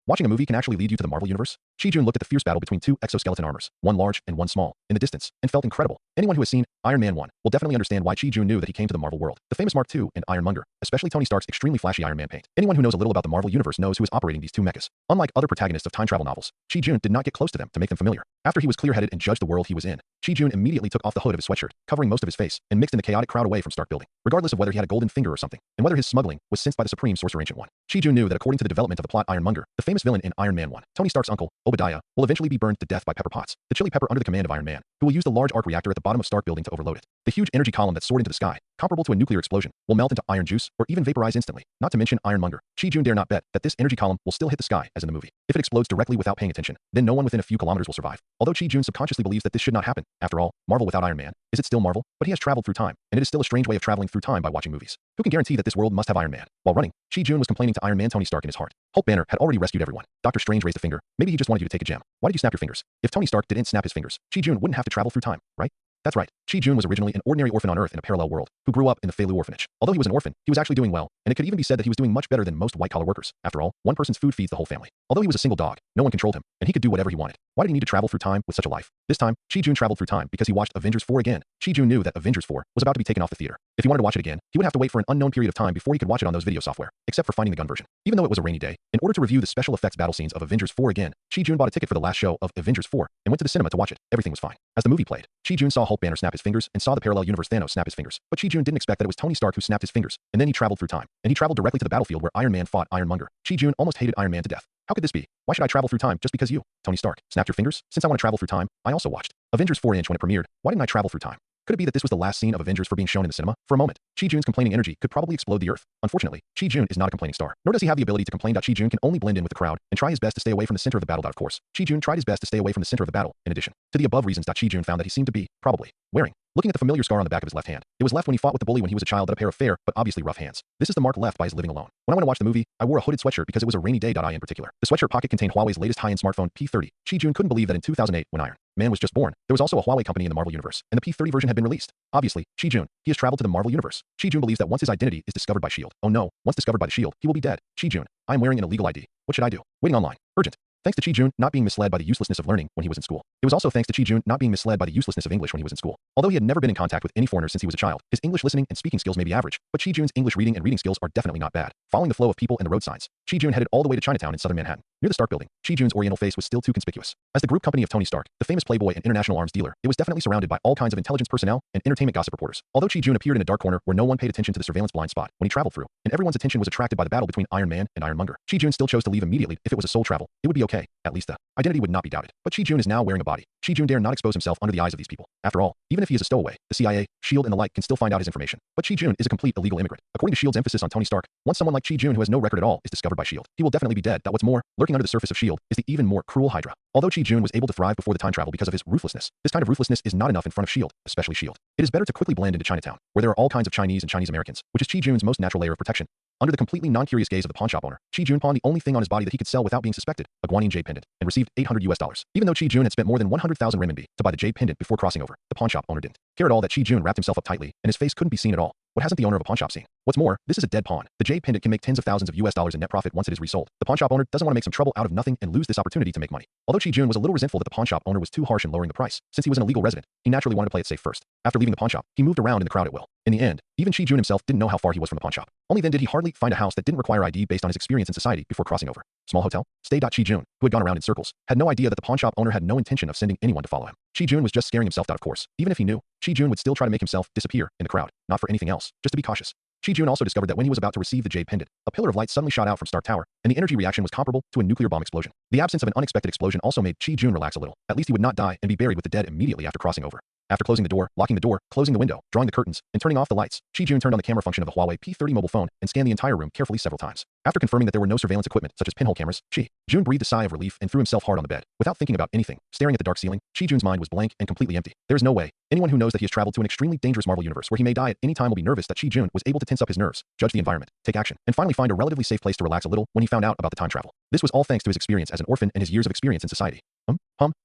Watching a movie can actually lead you to the Marvel Universe. Chi-Jun looked at the fierce battle between two exoskeleton armors, one large and one small, in the distance, and felt incredible. Anyone who has seen Iron Man 1 will definitely understand why Chi-Jun knew that he came to the Marvel world. The famous Mark II and Ironmonger, especially Tony Stark's extremely flashy Iron Man paint. Anyone who knows a little about the Marvel Universe knows who is operating these two mechas. Unlike other protagonists of time travel novels, Chi-Jun did not get close to them to make them familiar. After he was clear-headed and judged the world he was in, Chi-Jun immediately took off the hood of his sweatshirt, covering most of his face, and mixed in the chaotic crowd away from Stark building. Regardless of whether he had a golden finger or something, and whether his smuggling was sensed by the Supreme Sorcerer Ancient One, Chi-Jun knew that according to the development of the plot Ironmonger, the famous villain in Iron Man 1, Tony Stark's uncle, Obadiah, will eventually be burned to death by Pepper Potts, the chili pepper under the command of Iron Man, who will use the large arc reactor at the bottom of Stark building to overload it. The huge energy column that soared into the sky, comparable to a nuclear explosion, will melt into iron juice or even vaporize instantly, not to mention Ironmonger. Chi-Jun dare not bet that this energy column will still hit the sky as in the movie. If it explodes directly without paying attention, then no one within a few kilometers will survive. Although Chi-Jun subconsciously believes that this should not happen, after all, Marvel without Iron Man, is it still Marvel? But he has traveled through time, and it is still a strange way of traveling through time by watching movies. Who can guarantee that this world must have Iron Man? While running, Chi-Jun was complaining to Iron Man Tony Stark in his heart. Hulk Banner had already rescued everyone. Doctor Strange raised a finger. Maybe he just wanted you to take a gem. Why did you snap your fingers? If Tony Stark didn't snap his fingers, Chi-Jun wouldn't have to travel through time, right? That's right. Chi-Jun was originally an ordinary orphan on Earth in a parallel world, who grew up in the Feilu orphanage. Although he was an orphan, he was actually doing well, and it could even be said that he was doing much better than most white-collar workers. After all, one person's food feeds the whole family. Although he was a single dog, no one controlled him, and he could do whatever he wanted. Why did he need to travel through time with such a life? This time, Chi-Jun traveled through time because he watched Avengers 4 again. Chi-Jun knew that Avengers 4 was about to be taken off the theater. If he wanted to watch it again, he would have to wait for an unknown period of time before he could watch it on those video software, except for finding the gun version. Even though it was a rainy day, in order to review the special effects battle scenes of Avengers 4 again, Chi-Jun bought a ticket for the last show of Avengers 4 and went to the cinema to watch it. Everything was fine. As the movie played, Chi-Jun saw Hulk Banner snap his fingers and saw the parallel universe Thanos snap his fingers. But Chi-Jun didn't expect that it was Tony Stark who snapped his fingers, and then he traveled through time. And he traveled directly to the battlefield where Iron Man fought Ironmonger. Chi-Jun almost hated Iron Man to death. How could this be? Why should I travel through time just because you, Tony Stark, snapped your fingers? Since I want to travel through time, I also watched Avengers 4-inch when it premiered. Why didn't I travel through time? Could it be that this was the last scene of Avengers for being shown in the cinema? For a moment, Chi-Jun's complaining energy could probably explode the earth. Unfortunately, Chi-Jun is not a complaining star, nor does he have the ability to complain. Chi-Jun can only blend in with the crowd and try his best to stay away from the center of the battle. Of course, Chi-Jun tried his best to stay away from the center of the battle. In addition to the above reasons, Chi-Jun found that he seemed to be, probably, wearing. Looking at the familiar scar on the back of his left hand, it was left when he fought with the bully when he was a child, a pair of fair but obviously rough hands. This is the mark left by his living alone. When I went to watch the movie, I wore a hooded sweatshirt because it was a rainy day. I in particular. The sweatshirt pocket contained Huawei's latest high-end smartphone P30. Chi-Jun couldn't believe that in 2008, when Iron Man was just born, there was also a Huawei company in the Marvel Universe, and the P30 version had been released. Obviously, Chi-Jun, he has traveled to the Marvel Universe. Chi-Jun believes that once his identity is discovered by S.H.I.E.L.D. Oh no, once discovered by the S.H.I.E.L.D., he will be dead. Chi-Jun, I am wearing an illegal ID. What should I do? Waiting online. Urgent. Thanks to Chi-Jun not being misled by the uselessness of learning when he was in school. It was also thanks to Chi-Jun not being misled by the uselessness of English when he was in school. Although he had never been in contact with any foreigners since he was a child, his English listening and speaking skills may be average, but Chi-Jun's English reading and reading skills are definitely not bad. Following the flow of people and the road signs, Chi-Jun headed all the way to Chinatown in southern Manhattan. Near the Stark building, Chi-Jun's oriental face was still too conspicuous. As the group company of Tony Stark, the famous playboy and international arms dealer, it was definitely surrounded by all kinds of intelligence personnel and entertainment gossip reporters. Although Chi-Jun appeared in a dark corner where no one paid attention to the surveillance blind spot when he traveled through, and everyone's attention was attracted by the battle between Iron Man and Ironmonger, Chi-Jun still chose to leave immediately. If it was a soul travel, it would be okay. At least the identity would not be doubted. But Chi-Jun is now wearing a body. Chi-Jun dare not expose himself under the eyes of these people. After all, even if he is a stowaway, the CIA, S.H.I.E.L.D. and the like can still find out his information. But Chi-Jun is a complete illegal immigrant. According to S.H.I.E.L.D.'s emphasis on Tony Stark, once someone like Chi-Jun who has no record at all is discovered by S.H.I.E.L.D., he will definitely be dead. That what's more, lurking under the surface of S.H.I.E.L.D. is the even more cruel Hydra. Although Chi-Jun was able to thrive before the time travel because of his ruthlessness, this kind of ruthlessness is not enough in front of S.H.I.E.L.D., especially S.H.I.E.L.D. It is better to quickly blend into Chinatown, where there are all kinds of Chinese and Chinese Americans, which is Chi-Jun's most natural layer of protection. Under the completely non-curious gaze of the pawn shop owner, Chi-Jun pawned the only thing on his body that he could sell without being suspected, a guanine jade pendant, and received $800. Even though Chi-Jun had spent more than 100,000 renminbi to buy the jade pendant before crossing over, the pawn shop owner didn't care at all that Chi-Jun wrapped himself up tightly, and his face couldn't be seen at all. What hasn't the owner of a pawn shop seen? What's more, this is a dead pawn. The jade pendant can make tens of thousands of US dollars in net profit once it is resold. The pawn shop owner doesn't want to make some trouble out of nothing and lose this opportunity to make money. Although Chi-Jun was a little resentful that the pawn shop owner was too harsh in lowering the price, since he was an illegal resident, he naturally wanted to play it safe first. After leaving the pawn shop, he moved around in the crowd at will. In the end, even Chi-Jun himself didn't know how far he was from the pawn shop. Only then did he hardly find a house that didn't require ID based on his experience in society before crossing over. Small hotel, stay. Chi-Jun, who had gone around in circles, had no idea that the pawn shop owner had no intention of sending anyone to follow him. Chi-Jun was just scaring himself out, of course. Even if he knew, Chi-Jun would still try to make himself disappear in the crowd, not for anything else, just to be cautious. Chi-Jun also discovered that when he was about to receive the jade pendant, a pillar of light suddenly shot out from Stark Tower, and the energy reaction was comparable to a nuclear bomb explosion. The absence of an unexpected explosion also made Chi-Jun relax a little. At least he would not die and be buried with the dead immediately after crossing over. After closing the door, locking the door, closing the window, drawing the curtains, and turning off the lights, Chi-Jun turned on the camera function of the Huawei P30 mobile phone and scanned the entire room carefully several times. After confirming that there were no surveillance equipment such as pinhole cameras, Chi-Jun breathed a sigh of relief and threw himself hard on the bed. Without thinking about anything, staring at the dark ceiling, Chi-Jun's mind was blank and completely empty. There is no way anyone who knows that he has traveled to an extremely dangerous Marvel universe where he may die at any time will be nervous that Chi-Jun was able to tense up his nerves, judge the environment, take action, and finally find a relatively safe place to relax a little when he found out about the time travel. This was all thanks to his experience as an orphan and his years of experience in society.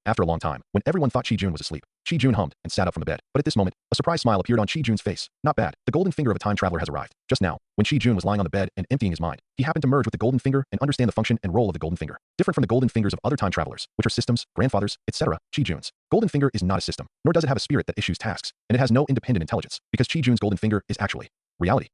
After a long time, when everyone thought Chi-Jun was asleep, Chi-Jun hummed and sat up from the bed. But at this moment, a surprised smile appeared on Chi-Jun's face. Not bad. The golden finger of a time traveler has arrived. Just now, when When Chi-Jun was lying on the bed and emptying his mind, he happened to merge with the golden finger and understand the function and role of the golden finger. Different from the golden fingers of other time travelers, which are systems, grandfathers, etc., Chi-Jun's golden finger is not a system, nor does it have a spirit that issues tasks, and it has no independent intelligence, because Chi-Jun's golden finger is actually reality,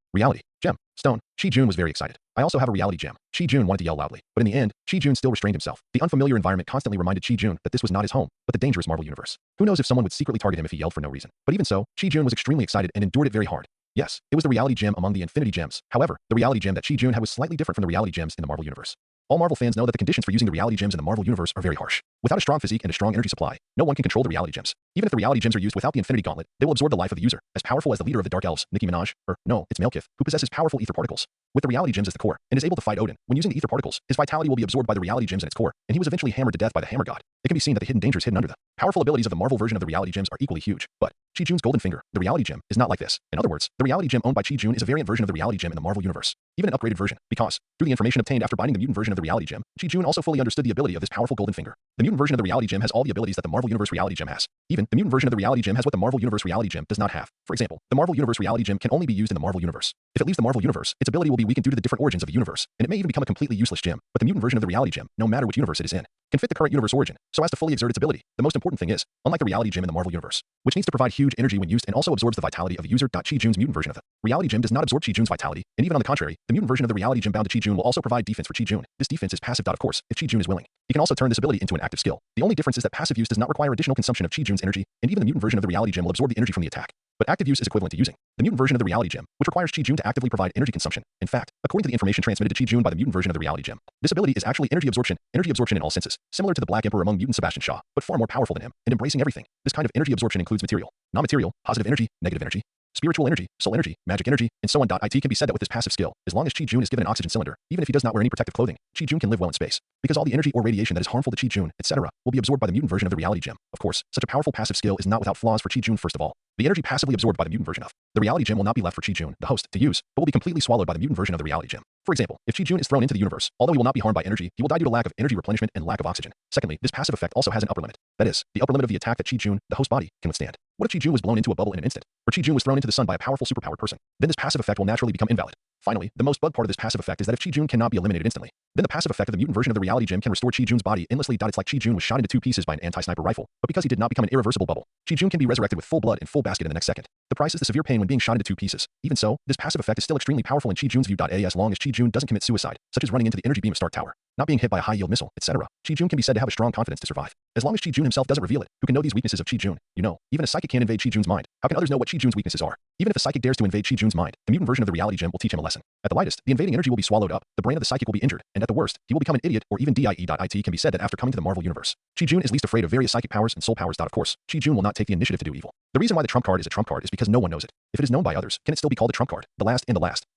gem, stone. Chi-Jun was very excited. I also have a reality gem. Chi-Jun wanted to yell loudly, but in the end, Chi-Jun still restrained himself. The unfamiliar environment constantly reminded Chi-Jun that this was not his home, but the dangerous Marvel universe. Who knows if someone would secretly target him if he yelled for no reason. But even so, Chi-Jun was extremely excited and endured it very hard. Yes, it was the reality gem among the infinity gems. However, the reality gem that Chi-Jun had was slightly different from the reality gems in the Marvel universe. All Marvel fans know that the conditions for using the reality gems in the Marvel universe are very harsh. Without a strong physique and a strong energy supply, no one can control the reality gems. Even if the reality gems are used without the Infinity Gauntlet, they will absorb the life of the user. As powerful as the leader of the Dark Elves, Nicki Minaj, it's Malekith, who possesses powerful ether particles. With the reality gems as the core, and is able to fight Odin, when using the ether particles, his vitality will be absorbed by the reality gems in its core, and he was eventually hammered to death by the Hammer God. It can be seen that the hidden dangers hidden under the powerful abilities of the Marvel version of the reality gems are equally huge. But Chi-Jun's golden finger, the reality gem, is not like this. In other words, the reality gem owned by Chi-Jun is a variant version of the reality gem in the Marvel universe. Even an upgraded version, because, through the information obtained after binding the mutant version of the reality gem, Chi-Jun also fully understood the ability of this powerful golden finger. The mutant version of the reality gem has all the abilities that the Marvel universe reality gem has. Even, the mutant version of the reality gem has what the Marvel universe reality gem does not have. For example, the Marvel universe reality gem can only be used in the Marvel universe. If it leaves the Marvel universe, its ability will be weakened due to the different origins of the universe, and it may even become a completely useless gem. But the mutant version of the reality gem, no matter which universe it is in, can fit the current universe origin, so as to fully exert its ability. The most important thing is, unlike the reality gem in the Marvel universe, which needs to provide huge energy when used and also absorbs the vitality of a user, Chi-Jun's mutant version of the reality gem does not absorb Chi-Jun's vitality, and even on the contrary, the mutant version of the reality gem bound to Chi-Jun will also provide defense for Chi-Jun. This defense is passive. Of course, if Chi-Jun is willing, he can also turn this ability into an active skill. The only difference is that passive use does not require additional consumption of Chi-Jun's energy, and even the mutant version of the reality gem will absorb the energy from the attack. But active use is equivalent to using the mutant version of the reality gem, which requires Chi-Jun to actively provide energy consumption. In fact, according to the information transmitted to Chi-Jun by the mutant version of the reality gem, this ability is actually energy absorption in all senses, similar to the Black Emperor among mutant Sebastian Shaw, but far more powerful than him, and embracing everything. This kind of energy absorption includes material, non-material, positive energy, negative energy, spiritual energy, soul energy, magic energy, and so on. It can be said that with this passive skill, as long as Chi-Jun is given an oxygen cylinder, even if he does not wear any protective clothing, Chi-Jun can live well in space, because all the energy or radiation that is harmful to Chi-Jun, etc., will be absorbed by the mutant version of the reality gem. Of course, such a powerful passive skill is not without flaws for Chi-Jun. First of all, the energy passively absorbed by the mutant version of the reality gem will not be left for Chi-Jun, the host, to use, but will be completely swallowed by the mutant version of the reality gem. For example, if Chi-Jun is thrown into the universe, although he will not be harmed by energy, he will die due to lack of energy replenishment and lack of oxygen. Secondly, this passive effect also has an upper limit. That is, the upper limit of the attack that Chi-Jun, the host body, can withstand. What if Chi-Jun was blown into a bubble in an instant, or Chi-Jun was thrown into the sun by a powerful superpowered person? Then this passive effect will naturally become invalid. Finally, the most bug part of this passive effect is that if Chi-Jun cannot be eliminated instantly, then the passive effect of the mutant version of the reality gem can restore Chi-Jun's body endlessly. It's like Chi-Jun was shot into 2 pieces by an anti-sniper rifle, but because he did not become an irreversible bubble, Chi-Jun can be resurrected with full blood and full basket in the next second. The price is the severe pain when being shot into 2 pieces. Even so, this passive effect is still extremely powerful in Chi-Jun's view. As long as Chi-Jun doesn't commit suicide, such as running into the energy beam of Stark Tower, not being hit by a high-yield missile, etc., Chi-Jun can be said to have a strong confidence to survive. As long as Chi-Jun himself doesn't reveal it, who can know these weaknesses of Chi-Jun? Even a psychic can invade Chi-Jun's mind. How can others know what Chi-Jun's weaknesses are? Even if a psychic dares to invade Chi-Jun's mind, the mutant version of the reality gem will teach him a lesson. At the lightest, the invading energy will be swallowed up, the brain of the psychic will be injured, and at the worst, he will become an idiot or even die. It can be said that after coming to the Marvel universe, Chi-Jun is least afraid of various psychic powers and soul powers. Of course, Chi-Jun will not take the initiative to do evil. The reason why the trump card is a trump card is because no one knows it. If it is known by others, can it still be called a trump card? The last.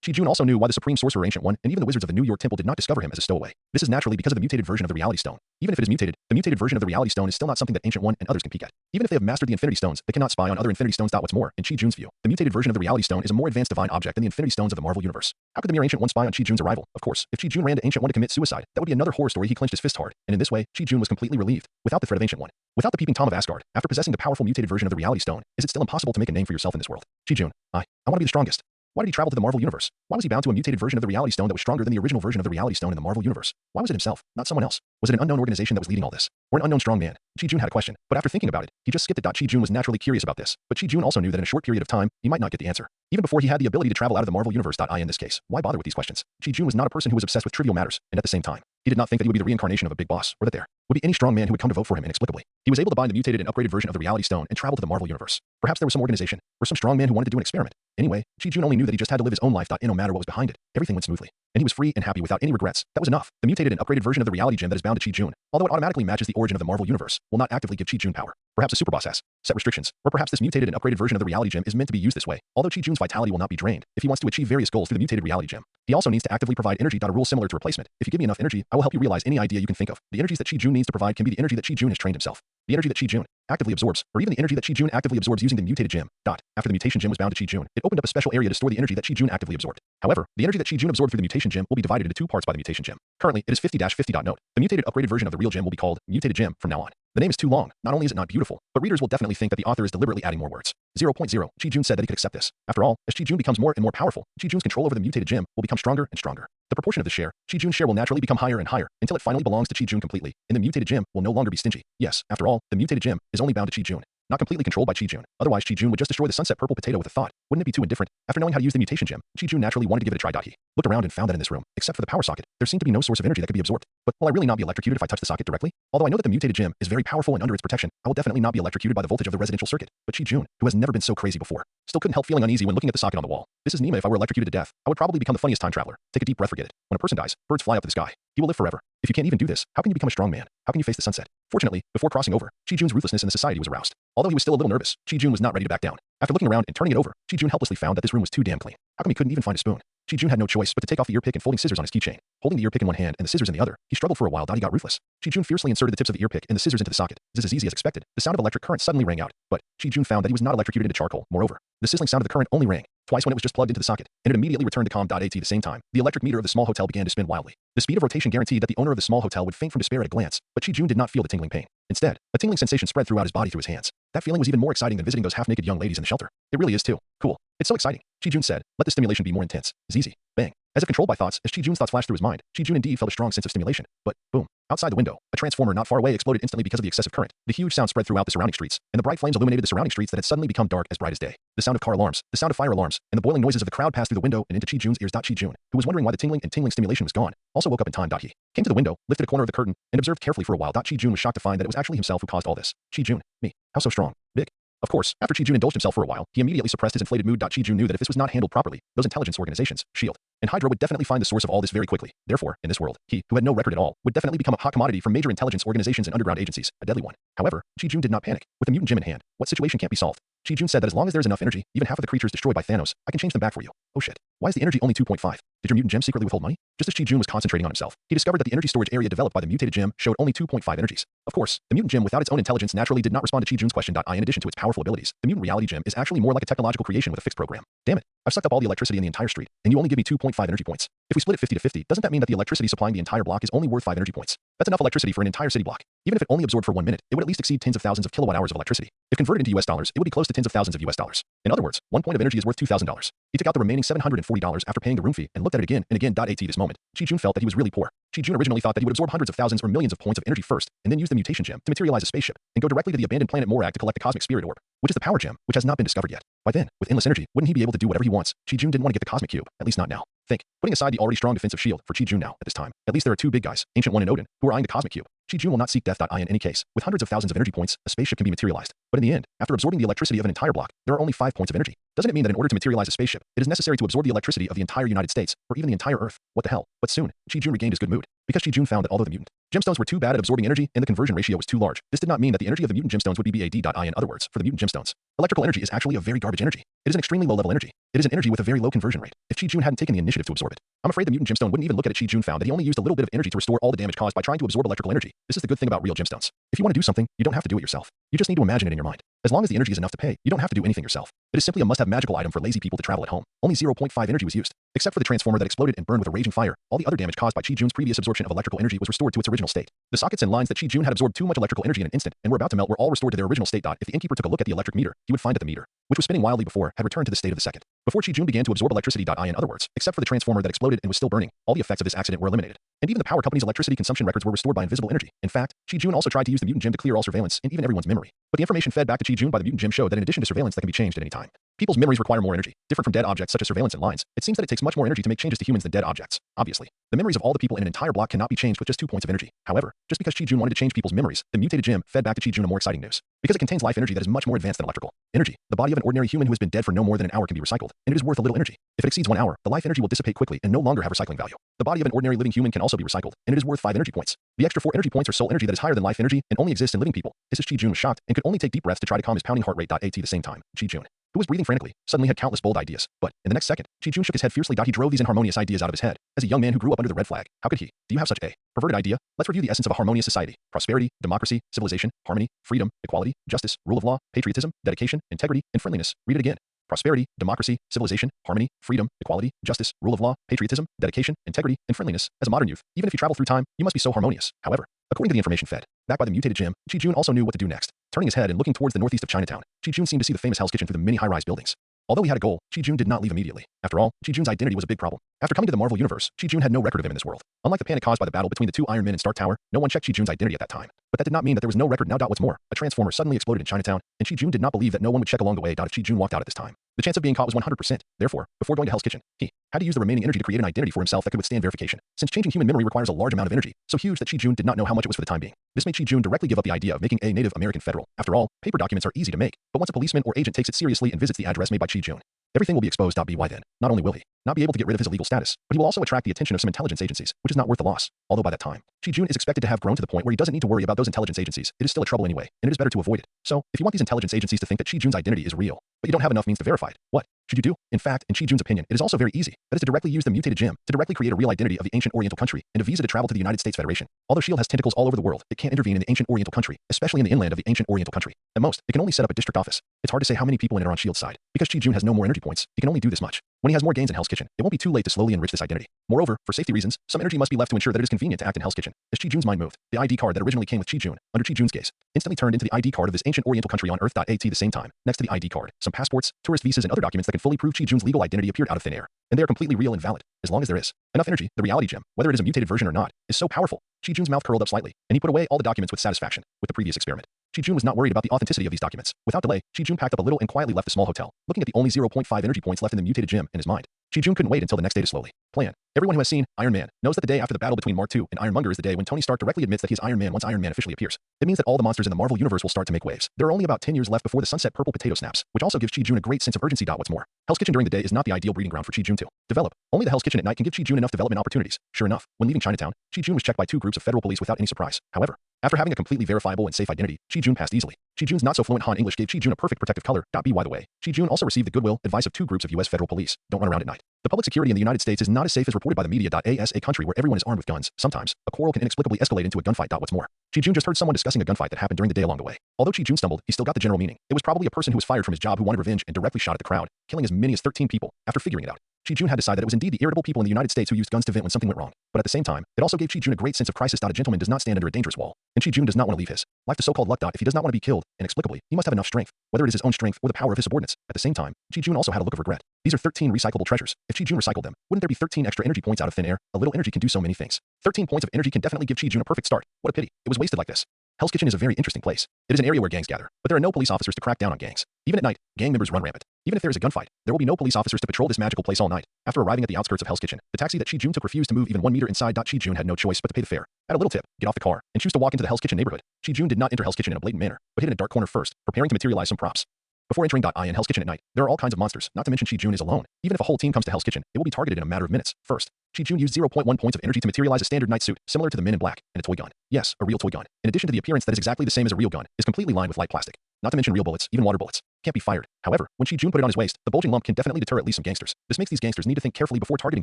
Chi-Jun also knew why the Supreme Sorcerer Ancient One and even the Wizards of the New York Temple did not discover him as a stowaway. This is naturally because of the mutated version of the Reality Stone. Even if it is mutated, the mutated version of the Reality Stone is still not something that Ancient One and others can peek at. Even if they have mastered the Infinity Stones, they cannot spy on other Infinity Stones. What's more, in Chi-Jun's view, the mutated version of the Reality Stone is a more advanced divine object than the Infinity Stones of the Marvel Universe. How could the mere Ancient One spy on Chi-Jun's arrival? Of course, if Chi-Jun ran to Ancient One to commit suicide, that would be another horror story. He clenched his fist hard, and in this way, Chi-Jun was completely relieved. Without the threat of Ancient One, without the peeping Tom of Asgard, after possessing the powerful mutated version of the Reality Stone, is it still impossible to make a name for yourself in this world? Chi-Jun, I want to be the strongest. Why did he travel to the Marvel Universe? Why was he bound to a mutated version of the Reality Stone that was stronger than the original version of the Reality Stone in the Marvel Universe? Why was it himself, not someone else? Was it an unknown organization that was leading all this? Or an unknown strong man? Chi-Jun had a question, but after thinking about it, he just skipped it. Chi-Jun was naturally curious about this, but Chi-Jun also knew that in a short period of time, he might not get the answer. Even before he had the ability to travel out of the Marvel Universe. In this case, why bother with these questions? Chi-Jun was not a person who was obsessed with trivial matters, and at the same time, he did not think that he would be the reincarnation of a big boss, or that there would be any strong man who would come to vote for him inexplicably. He was able to bind the mutated and upgraded version of the Reality Stone and travel to the Marvel Universe. Perhaps there was some organization, or some strong man who wanted to do an experiment. Anyway, Chi-Jun only knew that he just had to live his own life. No matter what was behind it, everything went smoothly, and he was free and happy without any regrets. That was enough. The mutated and upgraded version of the Reality Gem that is bound to Chi-Jun, although it automatically matches the origin of the Marvel Universe, will not actively give Chi-Jun power. Perhaps a super boss has set restrictions, or perhaps this mutated and upgraded version of the Reality Gem is meant to be used this way. Although Chi-Jun's vitality will not be drained, if he wants to achieve various goals through the mutated Reality Gem, he also needs to actively provide energy. A rule similar to replacement. If you give me enough energy, I will help you realize any idea you can think of. The energies that Chi-Jun needs to provide can be the energy that Chi-Jun has trained himself, the energy that Chi-Jun actively absorbs, or even the energy that Chi-Jun actively absorbs using the mutated gem. After the mutation gem was bound to Chi-Jun, it opened up a special area to store the energy that Chi-Jun actively absorbed. However, the energy that Chi-Jun absorbed through the mutation gem will be divided into 2 parts by the mutation gem. Currently, it is 50-50. Note: the mutated upgraded version of the real gem will be called mutated gem from now on. The name is too long. Not only is it not beautiful, but readers will definitely think that the author is deliberately adding more words. 0.0. Chi-Jun said that he could accept this. After all, as Chi-Jun becomes more and more powerful, Chi-Jun's control over the mutated gem will become stronger and stronger. The proportion of the share, Chi-Jun's share will naturally become higher and higher until it finally belongs to Chi-Jun completely, and the mutated gem will no longer be stingy. Yes, after all, the mutated gem is only bound to Chi-Jun, not completely controlled by Chi-Jun. Otherwise, Chi-Jun would just destroy the sunset purple potato with a thought. Wouldn't it be too indifferent? After knowing how to use the mutation gem, Chi-Jun naturally wanted to give it a try. He looked around and found that in this room, except for the power socket, there seemed to be no source of energy that could be absorbed. But will I really not be electrocuted if I touch the socket directly? Although I know that the mutated gem is very powerful and under its protection, I will definitely not be electrocuted by the voltage of the residential circuit. But Chi-Jun, who has never been so crazy before, still couldn't help feeling uneasy when looking at the socket on the wall. This is Nima. If I were electrocuted to death, I would probably become the funniest time traveler. Take a deep breath, forget it. When a person dies, birds fly up to the sky. He will live forever. If you can't even do this, how can you become a strong man? How can you face the sunset? Fortunately, before crossing over, Chi-Jun's ruthlessness in the society was aroused. Although he was still a little nervous, Chi-Jun was not ready to back down. After looking around and turning it over, Chi-Jun helplessly found that this room was too damn clean. How come he couldn't even find a spoon? Chi-Jun had no choice but to take off the ear pick and folding scissors on his keychain. Holding the ear pick in one hand and the scissors in the other, he struggled for a while. He got ruthless. Chi-Jun fiercely inserted the tips of the ear pick and the scissors into the socket. This is as easy as expected. The sound of electric current suddenly rang out, but Chi-Jun found that he was not electrocuted into charcoal. Moreover, the sizzling sound of the current only rang twice when it was just plugged into the socket, and it immediately returned to calm. At the same time, the electric meter of the small hotel began to spin wildly. The speed of rotation guaranteed that the owner of the small hotel would faint from despair at a glance, but Chi-Jun did not feel the tingling pain. Instead, a tingling sensation spread throughout his body through his hands. That feeling was even more exciting than visiting those half-naked young ladies in the shelter. It really is too. Cool. It's so exciting. Chi-Jun said, let the stimulation be more intense. Zizi. Bang. As if controlled by thoughts, as Chi-Jun's thoughts flashed through his mind, Chi-Jun indeed felt a strong sense of stimulation. But, boom. Outside the window, a transformer not far away exploded instantly because of the excessive current. The huge sound spread throughout the surrounding streets, and the bright flames illuminated the surrounding streets that had suddenly become dark as bright as day. The sound of car alarms, the sound of fire alarms, and the boiling noises of the crowd passed through the window and into Chi-Jun's ears. Chi-Jun, who was wondering why the tingling stimulation was gone, also woke up in time. He came to the window, lifted a corner of the curtain, and observed carefully for a while. Chi-Jun was shocked to find that it was actually himself who caused all this. Chi-Jun, me, how so strong? Big. Of course, after Chi-Jun indulged himself for a while, he immediately suppressed his inflated mood. Chi-Jun knew that if this was not handled properly, those intelligence organizations, S.H.I.E.L.D. and Hydra would definitely find the source of all this very quickly. Therefore, in this world, he, who had no record at all, would definitely become a hot commodity for major intelligence organizations and underground agencies, a deadly one. However, Chi-Jun did not panic. With the mutant gem in hand, what situation can't be solved? Chi-Jun said that as long as there's enough energy, even half of the creatures destroyed by Thanos, I can change them back for you. Oh shit. Why is the energy only 2.5? Did your mutant gem secretly withhold money? Just as Chi-Jun was concentrating on himself, he discovered that the energy storage area developed by the mutated gem showed only 2.5 energies. Of course, the mutant gem without its own intelligence naturally did not respond to Chi-Jun's question. In addition to its powerful abilities, the mutant reality gem is actually more like a technological creation with a fixed program. Damn it. I've sucked up all the electricity in the entire street, and you only give me 2.5 energy points. If we split it 50 to 50, doesn't that mean that the electricity supplying the entire block is only worth 5 energy points? That's enough electricity for an entire city block. Even if it only absorbed for 1 minute, it would at least exceed tens of thousands of kilowatt hours of electricity. If converted into US dollars, it would be close to tens of thousands of US dollars. In other words, 1 point of energy is worth $2,000. He took out the remaining $740 after paying the room fee and looked at it again and again. At this moment, Chi-Jun felt that he was really poor. Chi-Jun originally thought that he would absorb hundreds of thousands or millions of points of energy first, and then use the mutation gem to materialize a spaceship and go directly to the abandoned planet Morag to collect the cosmic spirit orb, which is the power gem, which has not been discovered yet. By then, with endless energy, wouldn't he be able to do whatever he wants? Chi-Jun didn't want to get the cosmic cube, at least not now. Think, putting aside the already strong defensive shield for Chi-Jun now, at this time, at least there are two big guys, Ancient One and Odin, who are eyeing the cosmic cube. Chi-Jun will not seek death. In any case, with hundreds of thousands of energy points, a spaceship can be materialized. But in the end, after absorbing the electricity of an entire block, there are only 5 points of energy. Doesn't it mean that in order to materialize a spaceship, it is necessary to absorb the electricity of the entire United States, or even the entire Earth? What the hell? But soon, Chi-Jun regained his good mood, because Chi-Jun found that although the mutant gemstones were too bad at absorbing energy and the conversion ratio was too large, this did not mean that the energy of the mutant gemstones would be bad. In other words, for the mutant gemstones, electrical energy is actually a very garbage energy. It is an extremely low-level energy. It is an energy with a very low conversion rate. If Chi-Jun hadn't taken the initiative to absorb it, I'm afraid the mutant gemstone wouldn't even look at it. Chi-Jun found that he only used a little bit of energy to restore all the damage caused by trying to absorb electrical energy. This is the good thing about real gemstones. If you want to do something, you don't have to do it yourself. You just need to imagine it in your mind. As long as the energy is enough to pay, you don't have to do anything yourself. It is simply a must-have magical item for lazy people to travel at home. Only 0.5 energy was used. Except for the transformer that exploded and burned with a raging fire, all the other damage caused by Chi-Jun's previous absorption of electrical energy was restored to its original state. The sockets and lines that Chi-Jun had absorbed too much electrical energy in an instant and were about to melt were all restored to their original state. If the innkeeper took a look at the electric meter, he would find that the meter, which was spinning wildly before, had returned to the state of the second. Before Chi-Jun began to absorb electricity. In other words, except for the transformer that exploded and was still burning, all the effects of this accident were eliminated. And even the power company's electricity consumption records were restored by invisible energy. In fact, Chi-Jun also tried to use the mutant gem to clear all surveillance and even everyone's memory. But the information fed back to Chi-Jun by the mutant gem showed that in addition to surveillance that can be changed at any time, people's memories require more energy. Different from dead objects such as surveillance and lines, it seems that it takes much more energy to make changes to humans than dead objects. Obviously, the memories of all the people in an entire block cannot be changed with just 2 points of energy. However, just because Chi-Jun wanted to change people's memories, the mutated gem fed back to Chi-Jun a more exciting news. Because it contains life energy that is much more advanced than electrical energy. The body of an ordinary human who has been dead for no more than an hour can be recycled, and it is worth a little energy. If it exceeds 1 hour, the life energy will dissipate quickly and no longer have recycling value. The body of an ordinary living human can also be recycled, and it is worth 5 energy points. The extra 4 energy points are soul energy that is higher than life energy and only exists in living people. This is Chi-Jun was shocked and could only take deep breaths to try to calm his pounding heart rate. At the same time, Chi-Jun, who was breathing frantically, suddenly had countless bold ideas. But in the next second, Chi-Jun shook his head fiercely. He drove these inharmonious ideas out of his head. As a young man who grew up under the red flag, how could he? Do you have such a perverted idea? Let's review the essence of a harmonious society: prosperity, democracy, civilization, harmony, freedom, equality, justice, rule of law, patriotism, dedication, integrity, and friendliness. Read it again. Prosperity, democracy, civilization, harmony, freedom, equality, justice, rule of law, patriotism, dedication, integrity, and friendliness. As a modern youth, even if you travel through time, you must be so harmonious. However, According to the information fed, back by the mutated Jim, Chi-Jun also knew what to do next. Turning his head and looking towards the northeast of Chinatown, Chi-Jun seemed to see the famous Hell's Kitchen through the many high-rise buildings. Although he had a goal, Chi-Jun did not leave immediately. After all, Chi-Jun's identity was a big problem. After coming to the Marvel Universe, Chi-Jun had no record of him in this world. Unlike the panic caused by the battle between the two Iron Men in Stark Tower, no one checked Chi-Jun's identity at that time. But that did not mean that there was no record now. What's more, a transformer suddenly exploded in Chinatown, and Chi-Jun did not believe that no one would check along the way. If Chi-Jun walked out at this time, the chance of being caught was 100%. Therefore, before going to Hell's Kitchen, he had to use the remaining energy to create an identity for himself that could withstand verification. Since changing human memory requires a large amount of energy, so huge that Chi-Jun did not know how much it was for the time being. This made Chi-Jun directly give up the idea of making a Native American federal. After all, paper documents are easy to make, but once a policeman or agent takes it seriously and visits the address made by Chi-Jun, everything will be exposed. Why then? Not only will he not be able to get rid of his illegal status, but he will also attract the attention of some intelligence agencies, which is not worth the loss. Although by that time, Chi-Jun is expected to have grown to the point where he doesn't need to worry about those intelligence agencies. It is still a trouble anyway, and it is better to avoid it. So, if you want these intelligence agencies to think that Chi-Jun's identity is real, but you don't have enough means to verify it, what should you do? In fact, in Chi-Jun's opinion, it is also very easy. That is to directly use the mutated gem to directly create a real identity of the ancient Oriental country and a visa to travel to the United States Federation. Although S.H.I.E.L.D. has tentacles all over the world, it can't intervene in the ancient Oriental country, especially in the inland of the ancient Oriental country. At most, it can only set up a district office. It's hard to say how many people in it are on S.H.I.E.L.D.'s side. Because Chi-Jun has no more energy points, he can only do this much. When he has more gains in Hell's Kitchen, it won't be too late to slowly enrich this identity. Moreover, for safety reasons, some energy must be left to ensure that it is convenient to act in Hell's Kitchen. As Chi-Jun's mind moved, the ID card that originally came with Chi-Jun, under Chi-Jun's gaze, instantly turned into the ID card of this ancient Oriental country on Earth. At the same time, next to the ID card, some passports, tourist visas, and other documents that can fully prove Chi-Jun's legal identity appeared out of thin air. And they are completely real and valid. As long as there is enough energy, the reality gem, whether it is a mutated version or not, is so powerful. Chi-Jun's mouth curled up slightly, and he put away all the documents with satisfaction. With the previous experiment, Chi-Jun was not worried about the authenticity of these documents. Without delay, Chi-Jun packed up a little and quietly left the small hotel, looking at the only 0.5 energy points left in the mutated gem in his mind. Chi-Jun couldn't wait until the next day to slowly plan. Everyone who has seen Iron Man knows that the day after the battle between Mark II and Ironmonger is the day when Tony Stark directly admits that he is Iron Man once Iron Man officially appears. It means that all the monsters in the Marvel Universe will start to make waves. There are only about 10 years left before the sunset purple potato snaps, which also gives Chi-Jun a great sense of urgency. What's more, Hell's Kitchen during the day is not the ideal breeding ground for Chi-Jun to develop. Only the Hell's Kitchen at night can give Chi-Jun enough development opportunities. Sure enough, when leaving Chinatown, Chi-Jun was checked by two groups of federal police without any surprise. However, after having a completely verifiable and safe identity, Chi-Jun passed easily. Chi-Jun's not so fluent Han English gave Chi-Jun a perfect protective color. By the way, Chi-Jun also received the goodwill advice of two groups of U.S. federal police. Don't run around at night. The public security in the United States is not as safe as reported by the media. As a country where everyone is armed with guns, sometimes a quarrel can inexplicably escalate into a gunfight. What's more, Chi-Jun just heard someone discussing a gunfight that happened during the day along the way. Although Chi-Jun stumbled, he still got the general meaning. It was probably a person who was fired from his job who wanted revenge and directly shot at the crowd, killing as many as 13 people. After figuring it out, Chi-Jun had decided that it was indeed the irritable people in the United States who used guns to vent when something went wrong. But at the same time, it also gave Chi-Jun a great sense of crisis. A gentleman does not stand under a dangerous wall, and Chi-Jun does not want to leave his life to so-called luck. If he does not want to be killed, inexplicably, he must have enough strength, whether it is his own strength or the power of his subordinates. At the same time, Chi-Jun also had a look of regret. These are 13 recyclable treasures. If Chi-Jun recycled them, wouldn't there be 13 extra energy points out of thin air? A little energy can do so many things. 13 points of energy can definitely give Chi-Jun a perfect start. What a pity. It was wasted like this. Hell's Kitchen is a very interesting place. It is an area where gangs gather, but there are no police officers to crack down on gangs. Even at night, gang members run rampant. Even if there is a gunfight, there will be no police officers to patrol this magical place all night. After arriving at the outskirts of Hell's Kitchen, the taxi that Chi-Jun took refused to move even 1 meter inside. Chi-Jun had no choice but to pay the fare. Add a little tip, get off the car, and choose to walk into the Hell's Kitchen neighborhood. Chi-Jun did not enter Hell's Kitchen in a blatant manner, but hid in a dark corner first, preparing to materialize some props. Before entering in Hell's Kitchen at night, there are all kinds of monsters, not to mention Chi-Jun is alone. Even if a whole team comes to Hell's Kitchen, it will be targeted in a matter of minutes. First, Chi-Jun used 0.1 points of energy to materialize a standard night suit, similar to the Men in Black, and a toy gun. Yes, a real toy gun. In addition to the appearance that is exactly the same as a real gun, is completely lined with light plastic. Not to mention real bullets, even water bullets, can't be fired. However, when Chi-Jun put it on his waist, the bulging lump can definitely deter at least some gangsters. This makes these gangsters need to think carefully before targeting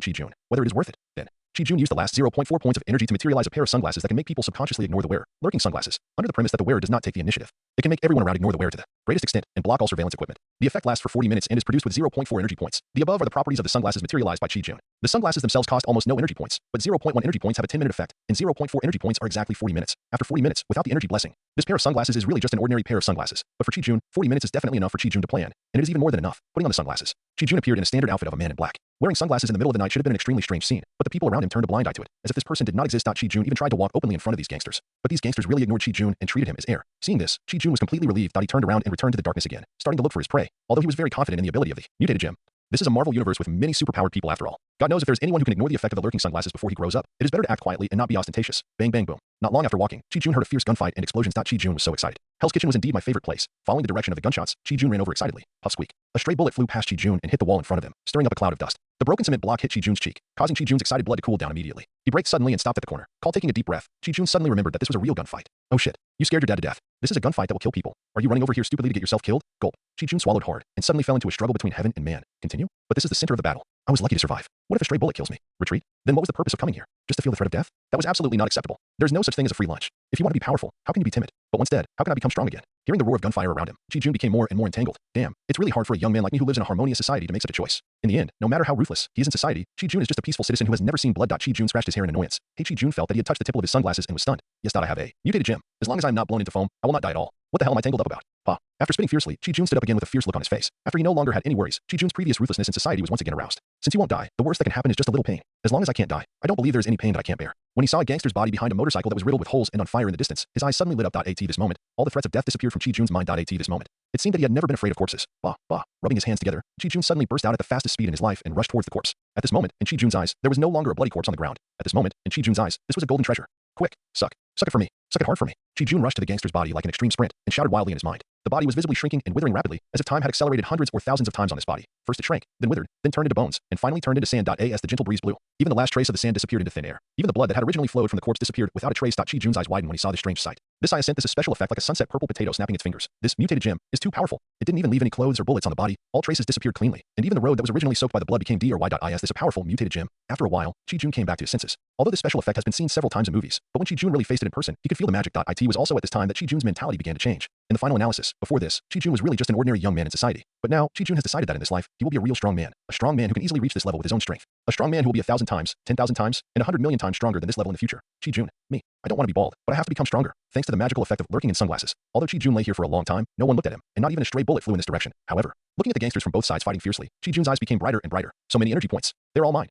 Chi-Jun, whether it is worth it. Then, Chi-Jun used the last 0.4 points of energy to materialize a pair of sunglasses that can make people subconsciously ignore the wearer. Lurking sunglasses, under the premise that the wearer does not take the initiative. It can make everyone around ignore the wearer to the greatest extent and block all surveillance equipment. The effect lasts for 40 minutes and is produced with 0.4 energy points. The above are the properties of the sunglasses materialized by Chi-Jun. The sunglasses themselves cost almost no energy points, but 0.1 energy points have a 10-minute effect, and 0.4 energy points are exactly 40 minutes. After 40 minutes, without the energy blessing, this pair of sunglasses is really just an ordinary pair of sunglasses. But for Chi-Jun, 40 minutes is definitely enough for Chi-Jun to plan, and it is even more than enough. Putting on the sunglasses, Chi-Jun appeared in a standard outfit of a man in black. Wearing sunglasses in the middle of the night should have been an extremely strange scene, but the people around him turned a blind eye to it, as if this person did not exist. Chi-Jun even tried to walk openly in front of these gangsters, but these gangsters really ignored Chi-Jun and treated him as air. Seeing this, Chi-Jun was completely relieved. He turned around and returned to the darkness again, starting to look for his prey, although he was very confident in the ability of the mutated gem. This is a Marvel universe with many superpowered people after all. God knows if there's anyone who can ignore the effect of the lurking sunglasses before he grows up, it is better to act quietly and not be ostentatious. Bang bang boom. Not long after walking, Chi-Jun heard a fierce gunfight and explosions. Chi-Jun was so excited. Hell's Kitchen was indeed my favorite place. Following the direction of the gunshots, Chi-Jun ran over excitedly. Puff squeak. A stray bullet flew past Chi-Jun and hit the wall in front of him, stirring up a cloud of dust. The broken cement block hit Chi-Jun's cheek, causing Chi-Jun's excited blood to cool down immediately. He braked suddenly and stopped at the corner. Taking a deep breath, Chi-Jun suddenly remembered that this was a real gunfight. Oh shit. You scared your dad to death. This is a gunfight that will kill people. Are you running over here stupidly to get yourself killed? Gulp. Chi-Jun swallowed hard and suddenly fell into a struggle between heaven and man. Continue? But this is the center of the battle. I was lucky to survive. What if a stray bullet kills me? Retreat? Then what was the purpose of coming here? Just to feel the threat of death? That was absolutely not acceptable. There's no such thing as a free lunch. If you want to be powerful, how can you be timid? But once dead, how can I become strong again? Hearing the roar of gunfire around him, Chi-Jun became more and more entangled. Damn, it's really hard for a young man like me who lives in a harmonious society to make such a choice. In the end, no matter how ruthless he is in society, Chi-Jun is just a peaceful citizen who has never seen blood. Chi-Jun scratched his hair in annoyance. Hey, Chi-Jun felt that he had touched the tipple of his sunglasses and was stunned. Yes, I have a mutated gem. As long as I am not blown into foam, I will not die at all. What the hell am I tangled up about? Pa. After spitting fiercely, Chi-Jun stood up again with a fierce look on his face. After he no longer had any worries, Chi-Jun's previous ruthlessness in society was once again aroused. Since he won't die, the worst that can happen is just a little pain. As long as I can't die, I don't believe there is any pain that I can't bear. When he saw a gangster's body behind a motorcycle that was riddled with holes and on fire in the distance, his eyes suddenly lit up. At this moment, all the threats of death disappeared from Chi-Jun's mind. At this moment, it seemed that he had never been afraid of corpses. Rubbing his hands together, Chi-Jun suddenly burst out at the fastest speed in his life and rushed towards the corpse. At this moment, in Chi-Jun's eyes, there was no longer a bloody corpse on the ground. At this moment, in Chi-Jun's eyes, this was a golden treasure. Quick, suck it for me. Suck it hard for me. Chi-Jun rushed to the gangster's body like an extreme sprint and shouted wildly in his mind. The body was visibly shrinking and withering rapidly, as if time had accelerated hundreds or thousands of times on his body. First it shrank, then withered, then turned into bones, and finally turned into sand. As the gentle breeze blew, even the last trace of the sand disappeared into thin air. Even the blood that had originally flowed from the corpse disappeared without a trace. Chi-Jun's eyes widened when he saw this strange sight. This hyacinth is a special effect like a sunset purple potato snapping its fingers. This mutated gem is too powerful. It didn't even leave any clothes or bullets on the body. All traces disappeared cleanly, and even the road that was originally soaked by the blood became dry. Is this a powerful mutated gem? After a while, Chi-Jun came back to his senses. Although this special effect has been seen several times in movies, but when Chi-Jun really faced it in person, he could feel the magic. It was also at this time that Chi-Jun's mentality began to change. In the final analysis, before this, Chi-Jun was really just an ordinary young man in society. But now, Chi-Jun has decided that in this life, he will be a real strong man. A strong man who can easily reach this level with his own strength. A strong man who will be 1,000 times, 10,000 times, and 100 million times stronger than this level in the future. Chi-Jun, me. I don't want to be bald, but I have to become stronger, thanks to the magical effect of lurking in sunglasses. Although Chi-Jun lay here for a long time, no one looked at him, and not even a stray bullet flew in this direction. However, looking at the gangsters from both sides fighting fiercely, Chi-Jun's eyes became brighter and brighter. So many energy points. They're all mine.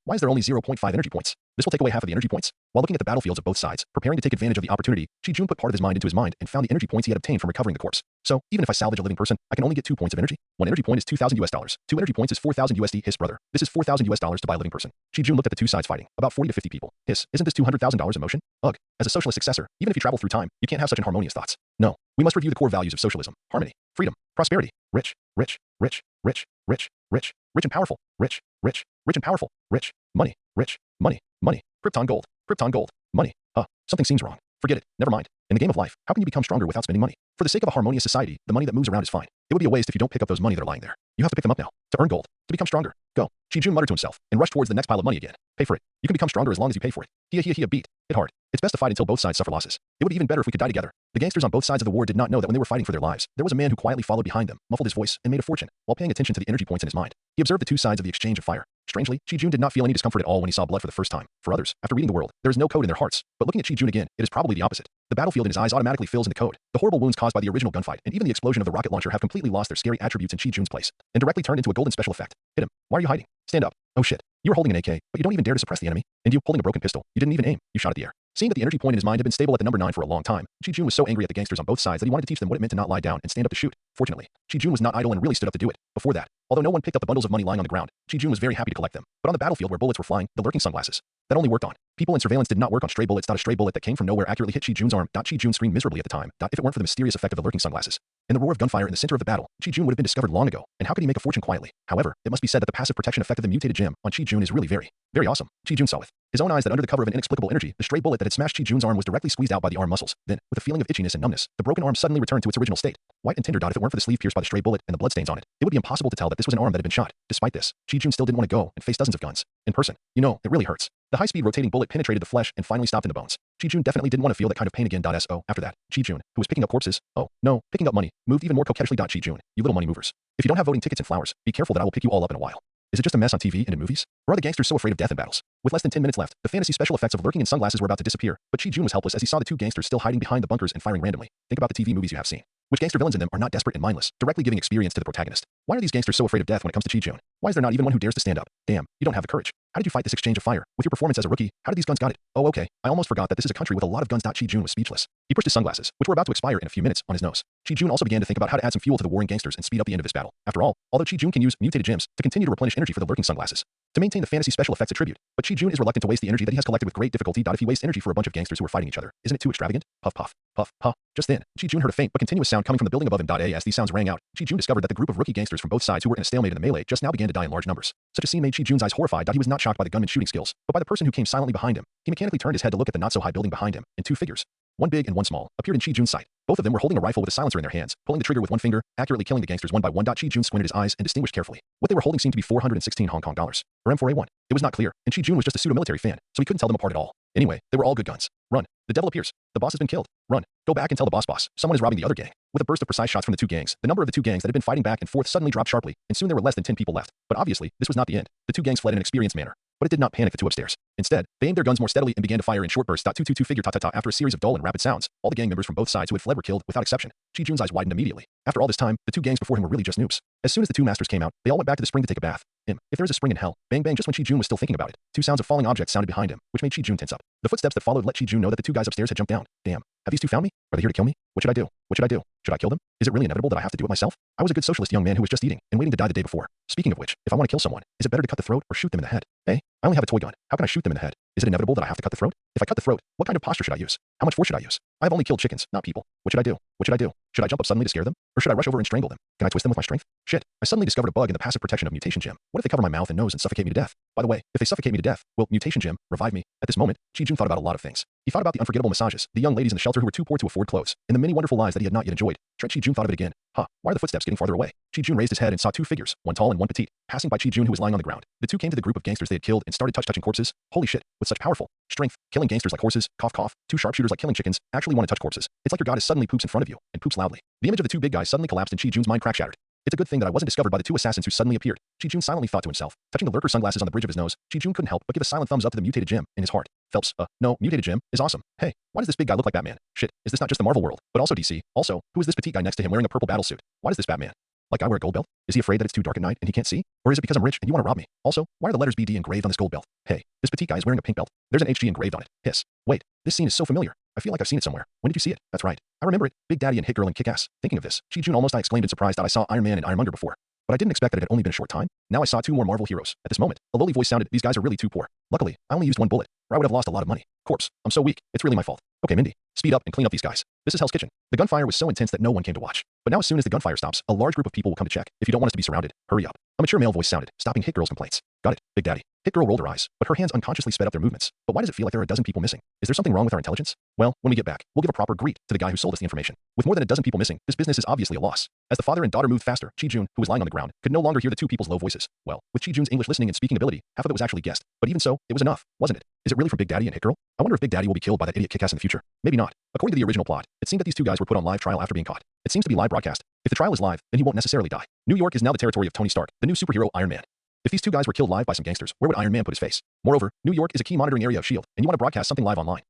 Why is there only 0.5 energy points? This will take away half of the energy points. While looking at the battlefields of both sides, preparing to take advantage of the opportunity, Chi-Jun put part of his mind into his mind and found the energy points he had obtained from recovering the corpse. So, even if I salvage a living person, I can only get 2 points of energy. 1 energy point is $2,000. 2 energy points is $4,000. Hiss, brother. This is $4,000 to buy a living person. Chi-Jun looked at the two sides fighting, about 40 to 50 people. Hiss, isn't this $200,000 in motion? Ugh. As a socialist successor, even if you travel through time, you can't have such inharmonious thoughts. No. We must review the core values of socialism: harmony, freedom, prosperity, rich and powerful, rich and powerful, rich, money, Krypton gold, money. Something seems wrong. Forget it. Never mind. In the game of life, how can you become stronger without spending money? For the sake of a harmonious society, the money that moves around is fine. It would be a waste if you don't pick up those money that are lying there. You have to pick them up now. To earn gold. To become stronger. Go. Chi-Jun muttered to himself and rushed towards the next pile of money again. Pay for it. You can become stronger as long as you pay for it. Beat it hard. It's best to fight until both sides suffer losses. It would be even better if we could die together. The gangsters on both sides of the war did not know that when they were fighting for their lives, there was a man who quietly followed behind them, muffled his voice, and made a fortune, while paying attention to the energy points in his mind. He observed the two sides of the exchange of fire. Strangely, Chi-Jun did not feel any discomfort at all when he saw blood for the first time. For others, after reading the world, there is no code in their hearts. But looking at Chi-Jun again, it is probably the opposite. The battlefield in his eyes automatically fills in the code. The horrible wounds caused by the original gunfight and even the explosion of the rocket launcher have completely lost their scary attributes in Chi-Jun's place, and directly turned into a golden special effect. Hit him. Why are you hiding? Stand up. Oh shit. You were holding an AK, but you don't even dare to suppress the enemy. And you, holding a broken pistol, you didn't even aim. You shot at the air. Seeing that the energy point in his mind had been stable at the number 9 for a long time, Chi-Jun was so angry at the gangsters on both sides that he wanted to teach them what it meant to not lie down and stand up to shoot. Fortunately, Chi-Jun was not idle and really stood up to do it. Before that, although no one picked up the bundles of money lying on the ground, Chi-Jun was very happy to collect them. But on the battlefield where bullets were flying, the lurking sunglasses, that only worked on people, and surveillance did not work on stray bullets. A stray bullet that came from nowhere accurately hit Chi-Jun's arm. Chi-Jun screamed miserably at the time. If it weren't for the mysterious effect of the lurking sunglasses and the roar of gunfire in the center of the battle, Chi-Jun would have been discovered long ago. And how could he make a fortune quietly? However, it must be said that the passive protection effect of the mutated gem on Chi-Jun is really very awesome. Chi-Jun saw with his own eyes that under the cover of an inexplicable energy, the stray bullet that had smashed Chi-Jun's arm was directly squeezed out by the arm muscles. Then, with a feeling of itchiness and numbness, the broken arm suddenly returned to its original state. White and tender. If it weren't for the sleeve pierced by the stray bullet and the bloodstains on it, it would be impossible to tell that this was an arm that had been shot. Despite this, Chi-Jun still didn't want to go and face dozens of guns in person. You know, it really hurts. The high-speed rotating bullet penetrated the flesh and finally stopped in the bones. Chi-Jun definitely didn't want to feel that kind of pain again. After that, Chi-Jun, who was picking up corpses, picking up money, moved even more coquettishly. Chi-Jun, you little money movers. If you don't have voting tickets and flowers, be careful that I will pick you all up in a while. Is it just a mess on TV and in movies? Or are the gangsters so afraid of death in battles? With less than 10 minutes left, the fantasy special effects of lurking in sunglasses were about to disappear, but Chi-Jun was helpless as he saw the two gangsters still hiding behind the bunkers and firing randomly. Think about the TV movies you have seen. Which gangster villains in them are not desperate and mindless, directly giving experience to the protagonist? Why are these gangsters so afraid of death when it comes to Chi-Jun? Why is there not even one who dares to stand up? Damn, you don't have the courage. How did you fight this exchange of fire? With your performance as a rookie, how did these guns got it? Oh, okay. I almost forgot that this is a country with a lot of guns. Chi-Jun was speechless. He pushed his sunglasses, which were about to expire in a few minutes, on his nose. Chi-Jun also began to think about how to add some fuel to the warring gangsters and speed up the end of this battle. After all, although Chi-Jun can use mutated gems to continue to replenish energy for the lurking sunglasses, to maintain the fantasy special effects attribute, but Chi-Jun is reluctant to waste the energy that he has collected with great difficulty. If he wastes energy for a bunch of gangsters who are fighting each other, isn't it too extravagant? Puff, puff, puff, puff. Just then, Chi-Jun heard a faint but continuous sound coming from the building above him. As these sounds rang out, Chi-Jun discovered that the group of rookie gangsters from both sides who were in a stalemate in the melee just now began to die in large numbers. Such a scene made Chi-Jun's eyes horrified. He was not shocked by the gunman's shooting skills, but by the person who came silently behind him. He mechanically turned his head to look at the not-so-high building behind him, and two figures, one big and one small, appeared in Chi-jun's sight. Both of them were holding a rifle with a silencer in their hands, pulling the trigger with one finger, accurately killing the gangsters one by one. Chi-jun squinted his eyes and distinguished carefully. What they were holding seemed to be 416 Hong Kong dollars, or M4A1. It was not clear, and Chi-jun was just a pseudo-military fan, so he couldn't tell them apart at all. Anyway, they were all good guns. Run. The devil appears. The boss has been killed. Run. Go back and tell the boss. Someone is robbing the other gang. With a burst of precise shots from the two gangs, the number of the two gangs that had been fighting back and forth suddenly dropped sharply, and soon there were less than 10 people left. But obviously, this was not the end. The two gangs fled in an experienced manner. But it did not panic the two upstairs. Instead, they aimed their guns more steadily and began to fire in short bursts. 222 figure ta-ta-ta. After a series of dull and rapid sounds, all the gang members from both sides who had fled were killed, without exception. Chi-jun's eyes widened immediately. After all this time, the two gangs before him were really just noobs. As soon as the two masters came out, they all went back to the spring to take a bath. If there is a spring in hell, bang bang. Just when Chi-jun was still thinking about it, two sounds of falling objects sounded behind him, which made Chi-jun tense up. The footsteps that followed let Chi-jun know that the two guys upstairs had jumped down. Damn. Have these two found me? Are they here to kill me? What should I do? What should I do? Should I kill them? Is it really inevitable that I have to do it myself? I was a good socialist young man who was just eating and waiting to die the day before. Speaking of which, if I want to kill someone, is it better to cut the throat or shoot them in the head? Hey, I only have a toy gun. How can I shoot them in the head? Is it inevitable that I have to cut the throat? If I cut the throat, what kind of posture should I use? How much force should I use? I've only killed chickens, not people. What should I do? What should I do? Should I jump up suddenly to scare them? Or should I rush over and strangle them? Can I twist them with my strength? Shit, I suddenly discovered a bug in the passive protection of mutation gem. What if they cover my mouth and nose and suffocate me to death? By the way, if they suffocate me to death, will mutation gem revive me? At this moment, Chi-jun thought about a lot of things. He thought about the unforgettable massages, the young ladies in the shelter who were too poor to afford clothes, and the many wonderful lies that he had not yet enjoyed. Chi-jun thought of it again. Why are the footsteps getting farther away? Chi-jun raised his head and saw two figures, one tall and one petite, passing by Chi-jun who was lying on the ground. The two came to the group of gangsters they had killed and started touching corpses. Holy shit, with such powerful strength, killing gangsters like horses, cough cough, two sharpshooters like killing chickens, actually want to touch corpses. It's like your god is suddenly poops in front of you, and poops loudly. The image of the two big guys suddenly collapsed and Chi-jun's mind crack shattered. It's a good thing that I wasn't discovered by the two assassins who suddenly appeared. Chi-jun silently thought to himself. Touching the lurker sunglasses on the bridge of his nose, Chi-jun couldn't help but give a silent thumbs up to the mutated gem in his heart. Phelps, no, mutated gem is awesome. Hey, why does this big guy look like Batman? Shit, is this not just the Marvel world, but also DC? Also, who is this petite guy next to him wearing a purple battlesuit? Why does this Batman? Like I wear a gold belt? Is he afraid that it's too dark at night and he can't see? Or is it because I'm rich and you want to rob me? Also, why are the letters BD engraved on this gold belt? Hey, this petite guy is wearing a pink belt. There's an HG engraved on it. Hiss. Wait, this scene is so familiar. I feel like I've seen it somewhere. When did you see it? That's right. I remember it. Big Daddy and Hit Girl and Kick-Ass. Thinking of this, Chi-jun almost exclaimed in surprise that I saw Iron Man and Ironmonger before. But I didn't expect that it had only been a short time. Now I saw two more Marvel heroes. At this moment, a lowly voice sounded, these guys are really too poor. Luckily, I only used one bullet, or I would have lost a lot of money. Corpse, I'm so weak. It's really my fault. Okay, Mindy, speed up and clean up these guys. This is Hell's Kitchen. The gunfire was so intense that no one came to watch. But now as soon as the gunfire stops, a large group of people will come to check. If you don't want us to be surrounded, hurry up. A mature male voice sounded, stopping Hit Girl's complaints. Got it, Big Daddy. Hit Girl rolled her eyes, but her hands unconsciously sped up their movements. But why does it feel like there are a dozen people missing? Is there something wrong with our intelligence? Well, when we get back, we'll give a proper greet to the guy who sold us the information. With more than a dozen people missing, this business is obviously a loss. As the father and daughter moved faster, Chi-jun, who was lying on the ground, could no longer hear the two people's low voices. Well, with Chi-jun's English listening and speaking ability, half of it was actually guessed. But even so, it was enough, wasn't it? Is it really from Big Daddy and Hit Girl? I wonder if Big Daddy will be killed by that idiot Kick-Ass in the future. Maybe not. According to the original plot, it seemed that these two guys were put on live trial after being caught. It seems to be live broadcast. If the trial is live, then he won't necessarily die. New York is now the territory of Tony Stark, the new superhero Iron Man. If these two guys were killed live by some gangsters, where would Iron Man put his face? Moreover, New York is a key monitoring area of S.H.I.E.L.D., and you want to broadcast something live online.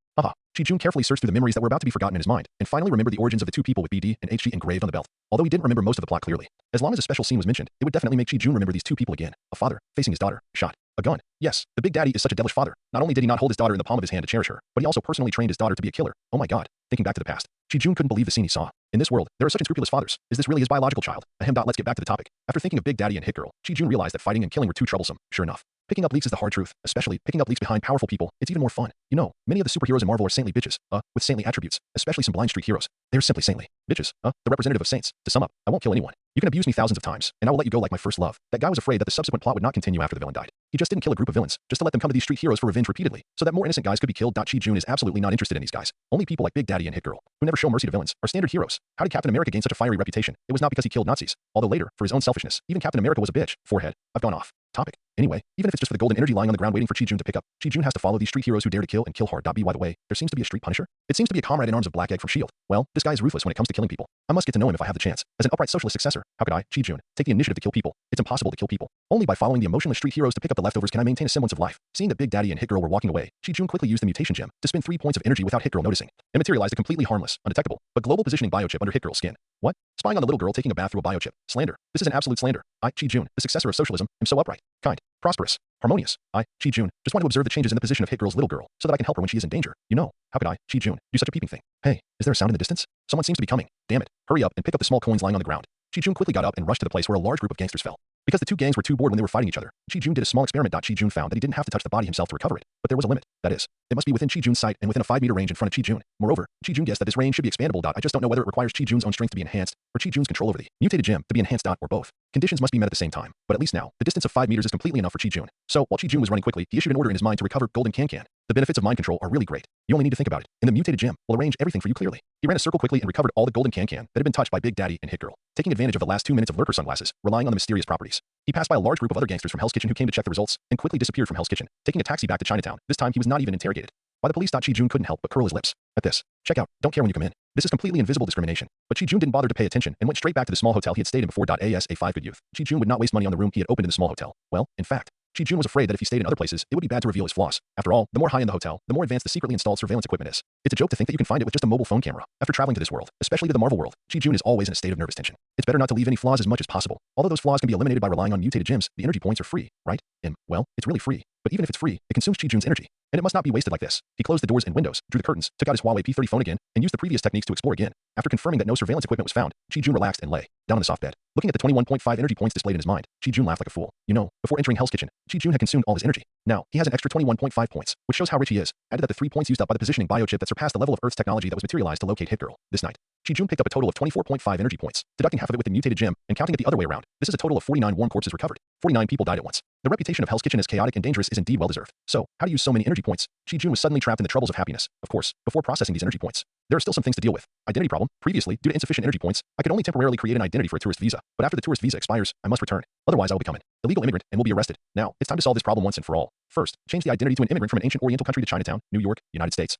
Chi-jun carefully searched through the memories that were about to be forgotten in his mind, and finally remembered the origins of the two people with BD and HG engraved on the belt. Although he didn't remember most of the plot clearly. As long as a special scene was mentioned, it would definitely make Chi-jun remember these two people again. A father, facing his daughter, shot. A gun. Yes, the Big Daddy is such a devilish father. Not only did he not hold his daughter in the palm of his hand to cherish her, but he also personally trained his daughter to be a killer. Oh my god. Thinking back to the past, Chi-jun couldn't believe the scene he saw. In this world, there are such unscrupulous fathers. Is this really his biological child? Let's get back to the topic. After thinking of Big Daddy and Hit Girl, Chi-jun realized that fighting and killing were too troublesome. Sure enough. Picking up leaks is the hard truth, especially picking up leaks behind powerful people. It's even more fun. You know, many of the superheroes in Marvel are saintly bitches, with saintly attributes, especially some blind streak heroes. They're simply saintly. Bitches, the representative of saints. To sum up, I won't kill anyone. You can abuse me thousands of times, and I will let you go like my first love. That guy was afraid that the subsequent plot would not continue after the villain died. He just didn't kill a group of villains, just to let them come to these street heroes for revenge repeatedly, so that more innocent guys could be killed. Chi-jun is absolutely not interested in these guys. Only people like Big Daddy and Hit Girl, who never show mercy to villains, are standard heroes. How did Captain America gain such a fiery reputation? It was not because he killed Nazis, although later, for his own selfishness, even Captain America was a bitch. Forehead. I've gone off topic. Anyway, even if it's just for the golden energy lying on the ground waiting for Chi-jun to pick up, Chi-jun has to follow these street heroes who dare to kill and kill hard. By the way, there seems to be a street punisher. It seems to be a comrade in arms of Black Egg from S.H.I.E.L.D. Well, this guy is ruthless when it comes to killing people. I must get to know him if I have the chance. As an upright socialist successor, how could I, Chi-jun, take the initiative to kill people? It's impossible to kill people. Only by following the emotionless street heroes to pick up the leftovers can I maintain a semblance of life. Seeing that Big Daddy and Hit Girl were walking away, Chi-jun quickly used the mutation gem to spend 3 points of energy without Hit Girl noticing, and materialized a completely harmless, undetectable, but global positioning biochip under Hit Girl's skin. What? Spying on the little girl taking a bath through a biochip. Slander. This is an absolute slander. I, Chi-jun, the successor of socialism, am so upright, kind, prosperous, harmonious. I, Chi-jun, just want to observe the changes in the position of Hit Girl's little girl, so that I can help her when she is in danger. You know, how could I, Chi-jun, do such a peeping thing? Hey, is there a sound in the distance? Someone seems to be coming. Damn it. Hurry up and pick up the small coins lying on the ground. Chi-jun quickly got up and rushed to the place where a large group of gangsters fell. Because the two gangs were too bored when they were fighting each other, Chi-Jun did a small experiment. Chi-Jun found that he didn't have to touch the body himself to recover it, but there was a limit. That is, it must be within Chi-Jun's sight and within a 5-meter range in front of Chi-Jun. Moreover, Chi-Jun guessed that this range should be expandable. I just don't know whether it requires Chi-Jun's own strength to be enhanced or Chi-Jun's control over the mutated gem to be enhanced. Or both. Conditions must be met at the same time, but at least now, the distance of 5 meters is completely enough for Chi-Jun. So, while Chi-Jun was running quickly, he issued an order in his mind to recover Golden Can-Can. The benefits of mind control are really great. You only need to think about it, and the mutated gem will arrange everything for you clearly. He ran a circle quickly and recovered all the Golden Can-Can that had been touched by Big Daddy and Hit Girl, taking advantage of the last 2 minutes of lurker sunglasses, relying on the mysterious properties. He passed by a large group of other gangsters from Hell's Kitchen who came to check the results, and quickly disappeared from Hell's Kitchen, taking a taxi back to Chinatown. This time he was not even interrogated by the police. Chi-Jun couldn't help but curl his lips at this. Check out, don't care when you come in. This is completely invisible discrimination. But Chi-Jun didn't bother to pay attention and went straight back to the small hotel he had stayed in before. As a 5 good youth, Chi-Jun would not waste money on the room he had opened in the small hotel. Well, in fact, Chi-Jun was afraid that if he stayed in other places, it would be bad to reveal his flaws. After all, the more high-end the hotel, the more advanced the secretly installed surveillance equipment is. It's a joke to think that you can find it with just a mobile phone camera. After traveling to this world, especially to the Marvel world, Chi-Jun is always in a state of nervous tension. It's better not to leave any flaws as much as possible. Although those flaws can be eliminated by relying on mutated gems, the energy points are free, right? Well, it's really free. But even if it's free, it consumes Chi-Jun's energy. And it must not be wasted like this. He closed the doors and windows, drew the curtains, took out his Huawei P30 phone again, and used the previous techniques to explore again. After confirming that no surveillance equipment was found, Chi-Jun relaxed and lay down on the soft bed. Looking at the 21.5 energy points displayed in his mind, Chi-Jun laughed like a fool. You know, before entering Hell's Kitchen, Chi-Jun had consumed all his energy. Now, he has an extra 21.5 points, which shows how rich he is. Added that the 3 points used up by the positioning biochip that surpassed the level of Earth's technology that was materialized to locate Hit Girl. This night, Chi-Jun picked up a total of 24.5 energy points, deducting half of it with the mutated gem and counting it the other way around. This is a total of 49 warm corpses recovered. 49 people died at once. The reputation of Hell's Kitchen as chaotic and dangerous is indeed well-deserved. So, how to use so many energy points? Chi-Jun was suddenly trapped in the troubles of happiness. Of course, before processing these energy points, there are still some things to deal with. Identity problem. Previously, due to insufficient energy points, I could only temporarily create an identity for a tourist visa. But after the tourist visa expires, I must return. Otherwise, I will become an illegal immigrant and will be arrested. Now, it's time to solve this problem once and for all. First, change the identity to an immigrant from an ancient Oriental country to Chinatown, New York, United States.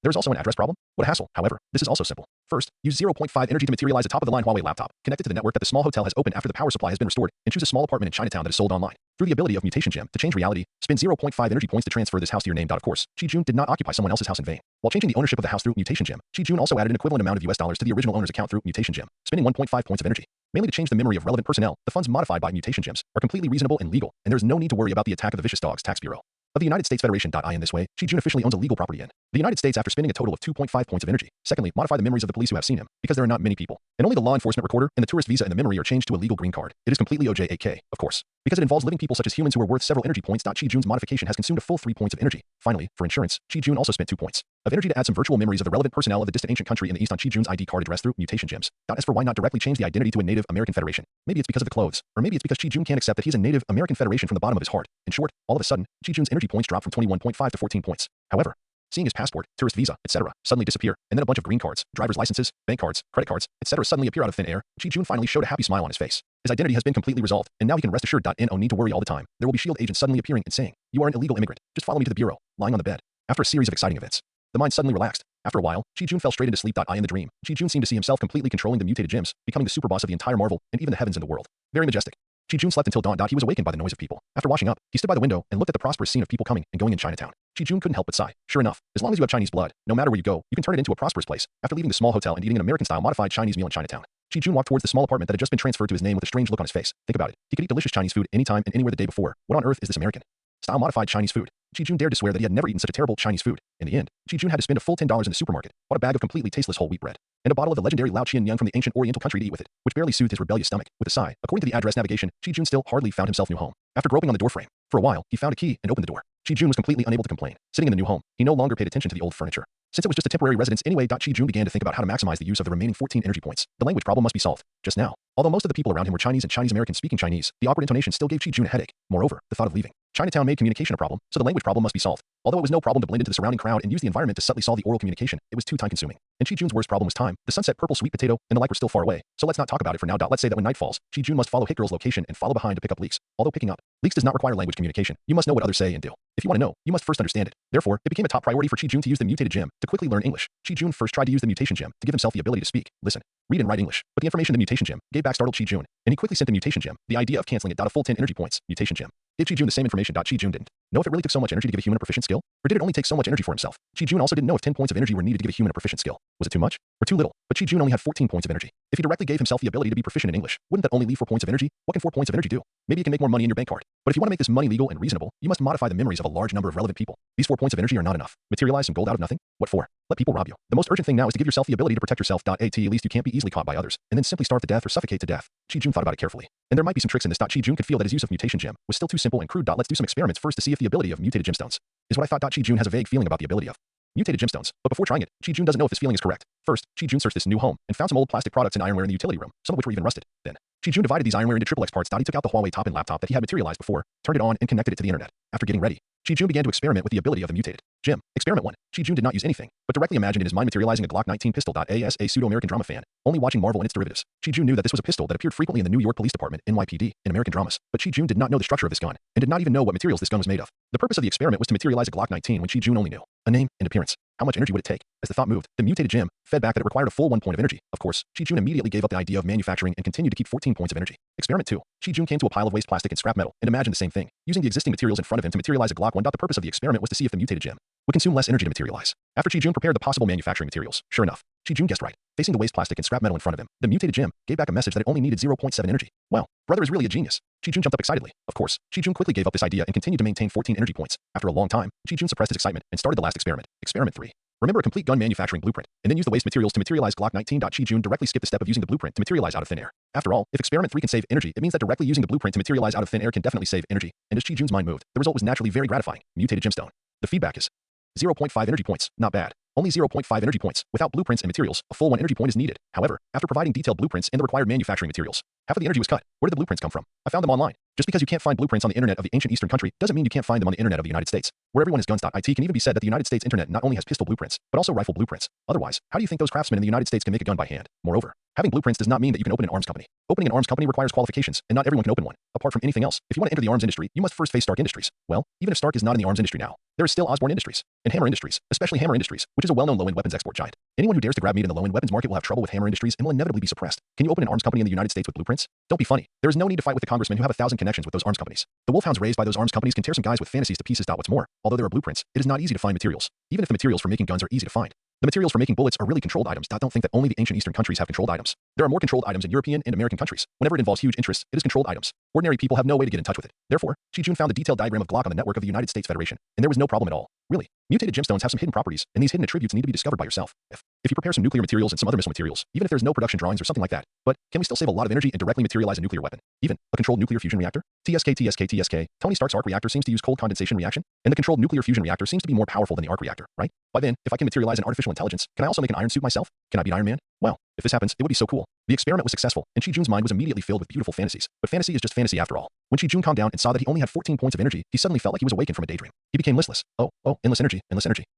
There's also an address problem? What a hassle. However, this is also simple. First, use 0.5 energy to materialize a top-of-the-line Huawei laptop, connected to the network that the small hotel has opened after the power supply has been restored, and choose a small apartment in Chinatown that is sold online. Through the ability of Mutation Gem to change reality, spend 0.5 energy points to transfer this house to your name. Of course, Chi-Jun did not occupy someone else's house in vain. While changing the ownership of the house through Mutation Gem, Chi-Jun also added an equivalent amount of US dollars to the original owner's account through Mutation Gem, spending 1.5 points of energy. Mainly to change the memory of relevant personnel, the funds modified by Mutation Gems are completely reasonable and legal, and there is no need to worry about the attack of the vicious dogs tax bureau of the United States Federation. In this way, Chi-Jun officially owns a legal property in the United States after spending a total of 2.5 points of energy. Secondly, modify the memories of the police who have seen him, because there are not many people, and only the law enforcement recorder and the tourist visa in the memory are changed to a legal green card. It is completely OJAK, of course, because it involves living people such as humans who are worth several energy points. Chi-Jun's modification has consumed a full 3 points of energy. Finally, for insurance, Chi-Jun also spent 2 points of energy to add some virtual memories of the relevant personnel of the distant ancient country in the East on Chi-Jun's ID card address through Mutation Gems. As for why not directly change the identity to a Native American Federation? Maybe it's because of the clothes, or maybe it's because Chi-Jun can't accept that he's a Native American Federation from the bottom of his heart. In short, all of a sudden, Chi-Jun's energy points dropped from 21.5 to 14 points. However, seeing his passport, tourist visa, etc. suddenly disappear, and then a bunch of green cards, driver's licenses, bank cards, credit cards, etc. suddenly appear out of thin air, Chi-Jun finally showed a happy smile on his face. His identity has been completely resolved, and now he can rest assured. No need to worry all the time. There will be SHIELD agents suddenly appearing and saying, "You are an illegal immigrant. Just follow me to the bureau." Lying on the bed, after a series of exciting events, the mind suddenly relaxed. After a while, Chi-Jun fell straight into sleep. In the dream, Chi-Jun seemed to see himself completely controlling the mutated gems, becoming the super boss of the entire Marvel and even the heavens and the world. Very majestic. Chi-Jun slept until dawn. He was awakened by the noise of people. After washing up, he stood by the window and looked at the prosperous scene of people coming and going in Chinatown. Chi-Jun couldn't help but sigh. Sure enough, as long as you have Chinese blood, no matter where you go, you can turn it into a prosperous place. After leaving the small hotel and eating an American-style modified Chinese meal in Chinatown, Chi-Jun walked towards the small apartment that had just been transferred to his name with a strange look on his face. Think about it. He could eat delicious Chinese food anytime and anywhere the day before. What on earth is this American-style modified Chinese food? Chi-Jun dared to swear that he had never eaten such a terrible Chinese food. In the end, Chi-Jun had to spend a full $10 in the supermarket, bought a bag of completely tasteless whole wheat bread, and a bottle of the legendary Lao Qian Yang from the ancient Oriental country to eat with it, which barely soothed his rebellious stomach. With a sigh, according to the address navigation, Chi-Jun still hardly found himself new home. After groping on the doorframe for a while, he found a key and opened the door. Chi-Jun was completely unable to complain. Sitting in the new home, he no longer paid attention to the old furniture, since it was just a temporary residence anyway. Chi-Jun began to think about how to maximize the use of the remaining 14 energy points. The language problem must be solved just now. Although most of the people around him were Chinese and Chinese Americans speaking Chinese, the awkward intonation still gave Chi-Jun a headache. Moreover, the thought of leaving Chinatown made communication a problem, so the language problem must be solved. Although it was no problem to blend into the surrounding crowd and use the environment to subtly solve the oral communication, it was too time-consuming. And Chi-Jun's worst problem was time. The sunset, purple sweet potato, and the like were still far away, so let's not talk about it for now. Let's say that when night falls, Chi-Jun must follow Hit Girl's location and follow behind to pick up leaks. Although picking up leaks does not require language communication, you must know what others say and do. If you want to know, you must first understand it. Therefore, it became a top priority for Chi-Jun to use the mutated gem to quickly learn English. Chi-Jun first tried to use the mutation gem to give himself the ability to speak, listen, read and write English, but the information the mutation gem gave back startled Chi-Jun, and he quickly sent the mutation gem the idea of canceling it. A full 10 energy points. Mutation gem gave Chi-Jun the same information. Chi-Jun didn't Know if it really took so much energy to give a human a proficient skill? Or did it only take so much energy for himself? Chi-Jun also didn't know if 10 points of energy were needed to give a human a proficient skill. Was it too much? Or too little? But Chi-Jun only had 14 points of energy. If he directly gave himself the ability to be proficient in English, wouldn't that only leave 4 points of energy? What can 4 points of energy do? Maybe you can make more money in your bank card. But if you want to make this money legal and reasonable, you must modify the memories of a large number of relevant people. These 4 points of energy are not enough. Materialize some gold out of nothing? What for? Let people rob you. The most urgent thing now is to give yourself the ability to protect yourself. At least you can't be easily caught by others, and then simply starve to death or suffocate to death. Chi-Jun thought about it carefully. And there might be some tricks in this. Chi-Jun could feel that his use of mutation gem was still too simple and crude. Let's do some experiments first to see if the ability of mutated gemstones is what I thought. Chi-Jun has a vague feeling about the ability of mutated gemstones, but before trying it, Chi-Jun doesn't know if this feeling is correct. First, Chi-Jun searched this new home and found some old plastic products and ironware in the utility room, some of which were even rusted. Then, Chi-Jun divided these ironware into XXX parts. He took out the Huawei top and laptop that he had materialized before, turned it on, and connected it to the internet. After getting ready, Chi-Jun began to experiment with the ability of the mutated gem. Experiment 1. Chi-Jun did not use anything, but directly imagined in his mind materializing a Glock 19 pistol. As a pseudo-American drama fan, only watching Marvel and its derivatives, Chi-Jun knew that this was a pistol that appeared frequently in the New York Police Department, NYPD, in American dramas. But Chi-Jun did not know the structure of this gun, and did not even know what materials this gun was made of. The purpose of the experiment was to materialize a Glock 19 when Chi-Jun only knew a name and appearance. How much energy would it take? As the thought moved, the mutated gem fed back that it required a full 1 point of energy. Of course, Chi-Jun immediately gave up the idea of manufacturing and continued to keep 14 points of energy. Experiment 2. Chi-Jun came to a pile of waste plastic and scrap metal and imagined the same thing, using the existing materials in front of him to materialize a Glock 1. The purpose of the experiment was to see if the mutated gem would consume less energy to materialize. After Chi-Jun prepared the possible manufacturing materials, sure enough, Chi-Jun guessed right. Facing the waste plastic and scrap metal in front of him, the mutated gem gave back a message that it only needed 0.7 energy. Wow, brother is really a genius. Chi-Jun jumped up excitedly. Of course, Chi-Jun quickly gave up this idea and continued to maintain 14 energy points. After a long time, Chi-Jun suppressed his excitement and started the last experiment. Experiment 3. Remember a complete gun manufacturing blueprint, and then use the waste materials to materialize Glock 19. Chi-Jun directly skipped the step of using the blueprint to materialize out of thin air. After all, if experiment 3 can save energy, it means that directly using the blueprint to materialize out of thin air can definitely save energy. And as Chi-Jun's mind moved, the result was naturally very gratifying. Mutated gemstone. The feedback is 0.5 energy points. Not bad. Only 0.5 energy points. Without blueprints and materials, a full 1 energy point is needed. However, after providing detailed blueprints and the required manufacturing materials, half of the energy was cut. Where did the blueprints come from? I found them online. Just because you can't find blueprints on the internet of the ancient Eastern country doesn't mean you can't find them on the internet of the United States, where everyone is guns. It can even be said that the United States internet not only has pistol blueprints, but also rifle blueprints. Otherwise, how do you think those craftsmen in the United States can make a gun by hand? Moreover, having blueprints does not mean that you can open an arms company. Opening an arms company requires qualifications, and not everyone can open one. Apart from anything else, if you want to enter the arms industry, you must first face Stark Industries. Well, even if Stark is not in the arms industry now, there is still Osborne Industries and Hammer Industries, especially Hammer Industries, which is a well-known low-end weapons export giant. Anyone who dares to grab meat in the low-end weapons market will have trouble with Hammer Industries and will inevitably be suppressed. Can you open an arms company in the United States with blueprints? Don't be funny. There is no need to fight with the congressmen who have 1,000 connections with those arms companies. The wolfhounds raised by those arms companies can tear some guys with fantasies to pieces. What's more, although there are blueprints, it is not easy to find materials, even if the materials for making guns are easy to find. The materials for making bullets are really controlled items. Don't think that only the ancient Eastern countries have controlled items. There are more controlled items in European and American countries. Whenever it involves huge interests, it is controlled items. Ordinary people have no way to get in touch with it. Therefore, Chi-Jun found a detailed diagram of Glock on the network of the United States Federation, and there was no problem at all. Really, mutated gemstones have some hidden properties, and these hidden attributes need to be discovered by yourself. If you prepare some nuclear materials and some other missile materials, even if there's no production drawings or something like that, but can we still save a lot of energy and directly materialize a nuclear weapon? Even a controlled nuclear fusion reactor? TSK. Tony Stark's arc reactor seems to use cold condensation reaction, and the controlled nuclear fusion reactor seems to be more powerful than the arc reactor, right? By then, if I can materialize an artificial intelligence, can I also make an iron suit myself? Can I be an Iron Man? Well, if this happens, it would be so cool. The experiment was successful, and Chi-Jun's mind was immediately filled with beautiful fantasies. But fantasy is just fantasy after all. When Chi-Jun calmed down and saw that he only had 14 points of energy, he suddenly felt like he was awakened from a daydream. He became listless. Oh, endless energy.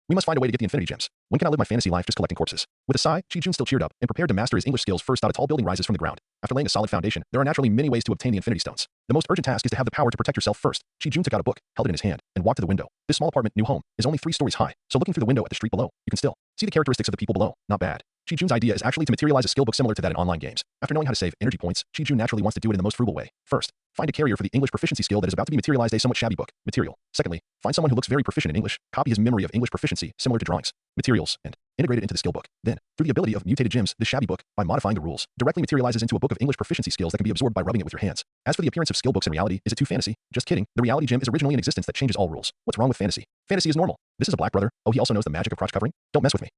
We must find a way to get the infinity gems. When can I live my fantasy life just collecting corpses? With a sigh, Chi-Jun still cheered up and prepared to master his English skills. First, a tall building rises from the ground. After laying a solid foundation, there are naturally many ways to obtain the infinity stones. The most urgent task is to have the power to protect yourself first. Chi-Jun took out a book, held it in his hand, and walked to the window. This small apartment, new home, is only 3 stories high, so looking through the window at the street below, you can still see the characteristics of the people below. Not bad. Chi-Jun's idea is actually to materialize a skill book similar to that in online games. After knowing how to save energy points, Chi-Jun naturally wants to do it in the most frugal way. First, find a carrier for the English proficiency skill that is about to be materialized, a somewhat shabby book. Material. Secondly, find someone who looks very proficient in English, copy his memory of English proficiency, similar to drawings, materials, and integrate it into the skill book. Then, through the ability of mutated gems, the shabby book, by modifying the rules, directly materializes into a book of English proficiency skills that can be absorbed by rubbing it with your hands. As for the appearance of skill books in reality, is it too fantasy? Just kidding. The reality gem is originally an existence that changes all rules. What's wrong with fantasy? Fantasy is normal. This is a black brother. Oh, he also knows the magic of crotch covering? Don't mess with me.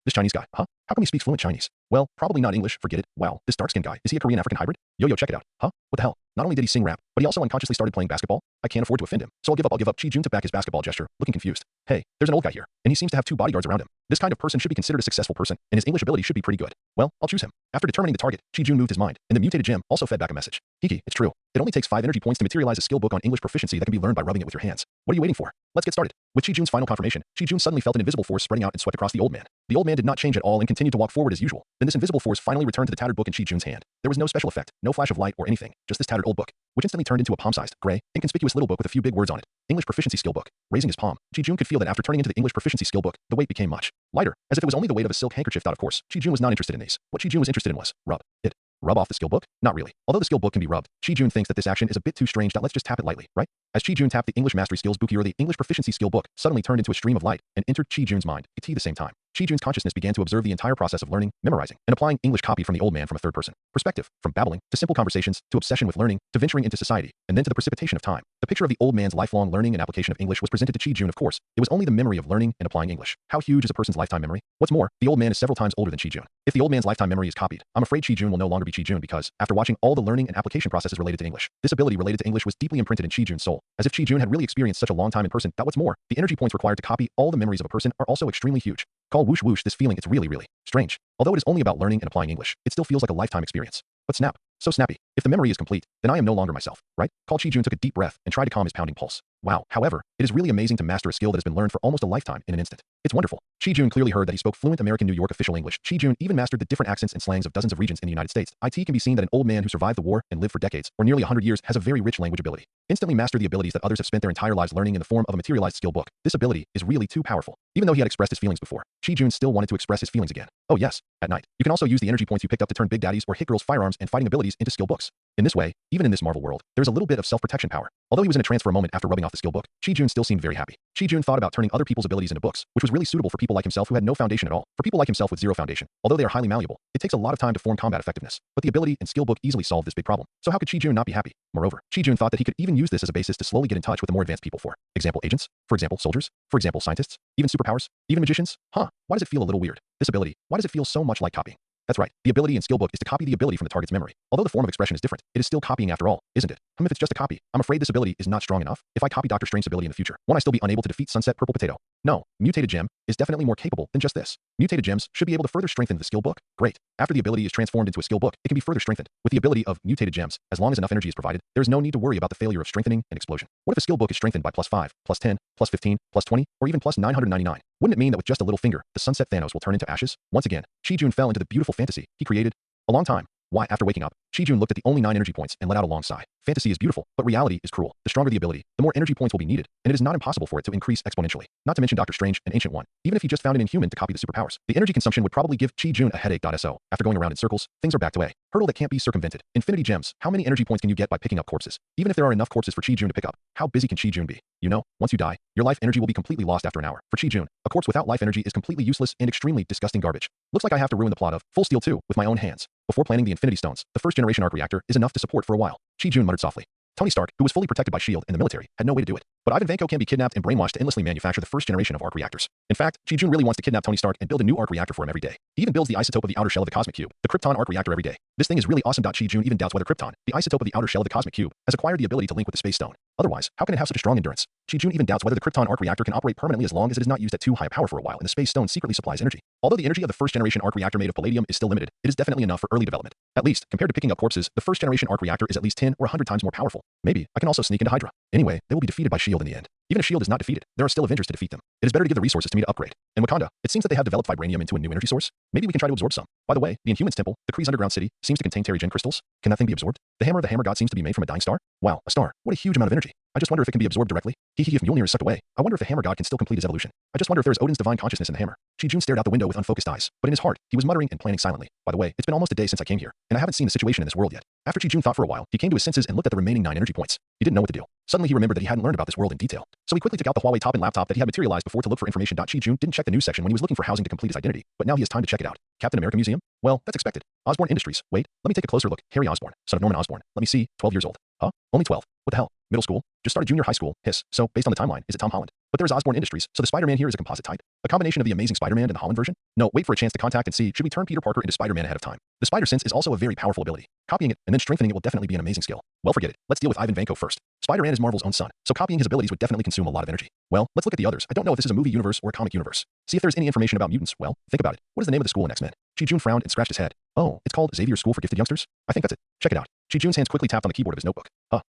This Chinese guy, huh? How come he speaks fluent Chinese? Well, probably not English, forget it. Wow, this dark-skinned guy, is he a Korean African hybrid? Yo, check it out. Huh? What the hell? Not only did he sing rap, but he also unconsciously started playing basketball. I can't afford to offend him, so I'll give up. Chi-Jun took back his basketball gesture, looking confused. Hey, there's an old guy here, and he seems to have 2 bodyguards around him. This kind of person should be considered a successful person, and his English ability should be pretty good. Well, I'll choose him. After determining the target, Chi-Jun moved his mind, and the mutated gem also fed back a message. Hiki, it's true. It only takes 5 energy points to materialize a skill book on English proficiency that can be learned by rubbing it with your hands. What are you waiting for? Let's get started. With Chi-Jun's final confirmation, Chi-Jun suddenly felt an invisible force spreading out and swept across the old man. The old man did not change at all and continued to walk forward as usual. Then this invisible force finally returned to the tattered book in Chi-Jun's hand. There was no special effect, no flash of light or anything, just this tattered old book, which instantly turned into a palm-sized, gray, inconspicuous little book with a few big words on it. English proficiency skill book. Raising his palm, Chi-Jun could feel that after turning into the English proficiency skill book, the weight became much lighter, as if it was only the weight of a silk handkerchief. Of course, Chi-Jun was not interested in these. What Chi-Jun was interested in was rub it. Rub off the skill book? Not really. Although the skill book can be rubbed, Chi-Jun thinks that this action is a bit too strange that let's just tap it lightly, right? As Chi-Jun tapped the English Mastery Skills book, the English Proficiency skill book suddenly turned into a stream of light and entered Chi-Jun's mind at the same time. Chi-Jun's consciousness began to observe the entire process of learning, memorizing, and applying English copied from the old man from a third-person perspective, from babbling to simple conversations to obsession with learning to venturing into society, and then to the precipitation of time. The picture of the old man's lifelong learning and application of English was presented to Chi-Jun. Of course, it was only the memory of learning and applying English. How huge is a person's lifetime memory? What's more, the old man is several times older than Chi-Jun. If the old man's lifetime memory is copied, I'm afraid Chi-Jun will no longer be Chi-Jun because, after watching all the learning and application processes related to English, this ability related to English was deeply imprinted in Chi-Jun's soul, as if Chi-Jun had really experienced such a long time in person. That what's more, the energy points required to copy all the memories of a person are also extremely huge. Call whoosh whoosh this feeling, it's really, really strange. Although it is only about learning and applying English, it still feels like a lifetime experience. But snap. So snappy. If the memory is complete, then I am no longer myself, right? Chi-Jun took a deep breath and tried to calm his pounding pulse. Wow. However, it is really amazing to master a skill that has been learned for almost a lifetime in an instant. It's wonderful. Chi-Jun clearly heard that he spoke fluent American New York official English. Chi-Jun even mastered the different accents and slangs of dozens of regions in the United States. It can be seen that an old man who survived the war and lived for decades, or nearly 100 years, has a very rich language ability. Instantly master the abilities that others have spent their entire lives learning in the form of a materialized skill book. This ability is really too powerful. Even though he had expressed his feelings before, Chi-Jun still wanted to express his feelings again. Oh yes, at night. You can also use the energy points you picked up to turn big daddies or hit girls' firearms and fighting abilities into skill books. In this way, even in this Marvel world, there's a little bit of self-protection power. Although he was in a trance for a moment after rubbing off the skill book, Chi-Jun still seemed very happy. Chi-Jun thought about turning other people's abilities into books, which was really suitable for people like himself who had no foundation at all. For people like himself with zero foundation, although they are highly malleable, it takes a lot of time to form combat effectiveness. But the ability and skill book easily solve this big problem. So how could Chi-Jun not be happy? Moreover, Chi-Jun thought that he could even use this as a basis to slowly get in touch with the more advanced people, for example agents, for example soldiers, for example scientists, even superpowers, even magicians. Why does it feel a little weird? This ability, why does it feel so much like copying? That's right. The ability and skill book is to copy the ability from the target's memory. Although the form of expression is different, it is still copying after all, isn't it? If it's just a copy, I'm afraid this ability is not strong enough. If I copy Dr. Strange's ability in the future, won't I still be unable to defeat Sunset Purple Potato? No, Mutated Gem is definitely more capable than just this. Mutated Gems should be able to further strengthen the skill book. Great. After the ability is transformed into a skill book, it can be further strengthened. With the ability of Mutated Gems, as long as enough energy is provided, there is no need to worry about the failure of strengthening and explosion. What if a skill book is strengthened by +5, +10, +15, +20, or even +999? Wouldn't it mean that with just a little finger, the Sunset Thanos will turn into ashes? Once again, Chi-Jun fell into the beautiful fantasy he created a long time. Why, after waking up, Chi-Jun looked at the only 9 energy points and let out a long sigh. Fantasy is beautiful, but reality is cruel. The stronger the ability, the more energy points will be needed, and it is not impossible for it to increase exponentially. Not to mention Dr. Strange, an ancient one. Even if he just found an inhuman to copy the superpowers, the energy consumption would probably give Chi-Jun a headache. So, after going around in circles, things are backed away. Hurdle that can't be circumvented. Infinity Gems. How many energy points can you get by picking up corpses? Even if there are enough corpses for Chi-Jun to pick up, how busy can Chi-Jun be? You know, once you die, your life energy will be completely lost after an hour. For Chi-Jun, a corpse without life energy is completely useless and extremely disgusting garbage. Looks like I have to ruin the plot of Full Steel 2 with my own hands. Before planting the Infinity Stones, the first generation arc reactor is enough to support for a while. Chi-Jun muttered softly. Tony Stark, who was fully protected by S.H.I.E.L.D. in the military, had no way to do it. But Ivan Vanko can be kidnapped and brainwashed to endlessly manufacture the first generation of arc reactors. In fact, Chi-Jun really wants to kidnap Tony Stark and build a new arc reactor for him every day. He even builds the isotope of the outer shell of the cosmic cube, the Krypton arc reactor, every day. This thing is really awesome. Chi-Jun even doubts whether Krypton, the isotope of the outer shell of the cosmic cube, has acquired the ability to link with the space stone. Otherwise, how can it have such a strong endurance? Chi-Jun even doubts whether the Krypton arc reactor can operate permanently as long as it is not used at too high power for a while and the space stone secretly supplies energy. Although the energy of the first generation arc reactor made of palladium is still limited, it is definitely enough for early development. At least, compared to picking up corpses, the first generation arc reactor is at least 10 or 100 times more powerful. Maybe I can also sneak into Hydra. Anyway, they will be defeated by S.H.I.E.L.D. in the end. Even if S.H.I.E.L.D. is not defeated, there are still Avengers to defeat them. It is better to give the resources to me to upgrade. In Wakanda, it seems that they have developed vibranium into a new energy source. Maybe we can try to absorb some. By the way, the Inhumans Temple, the Kree's underground city, seems to contain Terrigen crystals. Can that thing be absorbed? The hammer of the hammer god seems to be made from a dying star. Wow, a star. What a huge amount of energy. I just wonder if it can be absorbed directly. If Mjolnir is sucked away, I wonder if the hammer god can still complete his evolution. I just wonder if there is Odin's divine consciousness in the hammer. Chi-Jun stared out the window with unfocused eyes, but in his heart, he was muttering and planning silently. By the way, it's been almost a day since I came here, and I haven't seen the situation in this world yet. After Chi-Jun thought for a while, he came to his senses and looked at the remaining 9 energy points. He didn't know what to do. Suddenly he remembered that he hadn't learned about this world in detail. So he quickly took out the Huawei top and laptop that he had materialized before to look for information. Chi-Jun didn't check the news section when he was looking for housing to complete his identity, but now he has time to check it out. Captain America Museum? Well, that's expected. Osborn Industries. Wait, let me take a closer look. Harry Osborn, son of Norman Osborn. Let me see, 12 years old. Huh? Only 12. What the hell? Middle school? Just started junior high school. Hiss. So, based on the timeline, is it Tom Holland? But there is Osborn Industries, so the Spider-Man here is a composite type. A combination of the Amazing Spider-Man and the Holland version? No, wait for a chance to contact and see, should we turn Peter Parker into Spider-Man ahead of time? The Spider Sense is also a very powerful ability. Copying it and then strengthening it will definitely be an amazing skill. Well, forget it. Let's deal with Ivan Vanko first. Spider-Man is Marvel's own son, so copying his abilities would definitely consume a lot of energy. Well, let's look at the others. I don't know if this is a movie universe or a comic universe. See if there's any information about mutants. Well, think about it. What is the name of the school in X-Men? Chi-Jun frowned and scratched his head. Oh, it's called Xavier's School for Gifted Youngsters? I think that's it. Check it out. Chi-Jun's hands quickly tapped on the keyboard of his notebook.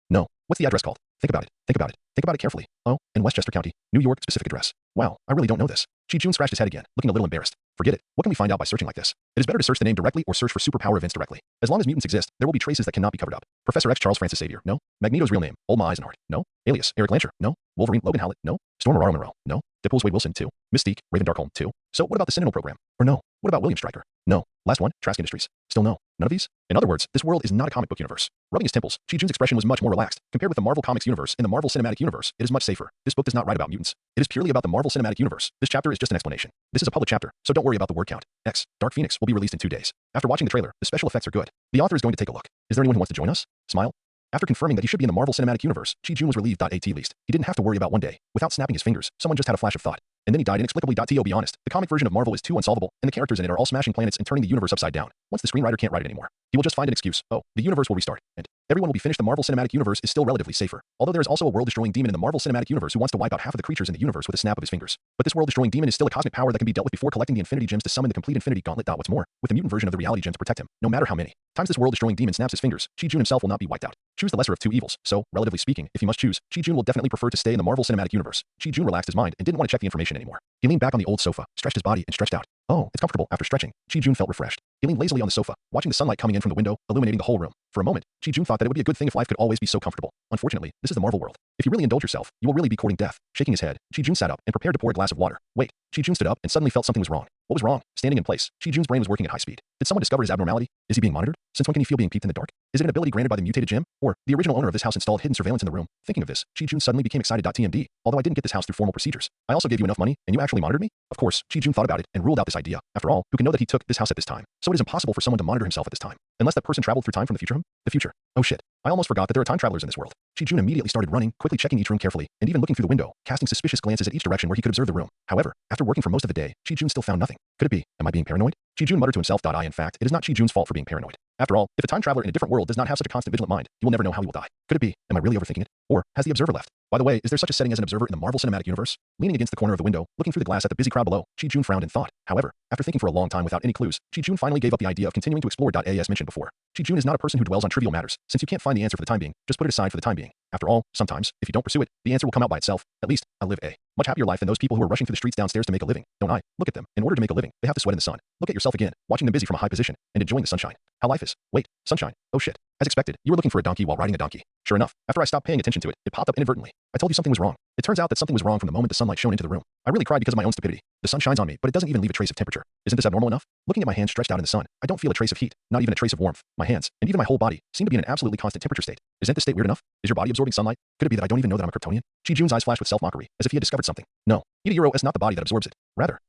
No. What's the address called? Think about it. Think about it. Think about it carefully. Oh, in Westchester County, New York, specific address. Wow, I really don't know this. Chi-Jun scratched his head again, looking a little embarrassed. Forget it. What can we find out by searching like this? It is better to search the name directly or search for superpower events directly. As long as mutants exist, there will be traces that cannot be covered up. Professor X Charles Francis Xavier? No. Magneto's real name? Olma Eisenhart? No. Alias Eric Lancher? No. Wolverine, Logan Howlett, no. Storm Araro Monroe, no. Deadpool's Wade Wilson, 2. Mystique, Raven Darkholm, 2. So what about the Sentinel program? Or no. What about William Stryker? No. Last one, Trask Industries. Still no. None of these? In other words, this world is not a comic book universe. Rubbing his temples, Chi-Jun's expression was much more relaxed. Compared with the Marvel Comics universe, in the Marvel Cinematic Universe, it is much safer. This book does not write about mutants. It is purely about the Marvel Cinematic Universe. This chapter is just an explanation. This is a public chapter, so don't worry about the word count. X, Dark Phoenix will be released in 2 days. After watching the trailer, the special effects are good. The author is going to take a look. Is there anyone who wants to join us? Smile. After confirming that he should be in the Marvel Cinematic Universe, Chi-Jun was relieved. At least, he didn't have to worry about one day. Without snapping his fingers, someone just had a flash of thought. And then he died inexplicably. To be honest, the comic version of Marvel is too unsolvable, and the characters in it are all smashing planets and turning the universe upside down. Once the screenwriter can't write it anymore, he will just find an excuse. Oh, the universe will restart, and everyone will be finished. The Marvel Cinematic Universe is still relatively safer, although there is also a world-destroying demon in the Marvel Cinematic Universe who wants to wipe out half of the creatures in the universe with a snap of his fingers. But this world-destroying demon is still a cosmic power that can be dealt with before collecting the Infinity Gems to summon the complete Infinity Gauntlet. What's more, with the mutant version of the Reality Gem to protect him, no matter how many times this world-destroying demon snaps his fingers, Chi-Jun himself will not be wiped out. Choose the lesser of two evils. So, relatively speaking, if he must choose, Chi-Jun will definitely prefer to stay in the Marvel Cinematic Universe. Chi-Jun relaxed his mind and didn't want to check the information anymore. He leaned back on the old sofa, stretched his body, and stretched out. Oh, it's comfortable. After stretching, Chi-Jun felt refreshed. He leaned lazily on the sofa, watching the sunlight coming in from the window, illuminating the whole room. For a moment, Chi-Jun thought that it would be a good thing if life could always be so comfortable. Unfortunately, this is the Marvel world. If you really indulge yourself, you will really be courting death. Shaking his head, Chi-Jun sat up and prepared to pour a glass of water. Wait, Chi-Jun stood up and suddenly felt something was wrong. What was wrong? Standing in place, Chi-Jun's brain was working at high speed. Did someone discover his abnormality? Is he being monitored? Since when can he feel being peeped in the dark? Is it an ability granted by the mutated gem? Or the original owner of this house installed hidden surveillance in the room? Thinking of this, Chi-Jun suddenly became excited. TMD. Although I didn't get this house through formal procedures, I also gave you enough money, and you actually monitored me? Of course, Chi-Jun thought about it and ruled out this idea. After all, who can know that he took this house at this time? So it is impossible for someone to monitor himself at this time. Unless that person traveled through time from the future. The future. Oh shit. I almost forgot that there are time travelers in this world. Chi-Jun immediately started running, quickly checking each room carefully, and even looking through the window, casting suspicious glances at each direction where he could observe the room. However, after working for most of the day, Chi-Jun still found nothing. Could it be? Am I being paranoid? Chi-Jun muttered to himself. In fact, it is not Chi-Jun's fault for being paranoid. After all, if a time traveler in a different world does not have such a constant vigilant mind, he will never know how he will die. Could it be? Am I really overthinking it? Or has the observer left? By the way, is there such a setting as an observer in the Marvel Cinematic Universe? Leaning against the corner of the window, looking through the glass at the busy crowd below, Chi-Jun frowned and thought. However, after thinking for a long time without any clues, Chi-Jun finally gave up the idea of continuing to explore. As mentioned before, Chi-Jun is not a person who dwells on trivial matters. Since you can't find the answer for the time being, just put it aside for the time being. After all, sometimes, if you don't pursue it, the answer will come out by itself. At least, I live a much happier life than those people who are rushing through the streets downstairs to make a living. Don't I? Look at them. In order to make a living, they have to sweat in the sun. Look at yourself again, watching them busy from a high position, and enjoying the sunshine. How life is. Wait, sunshine. Oh shit. As expected, you were looking for a donkey while riding a donkey. Sure enough, after I stopped paying attention to it, it popped up inadvertently. I told you something was wrong. It turns out that something was wrong from the moment the sunlight shone into the room. I really cried because of my own stupidity. The sun shines on me, but it doesn't even leave a trace of temperature. Isn't this abnormal enough? Looking at my hands stretched out in the sun, I don't feel a trace of heat, not even a trace of warmth. My hands, and even my whole body, seem to be in an absolutely constant temperature state. Isn't this state weird enough? Is your body absorbing sunlight? Could it be that I don't even know that I'm a Kryptonian? Chi-Jun's eyes flashed with self-mockery, as if he had discovered something. No, Euro is not the body that absorbs it. Rather,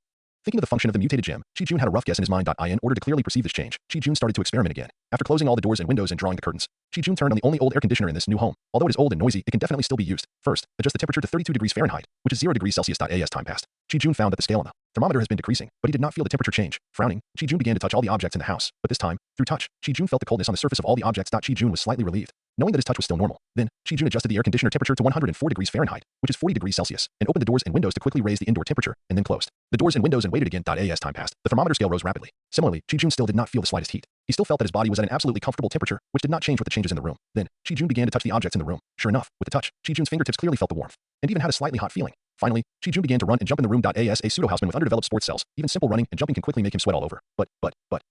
thinking of the function of the mutated gem, Chi-Jun had a rough guess in his mind. In order to clearly perceive this change, Chi-Jun started to experiment again. After closing all the doors and windows and drawing the curtains, Chi-Jun turned on the only old air conditioner in this new home. Although it is old and noisy, it can definitely still be used. First, adjust the temperature to 32 degrees Fahrenheit, which is 0 degrees Celsius. As time passed, Chi-Jun found that the scale on the thermometer has been decreasing, but he did not feel the temperature change. Frowning, Chi-Jun began to touch all the objects in the house, but this time, through touch, Chi-Jun felt the coldness on the surface of all the objects. Chi-Jun was slightly relieved, knowing that his touch was still normal. Then, Chi-Jun adjusted the air conditioner temperature to 104 degrees Fahrenheit, which is 40 degrees Celsius, and opened the doors and windows to quickly raise the indoor temperature, and then closed the doors and windows and waited again. As time passed, the thermometer scale rose rapidly. Similarly, Chi-Jun still did not feel the slightest heat. He still felt that his body was at an absolutely comfortable temperature, which did not change with the changes in the room. Then, Chi-Jun began to touch the objects in the room. Sure enough, with the touch, Chi-Jun's fingertips clearly felt the warmth, and even had a slightly hot feeling. Finally, Chi-Jun began to run and jump in the room. As a pseudo-houseman with underdeveloped sports cells, even simple running and jumping can quickly make him sweat all over. But,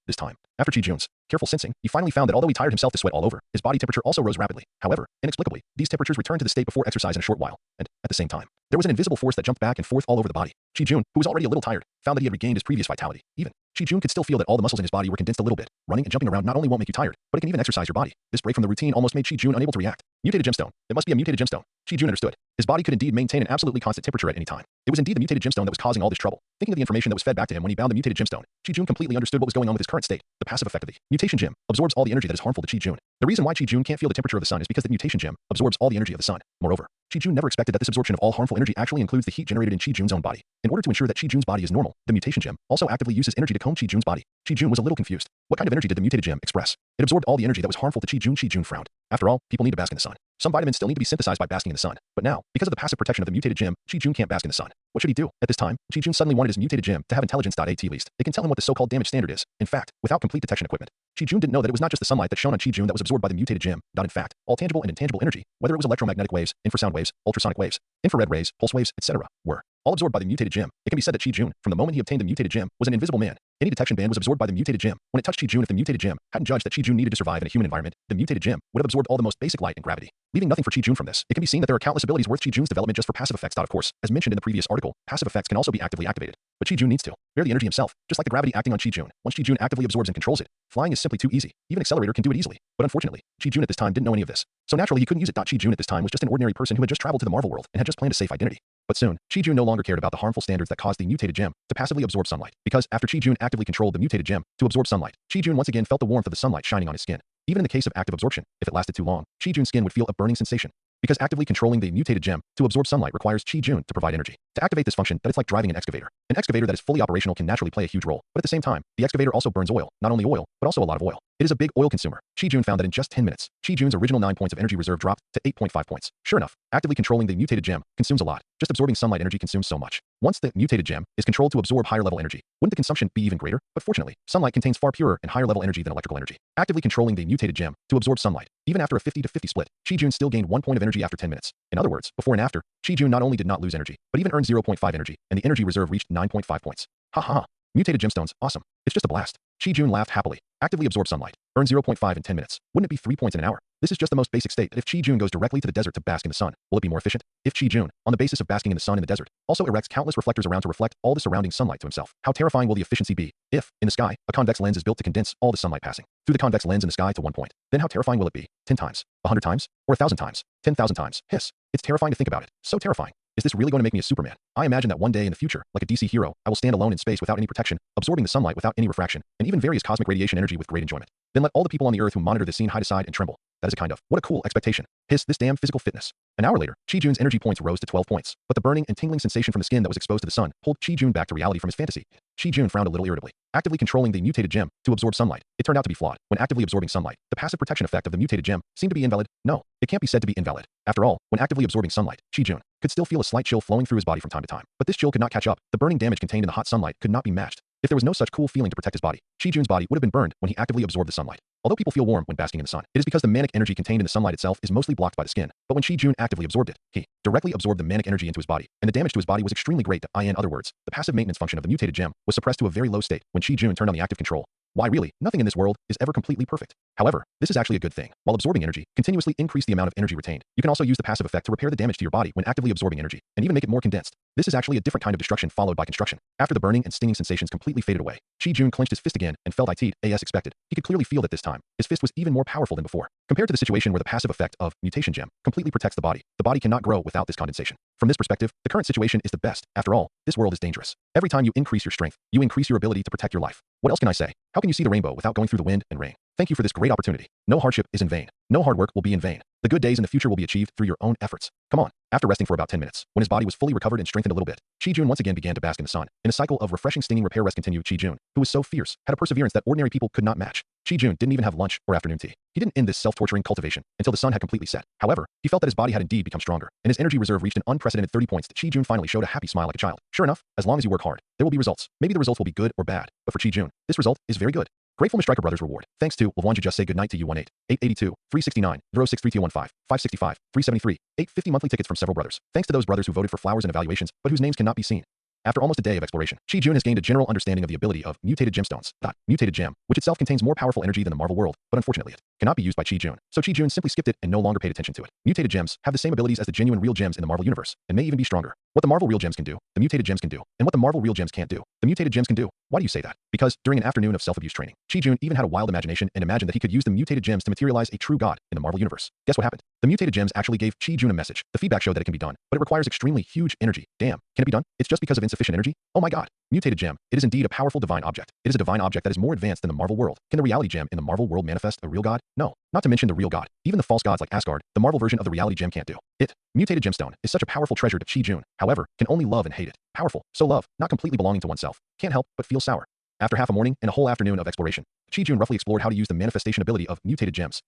this time, after Chi-Jun's careful sensing, he finally found that although he tired himself to sweat all over, his body temperature also rose rapidly. However, inexplicably, these temperatures returned to the state before exercise in a short while, and, at the same time, there was an invisible force that jumped back and forth all over the body. Chi-Jun, who was already a little tired, found that he had regained his previous vitality. Even Chi-Jun could still feel that all the muscles in his body were condensed a little bit. Running and jumping around not only won't make you tired, but it can even exercise your body. This break from the routine almost made Chi-Jun unable to react. Mutated gemstone. It must be a mutated gemstone. Chi-Jun understood. His body could indeed maintain an absolutely constant temperature at any time. It was indeed the mutated gemstone that was causing all this trouble. Thinking of the information that was fed back to him when he bound the mutated gemstone, Chi-Jun completely understood what was going on with his current state. The passive effect of the mutation gem absorbs all the energy that is harmful to Chi-Jun. The reason why Chi-Jun can't feel the temperature of the sun is because the mutation gem absorbs all the energy of the sun. Moreover, Chi-Jun never expected that this absorption of all harmful energy actually includes the heat generated in Chi-Jun's own body. In order to ensure that Chi-Jun's body is normal, the mutation gem also actively uses energy to comb Chi-Jun's body. Chi-Jun was a little confused. What kind of energy did the mutated gem express? It absorbed all the energy that was harmful to Chi-Jun. Chi-Jun frowned. After all, people need to bask in the sun. Some vitamins still need to be synthesized by basking in the sun. But now, because of the passive protection of the mutated gem, Chi-Jun can't bask in the sun. What should he do? At this time, Chi-Jun suddenly wanted his mutated gem to have intelligence. At least, it can tell him what the so-called damage standard is. In fact, without complete detection equipment, Chi-Jun didn't know that it was not just the sunlight that shone on Chi-Jun that was absorbed by the mutated gem. In fact, all tangible and intangible energy, whether it was electromagnetic waves, infrasound waves, ultrasonic waves, infrared rays, pulse waves, etc., were all absorbed by the mutated gem. It can be said that Chi-Jun, from the moment he obtained the mutated gem, was an invisible man. Any detection band was absorbed by the mutated gem. When it touched Chi-Jun, if the mutated gem hadn't judged that Chi-Jun needed to survive in a human environment, the mutated gem would have absorbed all the most basic light and gravity, leaving nothing for Chi-Jun from this. It can be seen that there are countless abilities worth Chi-Jun's development just for passive effects. Of course, as mentioned in the previous article, passive effects can also be actively activated, but Chi-Jun needs to bear the energy himself, just like the gravity acting on Chi-Jun. Once Chi-Jun actively absorbs and controls it, flying is simply too easy. Even Accelerator can do it easily. But unfortunately, Chi-Jun at this time didn't know any of this. So naturally he couldn't use it. Chi-Jun at this time was just an ordinary person who had just traveled to the Marvel world and had just planned a safe identity. But soon, Chi-Jun no longer cared about the harmful standards that caused the mutated gem to passively absorb sunlight. Because after Chi-Jun actively controlled the mutated gem to absorb sunlight, Chi-Jun once again felt the warmth of the sunlight shining on his skin. Even in the case of active absorption, if it lasted too long, Chi-Jun's skin would feel a burning sensation. Because actively controlling the mutated gem to absorb sunlight requires Chi-Jun to provide energy. To activate this function, that it's like driving an excavator. An excavator that is fully operational can naturally play a huge role, but at the same time, the excavator also burns oil, not only oil, but also a lot of oil. It is a big oil consumer. Chi-Jun found that in just 10 minutes, Chi-Jun's original 9 points of energy reserve dropped to 8.5 points. Sure enough, actively controlling the mutated gem consumes a lot. Just absorbing sunlight energy consumes so much. Once the mutated gem is controlled to absorb higher level energy, wouldn't the consumption be even greater? But fortunately, sunlight contains far purer and higher level energy than electrical energy. Actively controlling the mutated gem to absorb sunlight, even after a 50-50 split, Chi-Jun still gained 1 point of energy after 10 minutes. In other words, before and after, Chi-Jun not only did not lose energy, but even earned 0.5 energy, and the energy reserve reached 9.5 points. Ha ha ha. Mutated gemstones, awesome. It's just a blast. Chi-Jun laughed happily. Actively absorb sunlight. Earn 0.5 in 10 minutes. Wouldn't it be 3 points in an hour? This is just the most basic state that if Chi-Jun goes directly to the desert to bask in the sun, will it be more efficient? If Chi-Jun, on the basis of basking in the sun in the desert, also erects countless reflectors around to reflect all the surrounding sunlight to himself, how terrifying will the efficiency be? If, in the sky, a convex lens is built to condense all the sunlight passing through the convex lens in the sky to 1 point, then how terrifying will it be? 10 times? 100 times? Or 1,000 times? 10,000 times? Hiss. It's terrifying to think about it. So terrifying. Is this really going to make me a Superman? I imagine that one day in the future, like a DC hero, I will stand alone in space without any protection, absorbing the sunlight without any refraction, and even various cosmic radiation energy with great enjoyment. Then let all the people on the earth who monitor this scene hide aside and tremble. That is a kind of, what a cool expectation. Hiss, this damn physical fitness. An hour later, Chi-Jun's energy points rose to 12 points, but the burning and tingling sensation from the skin that was exposed to the sun pulled Chi-Jun back to reality from his fantasy. Chi-Jun frowned a little irritably. Actively controlling the mutated gem to absorb sunlight, it turned out to be flawed. When actively absorbing sunlight, the passive protection effect of the mutated gem seemed to be invalid. No, it can't be said to be invalid. After all, when actively absorbing sunlight, Chi-Jun could still feel a slight chill flowing through his body from time to time. But this chill could not catch up. The burning damage contained in the hot sunlight could not be matched. If there was no such cool feeling to protect his body, Chi-Jun's body would have been burned when he actively absorbed the sunlight. Although people feel warm when basking in the sun, it is because the manic energy contained in the sunlight itself is mostly blocked by the skin. But when Chi-Jun actively absorbed it, he directly absorbed the manic energy into his body, and the damage to his body was extremely great. In other words, the passive maintenance function of the mutated gem was suppressed to a very low state when Chi-Jun turned on the active control. Why really, nothing in this world is ever completely perfect. However, this is actually a good thing. While absorbing energy, continuously increase the amount of energy retained. You can also use the passive effect to repair the damage to your body when actively absorbing energy, and even make it more condensed. This is actually a different kind of destruction followed by construction. After the burning and stinging sensations completely faded away, Chi-Jun clenched his fist again and felt it as expected. He could clearly feel that this time, his fist was even more powerful than before. Compared to the situation where the passive effect of mutation gem completely protects the body cannot grow without this condensation. From this perspective, the current situation is the best. After all, this world is dangerous. Every time you increase your strength, you increase your ability to protect your life. What else can I say? How can you see the rainbow without going through the wind and rain? Thank you for this great opportunity. No hardship is in vain. No hard work will be in vain. The good days in the future will be achieved through your own efforts. Come on. After resting for about 10 minutes, when his body was fully recovered and strengthened a little bit, Chi-Jun once again began to bask in the sun. In a cycle of refreshing stinging repair rest continued, Chi-Jun, who was so fierce, had a perseverance that ordinary people could not match. Chi-Jun didn't even have lunch or afternoon tea. He didn't end this self-torturing cultivation until the sun had completely set. However, he felt that his body had indeed become stronger, and his energy reserve reached an unprecedented 30 points. Chi-Jun finally showed a happy smile like a child. Sure enough, as long as you work hard, there will be results. Maybe the results will be good or bad, but for Chi-Jun, this result is very good. Grateful Mr. Striker Brothers reward. Thanks to Levonju just say goodnight to you 18 882 369 063215 565 373 850 monthly tickets from several brothers. Thanks to those brothers who voted for flowers and evaluations, but whose names cannot be seen. After almost a day of exploration, Chi-Jun has gained a general understanding of the ability of mutated gemstones. Mutated gem, which itself contains more powerful energy than the Marvel world, but unfortunately it cannot be used by Chi-Jun. So Chi-Jun simply skipped it and no longer paid attention to it. Mutated gems have the same abilities as the genuine real gems in the Marvel universe, and may even be stronger. What the Marvel real gems can do, the mutated gems can do, and what the Marvel real gems can't do, the mutated gems can do. Why do you say that? Because during an afternoon of self-abuse training, Chi-Jun even had a wild imagination and imagined that he could use the mutated gems to materialize a true god in the Marvel universe. Guess what happened? The mutated gems actually gave Chi-Jun a message. The feedback showed that it can be done, but it requires extremely huge energy. Damn, can it be done? It's just because of insufficient energy? Oh my god. Mutated gem. It is indeed a powerful divine object. It is a divine object that is more advanced than the Marvel world. Can the reality gem in the Marvel world manifest a real god? No. Not to mention the real god. Even the false gods like Asgard, the Marvel version of the reality gem can't do it. Mutated gemstone is such a powerful treasure to Chi-Jun. However, can only love and hate it. Powerful. So love, not completely belonging to oneself. Can't help but feel sour. After half a morning and a whole afternoon of exploration, Chi-Jun roughly explored how to use the manifestation ability of mutated gems.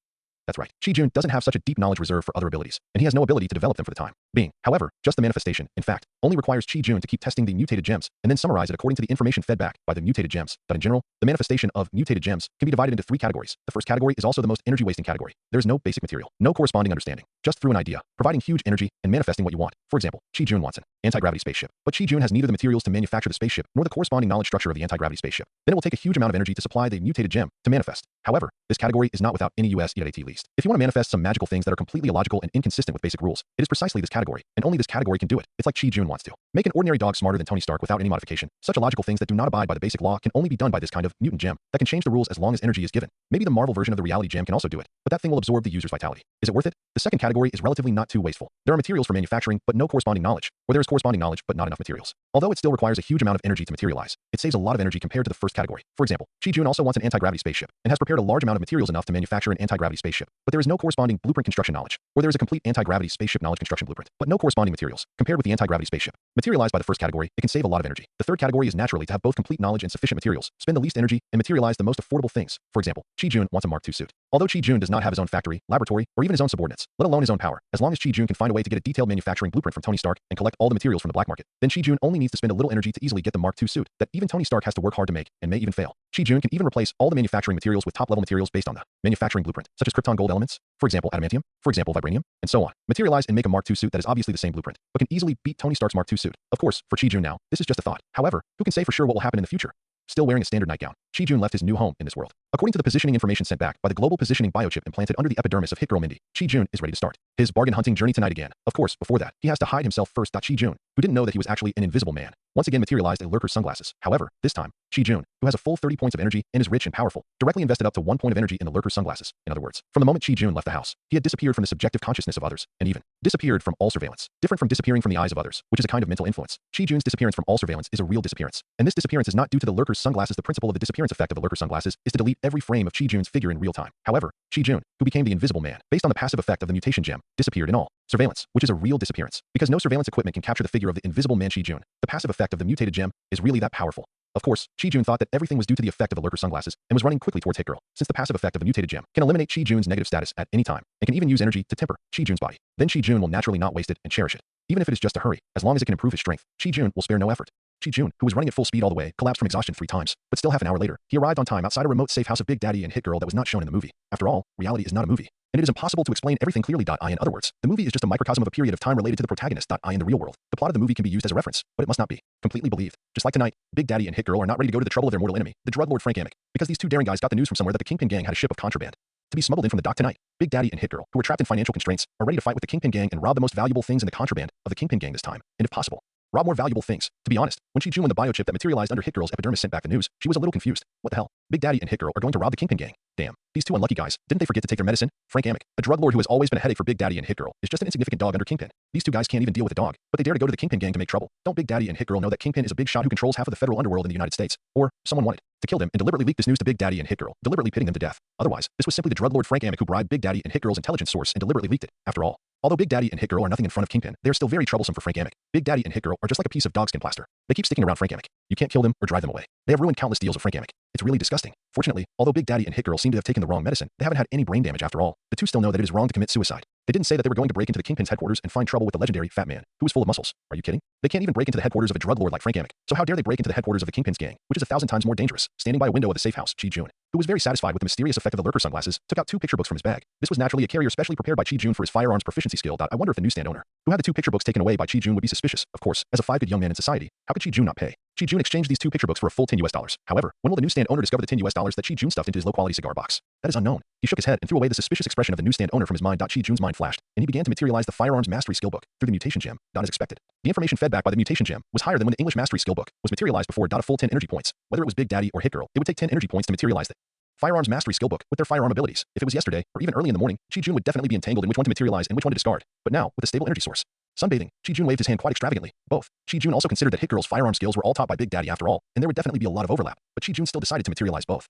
That's right. Chi-Jun doesn't have such a deep knowledge reserve for other abilities, and he has no ability to develop them for the time being. However, just the manifestation, in fact, only requires Chi-Jun to keep testing the mutated gems and then summarize it according to the information fed back by the mutated gems. But in general, the manifestation of mutated gems can be divided into 3 categories. The first category is also the most energy-wasting category. There is no basic material, no corresponding understanding, just through an idea, providing huge energy and manifesting what you want. For example, Chi-Jun Watson. anti-gravity spaceship. But Chi Jun has neither the materials to manufacture the spaceship nor the corresponding knowledge structure of the anti-gravity spaceship. Then it will take a huge amount of energy to supply the mutated gem to manifest. However, this category is not without any US at least. If you want to manifest some magical things that are completely illogical and inconsistent with basic rules, it is precisely this category, and only this category can do it. It's like Chi Jun wants to make an ordinary dog smarter than Tony Stark without any modification. Such illogical things that do not abide by the basic law can only be done by this kind of mutant gem that can change the rules as long as energy is given. Maybe the Marvel version of the reality gem can also do it, but that thing will absorb the user's vitality. Is it worth it? The second category is relatively not too wasteful. There are materials for manufacturing, but no corresponding knowledge, or there is corresponding knowledge, but not enough materials. Although it still requires a huge amount of energy to materialize, it saves a lot of energy compared to the first category. For example, Chi Jun also wants an anti-gravity spaceship and has prepared a large amount of materials enough to manufacture an anti-gravity spaceship, but there is no corresponding blueprint construction knowledge, or there is a complete anti-gravity spaceship knowledge construction blueprint, but no corresponding materials. Compared with the anti-gravity spaceship, materialized by the first category, it can save a lot of energy. The third category is naturally to have both complete knowledge and sufficient materials, spend the least energy, and materialize the most affordable things. For example, Chi Jun wants a Mark II suit. Although Chi Jun does not have his own factory, laboratory, or even his own subordinates, let alone his own power, as long as Chi Jun can find a way to get a detailed manufacturing blueprint from Tony Stark and collect all the materials from the black market, then Chi Jun only needs to spend a little energy to easily get the Mark II suit that even Tony Stark has to work hard to make and may even fail. Chi Jun can even replace all the manufacturing materials with top-level materials based on the manufacturing blueprint, such as Krypton gold elements, for example adamantium, for example vibranium, and so on. Materialize and make a Mark II suit that is obviously the same blueprint, but can easily beat Tony Stark's Mark II suit. Of course, for Chi Jun now, this is just a thought. However, who can say for sure what will happen in the future? Still wearing a standard nightgown, Chi Jun left his new home in this world. According to the positioning information sent back by the global positioning biochip implanted under the epidermis of Hit Girl Mindy, Chi Jun is ready to start his bargain hunting journey tonight again. Of course, before that, he has to hide himself first. Chi Jun, who didn't know that he was actually an invisible man, once again materialized a lurker's sunglasses. However, this time, Chi Jun, who has a full 30 points of energy and is rich and powerful, directly invested up to 1 point of energy in the lurker's sunglasses. In other words, from the moment Chi Jun left the house, he had disappeared from the subjective consciousness of others, and even disappeared from all surveillance. Different from disappearing from the eyes of others, which is a kind of mental influence. Chi Jun's disappearance from all surveillance is a real disappearance. And this disappearance is not due to the lurker's sunglasses. The principle of the disappearance effect of the lurker's sunglasses is to delete every frame of Chi Jun's figure in real time. However, Chi Jun, who became the invisible man, based on the passive effect of the mutation gem, disappeared in all surveillance, which is a real disappearance. Because no surveillance equipment can capture the figure of the invisible man Chi Jun, the passive effect of the mutated gem is really that powerful. Of course, Chi Jun thought that everything was due to the effect of the lurker sunglasses and was running quickly towards Hit Girl, since the passive effect of a mutated gem can eliminate Chi Jun's negative status at any time and can even use energy to temper Chi Jun's body. Then Chi Jun will naturally not waste it and cherish it. Even if it is just a hurry, as long as it can improve his strength, Chi Jun will spare no effort. Chi Jun, who was running at full speed all the way, collapsed from exhaustion 3 times, but still half an hour later, he arrived on time outside a remote safe house of Big Daddy and Hit Girl that was not shown in the movie. After all, reality is not a movie, and it is impossible to explain everything clearly. In other words, the movie is just a microcosm of a period of time related to the protagonist. In the real world, the plot of the movie can be used as a reference, but it must not be completely believed. Just like tonight, Big Daddy and Hit Girl are not ready to go to the trouble of their mortal enemy, the drug lord Frank Amick, because these two daring guys got the news from somewhere that the Kingpin gang had a ship of contraband to be smuggled in from the dock tonight. Big Daddy and Hit Girl, who were trapped in financial constraints, are ready to fight with the Kingpin gang and rob the most valuable things in the contraband of the Kingpin gang this time, and if possible, rob more valuable things. To be honest, when Chi Jun, the biochip that materialized under Hit Girl's epidermis, sent back the news, she was a little confused. What the hell? Big Daddy and Hit Girl are going to rob the Kingpin gang. Damn, these two unlucky guys, didn't they forget to take their medicine? Frank Amick, a drug lord who has always been a headache for Big Daddy and Hit Girl, is just an insignificant dog under Kingpin. These two guys can't even deal with a dog, but they dare to go to the Kingpin gang to make trouble. Don't Big Daddy and Hit Girl know that Kingpin is a big shot who controls half of the federal underworld in the United States? Or someone wanted to kill them and deliberately leak this news to Big Daddy and Hit Girl, deliberately pitting them to death. Otherwise, this was simply the drug lord Frank Amick who bribed Big Daddy and Hit Girl's intelligence source and deliberately leaked it. After all, although Big Daddy and Hit Girl are nothing in front of Kingpin, they are still very troublesome for Frank Amick. Big Daddy and Hit Girl are just like a piece of dogskin plaster. They keep sticking around Frank Amick. You can't kill them or drive them away. They have ruined countless deals of Frank Amick. It's really disgusting. Fortunately, although Big Daddy and Hit Girl seem to have taken the wrong medicine, they haven't had any brain damage after all. The two still know that it is wrong to commit suicide. They didn't say that they were going to break into the Kingpin's headquarters and find trouble with the legendary Fat Man, who was full of muscles. Are you kidding? They can't even break into the headquarters of a drug lord like Frank Amick. So how dare they break into the headquarters of the Kingpin's gang, which is 1,000 times more dangerous? Standing by a window of the safe house, Chi Jun, who was very satisfied with the mysterious effect of the lurker sunglasses, took out 2 picture books from his bag. This was naturally a carrier specially prepared by Chi Jun for his firearms proficiency skill. I wonder if the newsstand owner, who had the 2 picture books taken away by Chi Jun, would be suspicious. Of course, as a 5 good young man in society, how could Chi Jun not pay? Chi Jun exchanged these 2 picture books for a full $10. However, when will the newsstand owner discover the $10 that Chi Jun stuffed into his low-quality cigar box? That is unknown. He shook his head and threw away the suspicious expression of the newsstand owner from his mind. Chi Jun's mind flashed, and he began to materialize the firearms mastery skill book through the mutation gem, not as expected. The information fed back by the mutation gem was higher than when the English mastery skill book was materialized before. A full 10 energy points. Whether it was Big Daddy or Hit Girl, it would take 10 energy points to materialize the firearms mastery skill book with their firearm abilities. If it was yesterday, or even early in the morning, Chi Jun would definitely be entangled in which one to materialize and which one to discard. But now, with a stable energy source, sunbathing, Chi Jun waved his hand quite extravagantly. Both. Chi Jun also considered that Hit Girl's firearm skills were all taught by Big Daddy after all, and there would definitely be a lot of overlap. But Chi Jun still decided to materialize both.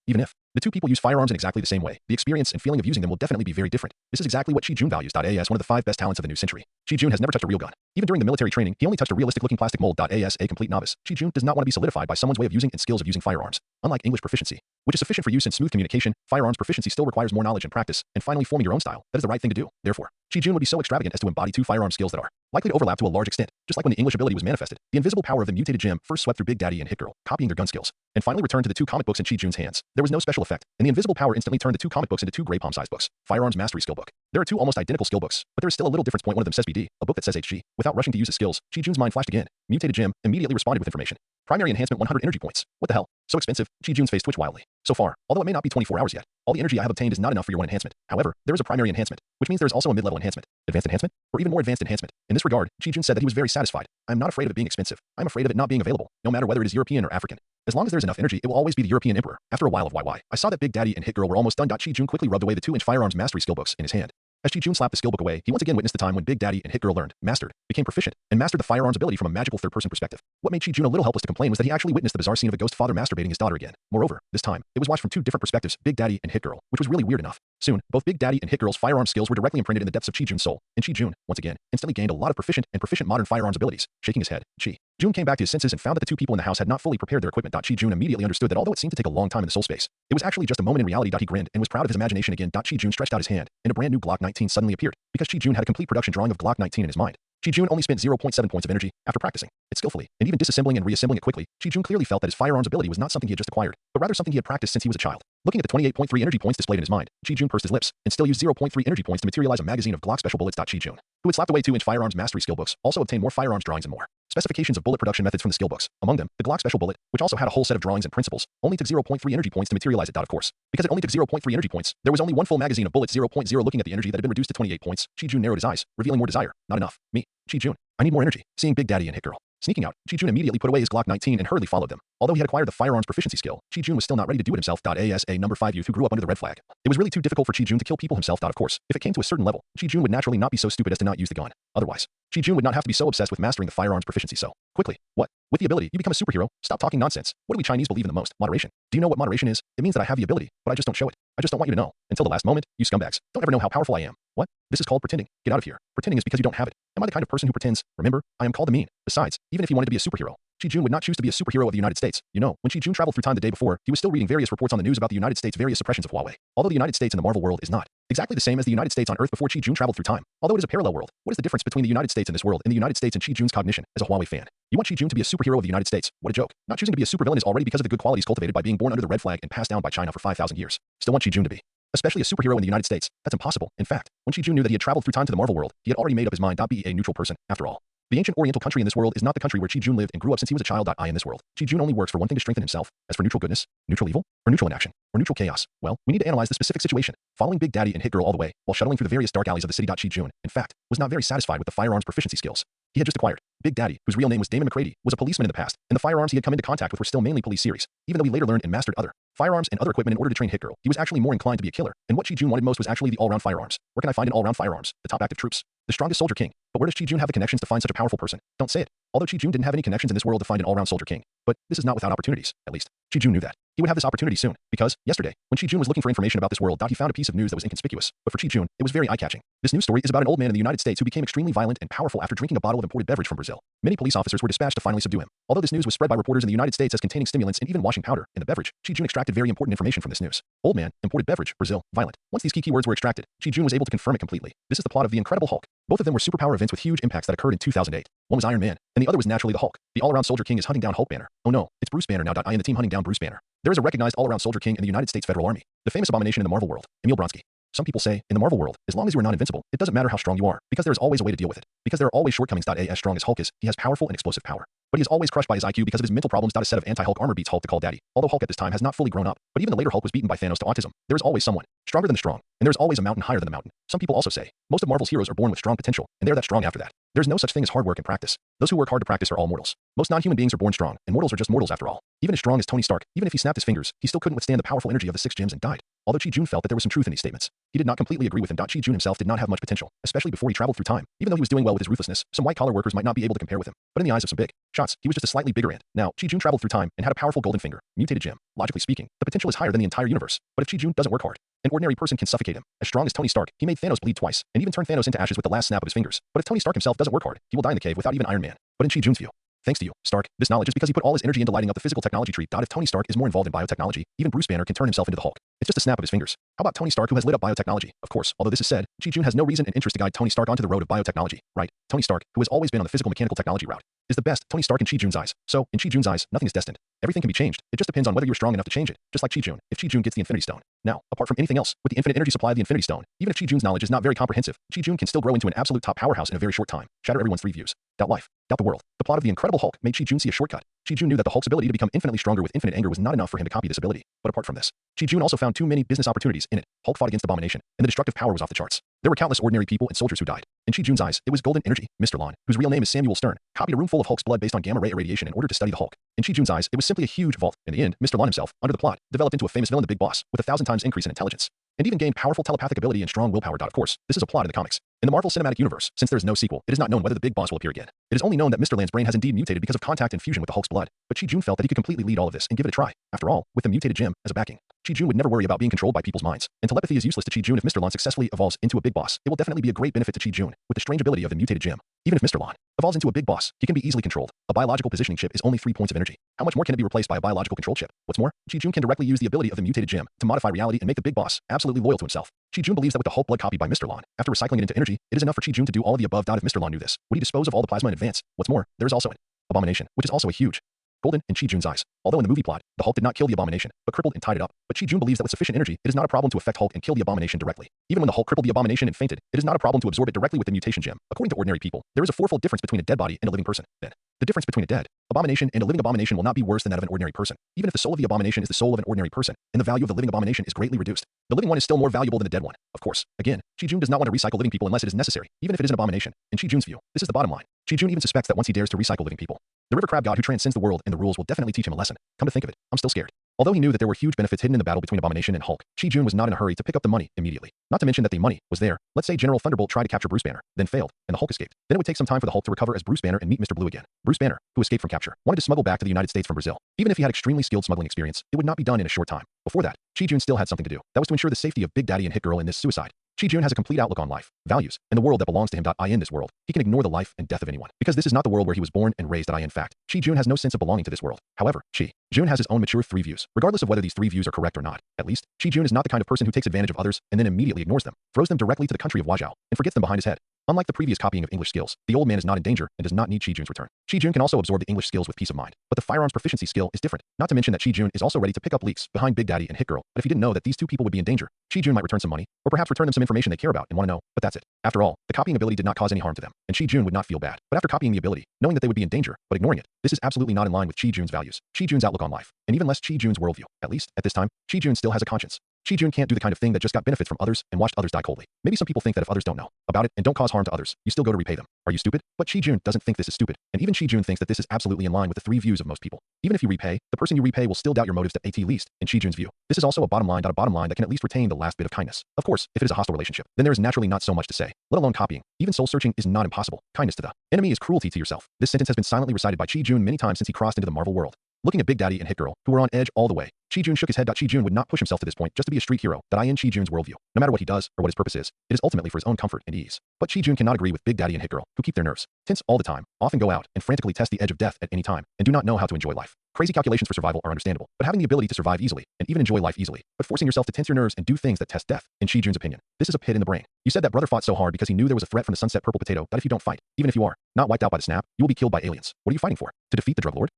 Even if the two people use firearms in exactly the same way, the experience and feeling of using them will definitely be very different. This is exactly what Chi Jun values. As one of the 5 best talents of the new century, Chi Jun has never touched a real gun. Even during the military training, he only touched a realistic-looking plastic mold. As a complete novice, Chi Jun does not want to be solidified by someone's way of using and skills of using firearms. Unlike English proficiency, which is sufficient for use in smooth communication, firearms proficiency still requires more knowledge and practice, and finally forming your own style. That is the right thing to do. Therefore, Chi Jun would be so extravagant as to embody 2 firearm skills that are likely to overlap to a large extent. Just like when the English ability was manifested, the invisible power of the mutated gem first swept through Big Daddy and Hit Girl, copying their gun skills, and finally returned to the two comic books in Chi-Jun's hands. There was no special effect, and the invisible power instantly turned the two comic books into two gray palm-sized books. Firearms Mastery Skill Book. There are two almost identical skill books, but there is still a little difference. Point one of them says BD, a book that says HG. Without rushing to use his skills, Chi-Jun's mind flashed again. Mutated gem immediately responded with information. Primary enhancement 100 energy points. What the hell? So expensive. Chi-Jun's face twitched wildly. So far, although it may not be 24 hours yet, all the energy I have obtained is not enough for your one enhancement. However, there is a primary enhancement, which means there is also a mid-level enhancement, advanced enhancement, or even more advanced enhancement. In this regard, Chi-Jun said that he was very satisfied. I am not afraid of it being expensive. I am afraid of it not being available, no matter whether it is European or African. As long as there's enough energy, it will always be the European Emperor. After a while of YY, I saw that Big Daddy and Hit Girl were almost done. Chi-Jun quickly rubbed away the 2-inch Firearms Mastery Skill books in his hand. As Chi-Jun slapped the skill book away, he once again witnessed the time when Big Daddy and Hit Girl learned, mastered, became proficient, and mastered the firearms ability from a magical third-person perspective. What made Chi-Jun a little helpless to complain was that he actually witnessed the bizarre scene of a ghost father masturbating his daughter again. Moreover, this time, it was watched from two different perspectives, Big Daddy and Hit Girl, which was really weird enough. Soon, both Big Daddy and Hit Girl's firearm skills were directly imprinted in the depths of Chi-Jun's soul, and Chi-Jun, once again, instantly gained a lot of proficient modern firearms abilities. Shaking his head, Chi-Jun came back to his senses and found that the two people in the house had not fully prepared their equipment. Chi-Jun immediately understood that although it seemed to take a long time in the soul space, it was actually just a moment in reality. He grinned and was proud of his imagination again. Chi-Jun stretched out his hand, and a brand new Glock 19 suddenly appeared, because Chi-Jun had a complete production drawing of Glock 19 in his mind. Chi-Jun only spent 0.7 points of energy after practicing it skillfully, and even disassembling and reassembling it quickly. Chi-Jun clearly felt that his firearms ability was not something he had just acquired, but rather something he had practiced since he was a child. Looking at the 28.3 energy points displayed in his mind, Chi-Jun pursed his lips and still used 0.3 energy points to materialize a magazine of Glock special bullets. Chi-Jun, who had slapped away 2-inch Firearms Mastery Skill books, also obtained more firearms drawings and more specifications of bullet production methods from the skill books. Among them, the Glock special bullet, which also had a whole set of drawings and principles, only took 0.3 energy points to materialize it. Of course, because it only took 0.3 energy points, there was only one full magazine of bullets. 0.0. Looking at the energy that had been reduced to 28 points, Chi-Jun narrowed his eyes, revealing more desire. Not enough. Me, Chi-Jun. I need more energy. Seeing Big Daddy and Hit Girl sneaking out, Chi-Jun immediately put away his Glock 19 and hurriedly followed them. Although he had acquired the firearms proficiency skill, Chi-Jun was still not ready to do it himself. Asa number 5 youth who grew up under the red flag. It was really too difficult for Chi-Jun to kill people himself. Of course, if it came to a certain level, Chi-Jun would naturally not be so stupid as to not use the gun. Otherwise, Chi-Jun would not have to be so obsessed with mastering the firearms proficiency so quickly. What? With the ability, you become a superhero? Stop talking nonsense. What do we Chinese believe in the most? Moderation. Do you know what moderation is? It means that I have the ability, but I just don't show it. I just don't want you to know. Until the last moment, you scumbags don't ever know how powerful I am. What? This is called pretending. Get out of here. Pretending is because you don't have it. Am I the kind of person who pretends? Remember, I am called the mean. Besides, even if he wanted to be a superhero, Chi-Jun would not choose to be a superhero of the United States. You know, when Chi-Jun traveled through time the day before, he was still reading various reports on the news about the United States' various suppressions of Huawei. Although the United States in the Marvel world is not exactly the same as the United States on Earth before Chi-Jun traveled through time, although it is a parallel world, what is the difference between the United States in this world and the United States in Chi-Jun's cognition as a Huawei fan? You want Chi-Jun to be a superhero of the United States? What a joke. Not choosing to be a supervillain is already because of the good qualities cultivated by being born under the red flag and passed down by China for 5,000 years. Still want Chi-Jun to be especially a superhero in the United States? That's impossible. In fact, when Chi-Jun knew that he had traveled through time to the Marvel world, he had already made up his mind. Be a neutral person, after all. The ancient Oriental country in this world is not the country where Chi-Jun lived and grew up since he was a child. In this world, Chi-Jun only works for one thing to strengthen himself. As for neutral goodness, neutral evil, or neutral inaction, or neutral chaos, well, we need to analyze the specific situation. Following Big Daddy and Hit Girl all the way, while shuttling through the various dark alleys of the city. Chi-Jun, in fact, was not very satisfied with the firearms proficiency skills he had just acquired. Big Daddy, whose real name was Damon McCready, was a policeman in the past, and the firearms he had come into contact with were still mainly police series, even though he later learned and mastered other firearms and other equipment in order to train Hit Girl. He was actually more inclined to be a killer, and what Chi-Jun wanted most was actually the all-round firearms. Where can I find an all-round firearms? The top active troops. The strongest soldier king. But where does Chi-Jun have the connections to find such a powerful person? Don't say it. Although Chi-Jun didn't have any connections in this world to find an all-round soldier king. But this is not without opportunities, at least. Chi-Jun knew that. He would have this opportunity soon, because, yesterday, when Chi-Jun was looking for information about this world, he found a piece of news that was inconspicuous. But for Chi-Jun, it was very eye-catching. This news story is about an old man in the United States who became extremely violent and powerful after drinking a bottle of imported beverage from Brazil. Many police officers were dispatched to finally subdue him. Although this news was spread by reporters in the United States as containing stimulants and even washing powder in the beverage, Chi-Jun extracted very important information from this news. Old man, imported beverage, Brazil, violent. Once these key keywords were extracted, Chi-Jun was able to confirm it completely. This is the plot of The Incredible Hulk. Both of them were superpower events with huge impacts that occurred in 2008. One was Iron Man, and the other was naturally the Hulk. The all-around soldier king is hunting down Hulk Banner. Oh no, it's Bruce Banner now. I am the team hunting down Bruce Banner. There is a recognized all-around soldier king in the United States Federal Army, the famous abomination in the Marvel world, Emil Bronsky. Some people say, in the Marvel world, as long as you are not invincible, it doesn't matter how strong you are, because there is always a way to deal with it. Because there are always shortcomings. As strong as Hulk is, he has powerful and explosive power. But he is always crushed by his IQ because of his mental problems. A set of anti-Hulk armor beats Hulk to call daddy. Although Hulk at this time has not fully grown up, but even the later Hulk was beaten by Thanos to autism. There is always someone stronger than the strong, and there is always a mountain higher than the mountain. Some people also say, most of Marvel's heroes are born with strong potential, and they're that strong after that. There's no such thing as hard work and practice. Those who work hard to practice are all mortals. Most non-human beings are born strong, and mortals are just mortals after all. Even as strong as Tony Stark, even if he snapped his fingers, he still couldn't withstand the powerful energy of the 6 gems and died. Although Chi-Jun felt that there was some truth in these statements, he did not completely agree with them. Chi-Jun himself did not have much potential, especially before he traveled through time. Even though he was doing well with his ruthlessness, some white-collar workers might not be able to compare with him. But in the eyes of some big shots, he was just a slightly bigger ant. Now, Chi-Jun traveled through time and had a powerful golden finger, mutated gem. Logically speaking, the potential is higher than the entire universe. But if Chi-Jun doesn't work hard, an ordinary person can suffocate him. As strong as Tony Stark, he made Thanos bleed twice, and even turned Thanos into ashes with the last snap of his fingers. But if Tony Stark himself doesn't work hard, he will die in the cave without even Iron Man. But in Chi-Jun's view, Thanks to you, Stark. This knowledge is because he put all his energy into lighting up the physical technology tree. If Tony Stark is more involved in biotechnology, even Bruce Banner can turn himself into the Hulk. It's just a snap of his fingers. How about Tony Stark, who has lit up biotechnology? Of course, although this is said, Chi-Jun has no reason and interest to guide Tony Stark onto the road of biotechnology, right? Tony Stark, who has always been on the physical mechanical technology route, is the best Tony Stark in Chi-Jun's eyes. So, in Chi-Jun's eyes, nothing is destined. Everything can be changed. It just depends on whether you're strong enough to change it, just like Chi-Jun, if Chi-Jun gets the Infinity Stone. Now, apart from anything else, with the infinite energy supply of the Infinity Stone, even if Chi-Jun's knowledge is not very comprehensive, Chi-Jun can still grow into an absolute top powerhouse in a very short time, shatter everyone's three views, doubt life, doubt the world. The plot of the Incredible Hulk made Chi-Jun see a shortcut. Chi-Jun knew that the Hulk's ability to become infinitely stronger with infinite anger was not enough for him to copy this ability. But apart from this, Chi-Jun also found too many business opportunities in it. Hulk fought against Abomination, and the destructive power was off the charts. There were countless ordinary people and soldiers who died. In Chi-Jun's eyes, it was golden energy. Mr. Lon, whose real name is Samuel Stern, copied a room full of Hulk's blood based on gamma-ray irradiation in order to study the Hulk. In Chi-Jun's eyes, it was simply a huge vault. In the end, Mr. Lon himself, under the plot, developed into a famous villain, the Big Boss, with 1,000 times increase in intelligence, and even gained powerful telepathic ability and strong willpower. Of course, this is a plot in the comics. In the Marvel Cinematic Universe, since there is no sequel, it is not known whether the Big Boss will appear again. It is only known that Mr. Land's brain has indeed mutated because of contact and fusion with the Hulk's blood, but Chi-Jun felt that he could completely lead all of this and give it a try. After all, with the mutated gem as a backing, Chi-Jun would never worry about being controlled by people's minds, and telepathy is useless to Chi-Jun if Mr. Lon successfully evolves into a Big Boss. It will definitely be a great benefit to Chi-Jun, with the strange ability of the mutated gem. Even if Mr. Lon evolves into a Big Boss, he can be easily controlled. A biological positioning chip is only 3 points of energy. How much more can it be replaced by a biological control chip? What's more, Chi-Jun can directly use the ability of the mutated gem to modify reality and make the Big Boss absolutely loyal to himself. Chi-Jun believes that with the Hulk blood copied by Mr. Lon, after recycling it into energy, it is enough for Chi-Jun to do all of the above. If Mr. Lon knew this, would he dispose of all the plasma in advance? What's more, there is also an Abomination, which is also a huge golden in Chi-Jun's eyes. Although in the movie plot, the Hulk did not kill the Abomination, but crippled and tied it up. But Chi-Jun believes that with sufficient energy, it is not a problem to affect Hulk and kill the Abomination directly. Even when the Hulk crippled the Abomination and fainted, it is not a problem to absorb it directly with the mutation gem. According to ordinary people, there is a fourfold difference between a dead body and a living person. Then, the difference between a dead Abomination and a living Abomination will not be worse than that of an ordinary person. Even if the soul of the Abomination is the soul of an ordinary person, and the value of the living Abomination is greatly reduced, the living one is still more valuable than the dead one. Of course, again, Chi-Jun does not want to recycle living people unless it is necessary, even if it is an abomination. In Chi-Jun's view, this is the bottom line. Chi-Jun even suspects that once he dares to recycle living people, the river crab god who transcends the world and the rules will definitely teach him a lesson. Come to think of it, I'm still scared. Although he knew that there were huge benefits hidden in the battle between Abomination and Hulk, Chi-Jun was not in a hurry to pick up the money immediately. Not to mention that the money was there. Let's say General Thunderbolt tried to capture Bruce Banner, then failed, and the Hulk escaped. Then it would take some time for the Hulk to recover as Bruce Banner and meet Mr. Blue again. Bruce Banner, who escaped from capture, wanted to smuggle back to the United States from Brazil. Even if he had extremely skilled smuggling experience, it would not be done in a short time. Before that, Chi-Jun still had something to do. That was to ensure the safety of Big Daddy and Hit Girl in this suicide. Chi-Jun has a complete outlook on life, values, and the world that belongs to him. In this world, he can ignore the life and death of anyone, because this is not the world where he was born and raised. In fact, Chi-Jun has no sense of belonging to this world. However, Chi-Jun has his own mature 3 views, regardless of whether these 3 views are correct or not. At least, Chi-Jun is not the kind of person who takes advantage of others and then immediately ignores them, throws them directly to the country of Wazhao, and forgets them behind his head. Unlike the previous copying of English skills, the old man is not in danger and does not need Chi-Jun's return. Chi-Jun can also absorb the English skills with peace of mind, but the firearms proficiency skill is different. Not to mention that Chi-Jun is also ready to pick up leaks behind Big Daddy and Hit Girl, but if he didn't know that these 2 people would be in danger, Chi-Jun might return some money, or perhaps return them some information they care about and want to know, but that's it. After all, the copying ability did not cause any harm to them, and Chi-Jun would not feel bad. But after copying the ability, knowing that they would be in danger, but ignoring it, this is absolutely not in line with Chi-Jun's values, Chi-Jun's outlook on life, and even less Chi-Jun's worldview. At least, at this time, Chi-Jun still has a conscience. Chi-Jun can't do the kind of thing that just got benefits from others and watched others die coldly. Maybe some people think that if others don't know about it and don't cause harm to others, you still go to repay them. Are you stupid? But Chi-Jun doesn't think this is stupid, and even Chi-Jun thinks that this is absolutely in line with the 3 views of most people. Even if you repay, the person you repay will still doubt your motives at least, in Chi-Jun's view. This is also a bottom line that can at least retain the last bit of kindness. Of course, if it is a hostile relationship, then there is naturally not so much to say, let alone copying. Even soul-searching is not impossible. Kindness to the enemy is cruelty to yourself. This sentence has been silently recited by Chi-Jun many times since he crossed into the Marvel world. Looking at Big Daddy and Hit Girl, who were on edge all the way, Chi-Jun shook his head. Chi-Jun would not push himself to this point just to be a street hero. In Chi-Jun's worldview, no matter what he does or what his purpose is, it is ultimately for his own comfort and ease. But Chi-Jun cannot agree with Big Daddy and Hit Girl, who keep their nerves tense all the time, often go out and frantically test the edge of death at any time, and do not know how to enjoy life. Crazy calculations for survival are understandable, but having the ability to survive easily and even enjoy life easily, but forcing yourself to tense your nerves and do things that test death, in Chi-Jun's opinion, this is a pit in the brain. You said that brother fought so hard because he knew there was a threat from the sunset purple potato. That if you don't fight, even if you are not wiped out by the snap, you will be killed by aliens. What are you fighting for? To defeat the drug lord?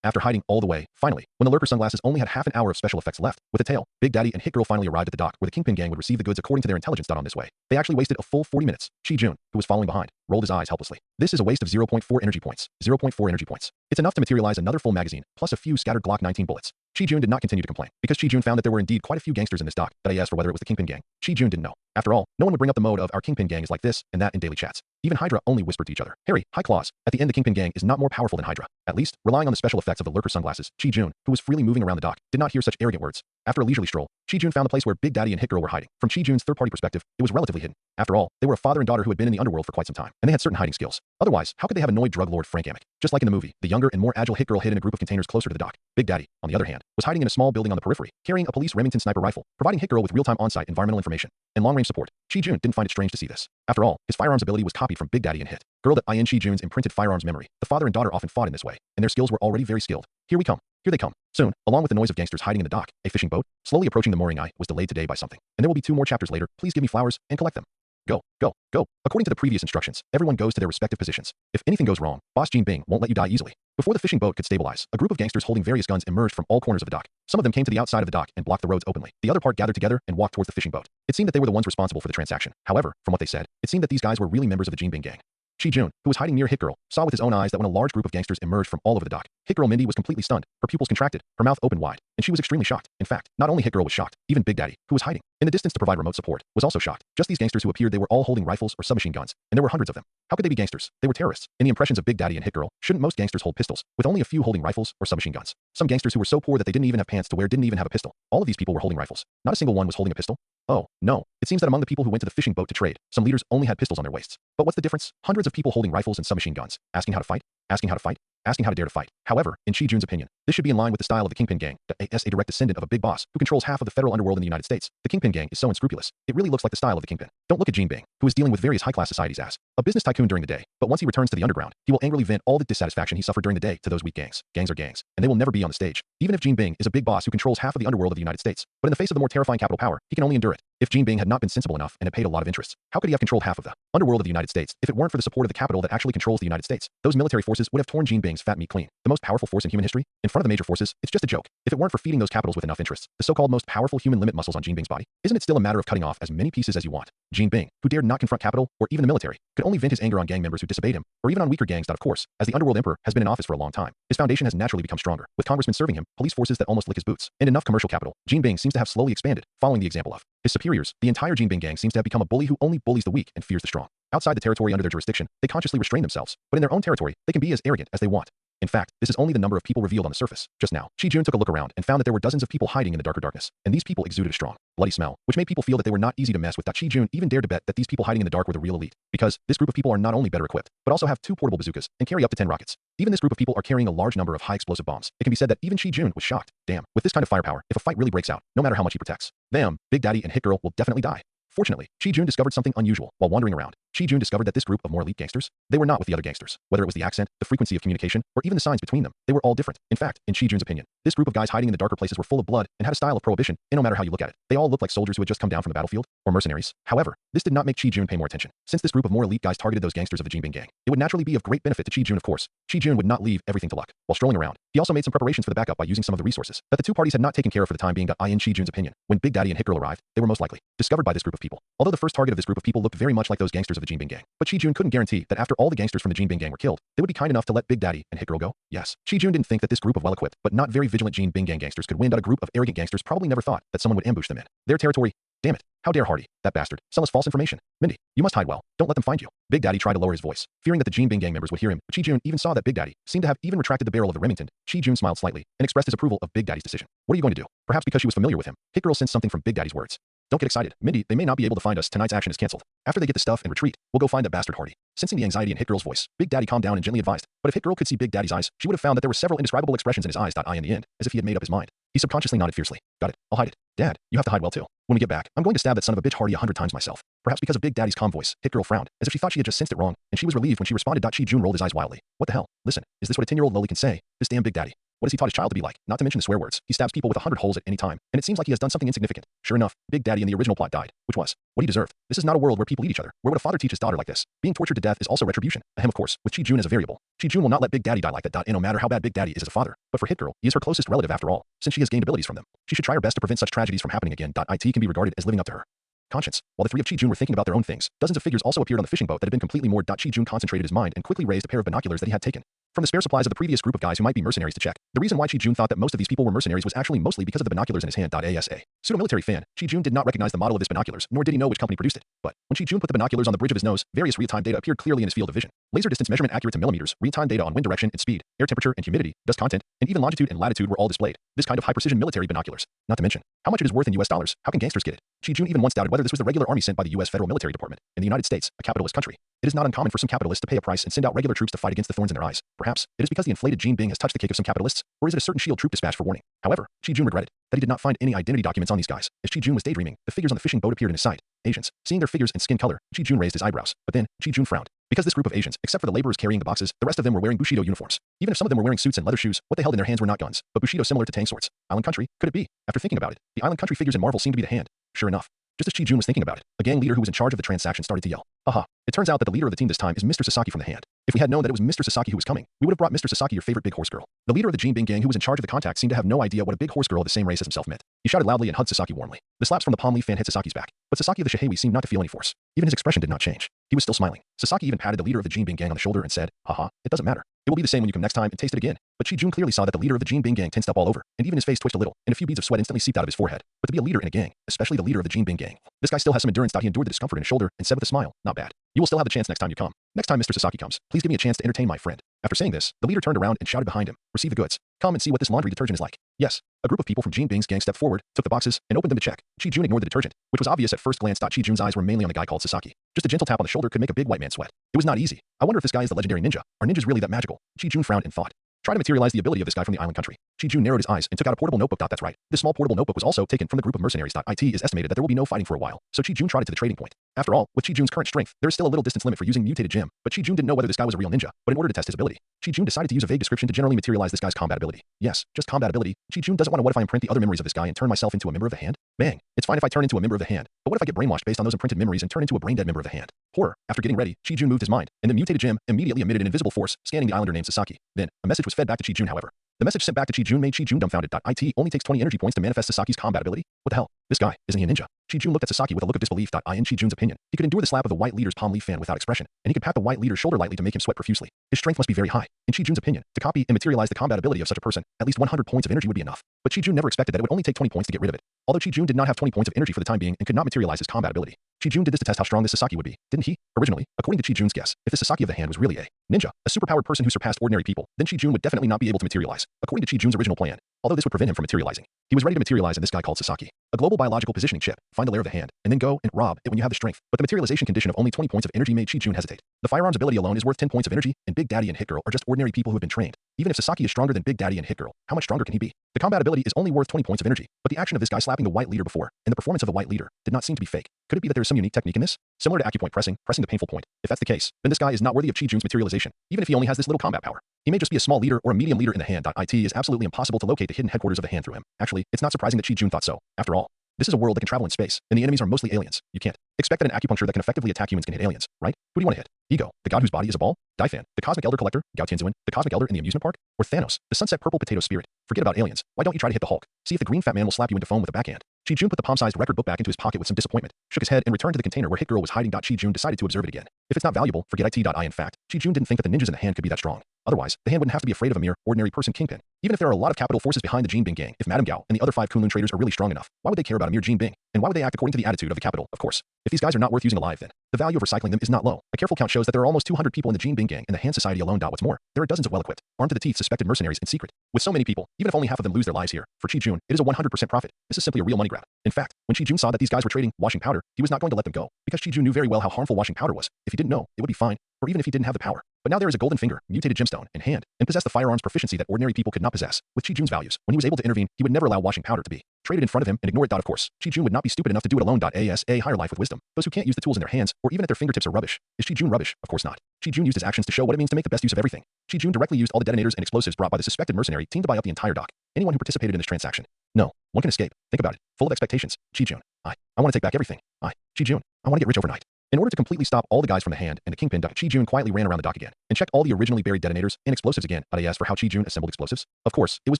After hiding all the way, finally, when the lurker sunglasses only had half an hour of special effects left, with a tail, Big Daddy and Hit Girl finally arrived at the dock where the Kingpin gang would receive the goods according to their intelligence. On this way, they actually wasted a full 40 minutes. Chi-Jun, who was following behind, rolled his eyes helplessly. This is a waste of 0.4 energy points. 0.4 energy points. It's enough to materialize another full magazine, plus a few scattered Glock 19 bullets. Chi-Jun did not continue to complain, because Chi-Jun found that there were indeed quite a few gangsters in this dock, but he asked for whether it was the Kingpin gang. Chi-Jun didn't know. After all, no one would bring up the mode of our Kingpin gang is like this and that in daily chats. Even Hydra only whispered to each other, Harry, High Claws. At the end, the Kingpin gang is not more powerful than Hydra. At least, relying on the special effects of the lurker sunglasses, Chi-Jun, who was freely moving around the dock, did not hear such arrogant words. After a leisurely stroll, Chi-Jun found the place where Big Daddy and Hit Girl were hiding. From Chi-Jun's third-party perspective, it was relatively hidden. After all, they were a father and daughter who had been in the underworld for quite some time, and they had certain hiding skills. Otherwise, how could they have annoyed drug lord Frank Amick? Just like in the movie, the younger and more agile Hit Girl hid in a group of containers closer to the dock. Big Daddy, on the other hand, was hiding in a small building on the periphery, carrying a police Remington sniper rifle, providing Hit Girl with real-time on-site environmental information and long-range support. Chi-Jun didn't find it strange to see this. After all, his firearms ability was copied copied from Big Daddy and Hit Girl. In Chi Jun's imprinted firearms memory, the father and daughter often fought in this way, and their skills were already very skilled. Here we come. Here they come. Soon, along with the noise of gangsters hiding in the dock, a fishing boat, slowly approaching the mooring eye, was delayed today by something. And there will be 2 more chapters later. Please give me flowers and collect them. Go, go, go. According to the previous instructions, everyone goes to their respective positions. If anything goes wrong, Boss Jean Bing won't let you die easily. Before the fishing boat could stabilize, a group of gangsters holding various guns emerged from all corners of the dock. Some of them came to the outside of the dock and blocked the roads openly. The other part gathered together and walked towards the fishing boat. It seemed that they were the ones responsible for the transaction. However, from what they said, it seemed that these guys were really members of the Jean Bing gang. Chi Jun, who was hiding near Hit Girl, saw with his own eyes that when a large group of gangsters emerged from all over the dock, Hit Girl Mindy was completely stunned. Her pupils contracted, her mouth opened wide, and she was extremely shocked. In fact, not only Hit Girl was shocked, even Big Daddy, who was hiding in the distance to provide remote support, was also shocked. Just these gangsters who appeared, they were all holding rifles or submachine guns, and there were hundreds of them. How could they be gangsters? They were terrorists. In the impressions of Big Daddy and Hit Girl, shouldn't most gangsters hold pistols, with only a few holding rifles or submachine guns? Some gangsters who were so poor that they didn't even have pants to wear didn't even have a pistol. All of these people were holding rifles. Not a single one was holding a pistol. Oh, no. It seems that among the people who went to the fishing boat to trade, some leaders only had pistols on their waists. But what's the difference? Hundreds of people holding rifles and submachine guns, asking how to fight, asking how to fight, asking how to dare to fight. However, in Chi Jun's opinion, this should be in line with the style of the Kingpin gang, as a direct descendant of a big boss who controls half of the federal underworld in the United States. The Kingpin gang is so unscrupulous. It really looks like the style of the Kingpin. Don't look at Jean Bing, who is dealing with various high-class societies as a business tycoon during the day, but once he returns to the underground, he will angrily vent all the dissatisfaction he suffered during the day to those weak gangs. Gangs are gangs, and they will never be on the stage. Even if Jean Bing is a big boss who controls half of the underworld of the United States, but in the face of the more terrifying capital power, he can only endure it. If Jean Bing had not been sensible enough and had paid a lot of interest, how could he have controlled half of the underworld of the United States if it weren't for the support of the capital that actually controls the United States? Those military forces would have torn Jean Bing's fat meat clean. The most powerful force in human history, in front of the major forces, it's just a joke. If it weren't for feeding those capitals with enough interests, the so-called most powerful human limit muscles on Jean Bing's body, isn't it still a matter of cutting off as many pieces as you want? Jean Bing, who dared not confront capital or even the military, could only vent his anger on gang members who disobeyed him, or even on weaker gangs that, of course, as the underworld emperor has been in office for a long time, his foundation has naturally become stronger, with congressmen serving him, police forces that almost lick his boots, and enough commercial capital. Jean Bing seems to have slowly expanded, following the example of his superiors. The entire Jean Bing gang seems to have become a bully who only bullies the weak and fears the strong. Outside the territory under their jurisdiction, they consciously restrain themselves, but in their own territory, they can be as arrogant as they want. In fact, this is only the number of people revealed on the surface. Just now, Chi Jun took a look around and found that there were dozens of people hiding in the darker darkness, and these people exuded a strong, bloody smell, which made people feel that they were not easy to mess with. Chi Jun even dared to bet that these people hiding in the dark were the real elite, because this group of people are not only better equipped, but also have 2 portable bazookas and carry up to 10 rockets. Even this group of people are carrying a large number of high-explosive bombs. It can be said that even Chi Jun was shocked. Damn, with this kind of firepower, if a fight really breaks out, no matter how much he protects, them, Big Daddy and Hit Girl will definitely die. Fortunately, Chi Jun discovered something unusual while wandering around. Chi Jun discovered that this group of more elite gangsters, they were not with the other gangsters. Whether it was the accent, the frequency of communication, or even the signs between them, they were all different. In fact, in Chi Jun's opinion, this group of guys hiding in the darker places were full of blood and had a style of prohibition, and no matter how you look at it, they all looked like soldiers who had just come down from the battlefield, or mercenaries. However, this did not make Chi Jun pay more attention. Since this group of more elite guys targeted those gangsters of the Jean Bing gang, it would naturally be of great benefit to Chi Jun, of course. Chi Jun would not leave everything to luck. While strolling around, he also made some preparations for the backup by using some of the resources that the 2 parties had not taken care of for the time being. In Chi Jun's opinion, when Big Daddy and Hit Girl arrived, they were most likely discovered by this group of people. Although the first target of this group of people looked very much like those gangsters of the Jean Bing gang, but Chi Jun couldn't guarantee that after all the gangsters from the Jean Bing gang were killed, they would be kind enough to let Big Daddy and Hit Girl go. Yes, Chi Jun didn't think that this group of well-equipped but not very vigilant Jean Bing gang gangsters could win. A group of arrogant gangsters probably never thought that someone would ambush them in their territory. Damn it, how dare Hardy, that bastard, sell us false information. Mindy, you must hide well, don't let them find you. Big Daddy tried to lower his voice, fearing that the Jean Bing gang members would hear him, but Chi Jun even saw that Big Daddy seemed to have even retracted the barrel of the Remington. Chi Jun smiled slightly and expressed his approval of Big Daddy's decision. What are you going to do? Perhaps because she was familiar with him, Hit Girl sensed something from Big Daddy's words. Don't get excited, Mindy, they may not be able to find us. Tonight's action is cancelled. After they get the stuff and retreat, we'll go find that bastard Hardy. Sensing the anxiety in Hit Girl's voice, Big Daddy calmed down and gently advised, but if Hit Girl could see Big Daddy's eyes, she would have found that there were several indescribable expressions in his eyes. In the end, as if he had made up his mind. He subconsciously nodded fiercely. Got it, I'll hide it. Dad, you have to hide well too. When we get back, I'm going to stab that son of a bitch Hardy 100 times myself. Perhaps because of Big Daddy's calm voice, Hit Girl frowned, as if she thought she had just sensed it wrong, and she was relieved when she responded. Chi Jun rolled his eyes wildly. What the hell? Listen, is this what a 10-year-old loli can say? This damn Big Daddy. What has he taught his child to be like? Not to mention the swear words. He stabs people with 100 holes at any time, and it seems like he has done something insignificant. Sure enough, Big Daddy in the original plot died, which was what he deserved. This is not a world where people eat each other. Where would a father teach his daughter like this? Being tortured to death is also retribution. Ahem, of course, with Chi Jun as a variable. Chi Jun will not let Big Daddy die like that. And no matter how bad Big Daddy is as a father, but for Hit Girl, he is her closest relative after all. Since she has gained abilities from them, she should try her best to prevent such tragedies from happening again. It can be regarded as living up to her conscience. While the 3 of Chi Jun were thinking about their own things, dozens of figures also appeared on the fishing boat that had been completely moored. Chi Jun concentrated his mind and quickly raised a pair of binoculars that he had taken from the spare supplies of the previous group of guys who might be mercenaries to check. The reason why Chi Jun thought that most of these people were mercenaries was actually mostly because of the binoculars in his hand. As a pseudo-military fan, Chi Jun did not recognize the model of his binoculars, nor did he know which company produced it. But when Chi Jun put the binoculars on the bridge of his nose, various real-time data appeared clearly in his field of vision. Laser distance measurement accurate to millimeters, real-time data on wind direction and speed, air temperature and humidity, dust content, and even longitude and latitude were all displayed. This kind of high-precision military binoculars. Not to mention how much it is worth in US dollars. How can gangsters get it? Chi Jun even once doubted whether this was the regular army sent by the US Federal Military Department. In the United States, a capitalist country, it is not uncommon for some capitalists to pay a price and send out regular troops to fight against the thorns in their eyes. Perhaps it is because the inflated Jean Bing has touched the cake of some capitalists, or is it a certain shield troop dispatch for warning? However, Chi Jun regretted that he did not find any identity documents on these guys. As Chi Jun was daydreaming, the figures on the fishing boat appeared in his sight. Asians. Seeing their figures and skin color, Chi Jun raised his eyebrows, but then Chi Jun frowned. Because this group of Asians, except for the laborers carrying the boxes, the rest of them were wearing Bushido uniforms. Even if some of them were wearing suits and leather shoes, what they held in their hands were not guns, but Bushido similar to Tang swords. Island country? Could it be? After thinking about it, the island country figures in Marvel seemed to be the hand. Sure enough. Just as Chi-Jun was thinking about it, a gang leader who was in charge of the transaction started to yell. Haha. It turns out that the leader of the team this time is Mr. Sasaki from the hand. If we had known that it was Mr. Sasaki who was coming, we would have brought Mr. Sasaki, your favorite big horse girl. The leader of the Jinbing gang who was in charge of the contact seemed to have no idea what a big horse girl of the same race as himself meant. He shouted loudly and hugged Sasaki warmly. The slaps from the palm leaf fan hit Sasaki's back, but Sasaki of the Shihewi seemed not to feel any force. Even his expression did not change. He was still smiling. Sasaki even patted the leader of the Jinbing gang on the shoulder and said, haha, it doesn't matter. It will be the same when you come next time and taste it again. But Chi-Jun clearly saw that the leader of the Jinbing gang tensed up all over, and even his face twitched a little, and a few beads of sweat instantly seeped out of his forehead. But to be a leader in a gang, especially the leader of the Jinbing gang, this guy still has some endurance. He endured the discomfort in his shoulder and said with a smile, not bad. You will still have the chance next time you come. Next time Mr. Sasaki comes, please give me a chance to entertain my friend. After saying this, the leader turned around and shouted behind him, receive the goods. Come and see what this laundry detergent is like. Yes. A group of people from Jinbing's gang stepped forward, took the boxes, and opened them to check. Chi-Jun ignored the detergent, which was obvious at first glance. Chi-Jun's eyes were mainly on the guy called Sasaki. Just a gentle tap on the shoulder could make a big white man sweat. It was not easy. I wonder if this guy is the legendary ninja. Are ninjas really that magical? Chi-Jun frowned and thought. Try to materialize the ability of this guy from the island country. Chi-Jun narrowed his eyes and took out a portable notebook. That's right. This small portable notebook was also taken from the group of mercenaries. It is estimated that there will be no fighting for a while, so Chi-Jun trotted to the trading point. After all, with Chi-Jun's current strength, there is still a little distance limit for using mutated gem, but Chi-Jun didn't know whether this guy was a real ninja. But in order to test his ability, Chi-Jun decided to use a vague description to generally materialize this guy's combat ability. Yes, just combat ability. Chi-Jun doesn't want to. What if I imprint the other memories of this guy and turn myself into a member of the hand? Bang. It's fine if I turn into a member of the hand, but what if I get brainwashed based on those imprinted memories and turn into a brain-dead member of the hand? Horror. After getting ready, Chi-Jun moved his mind, and the mutated gem immediately emitted an invisible force, scanning the islander named Sasaki. Then, a message was fed back to Chi-Jun. However, the message sent back to Chi-Jun made Chi-Jun dumbfounded. It only takes 20 energy points to manifest Sasaki's combat ability? What the hell? This guy, isn't he a ninja? Chi-Jun looked at Sasaki with a look of disbelief. In Chi-Jun's opinion, he could endure the slap of the white leader's palm leaf fan without expression, and he could pat the white leader's shoulder lightly to make him sweat profusely. His strength must be very high. In Chi-Jun's opinion, to copy and materialize the combat ability of such a person, at least 100 points of energy would be enough. But Chi-Jun never expected that it would only take 20 points to get rid of it. Although Chi-Jun did not have 20 points of energy for the time being and could not materialize his combat ability, Chi-Jun did this to test how strong this Sasaki would be, didn't he? Originally, according to Chi-Jun's guess, if the Sasaki of the hand was really a ninja, a superpowered person who surpassed ordinary people, then Chi-Jun would definitely not be able to materialize, according to Chi-Jun's original plan. Although this would prevent him from materializing, he was ready to materialize in this guy called Sasaki. A global biological positioning chip. Find the lair of the hand, and then go and rob it when you have the strength. But the materialization condition of only 20 points of energy made Chi-Jun hesitate. The firearms ability alone is worth 10 points of energy, and Big Daddy and Hit Girl are just ordinary people who have been trained. Even if Sasaki is stronger than Big Daddy and Hit Girl, how much stronger can he be? The combat ability is only worth 20 points of energy, but the action of this guy slapping the white leader before, and the performance of the white leader, did not seem to be fake. Could it be that there is some unique technique in this? Similar to acupoint pressing the painful point. If that's the case, then this guy is not worthy of Chi-Jun's materialization, even if he only has this little combat power. He may just be a small leader or a medium leader in the hand. It is absolutely impossible to locate the hidden headquarters of the hand through him. Actually, it's not surprising that Chi-Jun thought so. After all, this is a world that can travel in space, and the enemies are mostly aliens. You can't expect that an acupuncture that can effectively attack humans can hit aliens, right? Who do you want to hit? Ego, the god whose body is a ball? Daifan, the cosmic elder collector? Gao Tianzuan, the cosmic elder in the amusement park? Or Thanos, the sunset purple potato spirit? Forget about aliens. Why don't you try to hit the Hulk? See if the green fat man will slap you into foam with a backhand. Chi-Jun put the palm-sized record book back into his pocket with some disappointment, shook his head, and returned to the container where Hit Girl was hiding. Chi-Jun decided to observe it again. If it's not valuable, forget it. In fact, Chi-Jun didn't think that the ninjas in the hand could be that strong. Otherwise, the hand wouldn't have to be afraid of a mere ordinary person kingpin. Even if there are a lot of capital forces behind the Jinbing gang, if Madame Gao and the other 5 Kunlun traders are really strong enough, why would they care about a mere Jinbing? And why would they act according to the attitude of the capital? Of course. If these guys are not worth using alive, then the value of recycling them is not low. A careful count shows that there are almost 200 people in the Jinbing gang and the Han Society alone. What's more, there are dozens of well-equipped, armed to the teeth suspected mercenaries in secret. With so many people, even if only half of them lose their lives here, for Chi-Jun, it is a 100% profit. This is simply a real money grab. In fact, when Chi-Jun saw that these guys were trading washing powder, he was not going to let them go, because Chi-Jun knew very well how harmful washing powder was. If he didn't know, it would be fine, or even if he didn't have the power. But now there is a golden finger, mutated gemstone, in hand, and possessed the firearms proficiency that ordinary people could not possess. With Chi-Jun's values, when he was able to intervene, he would never allow washing powder to be traded in front of him and ignore it. Of course, Chi-Jun would not be stupid enough to do it alone. A higher life with wisdom. Those who can't use the tools in their hands, or even at their fingertips, are rubbish. Is Chi-Jun rubbish? Of course not. Chi-Jun used his actions to show what it means to make the best use of everything. Chi-Jun directly used all the detonators and explosives brought by the suspected mercenary team to buy up the entire dock. Anyone who participated in this transaction. No, one can escape. Think about it. Full of expectations. Chi-Jun. I want to take back everything. Chi-Jun. I want to get rich overnight. In order to completely stop all the guys from the hand and the kingpin, Chi-Jun quietly ran around the dock again and checked all the originally buried detonators and explosives again. As for how Chi-Jun assembled explosives, of course, it was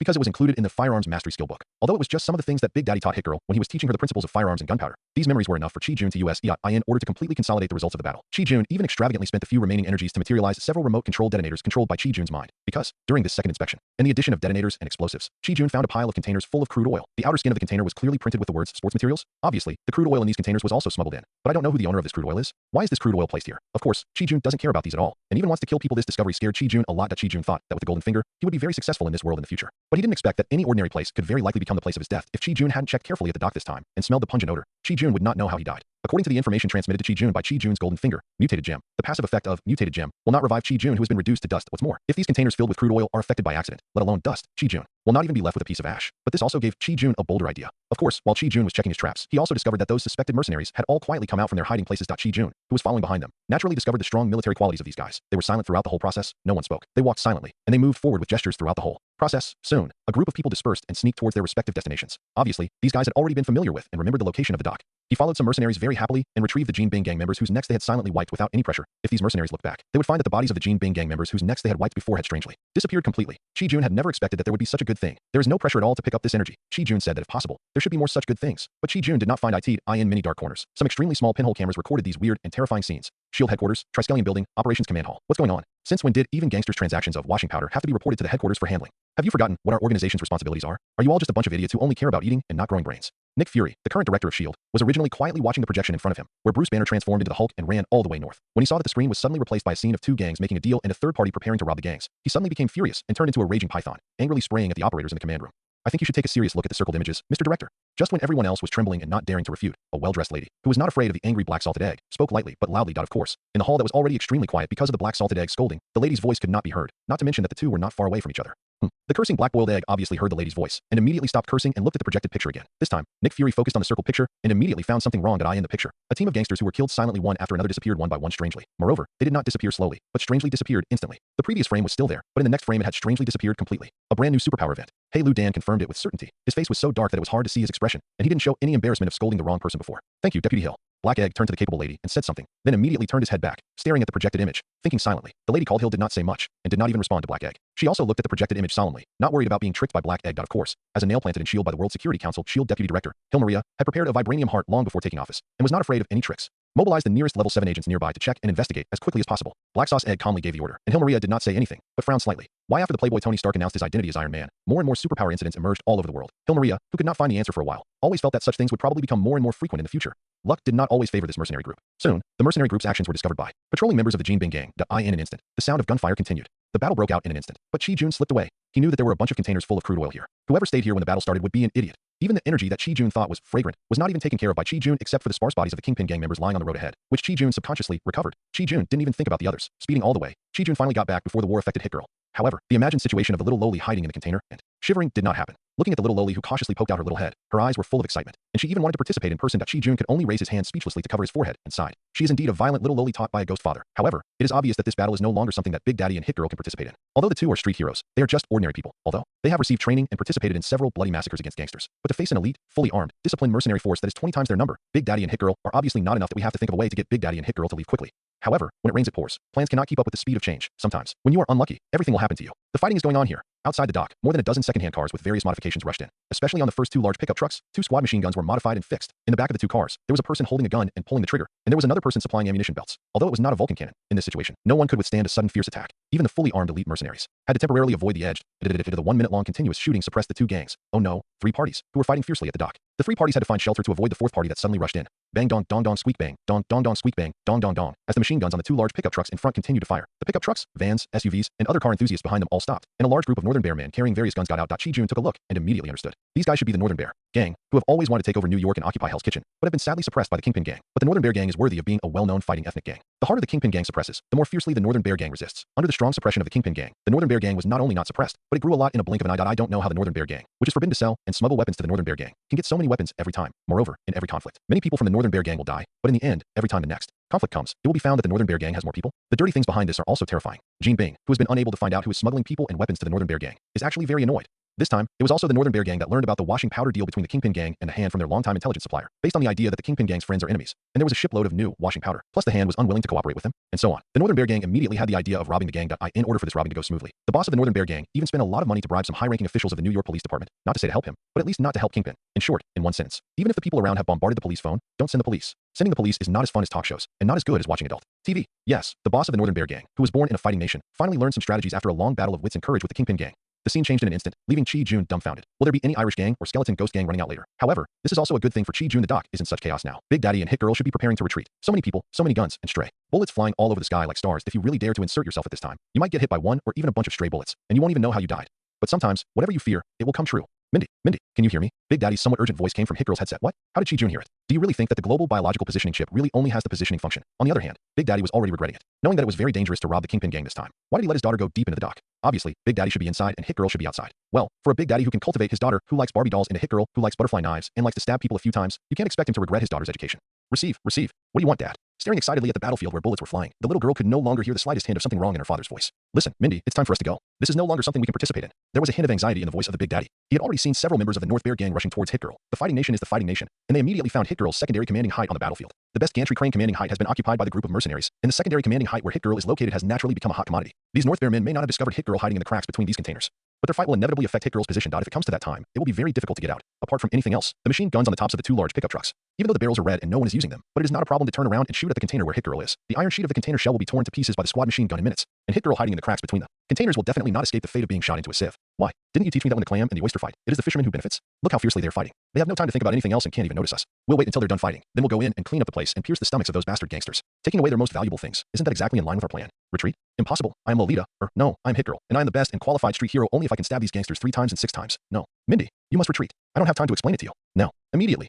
because it was included in the Firearms Mastery Skill Book. Although it was just some of the things that Big Daddy taught Hit Girl when he was teaching her the principles of firearms and gunpowder, these memories were enough for Chi-Jun to use in order to completely consolidate the results of the battle. Chi-Jun even extravagantly spent the few remaining energies to materialize several remote-controlled detonators controlled by Chi-Jun's mind. Because, during this second inspection, and the addition of detonators and explosives, Chi-Jun found a pile of containers full of crude oil. The outer skin of the container was clearly printed with the words sports materials. Obviously, the crude oil in these containers was also smuggled in. But I don't know who the owner of this crude oil is. Why is this crude oil placed here? Of course, Chi-Jun doesn't care about these at all, and even wants to kill people. This discovery scared Chi-Jun a lot. Chi-Jun thought that with the golden finger, he would be very successful in this world in the future. But he didn't expect that any ordinary place could very likely become the place of his death. If Chi-Jun hadn't checked carefully at the dock this time and smelled the pungent odor, Chi-Jun would not know how he died. According to the information transmitted to Chi-Jun by Chi-Jun's golden finger, mutated gem, the passive effect of mutated gem will not revive Chi-Jun who has been reduced to dust. What's more, if these containers filled with crude oil are affected by accident, let alone dust, Chi-Jun will not even be left with a piece of ash. But this also gave Chi-Jun a bolder idea. Of course, while Chi-Jun was checking his traps, he also discovered that those suspected mercenaries had all quietly come out from their hiding places. Chi-Jun, who was following behind them, naturally discovered the strong military qualities of these guys. They were silent throughout the whole process, no one spoke. They walked silently, and they moved forward with gestures throughout the whole process. Soon, a group of people dispersed and sneaked towards their respective destinations. Obviously, these guys had already been familiar with and remembered the location of the dock. He followed some mercenaries very happily and retrieved the Jin Bing gang members whose necks they had silently wiped without any pressure. If these mercenaries looked back, they would find that the bodies of the Jin Bing gang members whose necks they had wiped before had strangely disappeared completely. Chi-Jun had never expected that there would be such a good thing. There is no pressure at all to pick up this energy. Chi-Jun said that if possible, there should be more such good things. But Chi-Jun did not find it in many dark corners. Some extremely small pinhole cameras recorded these weird and terrifying scenes. Shield headquarters, Triskelion building, operations command hall. What's going on? Since when did even gangsters' transactions of washing powder have to be reported to the headquarters for handling? Have you forgotten what our organization's responsibilities are? Are you all just a bunch of idiots who only care about eating and not growing brains? Nick Fury, the current director of S.H.I.E.L.D., was originally quietly watching the projection in front of him, where Bruce Banner transformed into the Hulk and ran all the way north. When he saw that the screen was suddenly replaced by a scene of two gangs making a deal and a third party preparing to rob the gangs, he suddenly became furious and turned into a raging python, angrily spraying at the operators in the command room. I think you should take a serious look at the circled images, Mr. Director. Just when everyone else was trembling and not daring to refute, a well-dressed lady, who was not afraid of the angry black salted egg, spoke lightly but loudly. Of course, in the hall that was already extremely quiet because of the black salted egg scolding, the lady's voice could not be heard, not to mention that the two were not far away from each other. The cursing black-boiled egg obviously heard the lady's voice and immediately stopped cursing and looked at the projected picture again. This time, Nick Fury focused on the circled picture and immediately found something wrong in the picture. A team of gangsters who were killed silently one after another disappeared one by one strangely. Moreover, they did not disappear slowly, but strangely disappeared instantly. The previous frame was still there, but in the next frame it had strangely disappeared completely. A brand new superpower event. Hey Lu Dan confirmed it with certainty. His face was so dark that it was hard to see his expression, and he didn't show any embarrassment of scolding the wrong person before. Thank you, Deputy Hill. Black Egg turned to the capable lady and said something, then immediately turned his head back, staring at the projected image, thinking silently. The lady called Hill did not say much, and did not even respond to Black Egg. She also looked at the projected image solemnly, not worried about being tricked by Black Egg. Of course, as a nail planted in S.H.I.E.L.D. by the World Security Council, S.H.I.E.L.D. Deputy Director, Hill Maria, had prepared a vibranium heart long before taking office, and was not afraid of any tricks. Mobilize the nearest level 7 agents nearby to check and investigate as quickly as possible. Black Sauce Egg calmly gave the order, and Hill Maria did not say anything, but frowned slightly. Why after the Playboy Tony Stark announced his identity as Iron Man, more and more superpower incidents emerged all over the world. Hill Maria, who could not find the answer for a while, always felt that such things would probably become more and more frequent in the future. Luck did not always favor this mercenary group. Soon, the mercenary group's actions were discovered by patrolling members of the Jin Bing gang. In an instant, the sound of gunfire continued. The battle broke out in an instant, but Chi-Jun slipped away. He knew that there were a bunch of containers full of crude oil here. Whoever stayed here when the battle started would be an idiot. Even the energy that Chi-Jun thought was fragrant was not even taken care of by Chi-Jun except for the sparse bodies of the Kingpin gang members lying on the road ahead, which Chi-Jun subconsciously recovered. Chi-Jun didn't even think about the others. Speeding all the way, Chi-Jun finally got back before the war affected Hit Girl. However, the imagined situation of the little lowly hiding in the container and shivering did not happen. Looking at the little lowly who cautiously poked out her little head, her eyes were full of excitement, and she even wanted to participate in person. Chi-Jun could only raise his hand speechlessly to cover his forehead and sighed. She is indeed a violent little lowly taught by a ghost father. However, it is obvious that this battle is no longer something that Big Daddy and Hit Girl can participate in. Although the two are street heroes, they are just ordinary people. Although they have received training and participated in several bloody massacres against gangsters. But to face an elite, fully armed, disciplined mercenary force that is 20 times their number, Big Daddy and Hit Girl are obviously not enough that we have to think of a way to get Big Daddy and Hit Girl to leave quickly. However, when it rains it pours. Plans cannot keep up with the speed of change. Sometimes, when you are unlucky, everything will happen to you. The fighting is going on here. Outside the dock, more than a dozen second-hand cars with various modifications rushed in. Especially on the first two large pickup trucks, 2 squad machine guns were modified and fixed. In the back of the 2 cars, there was a person holding a gun and pulling the trigger, and there was another person supplying ammunition belts. Although it was not a Vulcan cannon, in this situation, no one could withstand a sudden fierce attack. Even the fully armed elite mercenaries had to temporarily avoid the edge. The 1-minute-long continuous shooting suppressed the 2 gangs. Oh no, 3 parties, who were fighting fiercely at the dock. The 3 parties had to find shelter to avoid the 4th party that suddenly rushed in. Bang dong dong dong squeak bang, dong dong dong squeak bang, dong dong dong, as the machine guns on the 2 large pickup trucks in front continued to fire. The pickup trucks, vans, SUVs, and other car enthusiasts behind them all stopped, and a large group of Northern Bear men carrying various guns got out. Chi-Jun took a look and immediately understood. These guys should be the Northern Bear gang, who have always wanted to take over New York and occupy Hell's Kitchen, but have been sadly suppressed by the Kingpin gang. But the Northern Bear gang is worthy of being a well-known fighting ethnic gang. The harder the Kingpin gang suppresses, the more fiercely the Northern Bear gang resists. Under the strong suppression of the Kingpin gang, the Northern Bear gang was not only not suppressed, but it grew a lot in a blink of an eye. I don't know how the Northern Bear gang, which is forbidden to sell and smuggle weapons to the Northern Bear gang, can get so many weapons every time. Moreover, in every conflict, many people from the Northern Bear gang will die, but in the end, every time the next conflict comes, it will be found that the Northern Bear gang has more people. The dirty things behind this are also terrifying. Jin Bing, who has been unable to find out who is smuggling people and weapons to the Northern Bear gang, is actually very annoyed. This time, it was also the Northern Bear gang that learned about the washing powder deal between the Kingpin gang and the Hand from their longtime intelligence supplier, based on the idea that the Kingpin gang's friends are enemies, and there was a shipload of new washing powder, plus the Hand was unwilling to cooperate with them, and so on. The Northern Bear gang immediately had the idea of robbing the gang. In order for this robbing to go smoothly, the boss of the Northern Bear gang even spent a lot of money to bribe some high-ranking officials of the New York Police Department, not to say to help him, but at least not to help Kingpin. In short, in one sentence, even if the people around have bombarded the police phone, don't send the police. Sending the police is not as fun as talk shows, and not as good as watching adult TV. Yes, the boss of the Northern Bear gang, who was born in a fighting nation, finally learned some strategies after a long battle of wits and courage with the Kingpin gang. The scene changed in an instant, leaving Chi-Jun dumbfounded. Will there be any Irish gang or skeleton ghost gang running out later? However, this is also a good thing for Chi-Jun. The dock is in such chaos now. Big Daddy and Hit Girl should be preparing to retreat. So many people, so many guns, and stray bullets flying all over the sky like stars. If you really dare to insert yourself at this time, you might get hit by one or even a bunch of stray bullets, and you won't even know how you died. But sometimes, whatever you fear, it will come true. Mindy, can you hear me? Big Daddy's somewhat urgent voice came from Hit Girl's headset. What? How did Chi-Jun hear it? Do you really think that the global biological positioning chip really only has the positioning function? On the other hand, Big Daddy was already regretting it, knowing that it was very dangerous to rob the Kingpin gang this time. Why did he let his daughter go deep into the dock? Obviously, Big Daddy should be inside and Hit Girl should be outside. Well, for a Big Daddy who can cultivate his daughter, who likes Barbie dolls, and a Hit Girl who likes butterfly knives and likes to stab people a few times, you can't expect him to regret his daughter's education. Receive. What do you want, Dad? Staring excitedly at the battlefield where bullets were flying, the little girl could no longer hear the slightest hint of something wrong in her father's voice. Listen, Mindy, it's time for us to go. This is no longer something we can participate in. There was a hint of anxiety in the voice of the Big Daddy. He had already seen several members of the North Bear gang rushing towards Hit Girl. The fighting nation is the fighting nation, and they immediately found Hit Girl's secondary commanding height on the battlefield. The best gantry crane commanding height has been occupied by the group of mercenaries, and the secondary commanding height where Hit Girl is located has naturally become a hot commodity. These North Bear men may not have discovered Hit Girl hiding in the cracks between these containers, but their fight will inevitably affect Hit Girl's position. If it comes to that time, it will be very difficult to get out. Apart from anything else, the machine guns on the tops of the two large pickup trucks. Even though the barrels are red and no one is using them, but it is not a problem to turn around and shoot at the container where Hit Girl is. The iron sheet of the container shell will be torn to pieces by the squad machine gun in minutes, and Hit Girl hiding in the cracks between the containers will definitely not escape the fate of being shot into a sieve. Why? Didn't you teach me that when the clam and the oyster fight, it is the fisherman who benefits? Look how fiercely they are fighting. They have no time to think about anything else and can't even notice us. We'll wait until they're done fighting, then we'll go in and clean up the place and pierce the stomachs of those bastard gangsters, taking away their most valuable things. Isn't that exactly in line with our plan? Retreat? Impossible. I am Lolita. No, I'm Hit Girl, and I am the best and qualified street hero only if I can stab these gangsters 3 times and 6 times. No. Mindy, you must retreat. I don't have time to explain it to you. No. Immediately.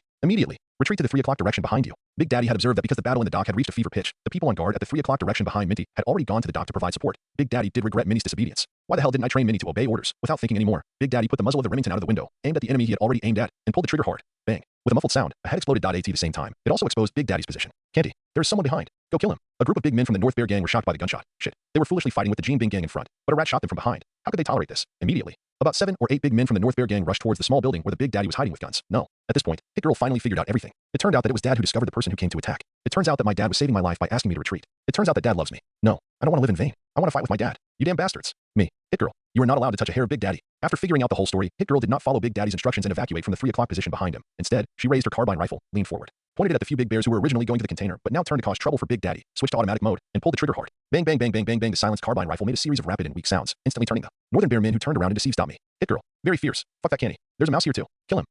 Retreat to the 3 o'clock direction behind you. Big Daddy had observed that because the battle in the dock had reached a fever pitch, the people on guard at the 3 o'clock direction behind Minty had already gone to the dock to provide support. Big Daddy did regret Minnie's disobedience. Why the hell didn't I train Minnie to obey orders? Without thinking anymore, Big Daddy put the muzzle of the Remington out of the window, aimed at the enemy he had already aimed at, and pulled the trigger hard. Bang. With a muffled sound, a head exploded. At the same time, it also exposed Big Daddy's position. Candy, there is someone behind. Go kill him. A group of big men from the North Bear gang were shocked by the gunshot. Shit. They were foolishly fighting with the Jean Bing gang in front, but a rat shot them from behind. How could they tolerate this? Immediately, about 7 or 8 big men from the North Bear gang rushed towards the small building where the Big Daddy was hiding with guns. No. At this point, Hit Girl finally figured out everything. It turned out that it was Dad who discovered the person who came to attack. It turns out that my dad was saving my life by asking me to retreat. It turns out that Dad loves me. No, I don't want to live in vain. I want to fight with my dad. You damn bastards. Me, Hit Girl, you are not allowed to touch a hair of Big Daddy. After figuring out the whole story, Hit Girl did not follow Big Daddy's instructions and evacuate from the 3 o'clock position behind him. Instead, she raised her carbine rifle, leaned forward, pointed it at the few big bears who were originally going to the container, but now turned to cause trouble for Big Daddy, switched to automatic mode, and pulled the trigger hard. Bang, bang, bang, bang, bang, bang. The silenced carbine rifle made a series of rapid and weak sounds, instantly turning the Northern Bear men who turned around and deceived. Stop me. Hit Girl, very fierce. Fuck that Candy. There's a mouse here too. Kill him.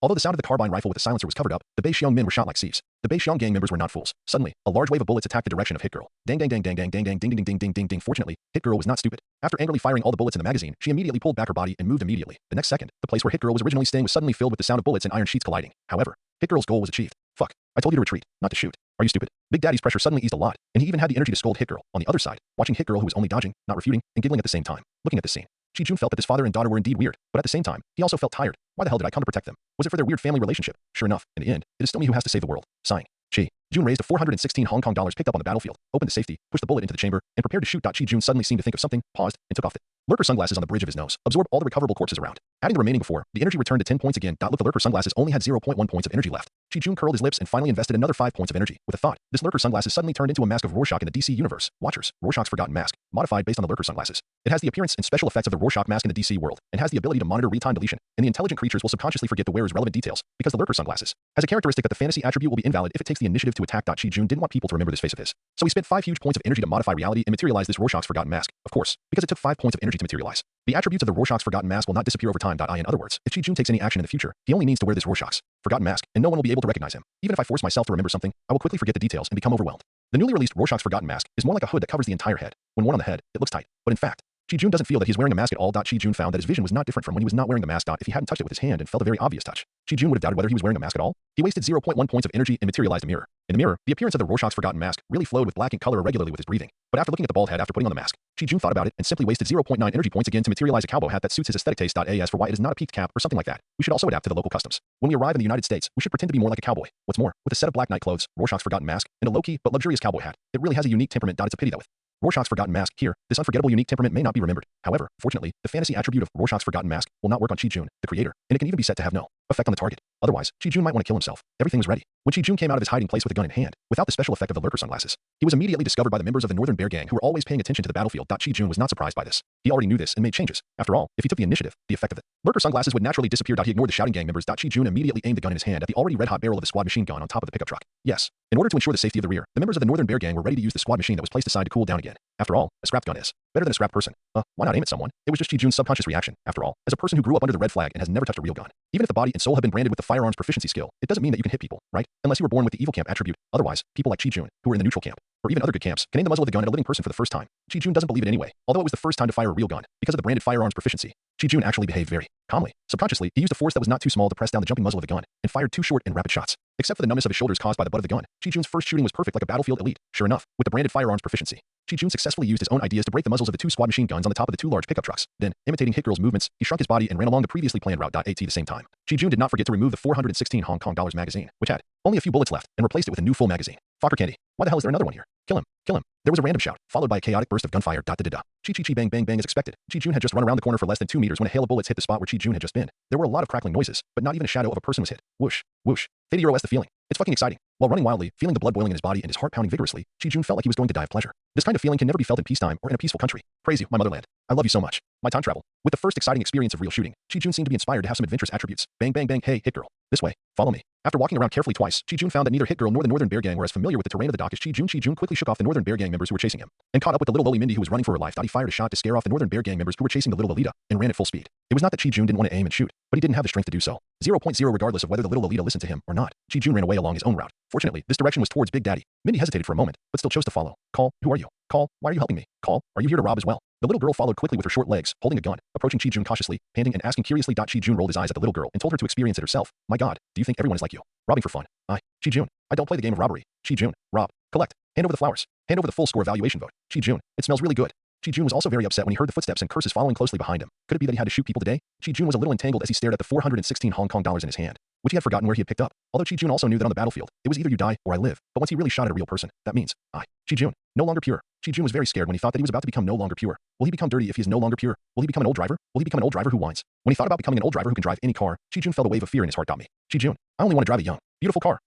Although the sound of the carbine rifle with the silencer was covered up, the Beisheng men were shot like sieves. The Beisheng gang members were not fools. Suddenly, a large wave of bullets attacked the direction of Hit Girl. Dang, dang, dang, dang, dang, dang, dang, ding, ding, ding, ding, ding, ding. Fortunately, Hit Girl was not stupid. After angrily firing all the bullets in the magazine, she immediately pulled back her body and moved immediately. The next second, the place where Hit Girl was originally staying was suddenly filled with the sound of bullets and iron sheets colliding. However, Hit Girl's goal was achieved. Fuck. I told you to retreat, not to shoot. Are you stupid? Big Daddy's pressure suddenly eased a lot, and he even had the energy to scold Hit Girl. On the other side, watching Hit Girl who was only dodging, not refuting, and giggling at the same time. Looking at this scene, Chi-Jun felt that his father and daughter were indeed weird, but at the same time, he also felt tired. Why the hell did I come to protect them? Was it for their weird family relationship? Sure enough, in the end, it is still me who has to save the world. Sighing. Chi-Jun raised a 416 Hong Kong dollars picked up on the battlefield, opened the safety, pushed the bullet into the chamber, and prepared to shoot. Chi-Jun suddenly seemed to think of something, paused, and took off the lurker sunglasses on the bridge of his nose, absorbed all the recoverable corpses around. Adding the remaining before, the energy returned to 10 points again. Look, the lurker sunglasses only had 0.1 points of energy left. Chi-Jun curled his lips and finally invested another 5 points of energy. With a thought, this lurker sunglasses suddenly turned into a mask of Rorschach in the DC universe. Watchers, Rorschach's forgotten mask, modified based on the lurker sunglasses. It has the appearance and special effects of the Rorschach mask in the DC world, and has the ability to monitor real-time deletion, and the intelligent creatures will subconsciously forget the wearer's relevant details, because the lurker sunglasses has a characteristic that the fantasy attribute will be invalid if it takes the initiative to attack. Chi-Jun didn't want people to remember this face of his, so he spent 5 huge points of energy to modify reality and materialize this Rorschach's forgotten mask. Of course, because it took 5 points of energy to materialize. The attributes of the Rorschach's forgotten mask will not disappear over time. In other words, if Chi-Jun takes any action in the future, he only needs to wear this Rorschach's forgotten mask, and no one will be able to recognize him. Even if I force myself to remember something, I will quickly forget the details and become overwhelmed. The newly released Rorschach's forgotten mask is more like a hood that covers the entire head. When worn on the head, it looks tight, but in fact, Chi-Jun doesn't feel that he's wearing a mask at all. Chi-Jun found that his vision was not different from when he was not wearing the mask. If he hadn't touched it with his hand and felt a very obvious touch, Chi-Jun would have doubted whether he was wearing a mask at all. He wasted 0.1 points of energy and materialized a mirror. In the mirror, the appearance of the Rorschach's forgotten mask really flowed with black ink color irregularly with his breathing. But after looking at the bald head after putting on the mask, Chi-Jun thought about it and simply wasted 0.9 energy points again to materialize a cowboy hat that suits his aesthetic taste. As for why it is not a peaked cap or something like that, we should also adapt to the local customs. When we arrive in the United States, we should pretend to be more like a cowboy. What's more, with a set of black night clothes, Rorschach's forgotten mask, and a low-key but luxurious cowboy hat, it really has a unique temperament. It's a pity that with Rorschach's forgotten mask here, this unforgettable unique temperament may not be remembered. However, fortunately, the fantasy attribute of Rorschach's forgotten mask will not work on Chi-Jun, the creator, and it can even be set to have no effect on the target. Otherwise, Chi-Jun might want to kill himself. Everything was ready. When Chi-Jun came out of his hiding place with a gun in hand, without the special effect of the lurker sunglasses, he was immediately discovered by the members of the Northern Bear gang who were always paying attention to the battlefield. Chi-Jun was not surprised by this. He already knew this and made changes. After all, if he took the initiative, the effect of the lurker sunglasses would naturally disappear. He ignored the shouting gang members. Chi-Jun immediately aimed the gun in his hand at the already red-hot barrel of the squad machine gun on top of the pickup truck. Yes. In order to ensure the safety of the rear, the members of the Northern Bear gang were ready to use the squad machine that was placed aside to cool down again. After all, a scrapped gun is better than a scrapped person. Why not aim at someone? It was just Chi-Jun's subconscious reaction. After all, as a person who grew up under the red flag and has never touched a real gun, even if the body and soul have been branded with the firearms proficiency skill, it doesn't mean that you can hit people, right? Unless you were born with the evil camp attribute. Otherwise, people like Chi-Jun, who were in the neutral camp, or even other good camps, can aim the muzzle of the gun at a living person for the first time. Chi-Jun doesn't believe it anyway, although it was the first time to fire a real gun, because of the branded firearms proficiency. Chi-Jun actually behaved very calmly. Subconsciously, he used a force that was not too small to press down the jumping muzzle of the gun, and fired 2 short and rapid shots. Except for the numbness of his shoulders caused by the butt of the gun, Chi-Jun's first shooting was perfect like a battlefield elite. Sure enough, with the branded firearms proficiency, Chi-Jun successfully used his own ideas to break the muzzles of the 2 squad machine guns on the top of the 2 large pickup trucks. Then, imitating Hit Girl's movements, he shrunk his body and ran along the previously planned route. At the same time, Chi-Jun did not forget to remove the 416 Hong Kong dollars magazine, which had only a few bullets left, and replaced it with a new full magazine. Fucker candy. Why the hell is there another one here? Kill him. Kill him. There was a random shout, followed by a chaotic burst of gunfire. Chi-chi-chi bang bang bang as expected. Chi-Jun had just run around the corner for less than 2 meters when a hail of bullets hit the spot where Chi-Jun had just been. There were a lot of crackling noises, but not even a shadow of a person was hit. Whoosh. Whoosh. Fade OS the feeling. It's fucking exciting. While running wildly, feeling the blood boiling in his body and his heart pounding vigorously, Chi-Jun felt like he was going to die of pleasure. This kind of feeling can never be felt in peacetime or in a peaceful country. Praise you, my motherland. I love you so much. My time travel. With the first exciting experience of real shooting, Chi-Jun seemed to be inspired to have some adventurous attributes. Bang bang bang, hey, Hit Girl. This way. Follow me. After walking around carefully twice, Chi-Jun found that neither Hit Girl nor the Northern Bear Gang were as familiar with the terrain of the dock as Chi-Jun. Chi-Jun quickly shook off the Northern Bear Gang members who were chasing him, and caught up with the little lowly Mindy who was running for her life. He fired a shot to scare off the Northern Bear Gang members who were chasing the little Lolita, and ran at full speed. It was not that Chi-Jun didn't want to aim and shoot, but he didn't have the strength to do so. 0.0 regardless of whether the little Lolita listened to him or not. Chi-Jun ran away along his own route. Fortunately, this direction was towards Big Daddy. Mindy hesitated for a moment, but still chose to follow. Call, who are you? Call, why are you helping me? Call, are you here to rob as well? The little girl followed quickly with her short legs, holding a gun, approaching Chi-Jun cautiously, panting and asking curiously. Chi-Jun rolled his eyes at the little girl and told her to experience it herself. My God, do you think everyone is like you? Robbing for fun. Chi-Jun, I don't play the game of robbery. Chi-Jun, rob, collect, hand over the flowers, hand over the full score evaluation vote. Chi-Jun, it smells really good. Chi-Jun was also very upset when he heard the footsteps and curses following closely behind him. Could it be that he had to shoot people today? Chi-Jun was a little entangled as he stared at the 416 Hong Kong dollars in his hand, which he had forgotten where he had picked up. Although Chi-Jun also knew that on the battlefield, it was either you die or I live. But once he really shot at a real person, that means Chi-Jun, no longer pure. Chi-Jun was very scared when he thought that he was about to become no longer pure. Will he become dirty if he is no longer pure? Will he become an old driver? Will he become an old driver who whines? When he thought about becoming an old driver who can drive any car, Chi-Jun felt a wave of fear in his heart. Me. Chi-Jun, I only want to drive a young, beautiful car.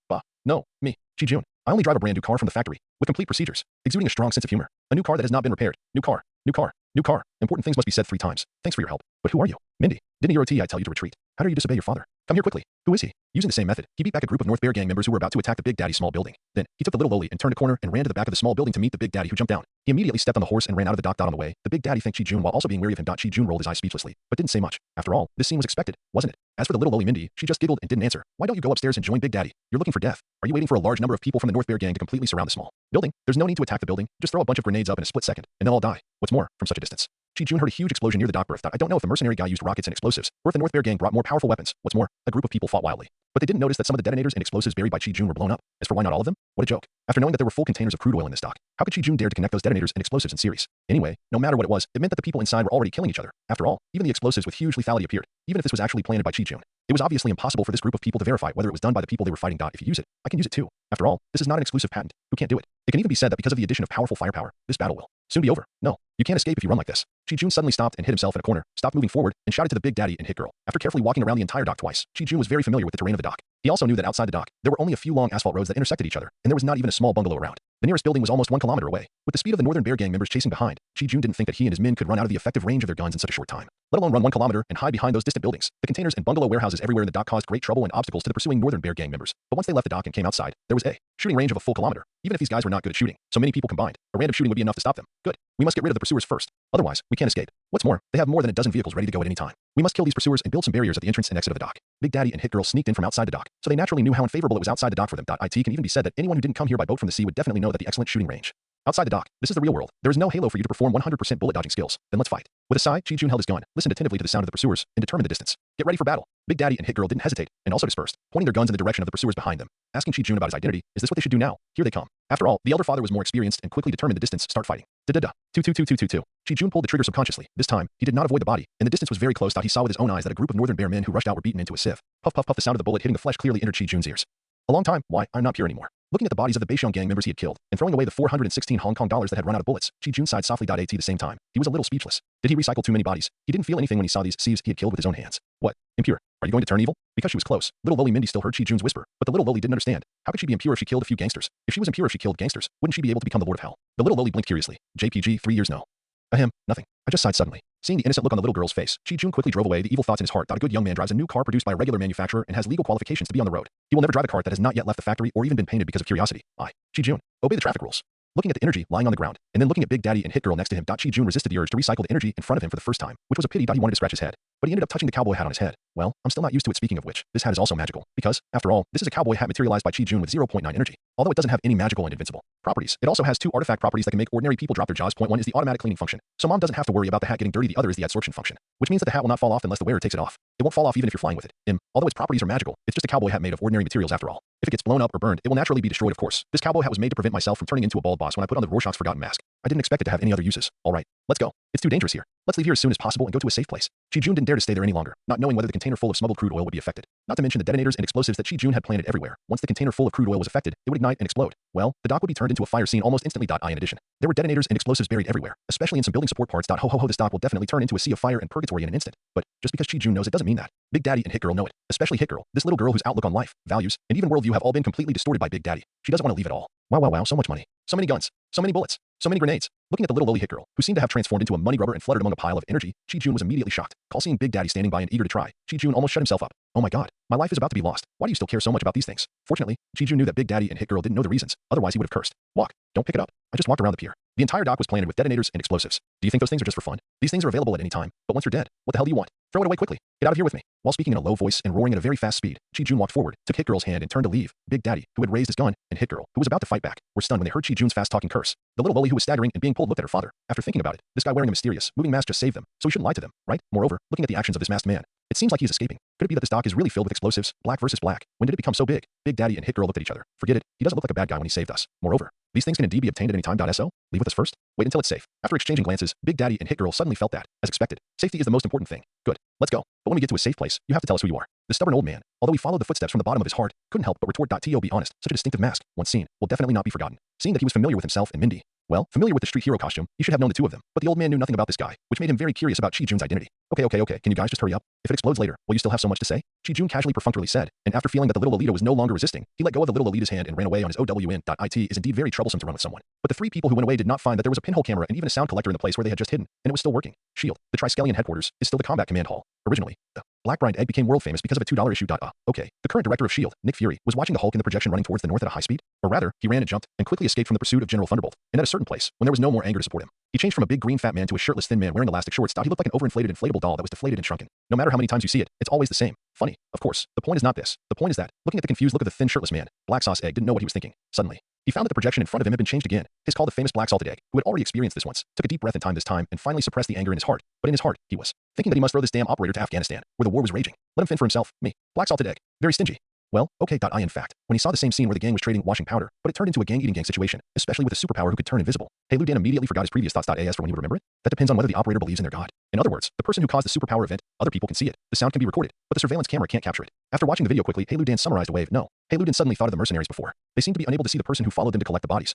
No, me. Chi-Jun, I only drive a brand new car from the factory, with complete procedures, exuding a strong sense of humor. A new car that has not been repaired. New car. New car. New car. Important things must be said 3 times. Thanks for your help. But who are you? Mindy. Didn't your OT I tell you to retreat? How dare you disobey your father? Come here quickly. Who is he? Using the same method, he beat back a group of North Bear Gang members who were about to attack the Big Daddy small building. Then, he took the little lowly and turned a corner and ran to the back of the small building to meet the Big Daddy who jumped down. He immediately stepped on the horse and ran out of the dock. On the way, the Big Daddy thanked Chi-Jun while also being wary of him. Chi-Jun rolled his eyes speechlessly, but didn't say much. After all, this scene was expected, wasn't it? As for the little lowly Mindy, she just giggled and didn't answer. Why don't you go upstairs and join Big Daddy? You're looking for death. Are you waiting for a large number of people from the North Bear Gang to completely surround the small building? There's no need to attack the building. Just throw a bunch of grenades up in a split second, and they'll all die. What's more, from such a distance, Chi-Jun heard a huge explosion near the dock. I don't know if the mercenary guy used rockets and explosives, or if the North Bear Gang brought more powerful weapons. What's more, a group of people fought wildly. But they didn't notice that some of the detonators and explosives buried by Chi-Jun were blown up. As for why not all of them? What a joke. After knowing that there were full containers of crude oil in this dock, how could Chi-Jun dare to connect those detonators and explosives in series? Anyway, no matter what it was, it meant that the people inside were already killing each other. After all, even the explosives with huge lethality appeared, even if this was actually planted by Chi-Jun. It was obviously impossible for this group of people to verify whether it was done by the people they were fighting. If you use it, I can use it too. After all, this is not an exclusive patent. Who can't do it? It can even be said that because of the addition of powerful firepower, this battle will soon be over. No, you can't escape if you run like this. Chi-Jun suddenly stopped and hit himself in a corner, stopped moving forward, and shouted to the Big Daddy and Hit Girl. After carefully walking around the entire dock twice, Chi-Jun was very familiar with the terrain of the dock. He also knew that outside the dock, there were only a few long asphalt roads that intersected each other, and there was not even a small bungalow around. The nearest building was almost 1 kilometer away. With the speed of the Northern Bear Gang members chasing behind, Chi-Jun didn't think that he and his men could run out of the effective range of their guns in such a short time, let alone run 1 kilometer and hide behind those distant buildings. The containers and bungalow warehouses everywhere in the dock caused great trouble and obstacles to the pursuing Northern Bear Gang members. But once they left the dock and came outside, there was a shooting range of a full kilometer. Even if these guys were not good at shooting, so many people combined, a random shooting would be enough to stop them. Good. We must get rid of the pursuers first. Otherwise, we can't escape. What's more, they have more than a dozen vehicles ready to go at any time. We must kill these pursuers and build some barriers at the entrance and exit of the dock. Big Daddy and Hit Girl sneaked in from outside the dock, so they naturally knew how unfavorable it was outside the dock for them. It can even be said that anyone who didn't come here by boat from the sea would definitely know that the excellent shooting range outside the dock. This is the real world. There is no halo for you to perform 100% bullet dodging skills. Then let's fight. With a sigh, Chi-Jun held his gun, listened attentively to the sound of the pursuers, and determined the distance. Get ready for battle. Big Daddy and Hit Girl didn't hesitate, and also dispersed, pointing their guns in the direction of the pursuers behind them. Asking Chi-Jun about his identity, is this what they should do now? Here they come. After all, the elder father was more experienced and quickly determined the distance. Start fighting. Da-da-da. 2-2-2-2-2-2. Chi-Jun pulled the trigger subconsciously. This time, he did not avoid the body, and the distance was very close. He saw with his own eyes that a group of Northern Bear men who rushed out were beaten into a sieve. Puff puff puff. The sound of the bullet hitting the flesh clearly entered Chi-Jun's ears. A long time. Why, I'm not pure anymore. Looking at the bodies of the Baisheng Gang members he had killed, and throwing away the 416 Hong Kong dollars that had run out of bullets, Chi-Jun sighed softly. At the same time, he was a little speechless. Did he recycle too many bodies? He didn't feel anything when he saw these sieves he had killed with his own hands. What? Impure? Are you going to turn evil? Because she was close, little lowly Mindy still heard Chi-Jun's whisper, but the little lowly didn't understand. How could she be impure if she killed a few gangsters? If she was impure if she killed gangsters, wouldn't she be able to become the Lord of Hell? The little lowly blinked curiously. JPG, 3 years no. Ahem, nothing. I just sighed suddenly. Seeing the innocent look on the little girl's face, Chi-Jun quickly drove away the evil thoughts in his heart. A good young man drives a new car produced by a regular manufacturer and has legal qualifications to be on the road. He will never drive a cart that has not yet left the factory or even been painted because of curiosity. Chi-Jun, obey the traffic rules. Looking at the energy lying on the ground, and then looking at Big Daddy and Hit Girl next to him, Chi-Jun resisted the urge to recycle the energy in front of him for the first time, which was a pity. He wanted to scratch his head, but he ended up touching the cowboy hat on his head. Well, I'm still not used to it. Speaking of which, this hat is also magical, because, after all, this is a cowboy hat materialized by Chi-Jun with 0.9 energy. Although it doesn't have any magical and invincible properties, it also has two artifact properties that can make ordinary people drop their jaws. Point one is the automatic cleaning function, so mom doesn't have to worry about the hat getting dirty. The other is the adsorption function, which means that the hat will not fall off unless the wearer takes it off. It won't fall off even if you're flying with it. Although its properties are magical, it's just a cowboy hat made of ordinary materials after all. If it gets blown up or burned, it will naturally be destroyed, of course. This cowboy hat was made to prevent myself from turning into a bald boss when I put on the Rorschach's forgotten mask. I didn't expect it to have any other uses. All right, let's go. It's too dangerous here. Let's leave here as soon as possible and go to a safe place. Chi-Jun didn't dare to stay there any longer, not knowing whether the container full of smuggled crude oil would be affected. Not to mention the detonators and explosives that Chi-Jun had planted everywhere. Once the container full of crude oil was affected, it would ignite and explode. Well, the dock would be turned into a fire scene almost instantly. In addition, there were detonators and explosives buried everywhere, especially in some building support parts. Ho ho ho, this dock will definitely turn into a sea of fire and purgatory in an instant. But just because Chi-Jun knows it doesn't mean that. Big Daddy and Hit Girl know it, especially Hit Girl, this little girl whose outlook on life, values, and even worldview have all been completely distorted by Big Daddy. She doesn't want to leave it all. Wow, so much money. So many guns. So many bullets. So many grenades. Looking at the little lowly Hit Girl, who seemed to have transformed into a money rubber and fluttered among a pile of energy, Chi-Jun was immediately shocked. Seeing Big Daddy standing by and eager to try, Chi-Jun almost shut himself up. Oh my god, my life is about to be lost. Why do you still care so much about these things? Fortunately, Chi-Jun knew that Big Daddy and Hit Girl didn't know the reasons, otherwise he would have cursed. Walk, don't pick it up. I just walked around the pier. The entire dock was planted with detonators and explosives. Do you think those things are just for fun? These things are available at any time, but once you're dead, what the hell do you want? Throw it away quickly. Get out of here with me. While speaking in a low voice and roaring at a very fast speed, Chi-Jun walked forward, took Hit Girl's hand and turned to leave. Big Daddy, who had raised his gun, and Hit Girl, who was about to fight back, were stunned when they heard Chi-Jun's fast-talking curse. The little lowly who was staggering and being pulled looked at her father. After thinking about it, this guy wearing a mysterious, moving mask just saved them, so he shouldn't lie to them, right? Moreover, looking at the actions of this masked man, it seems like he is escaping. Could it be that this dock is really filled with explosives? Black versus black. When did it become so big? Big Daddy and Hit Girl looked at each other. Forget it. He doesn't look like a bad guy when he saved us. Moreover, these things can indeed be obtained at any time. So, leave with us first. Wait until it's safe. After exchanging glances, Big Daddy and Hit Girl suddenly felt that, as expected, safety is the most important thing. Good. Let's go. But when we get to a safe place, you have to tell us who you are. The stubborn old man, although he followed the footsteps from the bottom of his heart, couldn't help but retort. To be honest, such a distinctive mask, once seen, will definitely not be forgotten. Seeing that he was familiar with himself and Mindy, well, familiar with the street hero costume, he should have known the two of them. But the old man knew nothing about this guy, which made him very curious about Chi-Jun's identity. Okay, can you guys just hurry up? If it explodes later, will you still have so much to say? Chi-Jun casually perfunctorily said, and after feeling that the little Lolita was no longer resisting, he let go of the little Lolita's hand and ran away on his own. It is indeed very troublesome to run with someone. But the three people who went away did not find that there was a pinhole camera and even a sound collector in the place where they had just hidden, and it was still working. SHIELD, the Triskelion headquarters, is still the combat command hall. Originally, the Black Bride egg became world famous because of a $2 issue. Okay. The current director of SHIELD, Nick Fury, was watching the Hulk in the projection running towards the north at a high speed. Or rather, he ran and jumped and quickly escaped from the pursuit of General Thunderbolt. And at a certain place, when there was no more anger to support him, he changed from a big green fat man to a shirtless thin man wearing elastic shorts. He looked like an overinflated inflatable doll that was deflated and shrunken. No matter how many times you see it, it's always the same. Funny, of course. The point is not this. The point is that, looking at the confused look of the thin shirtless man, Black Sauce Egg didn't know what he was thinking. Suddenly, he found that the projection in front of him had been changed again. His called the famous Black Salted Egg, who had already experienced this once, took a deep breath in time this time and finally suppressed the anger in his heart. But in his heart, he was thinking that he must throw this damn operator to Afghanistan, where the war was raging. Let him fend for himself. Me. Black Salted Egg. Very stingy. Well, okay. In fact, when he saw the same scene where the gang was trading washing powder, but it turned into a gang-eating gang situation, especially with a superpower who could turn invisible. Lu Dan immediately forgot his previous thoughts. As for when he would remember it, that depends on whether the operator believes in their god. In other words, the person who caused the superpower event, other people can see it. The sound can be recorded, but the surveillance camera can't capture it. After watching the video quickly, Lu Dan summarized a wave. No. Lu Dan suddenly thought of the mercenaries before. They seemed to be unable to see the person who followed them to collect the bodies.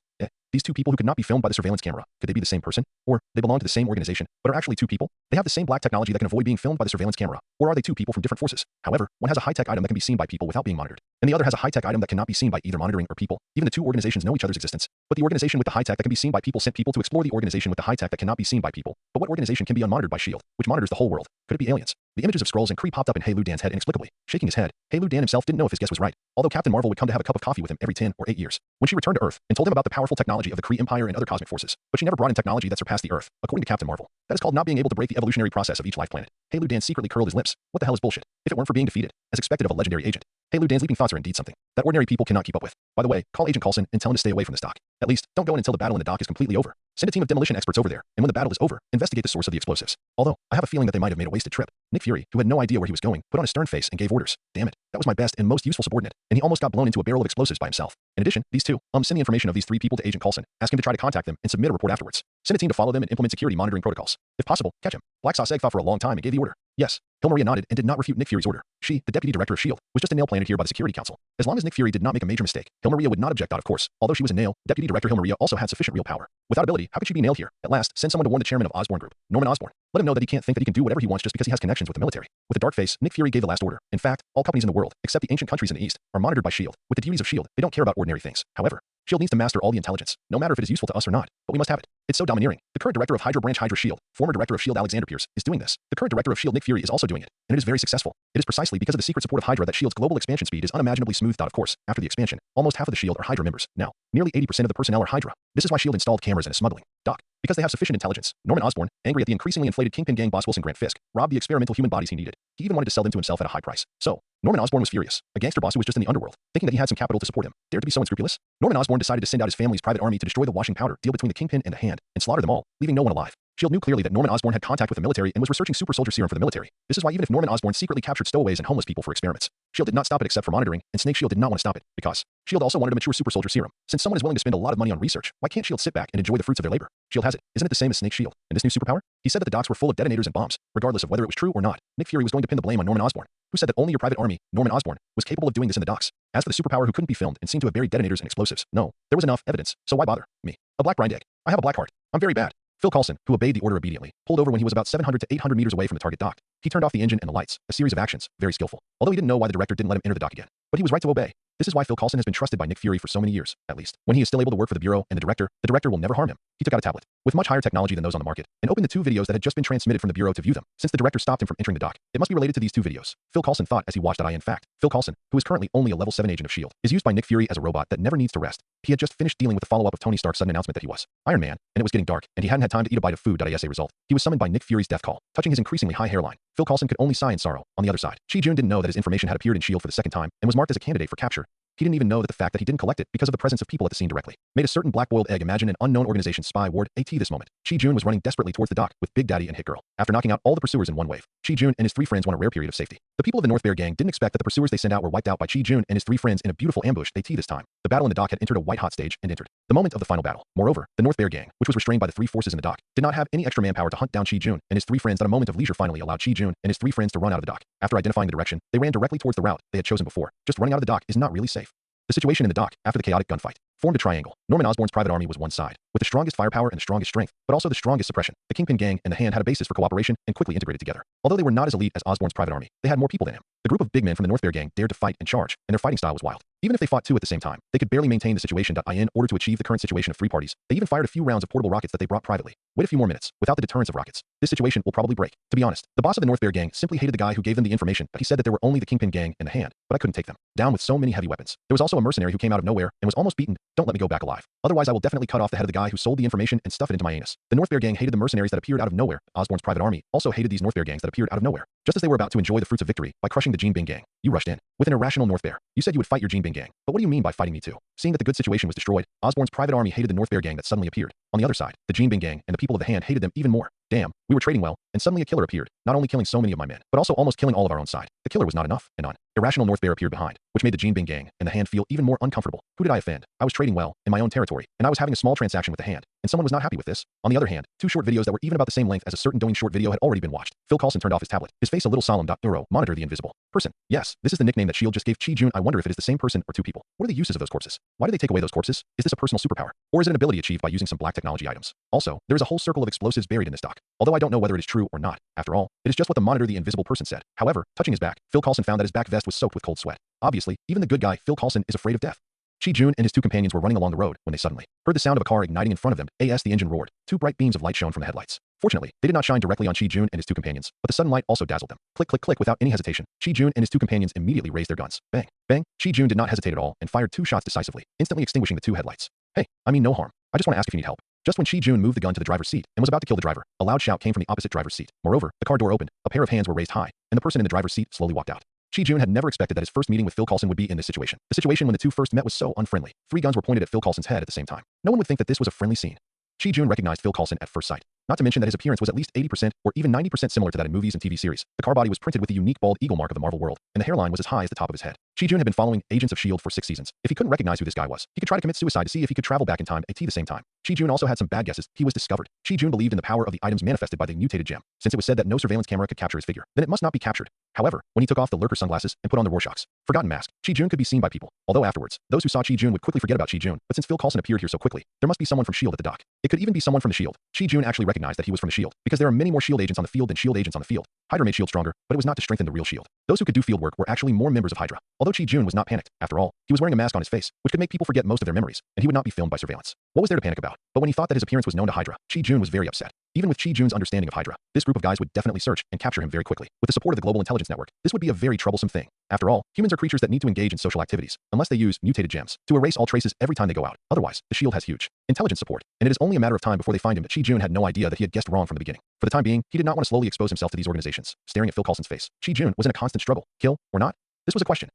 These two people who could not be filmed by the surveillance camera, could they be the same person? Or they belong to the same organization, but are actually two people? They have the same black technology that can avoid being filmed by the surveillance camera. Or are they two people from different forces? However, one has a high-tech item that can be seen by people without being monitored, and the other has a high-tech item that cannot be seen by either monitoring or people. Even the two organizations know each other's existence. But the organization with the high-tech that can be seen by people sent people to explore the organization with the high-tech that cannot be seen by people. But what organization can be unmonitored by SHIELD, which monitors the whole world? Could it be aliens? The images of Skrulls and Kree popped up in Lu Dan's head inexplicably. Shaking his head, Lu Dan himself didn't know if his guess was right, although Captain Marvel would come to have a cup of coffee with him every 10 or 8 years. When she returned to Earth and told him about the powerful technology of the Kree Empire and other cosmic forces, but she never brought in technology that surpassed the Earth, according to Captain Marvel. That is called not being able to break the evolutionary process of each life planet. Lu Dan secretly curled his lips. What the hell is bullshit? If it weren't for being defeated, as expected of a legendary agent. Lu Dan's leaping thoughts are indeed something that ordinary people cannot keep up with. By the way, call Agent Coulson and tell him to stay away from this dock. At least, don't go in until the battle in the dock is completely over. Send a team of demolition experts over there, and when the battle is over, investigate the source of the explosives. Although, I have a feeling that they might have made a wasted trip. Nick Fury, who had no idea where he was going, put on a stern face and gave orders. Damn it, that was my best and most useful subordinate, and he almost got blown into a barrel of explosives by himself. In addition, these two, send the information of these three people to Agent Coulson, ask him to try to contact them and submit a report afterwards. Send a team to follow them and implement security monitoring protocols. If possible, catch him. Black Sauce Egg thought for a long time and gave the order. Yes. Maria nodded and did not refute Nick Fury's order. She, the deputy director of SHIELD, was just a nail planted here by the Security Council. As long as Nick Fury did not make a major mistake, Maria would not object. Of course, although she was a nail, Deputy Director Maria also had sufficient real power. Without ability, how could she be nailed here? At last, send someone to warn the chairman of Osborn Group, Norman Osborn. Let him know that he can't think that he can do whatever he wants just because he has connections with the military. With a dark face, Nick Fury gave the last order. In fact, all companies in the world, except the ancient countries in the East, are monitored by SHIELD. With the duties of SHIELD, they don't care about ordinary things. However, SHIELD needs to master all the intelligence, no matter if it is useful to us or not, but we must have it. It's so domineering. The current director of Hydra Branch Hydra SHIELD, former director of SHIELD Alexander Pierce, is doing this. The current director of SHIELD Nick Fury is also doing it, and it is very successful. It is precisely because of the secret support of Hydra that SHIELD's global expansion speed is unimaginably smooth. Of course, after the expansion, almost half of the SHIELD are Hydra members. Now, nearly 80% of the personnel are Hydra. This is why SHIELD installed cameras in a smuggling dock. Because they have sufficient intelligence, Norman Osborn, angry at the increasingly inflated Kingpin gang boss Wilson Grant Fisk, robbed the experimental human bodies he needed. He even wanted to sell them to himself at a high price. So, Norman Osborn was furious. A gangster boss who was just in the underworld, thinking that he had some capital to support him, dared to be so unscrupulous. Norman Osborn decided to send out his family's private army to destroy the washing powder deal between the Kingpin and the Hand, and slaughter them all, leaving no one alive. S.H.I.E.L.D. knew clearly that Norman Osborn had contact with the military and was researching super soldier serum for the military. This is why even if Norman Osborn secretly captured stowaways and homeless people for experiments, S.H.I.E.L.D. did not stop it except for monitoring, and Snake did not want to stop it, because S.H.I.E.L.D. also wanted to mature super soldier serum. Since someone is willing to spend a lot of money on research, why can't S.H.I.E.L.D. sit back and enjoy the fruits of their labor? S.H.I.E.L.D. has it. Isn't it the same as Snake S.H.I.E.L.D. and this new superpower? He said that the docks were full of detonators and bombs, regardless of whether it was true or not. Nick Fury was going to pin the blame on Norman Osborn, who said that only your private army, Norman Osborn, was capable of doing this in the docks. As for the superpower who couldn't be filmed and seemed to have buried detonators and explosives, no, there was enough evidence, so why bother? Me. A black brine egg. I have a black heart. I'm very bad. Phil Coulson, who obeyed the order obediently, pulled over when he was about 700 to 800 meters away from the target dock. He turned off the engine and the lights, a series of actions, very skillful. Although he didn't know why the director didn't let him enter the dock again. But he was right to obey. This is why Phil Coulson has been trusted by Nick Fury for so many years, at least. When he is still able to work for the Bureau and the director will never harm him. He took out a tablet, with much higher technology than those on the market, and opened the two videos that had just been transmitted from the Bureau to view them. Since the director stopped him from entering the dock, it must be related to these two videos. Phil Coulson thought as he watched that in fact, Phil Coulson, who is currently only a level 7 agent of S.H.I.E.L.D., is used by Nick Fury as a robot that never needs to rest. He had just finished dealing with the follow-up of Tony Stark's sudden announcement that he was Iron Man, and it was getting dark, and he hadn't had time to eat a bite of food. As a result, he was summoned by Nick Fury's death call, touching his increasingly high hairline. Phil Coulson could only sigh in sorrow. On the other side, Chi-Jun didn't know that his information had appeared in S.H.I.E.L.D. for the second time and was marked as a candidate for capture. He didn't even know that the fact that he didn't collect it because of the presence of people at the scene directly made a certain black-boiled egg imagine an unknown organization's spy ward AT this moment. Chi-Jun was running desperately towards the dock with Big Daddy and Hit Girl. After knocking out all the pursuers in one wave, Chi-Jun and his three friends won a rare period of safety. The people of the North Bear gang didn't expect that the pursuers they sent out were wiped out by Chi-Jun and his three friends in a beautiful ambush AT this time. The battle in the dock had entered a white-hot stage and entered the moment of the final battle. Moreover, the North Bear gang, which was restrained by the three forces in the dock, did not have any extra manpower to hunt down Chi-Jun and his three friends. At a moment of leisure finally allowed Chi-Jun and his three friends to run out of the dock. After identifying the direction, they ran directly towards the route they had chosen before. Just running out of the dock is not really safe. The situation in the dock, after the chaotic gunfight, formed a triangle. Norman Osborn's private army was one side, with the strongest firepower and the strongest strength, but also the strongest suppression. The Kingpin gang and the Hand had a basis for cooperation and quickly integrated together. Although they were not as elite as Osborn's private army, they had more people than him. The group of big men from the North Bear gang dared to fight and charge, and their fighting style was wild. Even if they fought two at the same time, they could barely maintain the situation. In order to achieve the current situation of three parties, they even fired a few rounds of portable rockets that they brought privately. Wait a few more minutes. Without the deterrence of rockets, this situation will probably break. To be honest, the boss of the North Bear gang simply hated the guy who gave them the information, but he said that there were only the Kingpin gang and the Hand, but I couldn't take them down with so many heavy weapons. There was also a mercenary who came out of nowhere and was almost beaten. Don't let me go back alive. Otherwise I will definitely cut off the head of the guy who sold the information and stuff it into my anus. The North Bear gang hated the mercenaries that appeared out of nowhere. Osborn's private army also hated these North Bear gangs that appeared out of nowhere. Just as they were about to enjoy the fruits of victory by crushing the Jean Bing gang, you rushed in. With an irrational North Bear, you said you would fight your Jean Bing gang. But what do you mean by fighting me too? Seeing that the good situation was destroyed, Osborn's private army hated the North Bear gang that suddenly appeared. On the other side, the Jean Bing gang and the people of the Hand hated them even more. Damn, we were trading well, and suddenly a killer appeared, not only killing so many of my men, but also almost killing all of our own side. The killer was not enough, and irrational North Bear appeared behind, which made the Jean Bing gang and the Hand feel even more uncomfortable. Who did I offend? I was trading well, in my own territory, and I was having a small transaction with the Hand, and someone was not happy with this. On the other hand, two short videos that were even about the same length as a certain Doing short video had already been watched. Phil Coulson turned off his tablet, his face a little solemn. Monitor the invisible person. Yes, this is the nickname that S.H.I.E.L.D. just gave Chi-Jun. I wonder if it is the same person or two people. What are the uses of those corpses? Why did they take away those corpses? Is this a personal superpower? Or is it an ability achieved by using some black technology items? Also, there is a whole circle of explosives buried in this dock. Although I don't know whether it is true or not. After all, it is just what the monitor the invisible person said. However, touching his back, Phil Coulson found that his back vest was soaked with cold sweat. Obviously, even the good guy, Phil Coulson, is afraid of death. Chi-Jun and his two companions were running along the road when they suddenly heard the sound of a car igniting in front of them. As the engine roared, two bright beams of light shone from the headlights. Fortunately, they did not shine directly on Chi-Jun and his two companions, but the sudden light also dazzled them. Click, click, click. Without any hesitation, Chi-Jun and his two companions immediately raised their guns. Bang, bang. Chi-Jun did not hesitate at all and fired two shots decisively, instantly extinguishing the two headlights. Hey, I mean no harm. I just want to ask if you need help. Just when Chi-Jun moved the gun to the driver's seat and was about to kill the driver, a loud shout came from the opposite driver's seat. Moreover, the car door opened, a pair of hands were raised high, and the person in the driver's seat slowly walked out. Chi-Jun had never expected that his first meeting with Phil Coulson would be in this situation. The situation when the two first met was so unfriendly. Three guns were pointed at Phil Coulson's head at the same time. No one would think that this was a friendly scene. Chi-Jun recognized Phil Coulson at first sight. Not to mention that his appearance was at least 80% or even 90% similar to that in movies and TV series. The car body was printed with the unique bald eagle mark of the Marvel world, and the hairline was as high as the top of his head. Chi-Jun had been following Agents of S.H.I.E.L.D. for 6 seasons. If he couldn't recognize who this guy was, he could try to commit suicide to see if he could travel back in time at the same time. Chi-Jun also had some bad guesses. He was discovered. Chi-Jun believed in the power of the items manifested by the mutated gem. Since it was said that no surveillance camera could capture his figure, then it must not be captured. However, when he took off the lurker sunglasses and put on the Rorschach's forgotten mask, Chi-Jun could be seen by people. Although afterwards, those who saw Chi-Jun would quickly forget about Chi-Jun, but since Phil Coulson appeared here so quickly, there must be someone from S.H.I.E.L.D. at the dock. It could even be someone from the S.H.I.E.L.D. Chi-Jun actually recognized that he was from the S.H.I.E.L.D. because there are many more S.H.I.E.L.D. agents on the field than S.H.I.E.L.D. agents on the field. Hydra made S.H.I.E.L.D. stronger, but it was not to strengthen the real S.H.I.E.L.D. Those who could do field work were actually more members of Hydra. Although Chi-Jun was not panicked. After all, he was wearing a mask on his face, which could make people forget most of their memories, and he would not be filmed by surveillance. What was there to panic about? But when he thought that his appearance was known to Hydra, Chi-Jun was very upset. Even with Chi Jun's understanding of Hydra, this group of guys would definitely search and capture him very quickly. With the support of the global intelligence network, this would be a very troublesome thing. After all, humans are creatures that need to engage in social activities, unless they use mutated gems to erase all traces every time they go out. Otherwise, the shield has huge intelligence support, and it is only a matter of time before they find him. That Chi Jun had no idea that he had guessed wrong from the beginning. For the time being, he did not want to slowly expose himself to these organizations. Staring at Phil Coulson's face, Chi Jun was in a constant struggle. Kill or not? This was a question.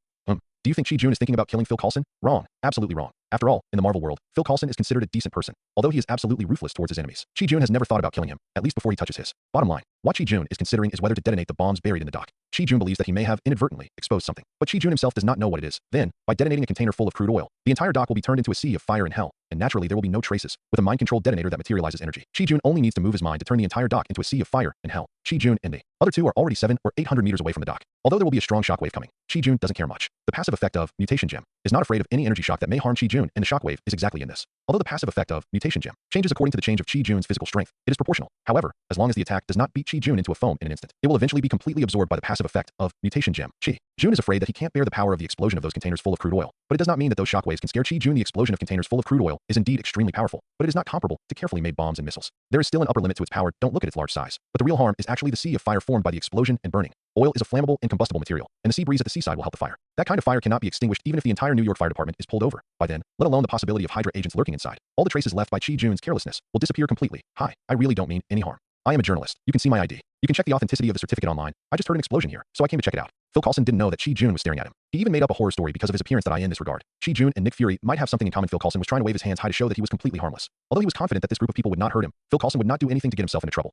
Do you think Chi Jun is thinking about killing Phil Coulson? Wrong. Absolutely wrong. After all, in the Marvel world, Phil Coulson is considered a decent person, although he is absolutely ruthless towards his enemies. Chi Jun has never thought about killing him, at least before he touches his. Bottom line, what Chi Jun is considering is whether to detonate the bombs buried in the dock. Chi Jun believes that he may have inadvertently exposed something, but Chi Jun himself does not know what it is. Then, by detonating a container full of crude oil, the entire dock will be turned into a sea of fire and hell, and naturally there will be no traces. With a mind-controlled detonator that materializes energy, Chi Jun only needs to move his mind to turn the entire dock into a sea of fire and hell. Chi Jun and the other two are already 700 or 800 meters away from the dock. Although there will be a strong shockwave coming, Chi Jun doesn't care much. The passive effect of Mutation Gem is not afraid of any energy shock that may harm Chi Jun, and the shockwave is exactly in this. Although the passive effect of Mutation Gem changes according to the change of Chi Jun's physical strength, it is proportional. However, as long as the attack does not beat Chi Jun into a foam in an instant, it will eventually be completely absorbed by the passive effect of Mutation Gem. Chi Jun is afraid that he can't bear the power of the explosion of those containers full of crude oil, but it does not mean that those shockwaves can scare Chi Jun. The explosion of containers full of crude oil is indeed extremely powerful, but it is not comparable to carefully made bombs and missiles. There is still an upper limit to its power. Don't look at its large size, but the real harm is actually the sea of fire formed by the explosion and burning. Oil is a flammable and combustible material, and the sea breeze at the seaside will help the fire. That kind of fire cannot be extinguished even if the entire New York Fire Department is pulled over by then, let alone the possibility of Hydra agents lurking inside. All the traces left by Chi Jun's carelessness will disappear completely. Hi, I really don't mean any harm. I am a journalist. You can see my ID. You can check the authenticity of the certificate online. I just heard an explosion here, so I came to check it out. Phil Coulson didn't know that Chi Jun was staring at him. He even made up a horror story because of his appearance that I in this regard. Chi Jun and Nick Fury might have something in common. Phil Coulson was trying to wave his hands high to show that he was completely harmless. Although he was confident that this group of people would not hurt him, Phil Coulson would not do anything to get himself into trouble.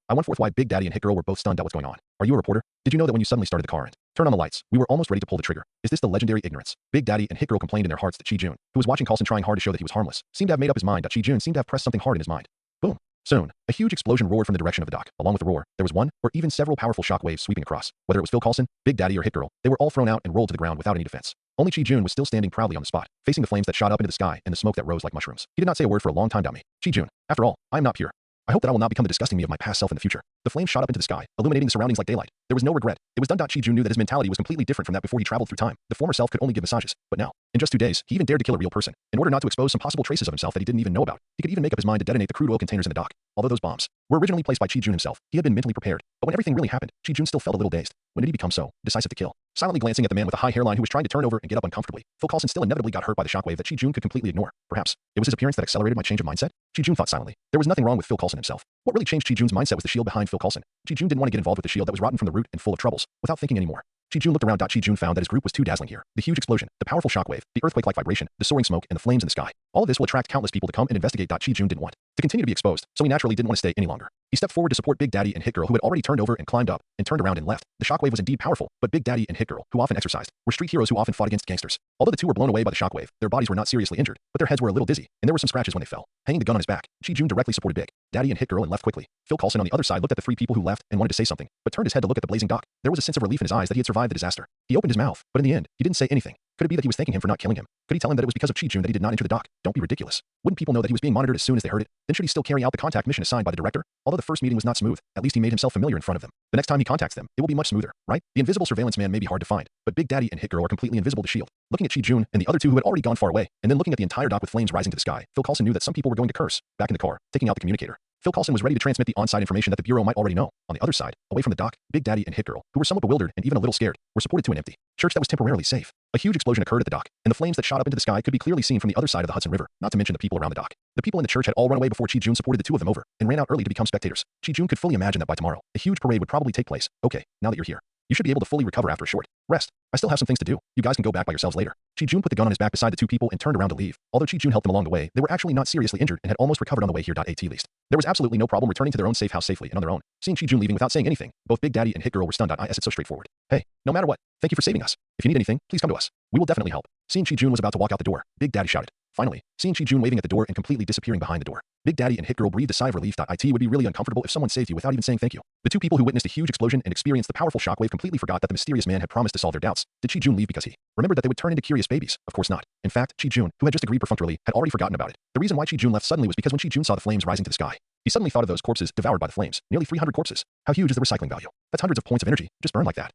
I went forth why Big Daddy and Hit Girl were both stunned at what's going on. Are you a reporter? Did you know that when you suddenly started the car and turned on the lights, we were almost ready to pull the trigger? Is this the legendary ignorance? Big Daddy and Hit Girl complained in their hearts that Chi Jun, who was watching Coulson trying hard to show that he was harmless, seemed to have made up his mind. That Chi Jun seemed to have pressed something hard in his mind. Boom. Soon, a huge explosion roared from the direction of the dock. Along with the roar, there was one, or even several powerful shockwaves sweeping across. Whether it was Phil Coulson, Big Daddy, or Hit Girl, they were all thrown out and rolled to the ground without any defense. Only Chi Jun was still standing proudly on the spot, facing the flames that shot up into the sky and the smoke that rose like mushrooms. He did not say a word for a long time. Me. Chi Jun, after all, I am not pure. I hope that I will not become the disgusting me of my past self in the future. The flames shot up into the sky, illuminating the surroundings like daylight. There was no regret. It was done. Chi Jun knew that his mentality was completely different from that before he traveled through time. The former self could only give massages, but now, in just 2 days, he even dared to kill a real person. In order not to expose some possible traces of himself that he didn't even know about, he could even make up his mind to detonate the crude oil containers in the dock. Although those bombs were originally placed by Chi Jun himself, he had been mentally prepared. But when everything really happened, Chi Jun still felt a little dazed. When did he become so decisive to kill? Silently glancing at the man with a high hairline who was trying to turn over and get up uncomfortably, Phil Coulson still inevitably got hurt by the shockwave that Chi Jun could completely ignore. Perhaps it was his appearance that accelerated my change of mindset? Chi Jun thought silently. There was nothing wrong with Phil Coulson himself. What really changed Chi Jun's mindset was the shield behind Phil Coulson. Chi Jun didn't want to get involved with the shield that was rotten from the root and full of troubles. Without thinking anymore, Chi Jun looked around. Chi Jun found that his group was too dazzling here. The huge explosion, the powerful shockwave, the earthquake-like vibration, the soaring smoke, and the flames in the sky. All of this will attract countless people to come and investigate. Chi Jun didn't want to continue to be exposed, so he naturally didn't want to stay any longer. He stepped forward to support Big Daddy and Hit Girl, who had already turned over and climbed up and turned around and left. The shockwave was indeed powerful, but Big Daddy and Hit Girl, who often exercised, were street heroes who often fought against gangsters. Although the two were blown away by the shockwave, their bodies were not seriously injured, but their heads were a little dizzy, and there were some scratches when they fell. Hanging the gun on his back, Chi Jun directly supported Big Daddy and Hit Girl and left quickly. Phil Coulson on the other side looked at the 3 people who left and wanted to say something, but turned his head to look at the blazing dock. There was a sense of relief in his eyes that he had survived the disaster. He opened his mouth, but in the end, he didn't say anything. Could it be that he was thanking him for not killing him? Could he tell him that it was because of Chi Jun that he did not enter the dock? Don't be ridiculous. Wouldn't people know that he was being monitored as soon as they heard it? Then should he still carry out the contact mission assigned by the director? Although the first meeting was not smooth, at least he made himself familiar in front of them. The next time he contacts them, it will be much smoother, right? The invisible surveillance man may be hard to find, but Big Daddy and Hit Girl are completely invisible to shield. Looking at Chi Jun and the other two who had already gone far away, and then looking at the entire dock with flames rising to the sky, Phil Coulson knew that some people were going to curse. Back in the car, taking out the communicator, Phil Coulson was ready to transmit the on-site information that the Bureau might already know. On the other side, away from the dock, Big Daddy and Hit Girl, who were somewhat bewildered and even a little scared, were supported to an empty church that was temporarily safe. A huge explosion occurred at the dock, and the flames that shot up into the sky could be clearly seen from the other side of the Hudson River, not to mention the people around the dock. The people in the church had all run away before Chi Jun supported the two of them over, and ran out early to become spectators. Chi Jun could fully imagine that by tomorrow, a huge parade would probably take place. Okay, now that you're here, you should be able to fully recover after a short rest. I still have some things to do. You guys can go back by yourselves later. Chi Jun put the gun on his back beside the 2 people and turned around to leave. Although Chi Jun helped them along the way, they were actually not seriously injured and had almost recovered on the way here. At least there was absolutely no problem returning to their own safe house safely and on their own. Seeing Chi Jun leaving without saying anything, both Big Daddy and Hit Girl were stunned. It's so straightforward. Hey, no matter what, thank you for saving us. If you need anything, please come to us. We will definitely help. Seeing Chi Jun was about to walk out the door, Big Daddy shouted. Finally, seeing Chi Jun waving at the door and completely disappearing behind the door, Big Daddy and Hit Girl breathed a sigh of relief. It would be really uncomfortable if someone saved you without even saying thank you. The 2 people who witnessed a huge explosion and experienced the powerful shockwave completely forgot that the mysterious man had promised to solve their doubts. Did Chi Jun leave because he remembered that they would turn into curious babies? Of course not. In fact, Chi Jun, who had just agreed perfunctorily, had already forgotten about it. The reason why Chi Jun left suddenly was because when Chi Jun saw the flames rising to the sky, he suddenly thought of those corpses devoured by the flames. Nearly 300 corpses. How huge is the recycling value? That's hundreds of points of energy, just burned like that.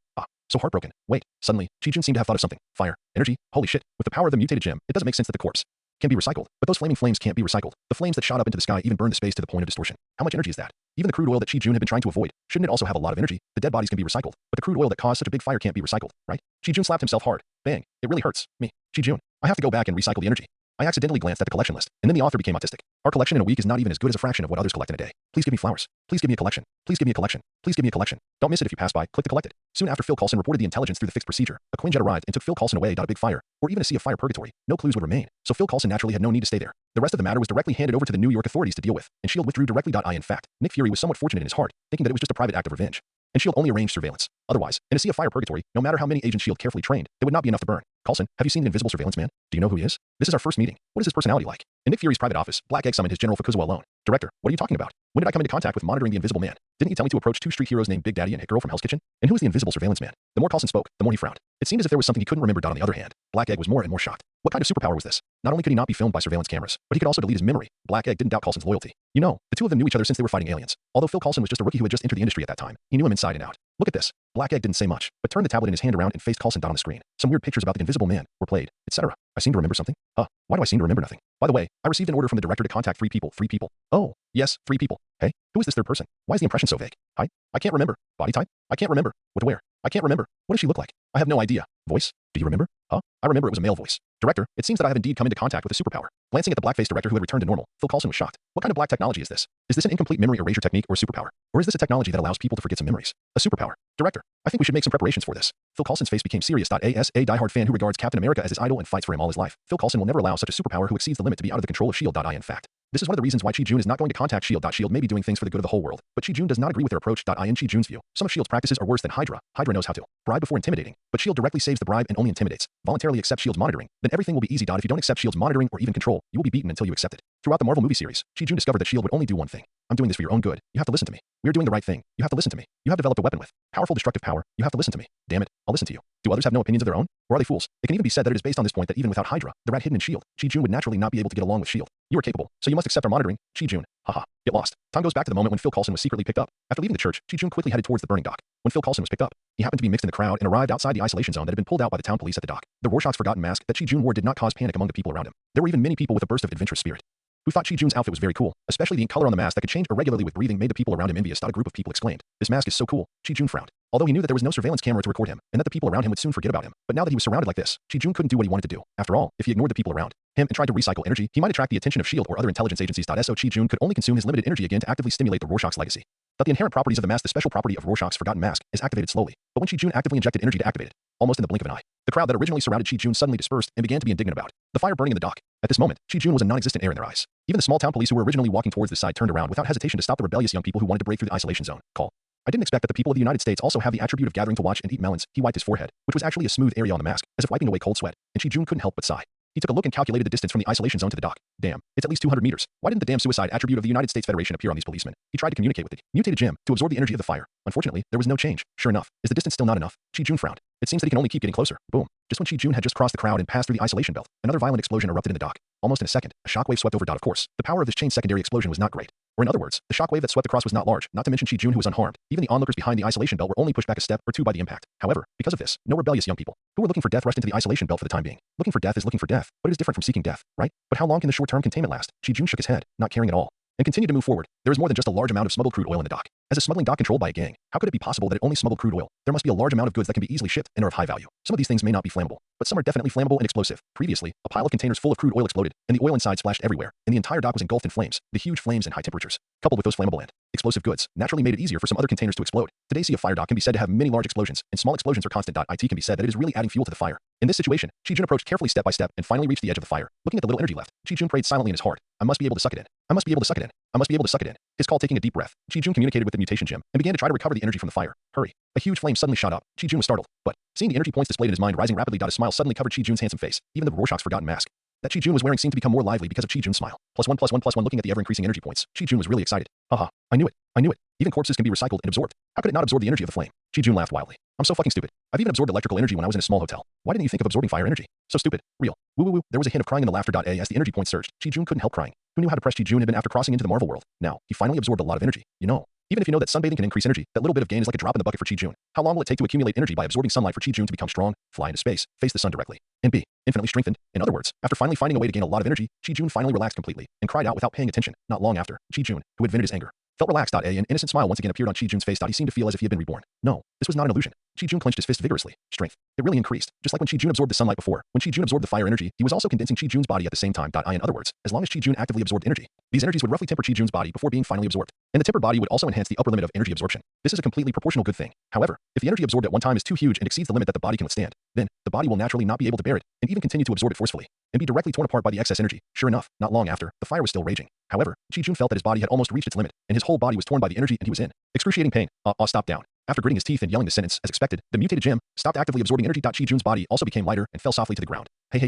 So heartbroken. Wait, suddenly, Chi Jun seemed to have thought of something. Fire. Energy. Holy shit. With the power of the mutated gem, it doesn't make sense that the corpse can be recycled. But those flaming flames can't be recycled. The flames that shot up into the sky even burned the space to the point of distortion. How much energy is that? Even the crude oil that Chi-Jun had been trying to avoid, shouldn't it also have a lot of energy? The dead bodies can be recycled, but the crude oil that caused such a big fire can't be recycled, right? Chi-Jun slapped himself hard. Bang. It really hurts. Me. Chi-Jun. I have to go back and recycle the energy. I accidentally glanced at the collection list, and then the author became autistic. Our collection in a week is not even as good as a fraction of what others collect in a day. Please give me flowers. Please give me a collection. Please give me a collection. Please give me a collection. Don't miss it if you pass by. Click to collect it. Soon after Phil Coulson reported the intelligence through the fixed procedure, a Quinjet arrived and took Phil Coulson away. A big fire, or even a sea of fire purgatory. No clues would remain, so Phil Coulson naturally had no need to stay there. The rest of the matter was directly handed over to the New York authorities to deal with, and S.H.I.E.L.D. withdrew directly. In fact, Nick Fury was somewhat fortunate in his heart, thinking that it was just a private act of revenge. And S.H.I.E.L.D. only arranged surveillance. Otherwise, in a sea of fire purgatory, no matter how many agents S.H.I.E.L.D. carefully trained, they would not be enough to burn. Coulson, have you seen the invisible surveillance man? Do you know who he is? This is our first meeting. What is his personality like? In Nick Fury's private office, Black Egg summoned his general Fukuzawa alone. Director, what are you talking about? When did I come into contact with monitoring the invisible man? Didn't you tell me to approach two street heroes named Big Daddy and Hit Girl from Hell's Kitchen? And who is the invisible surveillance man? The more Coulson spoke, the more he frowned. It seemed as if there was something he couldn't remember. On the other hand, Black Egg was more and more shocked. What kind of superpower was this? Not only could he not be filmed by surveillance cameras, but he could also delete his memory. Black Egg didn't doubt Coulson's loyalty. You know, the two of them knew each other since they were fighting aliens. Although Phil Coulson was just a rookie who had just entered the industry at that time, he knew him inside and out. Look at this. Black Egg didn't say much, but turned the tablet in his hand around and faced Coulson. On the screen, some weird pictures about the invisible man were played, etc. I seem to remember something. Why do I seem to remember nothing? By the way, I received an order from the director to contact three people. Three people. Oh, yes, three people. Hey, who is this third person? Why is the impression so vague? Height? I can't remember. Body type? I can't remember. What to wear? I can't remember. What does she look like? I have no idea. Voice? Do you remember? I remember it was a male voice. Director, it seems that I have indeed come into contact with a superpower. Glancing at the black-faced director who had returned to normal, Phil Coulson was shocked. What kind of black technology is this? Is this an incomplete memory erasure technique or a superpower? Or is this a technology that allows people to forget some memories? A superpower. Director, I think we should make some preparations for this. Phil Coulson's face became serious. As a diehard fan who regards Captain America as his idol and fights for him all his life, Phil Coulson will never allow such a superpower who exceeds the limit to be out of the control of S.H.I.E.L.D. In fact, this is one of the reasons why Chi-Jun is not going to contact S.H.I.E.L.D. S.H.I.E.L.D. may be doing things for the good of the whole world, but Chi-Jun does not agree with their approach. In Chi-Jun's view, some of S.H.I.E.L.D.'s practices are worse than Hydra. Hydra knows how to bribe before intimidating, but S.H.I.E.L.D. directly saves the bribe and only intimidates. Voluntarily accept S.H.I.E.L.D.'s monitoring, then everything will be easy. If you don't accept S.H.I.E.L.D.'s monitoring or even control, you will be beaten until you accept it. Throughout the Marvel movie series, Chi-Jun discovered that S.H.I.E.L.D. would only do one thing. I'm doing this for your own good. You have to listen to me. We are doing the right thing. You have to listen to me. You have developed a weapon with powerful destructive power. You have to listen to me. Damn it, I'll listen to you. Do others have no opinions of their own? Or are they fools? It can even be said that it is based on this point that even without Hydra, the rat hidden in S.H.I.E.L.D., Chi-Jun would naturally not be able to get along with S.H.I.E.L.D. You are capable, so you must accept our monitoring. Chi-Jun. Haha. Get lost. Time goes back to the moment when Phil Coulson was secretly picked up. After leaving the church, Chi-Jun quickly headed towards the burning dock. When Phil Coulson was picked up, he happened to be mixed in the crowd and arrived outside the isolation zone that had been pulled out by the town police at the dock. The Rorschach's forgotten mask that Chi-Jun wore did not cause panic among the people around him. There were even many people with a burst of adventurous spirit who thought Chi-Jun's outfit was very cool, especially the ink color on the mask that could change irregularly with breathing made the people around him envious. A group of people exclaimed, "This mask is so cool." Chi-Jun frowned, although he knew that there was no surveillance camera to record him, and that the people around him would soon forget about him. But now that he was surrounded like this, Chi-Jun couldn't do what he wanted to do. After all, if he ignored the people around him and tried to recycle energy, he might attract the attention of S.H.I.E.L.D. or other intelligence agencies. So Chi-Jun could only consume his limited energy again to actively stimulate the Rorschach's legacy. That the inherent properties of the mask, the special property of Rorschach's forgotten mask, is activated slowly. But when Chi-Jun actively injected energy to activate it, almost in the blink of an eye, the crowd that originally surrounded Chi-Jun suddenly dispersed and began to be indignant about the fire burning in the dock. At this moment, Chi-Jun was a non-existent air in their eyes. Even the small town police who were originally walking towards the side turned around without hesitation to stop the rebellious young people who wanted to break through the isolation zone. Call. I didn't expect that the people of the United States also have the attribute of gathering to watch and eat melons. He wiped his forehead, which was actually a smooth area on the mask, as if wiping away cold sweat, and Chi-Jun couldn't help but sigh. He took a look and calculated the distance from the isolation zone to the dock. Damn, it's at least 200 meters. Why didn't the damn suicide attribute of the United States Federation appear on these policemen? He tried to communicate with the mutated gem to absorb the energy of the fire. Unfortunately, there was no change. Sure enough, is the distance still not enough? Chi-Jun frowned. It seems that he can only keep getting closer. Boom. Just when Chi-Jun had just crossed the crowd and passed through the isolation belt, another violent explosion erupted in the dock. Almost in a second, a shockwave swept over. Of course, the power of this chain secondary explosion was not great. Or in other words, the shockwave that swept across was not large, not to mention Chi-Jun who was unharmed. Even the onlookers behind the isolation belt were only pushed back a step or two by the impact. However, because of this, no rebellious young people who were looking for death rushed into the isolation belt for the time being. Looking for death is looking for death, but it is different from seeking death, right? But how long can the short-term containment last? Chi-Jun shook his head, not caring at all, and continued to move forward. There is more than just a large amount of smuggled crude oil in the dock. As a smuggling dock controlled by a gang, how could it be possible that it only smuggled crude oil? There must be a large amount of goods that can be easily shipped and are of high value. Some of these things may not be flammable, but some are definitely flammable and explosive. Previously, a pile of containers full of crude oil exploded, and the oil inside splashed everywhere, and the entire dock was engulfed in flames. The huge flames and high temperatures, coupled with those flammable and explosive goods, naturally made it easier for some other containers to explode. Today's sea of fire dock can be said to have many large explosions, and small explosions are constant. It can be said that it is really adding fuel to the fire. In this situation, Chi-Jun approached carefully step by step and finally reached the edge of the fire. Looking at the little energy left, Chi-Jun prayed silently in his heart. I must be able to suck it in. I must be able to suck it in. I must be able to suck it in. His call taking a deep breath, Chi-Jun communicated with the mutation gem and began to try to recover the energy from the fire. Hurry. A huge flame suddenly shot up. Chi-Jun was startled, but seeing the energy points displayed in his mind rising rapidly, a smile suddenly covered Chi-Jun's handsome face. Even the Rorschach's forgotten mask that Chi-Jun was wearing seemed to become more lively because of Chi-Jun's smile. +1+1+1. Looking at the ever-increasing energy points, Chi-Jun was really excited. Haha, I knew it. I knew it. Even corpses can be recycled and absorbed. How could it not absorb the energy of the flame? Chi-Jun laughed wildly. I'm so fucking stupid. I've even absorbed electrical energy when I was in a small hotel. Why didn't you think of absorbing fire energy? So stupid. Real. Woo woo woo. There was a hint of crying in the laughter. As the energy points surged, Chi-Jun couldn't help crying. Who knew how depressed Chi-Jun had been after crossing into the Marvel world? Now, he finally absorbed a lot of energy. You know. Even if you know that sunbathing can increase energy, that little bit of gain is like a drop in the bucket for Chi-Jun. How long will it take to accumulate energy by absorbing sunlight for Chi-Jun to become strong, fly into space, face the sun directly, and be infinitely strengthened? In other words, after finally finding a way to gain a lot of energy, Chi-Jun finally relaxed completely and cried out without paying attention. Not long after, Chi-Jun, who had vented his anger, Felt relaxed. An innocent smile once again appeared on Chi-Jun's face. He seemed to feel as if he had been reborn. No, this was not an illusion. Chi-Jun clenched his fist vigorously. Strength. It really increased, just like when Chi-Jun absorbed the sunlight before. When Chi-Jun absorbed the fire energy, he was also condensing Chi-Jun's body at the same time. In other words, as long as Chi-Jun actively absorbed energy, these energies would roughly temper Chi-Jun's body before being finally absorbed. And the tempered body would also enhance the upper limit of energy absorption. This is a completely proportional good thing. However, if the energy absorbed at one time is too huge and exceeds the limit that the body can withstand, then the body will naturally not be able to bear it and even continue to absorb it forcefully and be directly torn apart by the excess energy. Sure enough, not long after, the fire was still raging. However, Chi-Jun felt that his body had almost reached its limit, and his whole body was torn by the energy and he was in excruciating pain. Stop down. After gritting his teeth and yelling the sentence, as expected, the mutated gem stopped actively absorbing energy. Chi-Jun's body also became lighter and fell softly to the ground. Hey.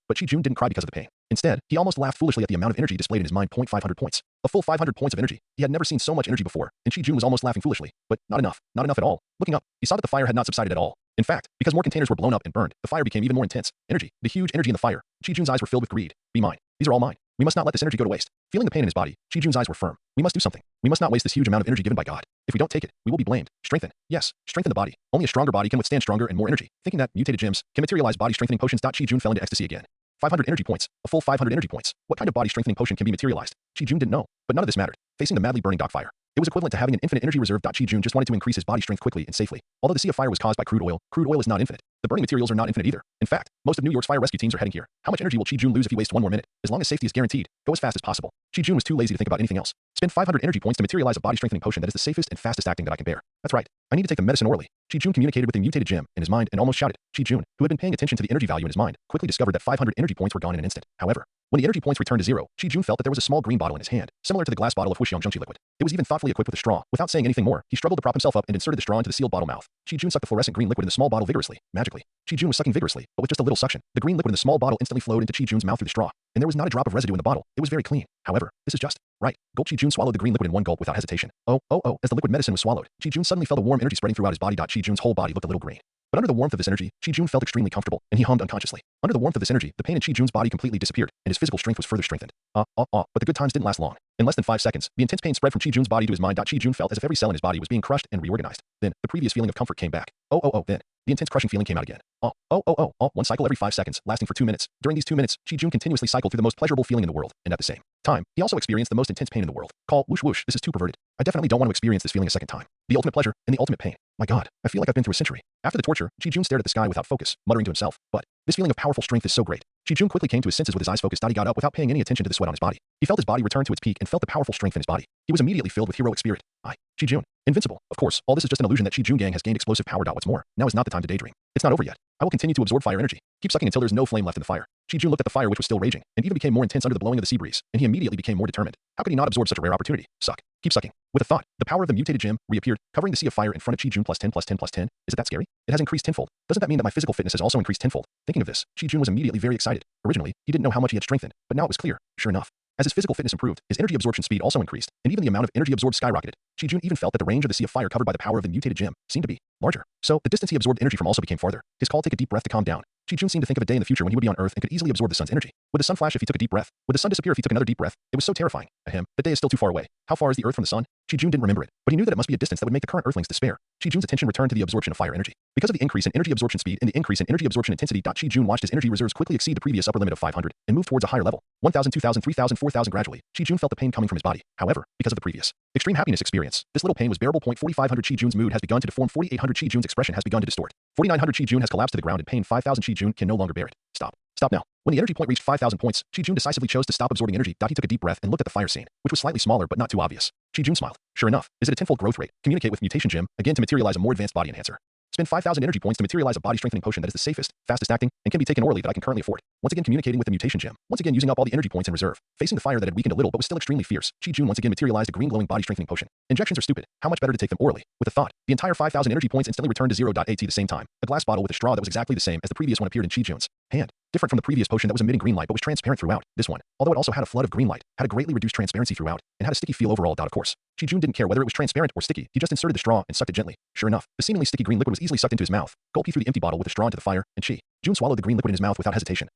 But Chi-Jun didn't cry because of the pain. Instead, he almost laughed foolishly at the amount of energy displayed in his mind. 500 points. A full 500 points of energy. He had never seen so much energy before, and Chi-Jun was almost laughing foolishly. But not enough. Not enough at all. Looking up, he saw that the fire had not subsided at all. In fact, because more containers were blown up and burned, the fire became even more intense. Energy. The huge energy in the fire. Chi-Jun's eyes were filled with greed. Be mine. These are all mine. We must not let this energy go to waste. Feeling the pain in his body, Chi-Jun's eyes were firm. We must do something. We must not waste this huge amount of energy given by God. If we don't take it, we will be blamed. Strengthen. Yes, strengthen the body. Only a stronger body can withstand stronger and more energy. Thinking that mutated gems can materialize body strengthening potions. Chi-Jun fell into ecstasy again. 500 energy points. A full 500 energy points. What kind of body strengthening potion can be materialized? Chi-Jun didn't know, but none of this mattered. Facing the madly burning dock fire, it was equivalent to having an infinite energy reserve. Chi-Jun just wanted to increase his body strength quickly and safely. Although the sea of fire was caused by crude oil is not infinite. The burning materials are not infinite either. In fact, most of New York's fire rescue teams are heading here. How much energy will Chi-Jun lose if he wastes one more minute? As long as safety is guaranteed, go as fast as possible. Chi-Jun was too lazy to think about anything else. Spend 500 energy points to materialize a body strengthening potion that is the safest and fastest acting that I can bear. That's right. I need to take the medicine orally. Chi-Jun communicated with the mutated gem in his mind and almost shouted. Chi-Jun, who had been paying attention to the energy value in his mind, quickly discovered that 500 energy points were gone in an instant. However, when the energy points returned to zero, Chi-Jun felt that there was a small green bottle in his hand, similar to the glass bottle of Huxiang liquid. It was even thoughtfully equipped with a straw. Without saying anything more, he struggled to prop himself up and inserted the straw into the sealed bottle mouth. Chi-Jun sucked the fluorescent green liquid in the small bottle vigorously, magically. Chi-Jun was sucking vigorously, but with just a little suction, the green liquid in the small bottle instantly flowed into Chi-Jun's mouth through the straw, and there was not a drop of residue in the bottle. It was very clean. However, this is just right. Gulp. Chi-Jun swallowed the green liquid in one gulp without hesitation. As the liquid medicine was swallowed, Chi-Jun suddenly felt a warm energy spreading throughout his body. Chi-Jun's whole body looked a little green. But under the warmth of this energy, Chi-Jun felt extremely comfortable, and he hummed unconsciously. Under the warmth of this energy, the pain in Chi-Jun's body completely disappeared, and his physical strength was further strengthened. But the good times didn't last long. In less than 5 seconds, the intense pain spread from Chi-Jun's body to his mind. Chi-Jun felt as if every cell in his body was being crushed and reorganized. Then, the previous feeling of comfort came back. Then, the intense crushing feeling came out again. One cycle every 5 seconds, lasting for 2 minutes. During these 2 minutes, Chi-Jun continuously cycled through the most pleasurable feeling in the world, and at the same time, he also experienced the most intense pain in the world. Call whoosh whoosh. This is too perverted. I definitely don't want to experience this feeling a second time. The ultimate pleasure and the ultimate pain. My God, I feel like I've been through a century. After the torture, Chi-Jun stared at the sky without focus, muttering to himself, but this feeling of powerful strength is so great. Chi-Jun quickly came to his senses with his eyes focused. He got up without paying any attention to the sweat on his body. He felt his body return to its peak and felt the powerful strength in his body. He was immediately filled with heroic spirit. Chi-Jun, invincible. Of course, all this is just an illusion that Chi-Jun gang has gained explosive power. What's more, now is not the time to daydream. It's not over yet. I will continue to absorb fire energy. Keep sucking until there's no flame left in the fire. Chi-Jun looked at the fire which was still raging, and even became more intense under the blowing of the sea breeze, and he immediately became more determined. How could he not absorb such a rare opportunity? Suck. Keep sucking. With a thought, the power of the mutated gem reappeared, covering the sea of fire in front of Chi-Jun. +10 +10 +10. Is it that scary? It has increased tenfold. Doesn't that mean that my physical fitness has also increased tenfold? Thinking of this, Chi-Jun was immediately very excited. Originally, he didn't know how much he had strengthened, but now it was clear. Sure enough, as his physical fitness improved, his energy absorption speed also increased, and even the amount of energy absorbed skyrocketed. Chi-Jun even felt that the range of the sea of fire covered by the power of the mutated gem seemed to be larger. So, the distance he absorbed energy from also became farther. His call, take a deep breath to calm down. Chi-Jun seemed to think of a day in the future when he would be on Earth and could easily absorb the sun's energy. Would the sun flash if he took a deep breath? Would the sun disappear if he took another deep breath? It was so terrifying. The day is still too far away. How far is the Earth from the sun? Chi-Jun didn't remember it, but he knew that it must be a distance that would make the current Earthlings despair. Chi-Jun's attention returned to the absorption of fire energy. Because of the increase in energy absorption speed and the increase in energy absorption intensity, Chi-Jun watched his energy reserves quickly exceed the previous upper limit of 500 and move towards a higher level. 1,000, 2,000, 3,000, 4,000. Gradually, Chi-Jun felt the pain coming from his body. However, because of the previous extreme happiness experience, this little pain was bearable. 4,500 Chi-Jun's mood has begun to deform. 4,800 Chi-Jun's expression has begun to distort. 4,900 Chi-Jun has collapsed to the ground in pain. 5,000 Chi-Jun can no longer bear it. Stop now. When the energy point reached 5,000 points, Chi-Jun decisively chose to stop absorbing energy. He took a deep breath and looked at the fire scene, which was slightly smaller but not too obvious. Chi-Jun smiled. Sure enough, is it a tenfold growth rate? Communicate with mutation gem, again to materialize a more advanced body enhancer. Spend 5,000 energy points to materialize a body strengthening potion that is the safest, fastest acting, and can be taken orally that I can currently afford. Once again communicating with the mutation gem. Once again using up all the energy points in reserve. Facing the fire that had weakened a little but was still extremely fierce, Chi-Jun once again materialized a green glowing body strengthening potion. Injections are stupid. How much better to take them orally? With a thought, the entire 5,000 energy points instantly returned to 0. At the same time, a glass bottle with a straw that was exactly the same as the previous one appeared in Chi-Jun's hand. Different from the previous potion that was emitting green light but was transparent throughout, this one, although it also had a flood of green light, had a greatly reduced transparency throughout, and had a sticky feel overall. Of course, Chi-Jun didn't care whether it was transparent or sticky. He just inserted the straw and sucked it gently. Sure enough, the seemingly sticky green liquid was easily sucked into his mouth. Gulp. He threw the empty bottle with the straw into the fire, and Chi-Jun swallowed the green liquid in his mouth without hesitation.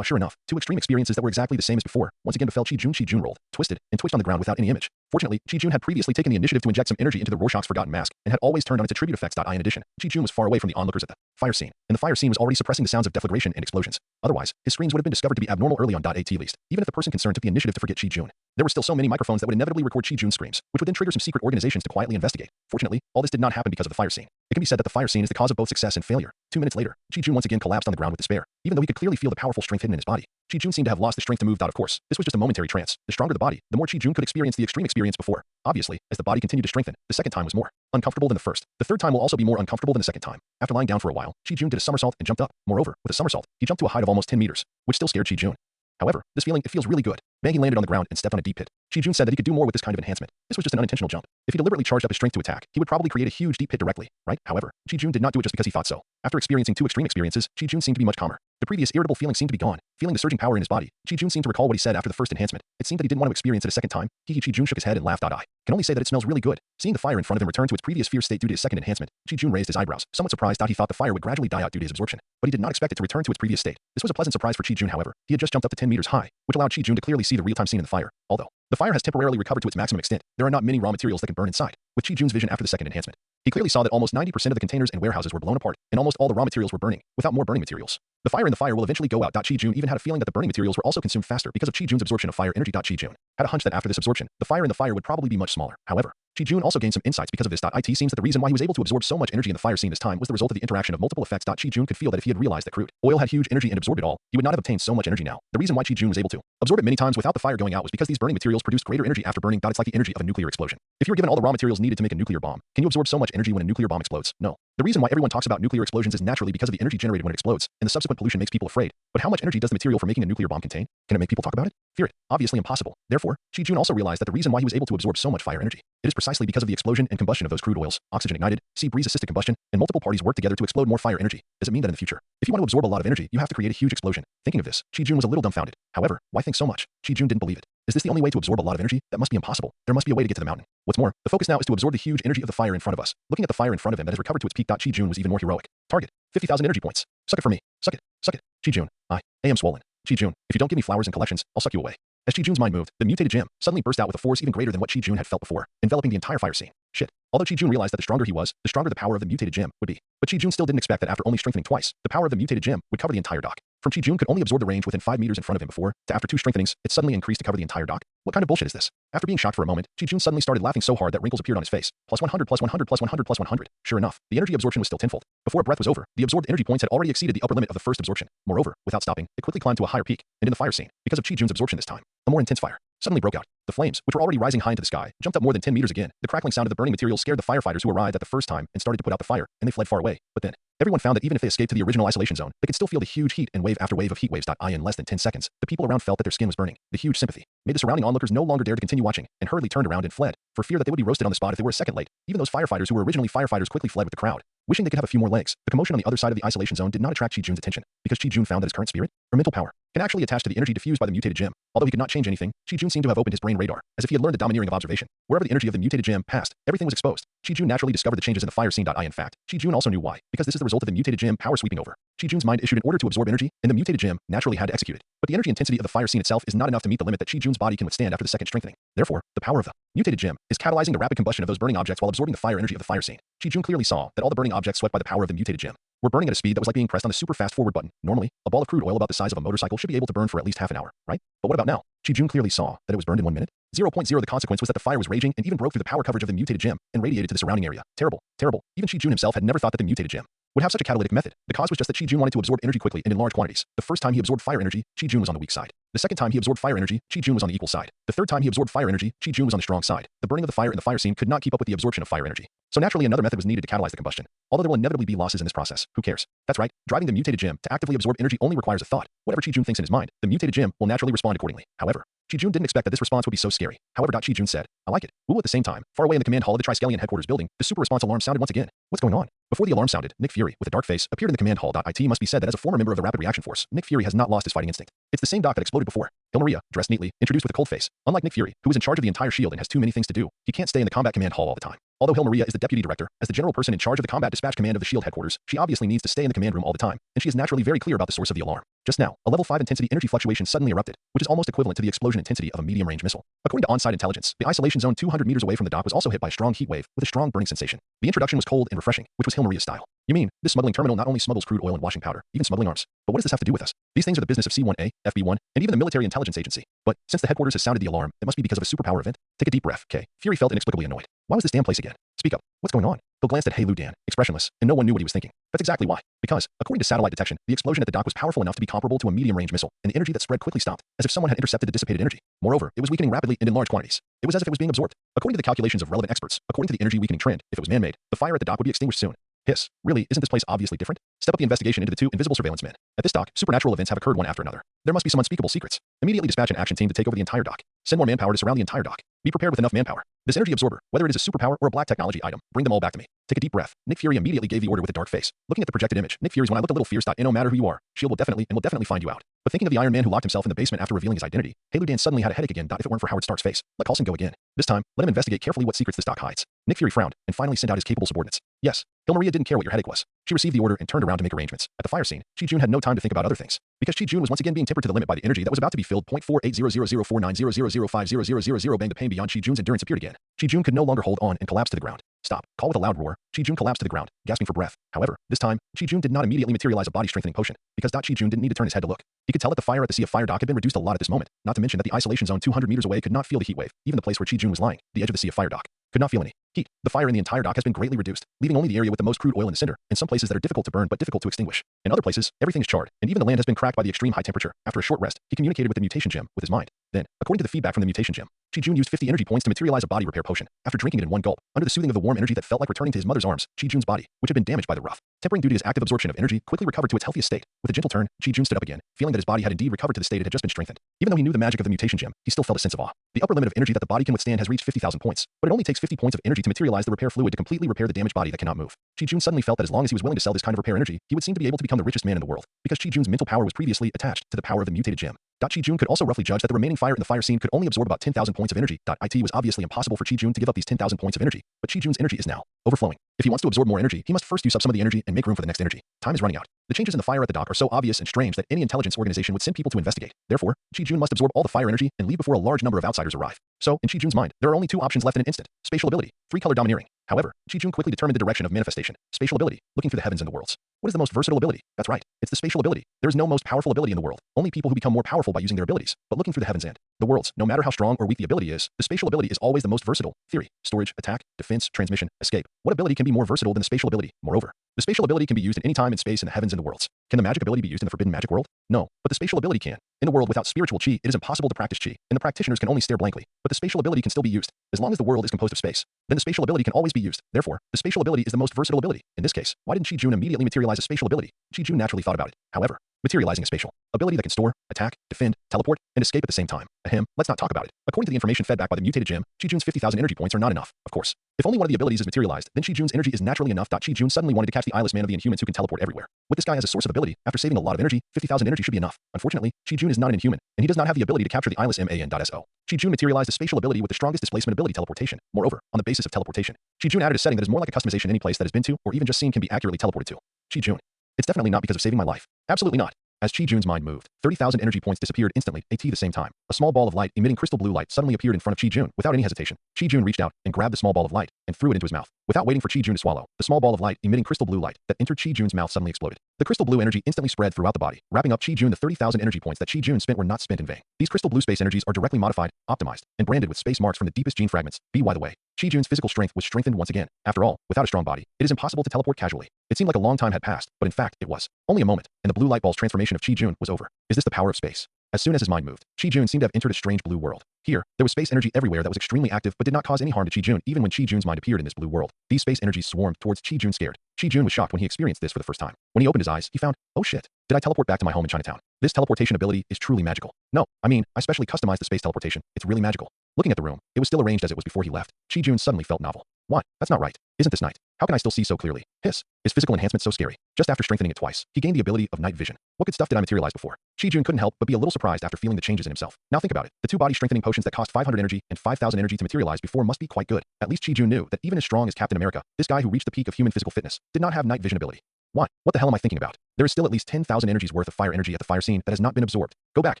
Sure enough, 2 extreme experiences that were exactly the same as before once again befell Chi-Jun. Chi-Jun rolled, twisted, and twitched on the ground without any image. Fortunately, Chi-Jun had previously taken the initiative to inject some energy into the Rorschach's forgotten mask, and had always turned on its attribute effects. In addition, Chi-Jun was far away from the onlookers at the fire scene, and the fire scene was already suppressing the sounds of deflagration and explosions. Otherwise, his screams would have been discovered to be abnormal early on. At least, even if the person concerned took the initiative to forget Chi-Jun. There were still so many microphones that would inevitably record Chi-jun's screams, which would then trigger some secret organizations to quietly investigate. Fortunately, all this did not happen because of the fire scene. It can be said that the fire scene is the cause of both success and failure. 2 minutes later, Chi-jun once again collapsed on the ground with despair, even though he could clearly feel the powerful strength hidden in his body. Chi-jun seemed to have lost the strength to move out of course. This was just a momentary trance. The stronger the body, the more Chi-jun could experience the extreme experience before. Obviously, as the body continued to strengthen, the second time was more uncomfortable than the first. The third time will also be more uncomfortable than the second time. After lying down for a while, Chi-jun did a somersault and jumped up. Moreover, with a somersault, he jumped to a height of almost 10 meters, which still scared Chi-jun. However, this feeling, it feels really good. Maggie landed on the ground and stepped on a deep pit. Chi-jun said that he could do more with this kind of enhancement. This was just an unintentional jump. If he deliberately charged up his strength to attack, he would probably create a huge deep pit directly, right? However, Chi-jun did not do it just because he thought so. After experiencing 2 extreme experiences, Chi-jun seemed to be much calmer. The previous irritable feeling seemed to be gone. Feeling the surging power in his body, Chi-jun seemed to recall what he said after the first enhancement. It seemed that he didn't want to experience it a second time. Chi-jun shook his head and laughed. I can only say that it smells really good. Seeing the fire in front of him return to its previous fierce state due to his second enhancement, Chi-jun raised his eyebrows, somewhat surprised. He thought the fire would gradually die out due to his absorption, but he did not expect it to return to its previous state. This was a pleasant surprise for Chi-jun. However, he had just jumped up to 10 meters high, which allowed Chi-jun to clearly see the real-time scene in the fire. Although the fire has temporarily recovered to its maximum extent, there are not many raw materials that can burn inside. With Chi-jun's vision after the second enhancement, he clearly saw that almost 90% of the containers and warehouses were blown apart, and almost all the raw materials were burning, without more burning materials. The fire in the fire will eventually go out. Chi-jun even had a feeling that the burning materials were also consumed faster because of Chi-jun's absorption of fire energy. Chi-jun had a hunch that after this absorption, the fire in the fire would probably be much smaller. However, Chi-jun also gained some insights because of this. It seems that the reason why he was able to absorb so much energy in the fire scene this time was the result of the interaction of multiple effects. Chi-jun could feel that if he had realized that crude oil had huge energy and absorbed it all, he would not have obtained so much energy now. The reason why Chi-jun was able to absorb it many times without the fire going out was because these burning materials produced greater energy after burning. It's like the energy of a nuclear explosion. If you were given all the raw materials needed to make a nuclear bomb, can you absorb so much energy when a nuclear bomb explodes? No. The reason why everyone talks about nuclear explosions is naturally because of the energy generated when it explodes, and the subsequent pollution makes people afraid. But how much energy does the material for making a nuclear bomb contain? Can it make people talk about it? Fear it? Obviously impossible. Therefore, Chi-jun also realized that the reason why he was able to absorb so much fire energy, it is precisely because of the explosion and combustion of those crude oils, oxygen ignited, sea breeze assisted combustion, and multiple parties work together to explode more fire energy. Does it mean that in the future, if you want to absorb a lot of energy, you have to create a huge explosion? Thinking of this, Chi-jun was a little dumbfounded. However, why think so much? Chi-jun didn't believe it. Is this the only way to absorb a lot of energy? That must be impossible. There must be a way to get to the mountain. What's more, the focus now is to absorb the huge energy of the fire in front of us. Looking at the fire in front of him that has recovered to its peak. Chi-jun was even more heroic. Target, 50,000 energy points. Suck it for me. Suck it. Suck it. Chi-jun, I am swollen. Chi-jun, if you don't give me flowers and collections, I'll suck you away. As Chi-jun's mind moved, the mutated gem suddenly burst out with a force even greater than what Chi-jun had felt before, enveloping the entire fire scene. Shit. Although Chi-jun realized that the stronger he was, the stronger the power of the mutated gem would be. But Chi-jun still didn't expect that after only strengthening twice, the power of the mutated gem would cover the entire dock. From Chi-jun could only absorb the range within 5 meters in front of him before, to after 2 strengthenings, it suddenly increased to cover the entire dock. What kind of bullshit is this? After being shocked for a moment, Chi-jun suddenly started laughing so hard that wrinkles appeared on his face. Plus 100, plus 100, plus 100, plus 100. Sure enough, the energy absorption was still tenfold. Before a breath was over, the absorbed energy points had already exceeded the upper limit of the first absorption. Moreover, without stopping, it quickly climbed to a higher peak, and in the fire scene, because of Chi-jun's absorption this time, a more intense fire suddenly broke out. The flames, which were already rising high into the sky, jumped up more than 10 meters again. The crackling sound of the burning materials scared the firefighters who arrived at the first time and started to put out the fire, and they fled far away. But then, everyone found that even if they escaped to the original isolation zone, they could still feel the huge heat and wave after wave of heat waves. In less than 10 seconds, the people around felt that their skin was burning. The huge sympathy made the surrounding onlookers no longer dare to continue watching, and hurriedly turned around and fled, for fear that they would be roasted on the spot if they were a second late. Even those firefighters who were originally firefighters quickly fled with the crowd, wishing they could have a few more legs. The commotion on the other side of the isolation zone did not attract Chi-jun's attention, because Chi-jun found that his current spirit, or mental power, can actually attach to the energy diffused by the mutated gem. Although he could not change anything, Chi-jun seemed to have opened his brain radar, as if he had learned the domineering of observation. Wherever the energy of the mutated gem passed, everything was exposed. Chi-jun naturally discovered the changes in the fire scene. In fact, Chi-jun also knew why, because this is the result of the mutated gem power sweeping over. Chi-jun's mind issued an order to absorb energy, and the mutated gem naturally had to execute it. But the energy intensity of the fire scene itself is not enough to meet the limit that Chi-jun's body can withstand after the second strengthening. Therefore, the power of the mutated gem is catalyzing the rapid combustion of those burning objects while absorbing the fire energy of the fire scene. Chi-jun clearly saw that all the burning objects swept by the power of the mutated gem were burning at a speed that was like being pressed on the super fast forward button. Normally, a ball of crude oil about the size of a motorcycle should be able to burn for at least half an hour, right? But what about now? Chi-jun clearly saw that it was burned in 1 minute. 0.0. The consequence was that the fire was raging and even broke through the power coverage of the mutated gem and radiated to the surrounding area. Terrible, terrible. Even Chi-jun himself had never thought that the mutated gem would have such a catalytic method. The cause was just that Chi-jun wanted to absorb energy quickly and in large quantities. The first time he absorbed fire energy, Chi-jun was on the weak side. The second time he absorbed fire energy, Chi-jun was on the equal side. The third time he absorbed fire energy, Chi-jun was on the strong side. The burning of the fire in the fire scene could not keep up with the absorption of fire energy. So naturally another method was needed to catalyze the combustion. Although there will inevitably be losses in this process, who cares? That's right, driving the mutated gem to actively absorb energy only requires a thought. Whatever Chi-jun thinks in his mind, the mutated gem will naturally respond accordingly. However, Chi-jun didn't expect that this response would be so scary. However, Chi-jun said, I like it. Ooh, at the same time, far away in the command hall of the Triskelion headquarters building, the super response alarm sounded once again. What's going on? Before the alarm sounded, Nick Fury, with a dark face, appeared in the command hall. It must be said that as a former member of the Rapid Reaction Force, Nick Fury has not lost his fighting instinct. It's the same doc that exploded before. Maria, dressed neatly, introduced with a cold face. Unlike Nick Fury, who is in charge of the entire shield and has too many things to do, he can't stay in the combat command hall all the time. Although Maria is the deputy director, as the general person in charge of the combat dispatch command of the shield headquarters, she obviously needs to stay in the command room all the time, and she is naturally very clear about the source of the alarm. Just now, a level 5 intensity energy fluctuation suddenly erupted, which is almost equivalent to the explosion intensity of a medium-range missile. According to on-site intelligence, the isolation zone 200 meters away from the dock was also hit by a strong heat wave with a strong burning sensation. The introduction was cold and refreshing, which was Maria's style. You mean, this smuggling terminal not only smuggles crude oil and washing powder, even smuggling arms. But what does this have to do with us? These things are the business of C1A, FB1, and even the military intelligence agency. But since the headquarters has sounded the alarm, it must be because of a superpower event. Take a deep breath, Kay. Fury felt inexplicably annoyed. Why was this damn place again? Speak up. What's going on? Bill glanced at Hey Lu Dan, expressionless, and no one knew what he was thinking. That's exactly why. Because, according to satellite detection, the explosion at the dock was powerful enough to be comparable to a medium-range missile, and the energy that spread quickly stopped, as if someone had intercepted the dissipated energy. Moreover, it was weakening rapidly and in large quantities. It was as if it was being absorbed. According to the calculations of relevant experts, according to the energy weakening trend, if it was man-made, the fire at the dock would be extinguished soon. Hiss. Really, isn't this place obviously different? Step up the investigation into the two invisible surveillance men. At this dock, supernatural events have occurred one after another. There must be some unspeakable secrets. Immediately dispatch an action team to take over the entire dock. Send more manpower to surround the entire dock. Be prepared with enough manpower. This energy absorber, whether it is a superpower or a black technology item, bring them all back to me. Take a deep breath. Nick Fury immediately gave the order with a dark face. Looking at the projected image, Nick Fury's when I looked a little fierce. No matter who you are, S.H.I.E.L.D. will definitely find you out. But thinking of the Iron Man who locked himself in the basement after revealing his identity, Hey Lu Dan suddenly had a headache again. If it weren't for Howard Stark's face, let Coulson go again. This time, let him investigate carefully what secrets this dock hides. Nick Fury frowned and finally sent out his capable subordinates. Yes, Hilmaria didn't care what your headache was. She received the order and turned around to make arrangements. At the fire scene, Chi-Jun had no time to think about other things. Because Chi-Jun was once again being tempered to the limit by the energy that was about to be filled. 0.48000490005000 bang, the pain beyond Chi-Jun's endurance appeared again. Chi-Jun could no longer hold on and collapsed to the ground. Stop. Call with a loud roar. Chi-Jun collapsed to the ground, gasping for breath. However, this time, Chi-Jun did not immediately materialize a body-strengthening potion, because Chi-Jun didn't need to turn his head to look. He could tell that the fire at the Sea of Fire dock had been reduced a lot at this moment, not to mention that the isolation zone 200 meters away could not feel the heat wave. Even the place where Chi-Jun was lying, the edge of the Sea of Fire dock, could not feel any heat. The fire in the entire dock has been greatly reduced, leaving only the area with the most crude oil in the center, and some places that are difficult to burn but difficult to extinguish. In other places, everything is charred, and even the land has been cracked by the extreme high temperature. After a short rest, he communicated with the mutation gem with his mind. Then, according to the feedback from the mutation gem, Chi-Jun used 50 energy points to materialize a body repair potion. After drinking it in one gulp, under the soothing of the warm energy that felt like returning to his mother's arms, Chi-Jun's body, which had been damaged by the rough tempering due to his active absorption of energy, quickly recovered to its healthiest state. With a gentle turn, Chi-Jun stood up again, feeling that his body had indeed recovered to the state it had just been strengthened. Even though he knew the magic of the mutation gem, he still felt a sense of awe. The upper limit of energy that the body can withstand has reached 50,000 points, but it only takes 50 points of energy to materialize the repair fluid to completely repair the damaged body that cannot move. Chi-Jun suddenly felt that as long as he was willing to sell this kind of repair energy, he would seem to be able to become the richest man in the world, because Chi-Jun's mental power was previously attached to the power of the mutated gem. Chi-Jun could also roughly judge that the remaining fire in the fire scene could only absorb about 10,000 points of energy. It was obviously impossible for Chi-Jun to give up these 10,000 points of energy, but Chi-Jun's energy is now overflowing. If he wants to absorb more energy, he must first use up some of the energy and make room for the next energy. Time is running out. The changes in the fire at the dock are so obvious and strange that any intelligence organization would send people to investigate. Therefore, Chi-Jun must absorb all the fire energy and leave before a large number of outsiders arrive. So, in Chi-Jun's mind, there are only two options left in an instant: spatial ability, three-color domineering. However, Chi-Jun quickly determined the direction of manifestation: spatial ability, looking through the heavens and the worlds. What is the most versatile ability? That's right, it's the spatial ability. There is no most powerful ability in the world. Only people who become more powerful by using their abilities. But looking through the heavens and the worlds, no matter how strong or weak the ability is, the spatial ability is always the most versatile. Theory, storage, attack, defense, transmission, escape. What ability can be more versatile than the spatial ability? Moreover, the spatial ability can be used at any time in space in the heavens and the worlds. Can the magic ability be used in the forbidden magic world? No, but the spatial ability can. In a world without spiritual chi, it is impossible to practice chi, and the practitioners can only stare blankly. But the spatial ability can still be used. As long as the world is composed of space, then the spatial ability can always be used. Therefore, the spatial ability is the most versatile ability. In this case, why didn't Chi-Jun immediately materialize a spatial ability? Chi-Jun naturally thought about it. However, materializing a spatial ability that can store, attack, defend, teleport, and escape at the same time. Ahem, let's not talk about it. According to the information fed back by the mutated gem, Chi-Jun's 50,000 energy points are not enough, of course. If only one of the abilities is materialized, then Chi-Jun's energy is naturally enough. Chi-Jun suddenly wanted to catch the eyeless man of the Inhumans who can teleport everywhere. With this guy as a source of ability, after saving a lot of energy, 50,000 energy should be enough. Unfortunately, Chi-Jun is not an Inhuman, and he does not have the ability to capture the eyeless man.so. Chi-Jun materialized a spatial ability with the strongest displacement ability, teleportation. Moreover, on the basis of teleportation, Chi-Jun added a setting that is more like a customization any place that has been to, or even just seen, can be accurately teleported to. Chi-Jun. It's definitely not because of saving my life. Absolutely not. As Chi-Jun's mind moved, 30,000 energy points disappeared instantly, at the same time. A small ball of light emitting crystal blue light suddenly appeared in front of Chi-Jun. Without any hesitation, Chi-Jun reached out and grabbed the small ball of light and threw it into his mouth. Without waiting for Chi-Jun to swallow, the small ball of light emitting crystal blue light that entered Chi-Jun's mouth suddenly exploded. The crystal blue energy instantly spread throughout the body, wrapping up Chi-Jun. The 30,000 energy points that Chi-Jun spent were not spent in vain. These crystal blue space energies are directly modified, optimized, and branded with space marks from the deepest gene fragments. By the way, Chi-Jun's physical strength was strengthened once again. After all, without a strong body, it is impossible to teleport casually. It seemed like a long time had passed, but in fact, it was only a moment, and the blue light ball's transformation of Chi-Jun was over. Is this the power of space? As soon as his mind moved, Chi-Jun seemed to have entered a strange blue world. Here, there was space energy everywhere that was extremely active but did not cause any harm to Chi-Jun even when Chi-Jun's mind appeared in this blue world. These space energies swarmed towards Chi-Jun scared. Chi-Jun was shocked when he experienced this for the first time. When he opened his eyes, he found, oh shit, did I teleport back to my home in Chinatown? This teleportation ability is truly magical. No, I mean, I specially customized the space teleportation. It's really magical. Looking at the room, it was still arranged as it was before he left. Chi-Jun suddenly felt novel. What? That's not right. Isn't this night? How can I still see so clearly? Hiss. Is physical enhancement so scary? Just after strengthening it twice, he gained the ability of night vision. What good stuff did I materialize before? Chi-Jun couldn't help but be a little surprised after feeling the changes in himself. Now think about it. The two body strengthening potions that cost 500 energy and 5,000 energy to materialize before must be quite good. At least Chi-Jun knew that even as strong as Captain America, this guy who reached the peak of human physical fitness did not have night vision ability. What? What the hell am I thinking about? There is still at least 10,000 energies worth of fire energy at the fire scene that has not been absorbed. Go back,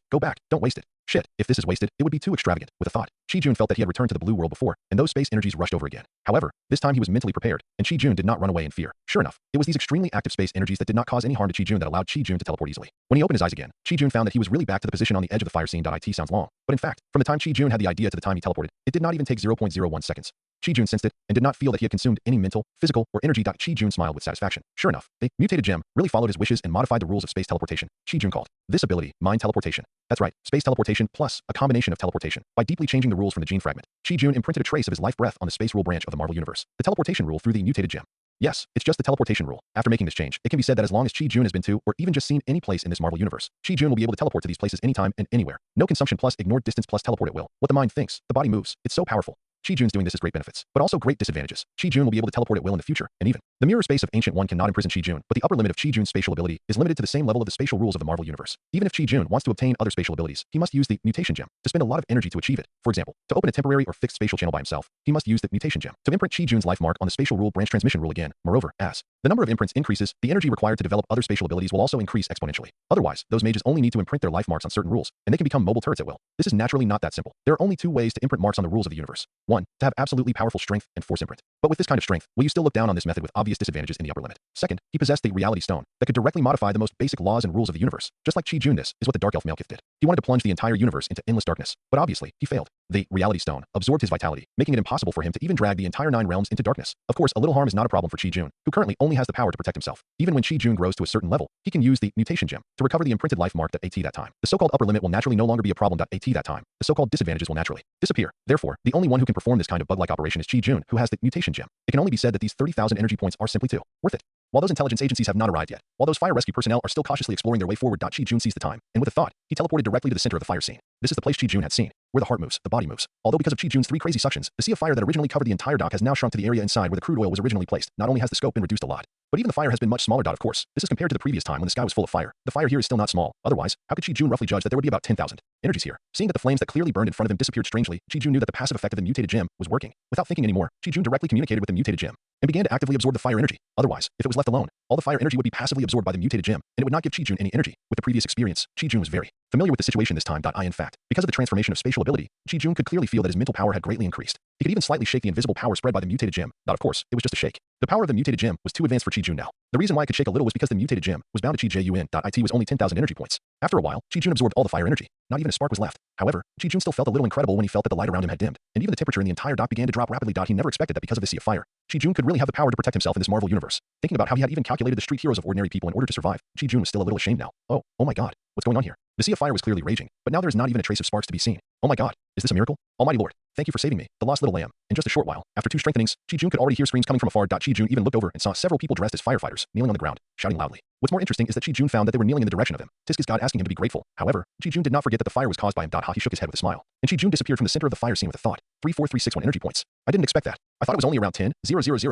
don't waste it. Shit, if this is wasted, it would be too extravagant. With a thought, Chi-Jun felt that he had returned to the blue world before, and those space energies rushed over again. However, this time he was mentally prepared, and Chi-Jun did not run away in fear. Sure enough, it was these extremely active space energies that did not cause any harm to Chi-Jun that allowed Chi-Jun to teleport easily. When he opened his eyes again, Chi-Jun found that he was really back to the position on the edge of the fire scene. It sounds long, but in fact, from the time Chi-Jun had the idea to the time he teleported, it did not even take 0.01 seconds. Chi-Jun sensed it and did not feel that he had consumed any mental, physical, or energy. Chi-Jun smiled with satisfaction. Sure enough, the mutated gem really followed his wishes and modified the rules of space teleportation. Chi-Jun called this ability mind teleportation. That's right, space teleportation plus a combination of teleportation. By deeply changing the rules from the gene fragment, Chi-Jun imprinted a trace of his life breath on the space rule branch of the Marvel Universe. The teleportation rule through the mutated gem. Yes, it's just the teleportation rule. After making this change, it can be said that as long as Chi-Jun has been to, or even just seen any place in this Marvel Universe, Chi-Jun will be able to teleport to these places anytime and anywhere. No consumption plus ignored distance plus teleport at will. What the mind thinks, the body moves. It's so powerful. Chi-Jun's doing this has great benefits, but also great disadvantages. Chi-Jun will be able to teleport at will in the future, and even the mirror space of Ancient One cannot imprison Chi-Jun, but the upper limit of Chi-Jun's spatial ability is limited to the same level of the spatial rules of the Marvel Universe. Even if Chi-Jun wants to obtain other spatial abilities, he must use the mutation gem to spend a lot of energy to achieve it. For example, to open a temporary or fixed spatial channel by himself, he must use the mutation gem to imprint Chi-Jun's life mark on the spatial rule branch transmission rule again. Moreover, as the number of imprints increases, the energy required to develop other spatial abilities will also increase exponentially. Otherwise, those mages only need to imprint their life marks on certain rules, and they can become mobile turrets at will. This is naturally not that simple. There are only two ways to imprint marks on the rules of the universe. One, to have absolutely powerful strength and force imprint. But with this kind of strength, will you still look down on this method with obvious disadvantages in the upper limit? Second, he possessed the reality stone that could directly modify the most basic laws and rules of the universe. Just like Chi-Jun, this is what the Dark Elf Malekith did. He wanted to plunge the entire universe into endless darkness, but obviously, he failed. The reality stone absorbed his vitality, making it impossible for him to even drag the entire 9 realms into darkness. Of course, a little harm is not a problem for Chi-Jun, who currently only has the power to protect himself. Even when Chi-Jun grows to a certain level, he can use the mutation gem to recover the imprinted life mark at that time. The so-called upper limit will naturally no longer be a problem at that time. The so-called disadvantages will naturally disappear. Therefore, the only one who can perform this kind of bug-like operation is Chi-Jun, who has the mutation gem. It can only be said that these 30,000 energy points are simply too worth it. While those intelligence agencies have not arrived yet, while those fire rescue personnel are still cautiously exploring their way forward, Chi-Jun seized the time, and with a thought, he teleported directly to the center of the fire scene. This is the place Chi-Jun had seen, where the heart moves, the body moves. Although because of Chi-Jun's 3 crazy suctions, the sea of fire that originally covered the entire dock has now shrunk to the area inside where the crude oil was originally placed. Not only has the scope been reduced a lot, but even the fire has been much smaller. Of course, this is compared to the previous time when the sky was full of fire. The fire here is still not small. Otherwise, how could Chi-Jun roughly judge that there would be about 10,000 energies here? Seeing that the flames that clearly burned in front of him disappeared strangely, Chi-Jun knew that the passive effect of the mutated gem was working. Without thinking anymore, Chi-Jun directly communicated with the mutated gem and began to actively absorb the fire energy. Otherwise, if it was left alone, all the fire energy would be passively absorbed by the mutated gem, and it would not give Chi-Jun any energy. With the previous experience, Chi-Jun was very familiar with the situation this time. In fact, because of the transformation of spatial ability, Chi-Jun could clearly feel that his mental power had greatly increased. He could even slightly shake the invisible power spread by the mutated gem. Of course, it was just a shake. The power of the mutated gem was too advanced for Chi-Jun now. The reason why it could shake a little was because the mutated gem was bound to Chi-Jun. It was only 10,000 energy points. After a while, Chi-Jun absorbed all the fire energy. Not even a spark was left. However, Chi-Jun still felt a little incredible when he felt that the light around him had dimmed, and even the temperature in the entire dock began to drop rapidly. He never expected that because of the sea of fire, Chi-Jun could really have the power to protect himself in this Marvel universe. Thinking about how he had even calculated the street heroes of ordinary people in order to survive, Chi-Jun was still a little ashamed now. Oh my god, what's going on here? The sea of fire was clearly raging, but now there is not even a trace of sparks to be seen. Oh my god, is this a miracle? Almighty Lord, thank you for saving me, the lost little lamb. In just a short while, after 2 strengthenings, Chi-Jun could already hear screams coming from afar. Chi-Jun even looked over and saw several people dressed as firefighters, kneeling on the ground, shouting loudly. What's more interesting is that Chi-Jun found that they were kneeling in the direction of him. Tiska's god asking him to be grateful. However, Chi-Jun did not forget that the fire was caused by him. He shook his head with a smile, and Chi-Jun disappeared from the center of the fire scene with a thought. 34361 energy points. I didn't expect that. I thought it was only around 10,000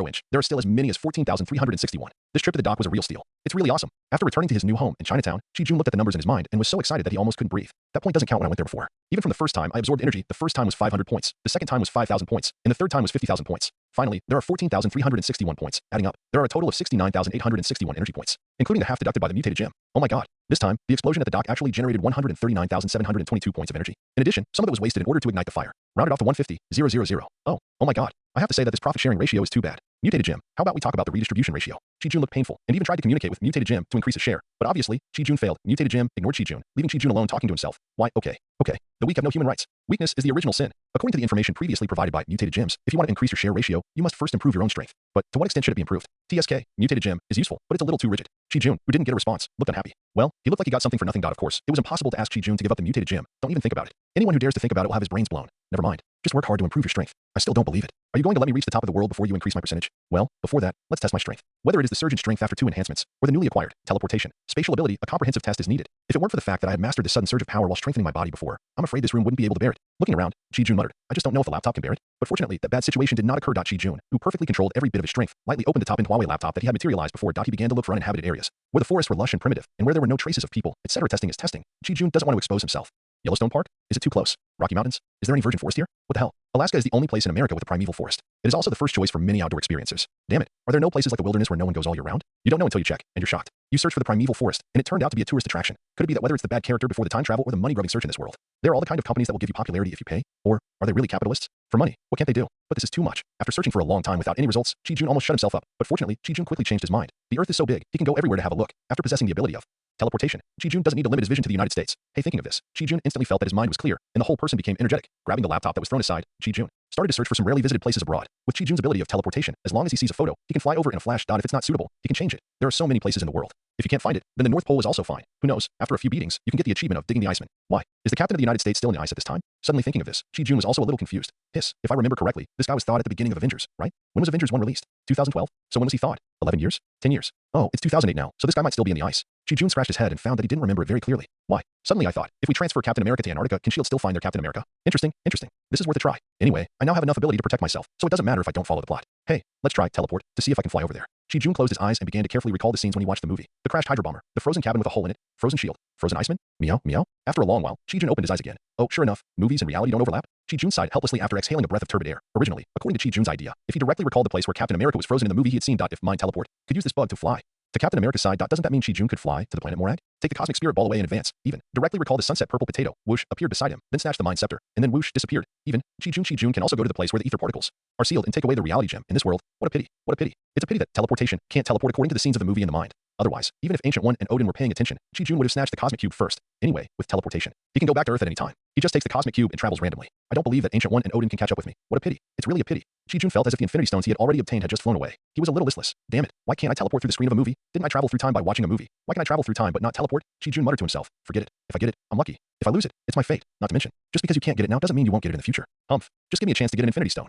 inch. There are still as many as 14,361. This trip to the dock was a real steal. It's really awesome. After returning to his new home in Chinatown, Chi-Jun looked at the numbers in his mind and was so excited that he almost couldn't breathe. That point doesn't count when I went there before. Even from the first time I absorbed energy, the first time was 500 points, the second time was 5,000 points, and the third time was 50,000 points. Finally, there are 14,361 points. Adding up, there are a total of 69,861 energy points, including the half deducted by the mutated gem. Oh my god. This time, the explosion at the dock actually generated 139,722 points of energy. In addition, some of it was wasted in order to ignite the fire. Rounded off to 150,000. Oh my god. I have to say that this profit-sharing ratio is too bad. Mutated gem, how about we talk about the redistribution ratio? Chi-Jun looked painful and even tried to communicate with mutated gem to increase his share, but obviously, Chi-Jun failed. Mutated gem ignored Chi-Jun, leaving Chi-Jun alone talking to himself. Why, okay. The weak have no human rights. Weakness is the original sin. According to the information previously provided by mutated gems, if you want to increase your share ratio, you must first improve your own strength. But to what extent should it be improved? TSK, mutated gem, is useful, but it's a little too rigid. Chi-Jun, who didn't get a response, looked unhappy. Well, he looked like he got something for nothing. Of course, it was impossible to ask Chi-Jun to give up the mutated gem. Don't even think about it. Anyone who dares to think about it will have his brains blown. Never mind. Just work hard to improve your strength. I still don't believe it. Are you going to let me reach the top of the world before you increase my percentage? Well, before that, let's test my strength. Whether it is the surge in strength after 2 enhancements, or the newly acquired teleportation, spatial ability, a comprehensive test is needed. If it weren't for the fact that I had mastered this sudden surge of power while strengthening my body before, I'm afraid this room wouldn't be able to bear it. Looking around, Chi-Jun muttered, I just don't know if the laptop can bear it. But fortunately, that bad situation did not occur. Chi-Jun, who perfectly controlled every bit of his strength, lightly opened the top-end Huawei laptop that he had materialized before. He began to look for uninhabited areas, where the forests were lush and primitive, and where there were no traces of people, etc. Testing is testing. Chi-Jun doesn't want to expose himself. Yellowstone Park? Is it too close? Rocky Mountains? Is there any virgin forest here? What the hell? Alaska is the only place in America with a primeval forest. It is also the first choice for many outdoor experiencers. Damn it, are there no places like the wilderness where no one goes all year round? You don't know until you check, and you're shocked. You search for the primeval forest, and it turned out to be a tourist attraction. Could it be that whether it's the bad character before the time travel or the money-grubbing search in this world, they're all the kind of companies that will give you popularity if you pay? Or are they really capitalists? For money, what can't they do? But this is too much. After searching for a long time without any results, Chi-Jun almost shut himself up. But fortunately, Chi-Jun quickly changed his mind. The Earth is so big, he can go everywhere to have a look. After possessing the ability of teleportation, Chi-Jun doesn't need to limit his vision to the United States. Hey, thinking of this, Chi-Jun instantly felt that his mind was clear, and the whole person became energetic. Grabbing the laptop that was thrown aside, Chi-Jun started to search for some rarely visited places abroad. With Chi-Jun's ability of teleportation, as long as he sees a photo, he can fly over in a flash. If it's not suitable, he can change it. There are so many places in the world. If you can't find it, then the North Pole is also fine. Who knows? After a few beatings, you can get the achievement of digging the Iceman. Why? Is the captain of the United States still in the ice at this time? Suddenly thinking of this, Chi-Jun was also a little confused. Hiss, if I remember correctly, this guy was thawed at the beginning of Avengers, right? When was Avengers 1 released? 2012? So when was he thawed? 11 years? 10 years? Oh, it's 2008 now, so this guy might still be in the ice. Chi-Jun scratched his head and found that he didn't remember it very clearly. Why? Suddenly I thought, if we transfer Captain America to Antarctica, can S.H.I.E.L.D. still find their Captain America? Interesting. This is worth a try. Anyway, I now have enough ability to protect myself, so it doesn't matter if I don't follow the plot. Hey, let's try teleport to see if I can fly over there. Chi-Jun closed his eyes and began to carefully recall the scenes when he watched the movie. The crashed hydro bomber, the frozen cabin with a hole in it, frozen shield, frozen Iceman, meow, meow. After a long while, Chi-Jun opened his eyes again. Oh, sure enough, movies and reality don't overlap. Chi-Jun sighed helplessly after exhaling a breath of turbid air. Originally, according to Chi-Jun's idea, if he directly recalled the place where Captain America was frozen in the movie he had seen, if mind teleport could use this bug to fly to Captain America's side, doesn't that mean Chi-Jun could fly to the planet Morag? Take the cosmic spirit ball away in advance. Even directly recall the sunset purple potato. Whoosh appeared beside him, then snatched the mind scepter, and then whoosh disappeared. Even Chi-Jun can also go to the place where the ether particles are sealed and take away the reality gem. In this world, what a pity. What a pity. It's a pity that teleportation can't teleport according to the scenes of the movie in the mind. Otherwise, even if Ancient One and Odin were paying attention, Chi-Jun would have snatched the cosmic cube first. Anyway, with teleportation, he can go back to Earth at any time. He just takes the cosmic cube and travels randomly. I don't believe that Ancient One and Odin can catch up with me. What a pity. It's really a pity. Chi-Jun felt as if the Infinity Stones he had already obtained had just flown away. He was a little listless. Damn it. Why can't I teleport through the screen of a movie? Didn't I travel through time by watching a movie? Why can I travel through time but not teleport? Chi-Jun muttered to himself. Forget it. If I get it, I'm lucky. If I lose it, it's my fate. Not to mention, just because you can't get it now doesn't mean you won't get it in the future. Humph. Just give me a chance to get an Infinity Stone.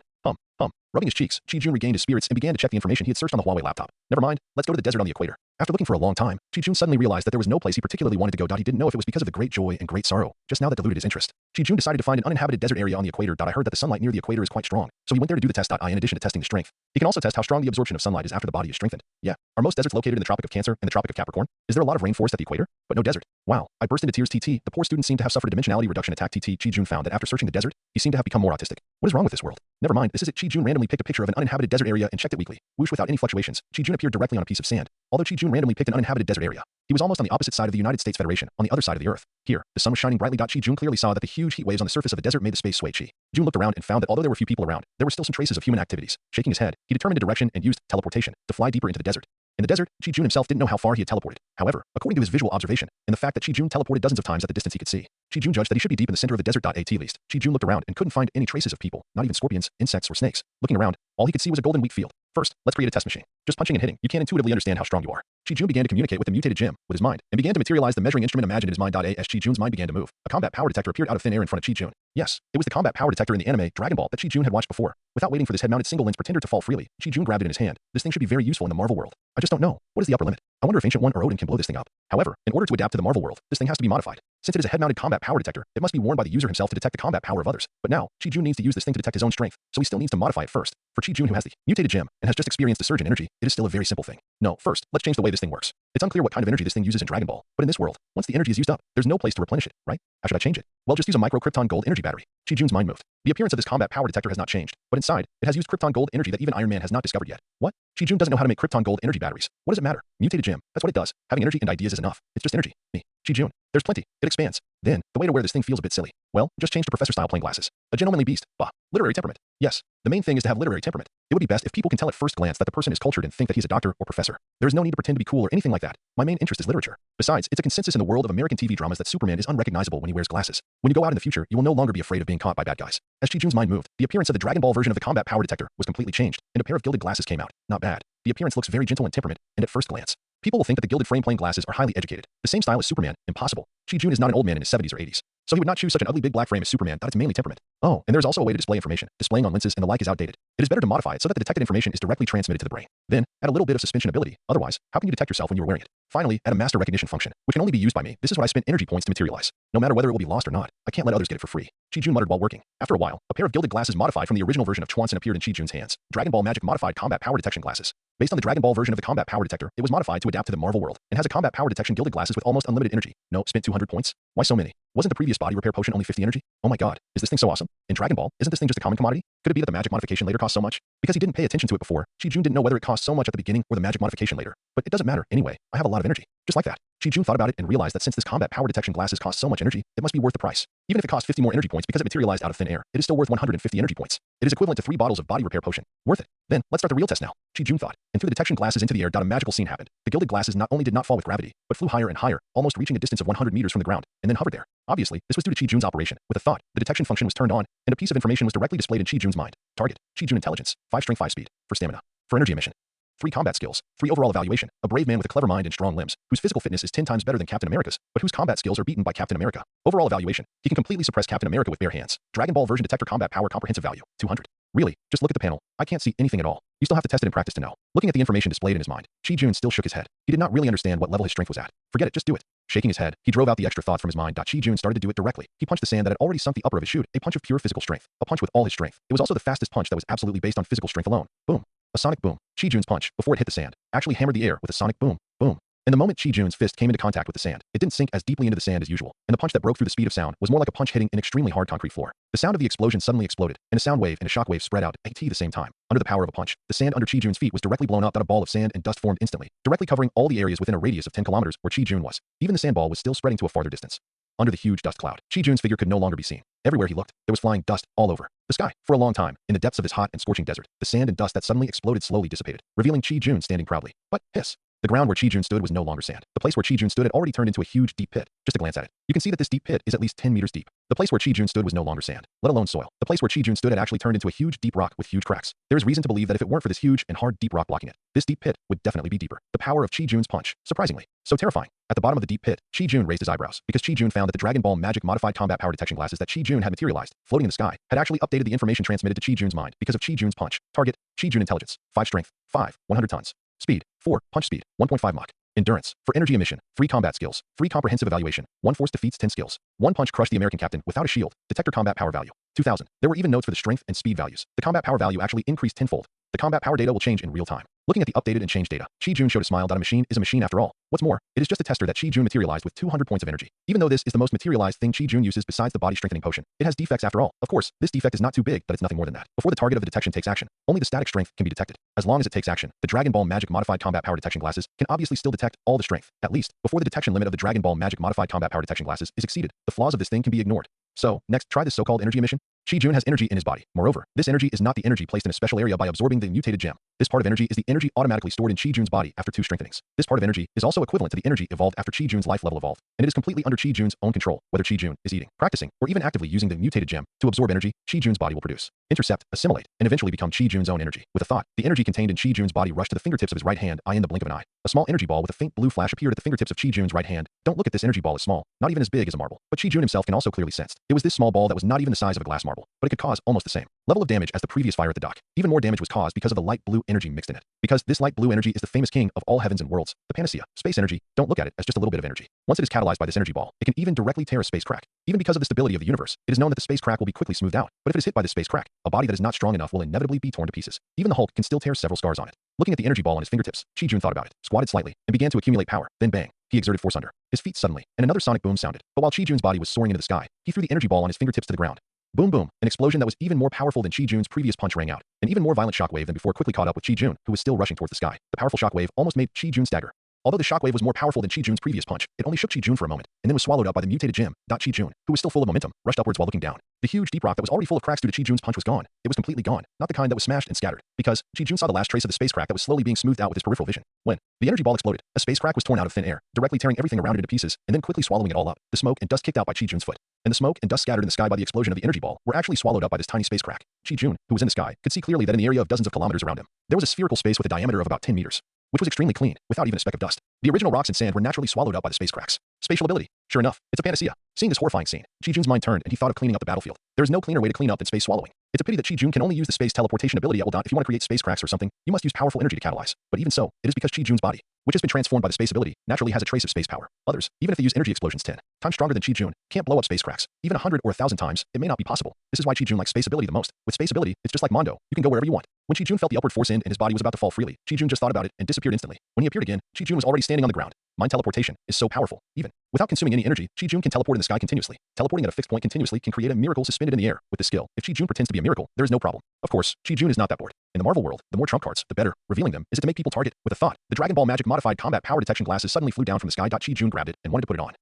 Rubbing his cheeks, Chi-Jun regained his spirits and began to check the information he had searched on the Huawei laptop. Never mind, let's go to the desert on the equator. After looking for a long time, Chi-Jun suddenly realized that there was no place he particularly wanted to go. He didn't know if it was because of the great joy and great sorrow. Just now that diluted his interest. Chi-Jun decided to find an uninhabited desert area on the equator. I heard that the sunlight near the equator is quite strong, so he went there to do the test. In addition to testing the strength, he can also test how strong the absorption of sunlight is after the body is strengthened. Yeah. Are most deserts located in the Tropic of Cancer and the Tropic of Capricorn? Is there a lot of rainforest at the equator, but no desert? Wow. I burst into tears. The poor student seemed to have suffered a dimensionality reduction attack. Chi-Jun found that after searching the desert, he seemed to have become more autistic. What is wrong with this world? Never mind, this is it. Chi-Jun randomly picked a picture of an uninhabited desert area and checked it weekly. Whoosh, without any fluctuations, Chi-Jun appeared directly on a piece of sand. Although Chi-Jun randomly picked an uninhabited desert area, he was almost on the opposite side of the United States Federation, on the other side of the Earth. Here, the sun was shining brightly. Chi-Jun clearly saw that the huge heat waves on the surface of the desert made the space sway. Chi-Jun looked around and found that although there were few people around, there were still some traces of human activities. Shaking his head, he determined a direction and used teleportation to fly deeper into the desert. In the desert, Chi-Jun himself didn't know how far he had teleported. However, according to his visual observation, and the fact that Chi-Jun teleported dozens of times at the distance he could see, Chi-Jun judged that he should be deep in the center of the desert. At least, Chi-Jun looked around and couldn't find any traces of people, not even scorpions, insects, or snakes. Looking around, all he could see was a golden wheat field. First, let's create a test machine. Just punching and hitting, you can't intuitively understand how strong you are. Chi-Jun began to communicate with the mutated gem with his mind, and began to materialize the measuring instrument imagined in his mind. As Chi-Jun's mind began to move, a combat power detector appeared out of thin air in front of Chi-Jun. Yes, it was the combat power detector in the anime Dragon Ball that Chi-Jun had watched before. Without waiting for this head-mounted single-lens pretender to fall freely, Chi-Jun grabbed it in his hand. This thing should be very useful in the Marvel world. I just don't know. What is the upper limit? I wonder if Ancient One or Odin can blow this thing up. However, in order to adapt to the Marvel world, this thing has to be modified. Since it is a head-mounted combat power detector, it must be worn by the user himself to detect the combat power of others. But now, Chi-Jun needs to use this thing to detect his own strength, so he still needs to modify it first. For Chi-Jun, who has the mutated gem and has just experienced a surge in energy, it is still a very simple thing. No, first, let's change the way this thing works. It's unclear what kind of energy this thing uses in Dragon Ball, but in this world, once the energy is used up, there's no place to replenish it, right? How should I change it? Well, just use a micro Krypton gold energy battery. Chi-Jun's mind moved. The appearance of this combat power detector has not changed, but inside, it has used Krypton gold energy that even Iron Man has not discovered yet. What? Chi-Jun doesn't know how to make Krypton gold energy batteries. What does it matter? Mutated gem. That's what it does. Having energy and ideas is enough. It's just energy. Me. Chi-Jun. There's plenty. It expands. Then, the way to wear this thing feels a bit silly. Well, just change to professor-style plain glasses. A gentlemanly beast. Bah. Literary temperament. Yes. The main thing is to have literary temperament. It would be best if people can tell at first glance that the person is cultured and think that he's a doctor or professor. There is no need to pretend to be cool or anything like that. My main interest is literature. Besides, it's a consensus in the world of American TV dramas that Superman is unrecognizable when he wears glasses. When you go out in the future, you will no longer be afraid of being caught by bad guys. As Chi-Jun's mind moved, the appearance of the Dragon Ball version of the combat power detector was completely changed, and a pair of gilded glasses came out. Not bad. The appearance looks very gentle and temperament, and at first glance, people will think that the gilded frame plane glasses are highly educated. The same style as Superman. Impossible. Chi-Jun is not an old man in his 70s or 80s. So he would not choose such an ugly big black frame as Superman. That it's mainly temperament. Oh, and there's also a way to display information. Displaying on lenses and the like is outdated. It is better to modify it so that the detected information is directly transmitted to the brain. Then, add a little bit of suspension ability. Otherwise, how can you detect yourself when you are wearing it? Finally, add a master recognition function, which can only be used by me. This is what I spent energy points to materialize. No matter whether it will be lost or not, I can't let others get it for free. Chi-Jun muttered while working. After a while, a pair of gilded glasses modified from the original version of Chwanson appeared in Chi-Jun's hands. Dragon Ball Magic Modified Combat Power Detection Glasses. Based on the Dragon Ball version of the combat power detector, it was modified to adapt to the Marvel world, and has a combat power detection gilded glasses with almost unlimited energy. No, spent 200 points? Why so many? Wasn't the previous body repair potion only 50 energy? Oh my god, is this thing so awesome? In Dragon Ball, isn't this thing just a common commodity? Could it be that the magic modification later cost so much? Because he didn't pay attention to it before, Chi-Jun didn't know whether it cost so much at the beginning or the magic modification later. But it doesn't matter anyway, I have a lot of energy. Just like that. Chi-Jun thought about it and realized that since this combat power detection glasses cost so much energy, it must be worth the price. Even if it cost 50 more energy points because it materialized out of thin air, it is still worth 150 energy points. It is equivalent to 3 bottles of body repair potion. Worth it. Then, let's start the real test now. Chi-Jun thought, and threw the detection glasses into the air. A magical scene happened. The gilded glasses not only did not fall with gravity, but flew higher and higher, almost reaching a distance of 100 meters from the ground, and then hovered there. Obviously, this was due to Chi-Jun's operation. With a thought, the detection function was turned on, and a piece of information was directly displayed in Chi-Jun's mind. Target: Chi-Jun intelligence, 5 strength 5 speed, for stamina, for energy emission, 3 combat skills, 3 overall evaluation, a brave man with a clever mind and strong limbs, whose physical fitness is 10 times better than Captain America's, but whose combat skills are beaten by Captain America. Overall evaluation: he can completely suppress Captain America with bare hands. Dragon Ball version detector combat power comprehensive value, 200. Really, just look at the panel. I can't see anything at all. You still have to test it in practice to know. Looking at the information displayed in his mind, Chi-Jun still shook his head. He did not really understand what level his strength was at. Forget it, just do it. Shaking his head, he drove out the extra thought from his mind. Chi-Jun started to do it directly. He punched the sand that had already sunk the upper of his chute, a punch of pure physical strength, a punch with all his strength. It was also the fastest punch that was absolutely based on physical strength alone. Boom. A sonic boom. Chi-Jun's punch, before it hit the sand, actually hammered the air with a sonic boom, boom. And the moment Chi-Jun's fist came into contact with the sand, it didn't sink as deeply into the sand as usual, and the punch that broke through the speed of sound was more like a punch hitting an extremely hard concrete floor. The sound of the explosion suddenly exploded, and a sound wave and a shock wave spread out at the same time. Under the power of a punch, the sand under Chi-Jun's feet was directly blown up, that a ball of sand and dust formed instantly, directly covering all the areas within a radius of 10 kilometers where Chi-Jun was. Even the sandball was still spreading to a farther distance. Under the huge dust cloud, Chi-Jun's figure could no longer be seen. Everywhere he looked, there was flying dust all over the sky. For a long time, in the depths of this hot and scorching desert, the sand and dust that suddenly exploded slowly dissipated, revealing Chi-Jun standing proudly. But, hiss. The ground where Chi-Jun stood was no longer sand. The place where Chi-Jun stood had already turned into a huge deep pit. Just a glance at it, you can see that this deep pit is at least 10 meters deep. The place where Chi-Jun stood was no longer sand, let alone soil. The place where Chi-Jun stood had actually turned into a huge deep rock with huge cracks. There is reason to believe that if it weren't for this huge and hard deep rock blocking it, this deep pit would definitely be deeper. The power of Chi-Jun's punch, surprisingly, so terrifying. At the bottom of the deep pit, Chi-Jun raised his eyebrows, because Chi-Jun found that the Dragon Ball magic modified combat power detection glasses that Chi-Jun had materialized, floating in the sky, had actually updated the information transmitted to Chi-Jun's mind because of Chi-Jun's punch. Target: Chi-Jun intelligence, 5 strength, 5, 100 tons. Speed, 4, punch speed, 1.5 Mach. Endurance, for energy emission, 3 combat skills, 3 comprehensive evaluation, 1 force defeats 10 skills. 1 punch crushed the American captain without a shield. Detector combat power value, 2000. There were even notes for the strength and speed values. The combat power value actually increased tenfold. The combat power data will change in real time. Looking at the updated and changed data, Chi-Jun showed a smile. A machine is a machine after all. What's more, it is just a tester that Chi-Jun materialized with 200 points of energy. Even though this is the most materialized thing Chi-Jun uses besides the body strengthening potion, it has defects after all. Of course, this defect is not too big, but it's nothing more than that. Before the target of the detection takes action, only the static strength can be detected. As long as it takes action, the Dragon Ball magic modified combat power detection glasses can obviously still detect all the strength, at least, before the detection limit of the Dragon Ball magic modified combat power detection glasses is exceeded. The flaws of this thing can be ignored. So, next, try this so-called energy emission. Chi-Jun has energy in his body. Moreover, this energy is not the energy placed in a special area by absorbing the mutated gem. This part of energy is the energy automatically stored in Chi-Jun's body after 2 strengthenings. This part of energy is also equivalent to the energy evolved after Chi-Jun's life level evolved, and it is completely under Chi-Jun's own control, whether Chi-Jun is eating, practicing, or even actively using the mutated gem to absorb energy Chi-Jun's body will produce, intercept, assimilate, and eventually become Chi-Jun's own energy. With a thought, the energy contained in Chi-Jun's body rushed to the fingertips of his right hand in the blink of an eye. A small energy ball with a faint blue flash appeared at the fingertips of Chi-Jun's right hand. Don't look at this energy ball as small, not even as big as a marble, but Chi-Jun himself can also clearly sense. It was this small ball that was not even the size of a glass marble, but it could cause almost the same level of damage as the previous fire at the dock. Even more damage was caused because of the light blue energy mixed in it. Because this light blue energy is the famous king of all heavens and worlds, the panacea, space energy. Don't look at it as just a little bit of energy. Once it is catalyzed by this energy ball, it can even directly tear a space crack. Even because of the stability of the universe, it is known that the space crack will be quickly smoothed out. But if it is hit by the space crack, a body that is not strong enough will inevitably be torn to pieces. Even the Hulk can still tear several scars on it. Looking at the energy ball on his fingertips, Chi-Jun thought about it, squatted slightly, and began to accumulate power. Then bang, he exerted force under his feet suddenly, and another sonic boom sounded. But while Chi-Jun's body was soaring into the sky, he threw the energy ball on his fingertips to the ground. Boom boom, an explosion that was even more powerful than Chi-Jun's previous punch rang out. An even more violent shockwave than before quickly caught up with Chi-Jun, who was still rushing towards the sky. The powerful shockwave almost made Chi-Jun stagger. Although the shockwave was more powerful than Chi-Jun's previous punch, it only shook Chi-Jun for a moment, and then was swallowed up by the mutated gem. Chi-Jun, who was still full of momentum, rushed upwards while looking down. The huge deep rock that was already full of cracks due to Chi-Jun's punch was gone. It was completely gone, not the kind that was smashed and scattered, because Chi-Jun saw the last trace of the space crack that was slowly being smoothed out with his peripheral vision. When the energy ball exploded, a space crack was torn out of thin air, directly tearing everything around it into pieces, and then quickly swallowing it all up. The smoke and dust kicked out by Chi-Jun's foot, and the smoke and dust scattered in the sky by the explosion of the energy ball were actually swallowed up by this tiny space crack. Chi-Jun, who was in the sky, could see clearly that in the area of dozens of kilometers around him, there was a spherical space with a diameter of about 10 meters, which was extremely clean, without even a speck of dust. The original rocks and sand were naturally swallowed up by the space cracks. Spatial ability. Sure enough, it's a panacea. Seeing this horrifying scene, Chi-Jun's mind turned and he thought of cleaning up the battlefield. There is no cleaner way to clean up than space swallowing. It's a pity that Chi-Jun can only use the space teleportation ability at will. If you want to create space cracks or something, you must use powerful energy to catalyze. But even so, it is because Chi-Jun's body, which has been transformed by the space ability, naturally has a trace of space power. Others, even if they use energy explosions 10 times stronger than Chi-Jun, can't blow up space cracks. Even 100 or 1,000 times, it may not be possible. This is why Chi-Jun likes space ability the most. With space ability, it's just like Mondo. You can go wherever you want. When Chi-Jun felt the upward force in and his body was about to fall freely, Chi-Jun just thought about it and disappeared instantly. When he appeared again, Chi-Jun was already standing standing on the ground. Mind teleportation is so powerful. Even without consuming any energy, Chi-Jun can teleport in the sky continuously. Teleporting at a fixed point continuously can create a miracle suspended in the air. With this skill, if Chi-Jun pretends to be a miracle, there is no problem. Of course, Chi-Jun is not that bored. In the Marvel world, the more trump cards, the better. Revealing them is it to make people target with a thought. The Dragon Ball Magic modified combat power detection glasses suddenly flew down from the sky. Chi-Jun grabbed it and wanted to put it on.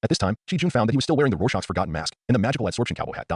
At this time, Chi-Jun found that he was still wearing the Rorschach's forgotten mask and the magical absorption cowboy hat.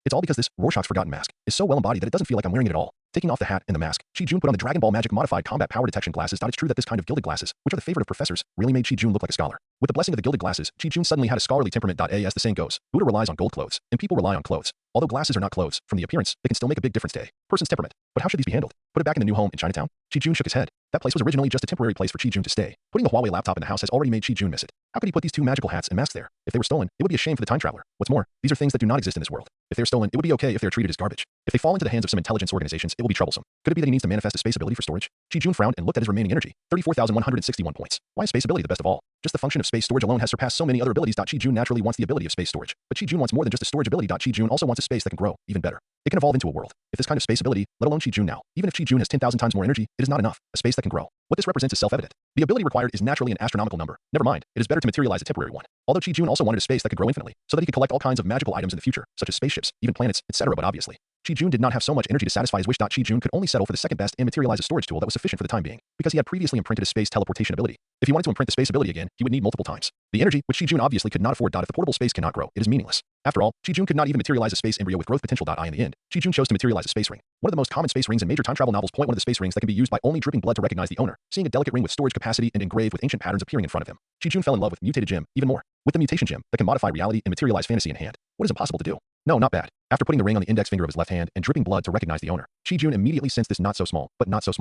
It's all because this Rorschach's forgotten mask is so well embodied that it doesn't feel like I'm wearing it at all. Taking off the hat and the mask, Chi-Jun put on the Dragon Ball Magic modified combat power detection glasses. It's true that this kind of gilded glasses, which are the favorite of professors, really made Chi-Jun look like a scholar. With the blessing of the gilded glasses, Chi-Jun suddenly had a scholarly temperament. As the saying goes, Buddha relies on gold clothes, and people rely on clothes. Although glasses are not clothes, from the appearance, they can still make a big difference to a person's temperament. But how should these be handled? Put it back in the new home in Chinatown? Chi-Jun shook his head. That place was originally just a temporary place for Chi-Jun to stay. Putting the Huawei laptop in the house has already made Chi-Jun miss it. How could he put these two magical hats and masks there? If they were stolen, it would be a shame for the time traveler. What's more, these are things that do not exist in this world. If they're stolen, it would be okay if they're treated as garbage. If they fall into the hands of some intelligence organizations, it will be troublesome. Could it be that he needs to manifest a space ability for storage? Chi-Jun frowned and looked at his remaining energy. 34,161 points. Why is space ability the best of all? Just the function of space storage alone has surpassed so many other abilities. Chi-Jun naturally wants the ability of space storage. But Chi-Jun wants more than just a storage ability. Chi-Jun also wants a space that can grow even better. It can evolve into a world. If this kind of space ability, let alone Chi-Jun now, even if Chi-Jun has 10,000 times more energy, it is not enough. A space that can grow. What this represents is self-evident. The ability required is naturally an astronomical number. Never mind, it is better to materialize a temporary one. Although Chi-Jun also wanted a space that could grow infinitely, so that he could collect all kinds of magical items in the future, such as spaceships, even planets, etc. But obviously, Chi-Jun did not have so much energy to satisfy his wish. Chi-Jun could only settle for the second best and materialize a storage tool that was sufficient for the time being, because he had previously imprinted a space teleportation ability. If he wanted to imprint the space ability again, he would need multiple times the energy, which Chi-Jun obviously could not afford. If the portable space cannot grow, it is meaningless. After all, Chi-Jun could not even materialize a space embryo with growth potential. In the end, Chi-Jun chose to materialize a space ring. One of the most common space rings in major time travel novels. One of the space rings that can be used by only dripping blood to recognize the owner. Seeing a delicate ring with storage capacity and engraved with ancient patterns appearing in front of him, Chi-Jun fell in love with mutated gem even more. With the mutation gem that can modify reality and materialize fantasy in hand, what is impossible to do? No, not bad. After putting the ring on the index finger of his left hand and dripping blood to recognize the owner, Chi-Jun immediately sensed this not so small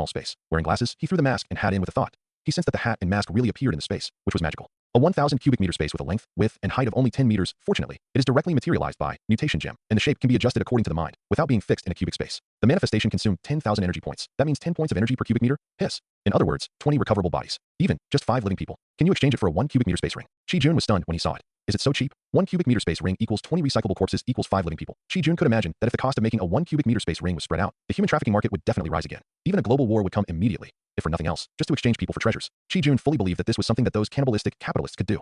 space. Wearing glasses, he threw the mask and hat in with a thought. He sensed that the hat and mask really appeared in the space, which was magical. A 1,000 cubic meter space with a length, width, and height of only 10 meters. Fortunately, it is directly materialized by mutation gem, and the shape can be adjusted according to the mind, without being fixed in a cubic space. The manifestation consumed 10,000 energy points. That means 10 points of energy per cubic meter. Hiss. In other words, 20 recoverable bodies. Even just 5 living people. Can you exchange it for a 1 cubic meter space ring? Chi-Jun was stunned when he saw it. Is it so cheap? 1 cubic meter space ring equals 20 recyclable corpses equals 5 living people. Chi-Jun could imagine that if the cost of making a 1 cubic meter space ring was spread out, the human trafficking market would definitely rise again. Even a global war would come immediately, if for nothing else, just to exchange people for treasures. Chi-Jun fully believed that this was something that those cannibalistic capitalists could do.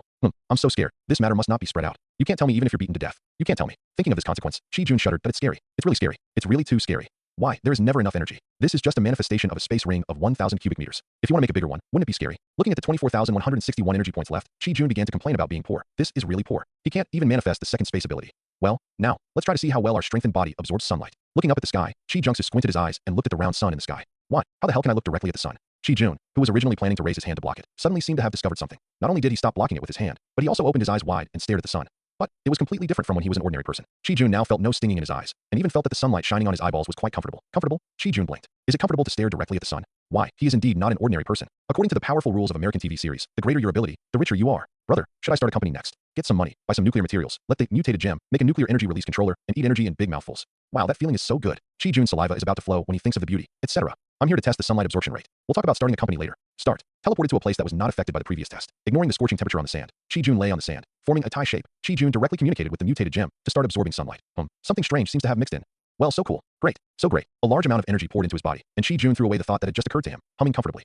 I'm so scared. This matter must not be spread out. You can't tell me even if you're beaten to death. You can't tell me. Thinking of this consequence, Chi-Jun shuddered. But it's scary. It's really scary. It's really too scary. Why? There is never enough energy. This is just a manifestation of a space ring of 1,000 cubic meters. If you want to make a bigger one, wouldn't it be scary? Looking at the 24,161 energy points left, Chi-Jun began to complain about being poor. This is really poor. He can't even manifest the second space ability. Well, now, let's try to see how well our strengthened body absorbs sunlight. Looking up at the sky, Chi-Jun squinted his eyes and looked at the round sun in the sky. What? How the hell can I look directly at the sun? Chi-Jun, who was originally planning to raise his hand to block it, suddenly seemed to have discovered something. Not only did he stop blocking it with his hand, but he also opened his eyes wide and stared at the sun. But it was completely different from when he was an ordinary person. Chi-Jun now felt no stinging in his eyes, and even felt that the sunlight shining on his eyeballs was quite comfortable. Comfortable? Chi-Jun blinked. Is it comfortable to stare directly at the sun? Why, he is indeed not an ordinary person. According to the powerful rules of American TV series, the greater your ability, the richer you are. Brother, should I start a company next? Get some money, buy some nuclear materials, let the mutated gem, make a nuclear energy release controller, and eat energy in big mouthfuls. Wow, that feeling is so good. Chi-Jun's saliva is about to flow when he thinks of the beauty, etc. I'm here to test the sunlight absorption rate. We'll talk about starting a company later. Start. Teleported to a place that was not affected by the previous test. Ignoring the scorching temperature on the sand, Chi-Jun lay on the sand, forming a tie shape. Chi-Jun directly communicated with the mutated gem to start absorbing sunlight. Something strange seems to have mixed in. Well, so cool. Great. So great. A large amount of energy poured into his body, and Chi-Jun threw away the thought that had just occurred to him, humming comfortably.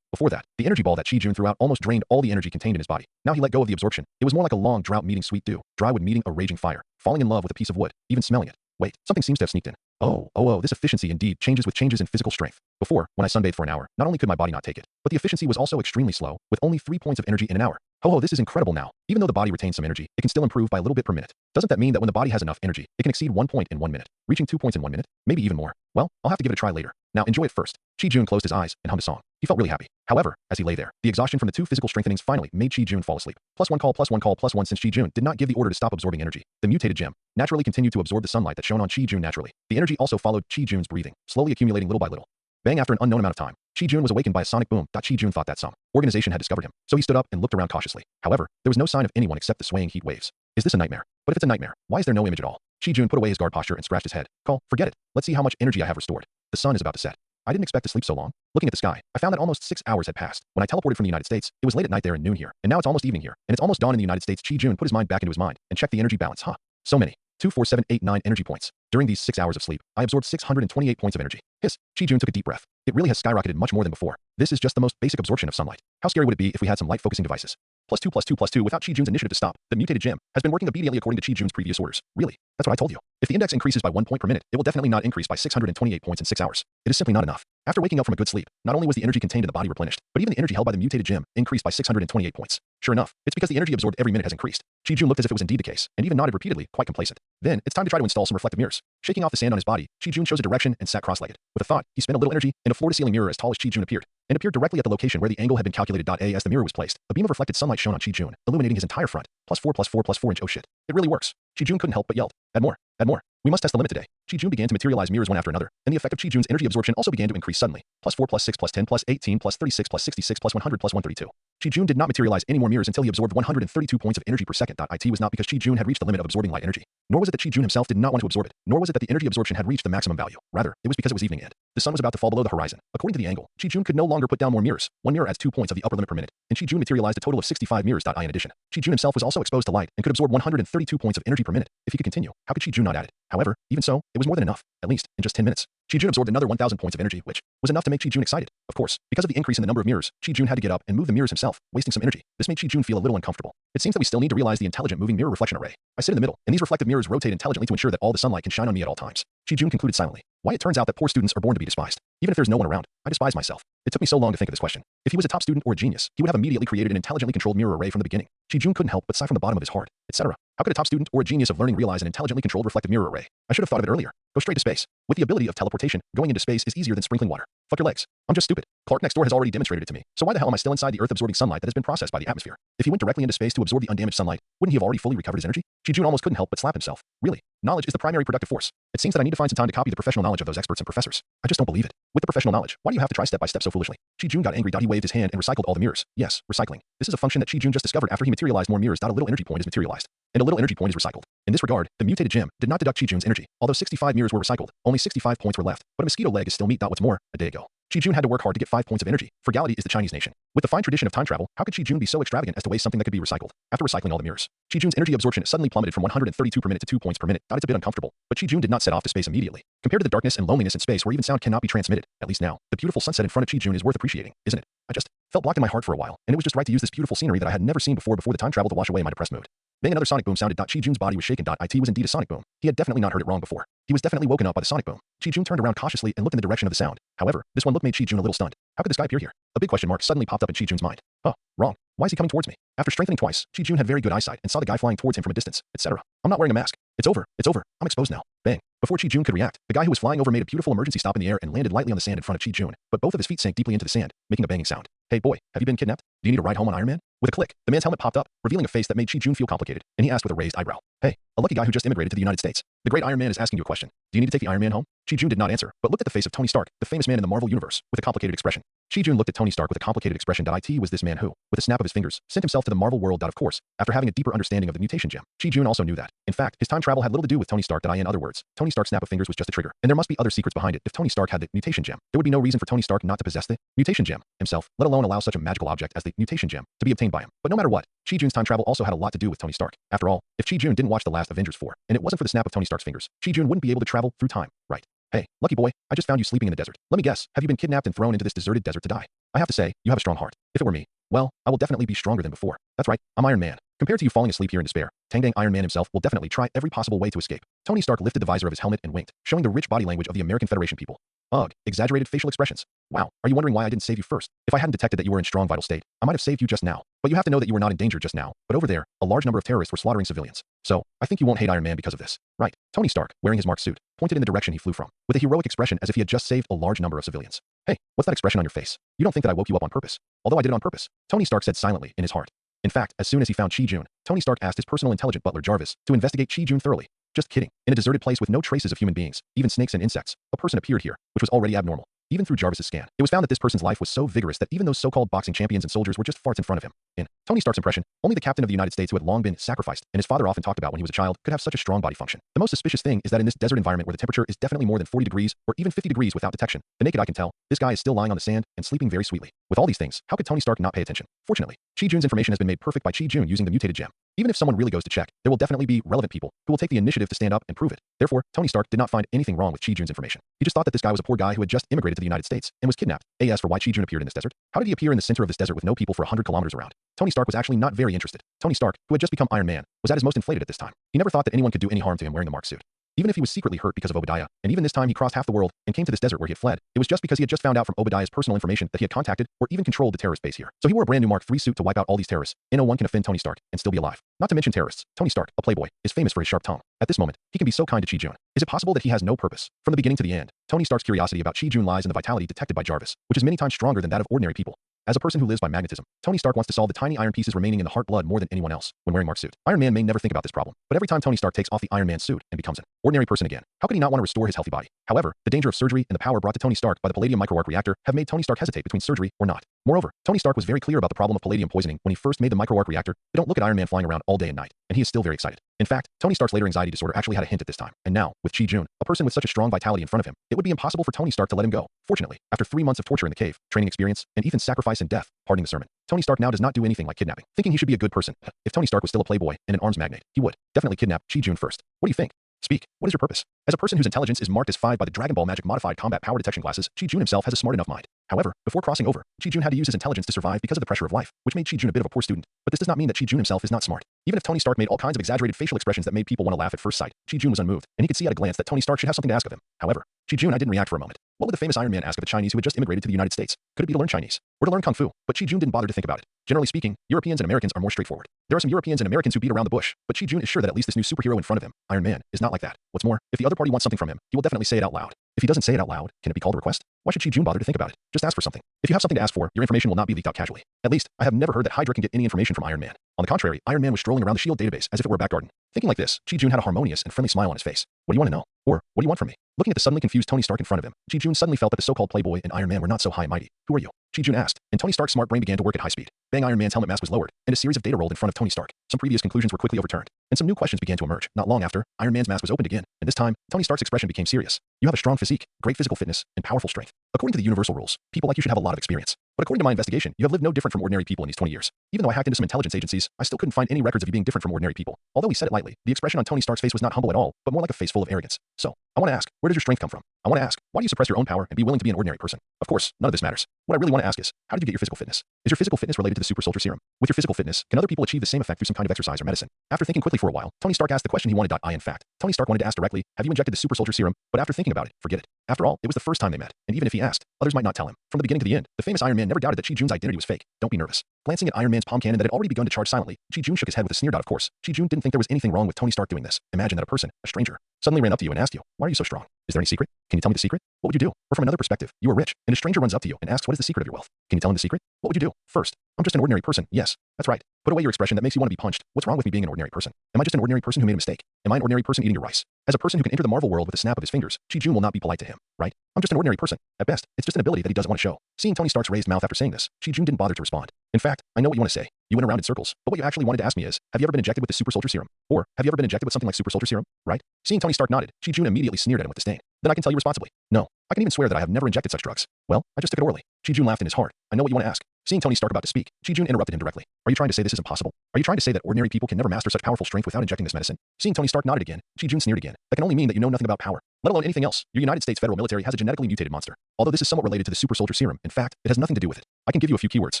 Before that, the energy ball that Chi-Jun threw out almost drained all the energy contained in his body. Now he let go of the absorption. It was more like a long drought meeting sweet dew, dry wood meeting a raging fire, falling in love with a piece of wood, even smelling it. Wait, something seems to have sneaked in. Oh, this efficiency indeed changes with changes in physical strength. Before, when I sunbathed for an hour, not only could my body not take it, but the efficiency was also extremely slow, with only 3 points of energy in an hour. This is incredible now. Even though the body retains some energy, it can still improve by a little bit per minute. Doesn't that mean that when the body has enough energy, it can exceed 1 point in 1 minute, reaching 2 points in 1 minute, maybe even more? Well, I'll have to give it a try later. Now enjoy it first. Chi-Jun closed his eyes and hummed a song. He felt really happy. However, as he lay there, the exhaustion from the 2 physical strengthenings finally made Chi-Jun fall asleep. +1 call, +1 call, +1 since Chi-Jun did not give the order to stop absorbing energy. The mutated gem naturally continued to absorb the sunlight that shone on Chi-Jun naturally. The energy also followed Chi-Jun's breathing, slowly accumulating little by little. Bang, after an unknown amount of time, Chi-Jun was awakened by a sonic boom. Chi-Jun thought that some organization had discovered him, so he stood up and looked around cautiously. However, there was no sign of anyone except the swaying heat waves. Is this a nightmare? But if it's a nightmare, why is there no image at all? Chi-Jun put away his guard posture and scratched his head. Forget it. Let's see how much energy I have restored. The sun is about to set. I didn't expect to sleep so long. Looking at the sky, I found that almost 6 hours had passed. When I teleported from the United States, it was late at night there and noon here, and now it's almost evening here, and it's almost dawn in the United States. Chi-Jun put his mind back into his mind and checked the energy balance. So many. 2, 4, 7, 8, 9 energy points. During these 6 hours of sleep, I absorbed 628 points of energy. Hiss. Chi-Jun took a deep breath. It really has skyrocketed much more than before. This is just the most basic absorption of sunlight. How scary would it be if we had some light focusing devices? Plus 2 plus 2 plus 2 without Chi Jun's initiative to stop. The mutated gem has been working obediently according to Chi Jun's previous orders. Really? That's what I told you. If the index increases by 1 point per minute, it will definitely not increase by 628 points in 6 hours. It is simply not enough. After waking up from a good sleep, not only was the energy contained in the body replenished, but even the energy held by the mutated gem increased by 628 points. Sure enough, it's because the energy absorbed every minute has increased. Chi Jun looked as if it was indeed the case, and even nodded repeatedly, quite complacent. Then, it's time to try to install some reflective mirrors. Shaking off the sand on his body, Chi Jun chose a direction and sat cross-legged. With a thought, he spent a little energy, and a floor-to-ceiling mirror as tall as Chi Jun appeared directly at the location where the angle had been calculated. As the mirror was placed, a beam of reflected sunlight shone on Chi Jun, illuminating his entire front. Plus 4 plus 4 plus 4 inch. Oh shit. It really works. Chi Jun couldn't help but yelled. Add more. Add more. We must test the limit today. Chi Jun began to materialize mirrors one after another, and the effect of Chi Jun's energy absorption also began to increase suddenly. Plus 4 plus 6 plus 10 plus 18 plus 36 plus 66 plus 100 plus 132. Chi Jun did not materialize any more mirrors until he absorbed 132 points of energy per second. It was not because Chi Jun had reached the limit of absorbing light energy, nor was it that Chi Jun himself did not want to absorb it, nor was it that the energy absorption had reached the maximum value. Rather, it was because it was evening and the sun was about to fall below the horizon. According to the angle, Chi Jun could no longer put down more mirrors. One mirror adds 2 points of the upper limit per minute, and Chi Jun materialized a total of 65 mirrors. In addition, Chi Jun himself was also exposed to light and could absorb 132 points of energy per minute. If he could continue, how could Chi Jun not add it? However, even so, it was more than enough, at least in just 10 minutes. Chi Jun absorbed another 1,000 points of energy, which was enough to make Chi Jun excited. Of course, because of the increase in the number of mirrors, Chi Jun had to get up and move the mirrors himself, wasting some energy. This made Chi Jun feel a little uncomfortable. It seems that we still need to realize the intelligent moving mirror reflection array. I sit in the middle, and these reflective mirrors rotate intelligently to ensure that all the sunlight can shine on me at all times. Chi Jun concluded silently. Why it turns out that poor students are born to be despised. Even if there's no one around, I despise myself. It took me so long to think of this question. If he was a top student or a genius, he would have immediately created an intelligently controlled mirror array from the beginning. Chi Jun couldn't help but sigh from the bottom of his heart, etc. How could a top student or a genius of learning realize an intelligently controlled reflective mirror array? I should have thought of it earlier. Go straight to space. With the ability of teleportation, going into space is easier than sprinkling water. Fuck your legs. I'm just stupid. Clark next door has already demonstrated it to me. So why the hell am I still inside the Earth-absorbing sunlight that has been processed by the atmosphere? If he went directly into space to absorb the undamaged sunlight, wouldn't he have already fully recovered his energy? Chi Jun almost couldn't help but slap himself. Really? Knowledge is the primary productive force. It seems that I need to find some time to copy the professional knowledge of those experts and professors. I just don't believe it. With the professional knowledge, why do you have to try step by step so foolishly? Chi Jun got angry. He waved his hand and recycled all the mirrors. Yes, recycling. This is a function that Chi Jun just discovered after he materialized more mirrors. A little energy point is materialized, and a little energy point is recycled. In this regard, the mutated gem did not deduct Chi Jun's energy. Although 65 mirrors were recycled, only 65 points were left. But a mosquito leg is still meat. What's more, a day ago, Chi Jun had to work hard to get 5 points of energy. Frugality is the Chinese nation. With the fine tradition of time travel, how could Chi Jun be so extravagant as to waste something that could be recycled? After recycling all the mirrors, Chi Jun's energy absorption suddenly plummeted from 132 per minute to 2 points per minute. It's a bit uncomfortable, but Chi Jun did not set off to space immediately. Compared to the darkness and loneliness in space where even sound cannot be transmitted, at least now, the beautiful sunset in front of Chi Jun is worth appreciating, isn't it? I just felt blocked in my heart for a while, and it was just right to use this beautiful scenery that I had never seen before the time travel to wash away my depressed mood. Then another sonic boom sounded. Chi Jun's body was shaken. It was indeed a sonic boom. He had definitely not heard it wrong before. He was definitely woken up by the sonic boom. Chi Jun turned around cautiously and looked in the direction of the sound. However, this one look made Chi Jun a little stunned. How could this guy appear here? A big question mark suddenly popped up in Chi Jun's mind. Huh, wrong. Why is he coming towards me? After strengthening twice, Chi Jun had very good eyesight and saw the guy flying towards him from a distance, etc. I'm not wearing a mask. It's over. It's over. I'm exposed now. Bang. Before Chi Jun could react, the guy who was flying over made a beautiful emergency stop in the air and landed lightly on the sand in front of Chi Jun, but both of his feet sank deeply into the sand, making a banging sound. Hey boy, have you been kidnapped? Do you need a ride home on Iron Man? With a click, the man's helmet popped up, revealing a face that made Chi Jun feel complicated, and he asked with a raised eyebrow. Hey, a lucky guy who just immigrated to the United States. The great Iron Man is asking you a question. Do you need to take the Iron Man home? Chi Jun did not answer, but looked at the face of Tony Stark, the famous man in the Marvel Universe, with a complicated expression. Chi Jun looked at Tony Stark with a complicated expression. It was this man who, with a snap of his fingers, sent himself to the Marvel world. Of course, after having a deeper understanding of the mutation gem, Chi Jun also knew that. In fact, his time travel had little to do with Tony Stark. In other words, Tony Stark's snap of fingers was just a trigger, and there must be other secrets behind it. If Tony Stark had the mutation gem, there would be no reason for Tony Stark not to possess the mutation gem himself, let alone allow such a magical object as the mutation gem to be obtained by him. But no matter what, Chi Jun's time travel also had a lot to do with Tony Stark. After all, if Chi Jun didn't watch the last Avengers 4, and it wasn't for the snap of Tony Stark's fingers, Chi Jun wouldn't be able to travel through time, right? Hey, lucky boy, I just found you sleeping in the desert. Let me guess, have you been kidnapped and thrown into this deserted desert to die? I have to say, you have a strong heart. If it were me, well, I will definitely be stronger than before. That's right, I'm Iron Man. Compared to you falling asleep here in despair, Tang Iron Man himself will definitely try every possible way to escape. Tony Stark lifted the visor of his helmet and winked, showing the rich body language of the American Federation people. Ugh, exaggerated facial expressions. Wow, are you wondering why I didn't save you first? If I hadn't detected that you were in strong vital state, I might have saved you just now. But you have to know that you were not in danger just now. But over there, a large number of terrorists were slaughtering civilians. So, I think you won't hate Iron Man because of this. Right. Tony Stark, wearing his marked suit, pointed in the direction he flew from, with a heroic expression as if he had just saved a large number of civilians. Hey, what's that expression on your face? You don't think that I woke you up on purpose? Although I did it on purpose, Tony Stark said silently in his heart. In fact, as soon as he found Chi Jun, Tony Stark asked his personal intelligent butler Jarvis to investigate Chi Jun thoroughly. Just kidding. In a deserted place with no traces of human beings, even snakes and insects, a person appeared here, which was already abnormal. Even through Jarvis's scan, it was found that this person's life was so vigorous that even those so-called boxing champions and soldiers were just farts in front of him. In Tony Stark's impression, only the captain of the United States who had long been sacrificed, and his father often talked about when he was a child, could have such a strong body function. The most suspicious thing is that in this desert environment where the temperature is definitely more than 40 degrees, or even 50 degrees without detection, the naked eye can tell, this guy is still lying on the sand and sleeping very sweetly. With all these things, how could Tony Stark not pay attention? Fortunately, Chi Jun's information has been made perfect by Chi Jun using the mutated gem. Even if someone really goes to check, there will definitely be relevant people who will take the initiative to stand up and prove it. Therefore, Tony Stark did not find anything wrong with Chi-Jun's information. He just thought that this guy was a poor guy who had just immigrated to the United States and was kidnapped. As for why Chi-Jun appeared in this desert, how did he appear in the center of this desert with no people for 100 kilometers around? Tony Stark was actually not very interested. Tony Stark, who had just become Iron Man, was at his most inflated at this time. He never thought that anyone could do any harm to him wearing the Mark suit. Even if he was secretly hurt because of Obadiah, and even this time he crossed half the world and came to this desert where he had fled, it was just because he had just found out from Obadiah's personal information that he had contacted or even controlled the terrorist base here. So he wore a brand new Mark III suit to wipe out all these terrorists, and no one can offend Tony Stark and still be alive. Not to mention terrorists. Tony Stark, a playboy, is famous for his sharp tongue. At this moment, he can be so kind to Chi-Jun. Is it possible that he has no purpose? From the beginning to the end, Tony Stark's curiosity about Chi-Jun lies in the vitality detected by Jarvis, which is many times stronger than that of ordinary people. As a person who lives by magnetism, Tony Stark wants to solve the tiny iron pieces remaining in the heart blood more than anyone else when wearing Mark's suit. Iron Man may never think about this problem, but every time Tony Stark takes off the Iron Man suit and becomes an ordinary person again, how could he not want to restore his healthy body? However, the danger of surgery and the power brought to Tony Stark by the palladium microarc reactor have made Tony Stark hesitate between surgery or not. Moreover, Tony Stark was very clear about the problem of palladium poisoning when he first made the microarc reactor. They don't look at Iron Man flying around all day and night, and he is still very excited. In fact, Tony Stark's later anxiety disorder actually had a hint at this time. And now, with Chi-Jun, a person with such a strong vitality in front of him, it would be impossible for Tony Stark to let him go. Fortunately, after 3 months of torture in the cave, training experience, and even sacrifice and death, pardoning the sermon, Tony Stark now does not do anything like kidnapping. Thinking he should be a good person. If Tony Stark was still a playboy and an arms magnate, he would definitely kidnap Chi-Jun first. What do you think? Speak. What is your purpose? As a person whose intelligence is marked as 5 by the Dragon Ball Magic Modified Combat Power Detection Glasses, Chi-Jun himself has a smart enough mind. However, before crossing over, Chi-Jun had to use his intelligence to survive because of the pressure of life, which made Chi-Jun a bit of a poor student. But this does not mean that Chi-Jun himself is not smart. Even if Tony Stark made all kinds of exaggerated facial expressions that made people want to laugh at first sight, Chi-Jun was unmoved, and he could see at a glance that Tony Stark should have something to ask of him. However, Chi-Jun didn't react for a moment. What would the famous Iron Man ask of a Chinese who had just immigrated to the United States? Could it be to learn Chinese? Or to learn Kung Fu? But Chi-Jun didn't bother to think about it. Generally speaking, Europeans and Americans are more straightforward. There are some Europeans and Americans who beat around the bush, but Chi-Jun is sure that at least this new superhero in front of him, Iron Man, is not like that. What's more, if the other party wants something from him, he will definitely say it out loud. If he doesn't say it out loud, can it be called a request? Why should Chi-Jun bother to think about it? Just ask for something. If you have something to ask for, your information will not be leaked out casually. At least, I have never heard that Hydra can get any information from Iron Man. On the contrary, Iron Man was strolling around the SHIELD database as if it were a back garden. Thinking like this, Chi-Jun had a harmonious and friendly smile on his face. What do you want to know? Or, what do you want from me? Looking at the suddenly confused Tony Stark in front of him, Chi-Jun suddenly felt that the so-called playboy and Iron Man were not so high and mighty. Who are you? Chi-Jun asked, and Tony Stark's smart brain began to work at high speed. Bang, Iron Man's helmet mask was lowered, and a series of data rolled in front of Tony Stark. Some previous conclusions were quickly overturned, and some new questions began to emerge. Not long after, Iron Man's mask was opened again, and this time, Tony Stark's expression became serious. You have a strong physique, great physical fitness, and powerful strength. According to the universal rules, people like you should have a lot of experience. But according to my investigation, you have lived no different from ordinary people in these 20 years. Even though I hacked into some intelligence agencies, I still couldn't find any records of you being different from ordinary people. Although he said it lightly, the expression on Tony Stark's face was not humble at all, but more like a face full of arrogance. So, I want to ask, where does your strength come from? I want to ask, why do you suppress your own power and be willing to be an ordinary person? Of course, none of this matters. What I really want to ask is, how did you get your physical fitness? Is your physical fitness related to the super soldier serum? With your physical fitness, can other people achieve the same effect through some kind of exercise or medicine? After thinking quickly for a while, Tony Stark asked the question he wanted. In fact, Tony Stark wanted to ask directly, have you injected the super soldier serum? But after thinking about it, forget it. After all, it was the first time they met, and even if he asked, others might not tell him. From the beginning to the end, the famous Iron Man never doubted that Chi-Jun's identity was fake. Don't be nervous. Glancing at Iron Man's palm cannon that had already begun to charge silently, Chi-Jun shook his head with a sneer. Of course, Chi-Jun didn't think there was anything wrong with Tony Stark doing this. Imagine that a person, a stranger, suddenly ran up to you and asked you, why are you so strong? Is there any secret? Can you tell me the secret? What would you do? Or from another perspective, you are rich, and a stranger runs up to you and asks, what is the secret of your wealth? Can you tell him the secret? What would you do? First, I'm just an ordinary person. Yes, that's right. Put away your expression that makes you want to be punched. What's wrong with me being an ordinary person? Am I just an ordinary person who made a mistake? Am I an ordinary person eating your rice? As a person who can enter the Marvel world with a snap of his fingers, Chi-Jun will not be polite to him, right? I'm just an ordinary person. At best, it's just an ability that he doesn't want to show. Seeing Tony Stark's raised mouth after saying this, Chi-Jun didn't bother to respond. In fact, I know what you want to say. You went around in circles, but what you actually wanted to ask me is, have you ever been injected with the super soldier serum? Or, have you ever been injected with something like super soldier serum, right? Seeing Tony Stark nodded, Chi-Jun immediately sneered at him with disdain. Then I can tell you responsibly. No, I can even swear that I have never injected such drugs. Well, I just took it orally. Chi-Jun laughed in his heart. I know what you want to ask. Seeing Tony Stark about to speak, Chi-Jun interrupted him directly. Are you trying to say this is impossible? Are you trying to say that ordinary people can never master such powerful strength without injecting this medicine? Seeing Tony Stark nodded again, Chi-Jun sneered again. That can only mean that you know nothing about power, let alone anything else. Your United States federal military has a genetically mutated monster. Although this is somewhat related to the super soldier serum, in fact, it has nothing to do with it. I can give you a few keywords.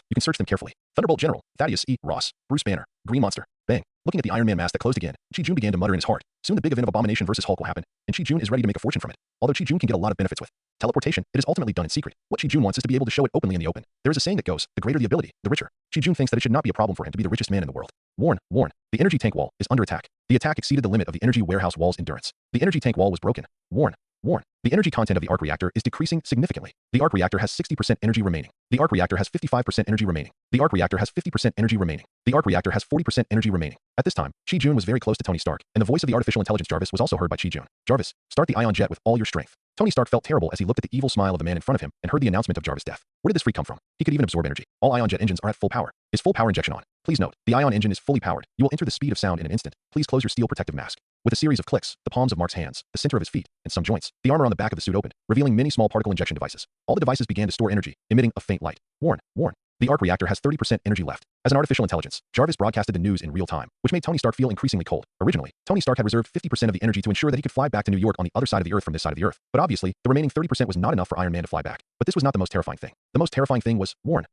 You can search them carefully. Thunderbolt General, Thaddeus E. Ross, Bruce Banner, Green Monster, Bang. Looking at the Iron Man mask that closed again, Chi-Jun began to mutter in his heart. Soon the big event of Abomination versus Hulk will happen, and Chi-Jun is ready to make a fortune from it. Although Chi-Jun can get a lot of benefits with teleportation, it is ultimately done in secret. What Chi-Jun wants is to be able to show it openly in the open. There is a saying that goes, the greater the ability, the richer. Chi-Jun thinks that it should not be a problem for him to be the richest man in the world. Warn. The energy tank wall is under attack. The attack exceeded the limit of the energy warehouse wall's endurance. The energy tank wall was broken. Warn. The energy content of the arc reactor is decreasing significantly. The arc reactor has 60% energy remaining. The arc reactor has 55% energy remaining. The arc reactor has 50% energy remaining. The arc reactor has 40% energy remaining. At this time, Chi-Jun was very close to Tony Stark, and the voice of the artificial intelligence Jarvis was also heard by Chi-Jun. Jarvis, start the ion jet with all your strength. Tony Stark felt terrible as he looked at the evil smile of the man in front of him and heard the announcement of Jarvis' death. Where did this freak come from? He could even absorb energy. All ion jet engines are at full power. Is full power injection on? Please note, the ion engine is fully powered. You will enter the speed of sound in an instant. Please close your steel protective mask. With a series of clicks, the palms of Mark's hands, the center of his feet, and some joints, the armor on the back of the suit opened, revealing many small particle injection devices. All the devices began to store energy, emitting a faint light. Warn. The arc reactor has 30% energy left. As an artificial intelligence, Jarvis broadcasted the news in real time, which made Tony Stark feel increasingly cold. Originally, Tony Stark had reserved 50% of the energy to ensure that he could fly back to New York on the other side of the Earth from this side of the Earth. But obviously, the remaining 30% was not enough for Iron Man to fly back. But this was not the most terrifying thing. The most terrifying thing was Warren.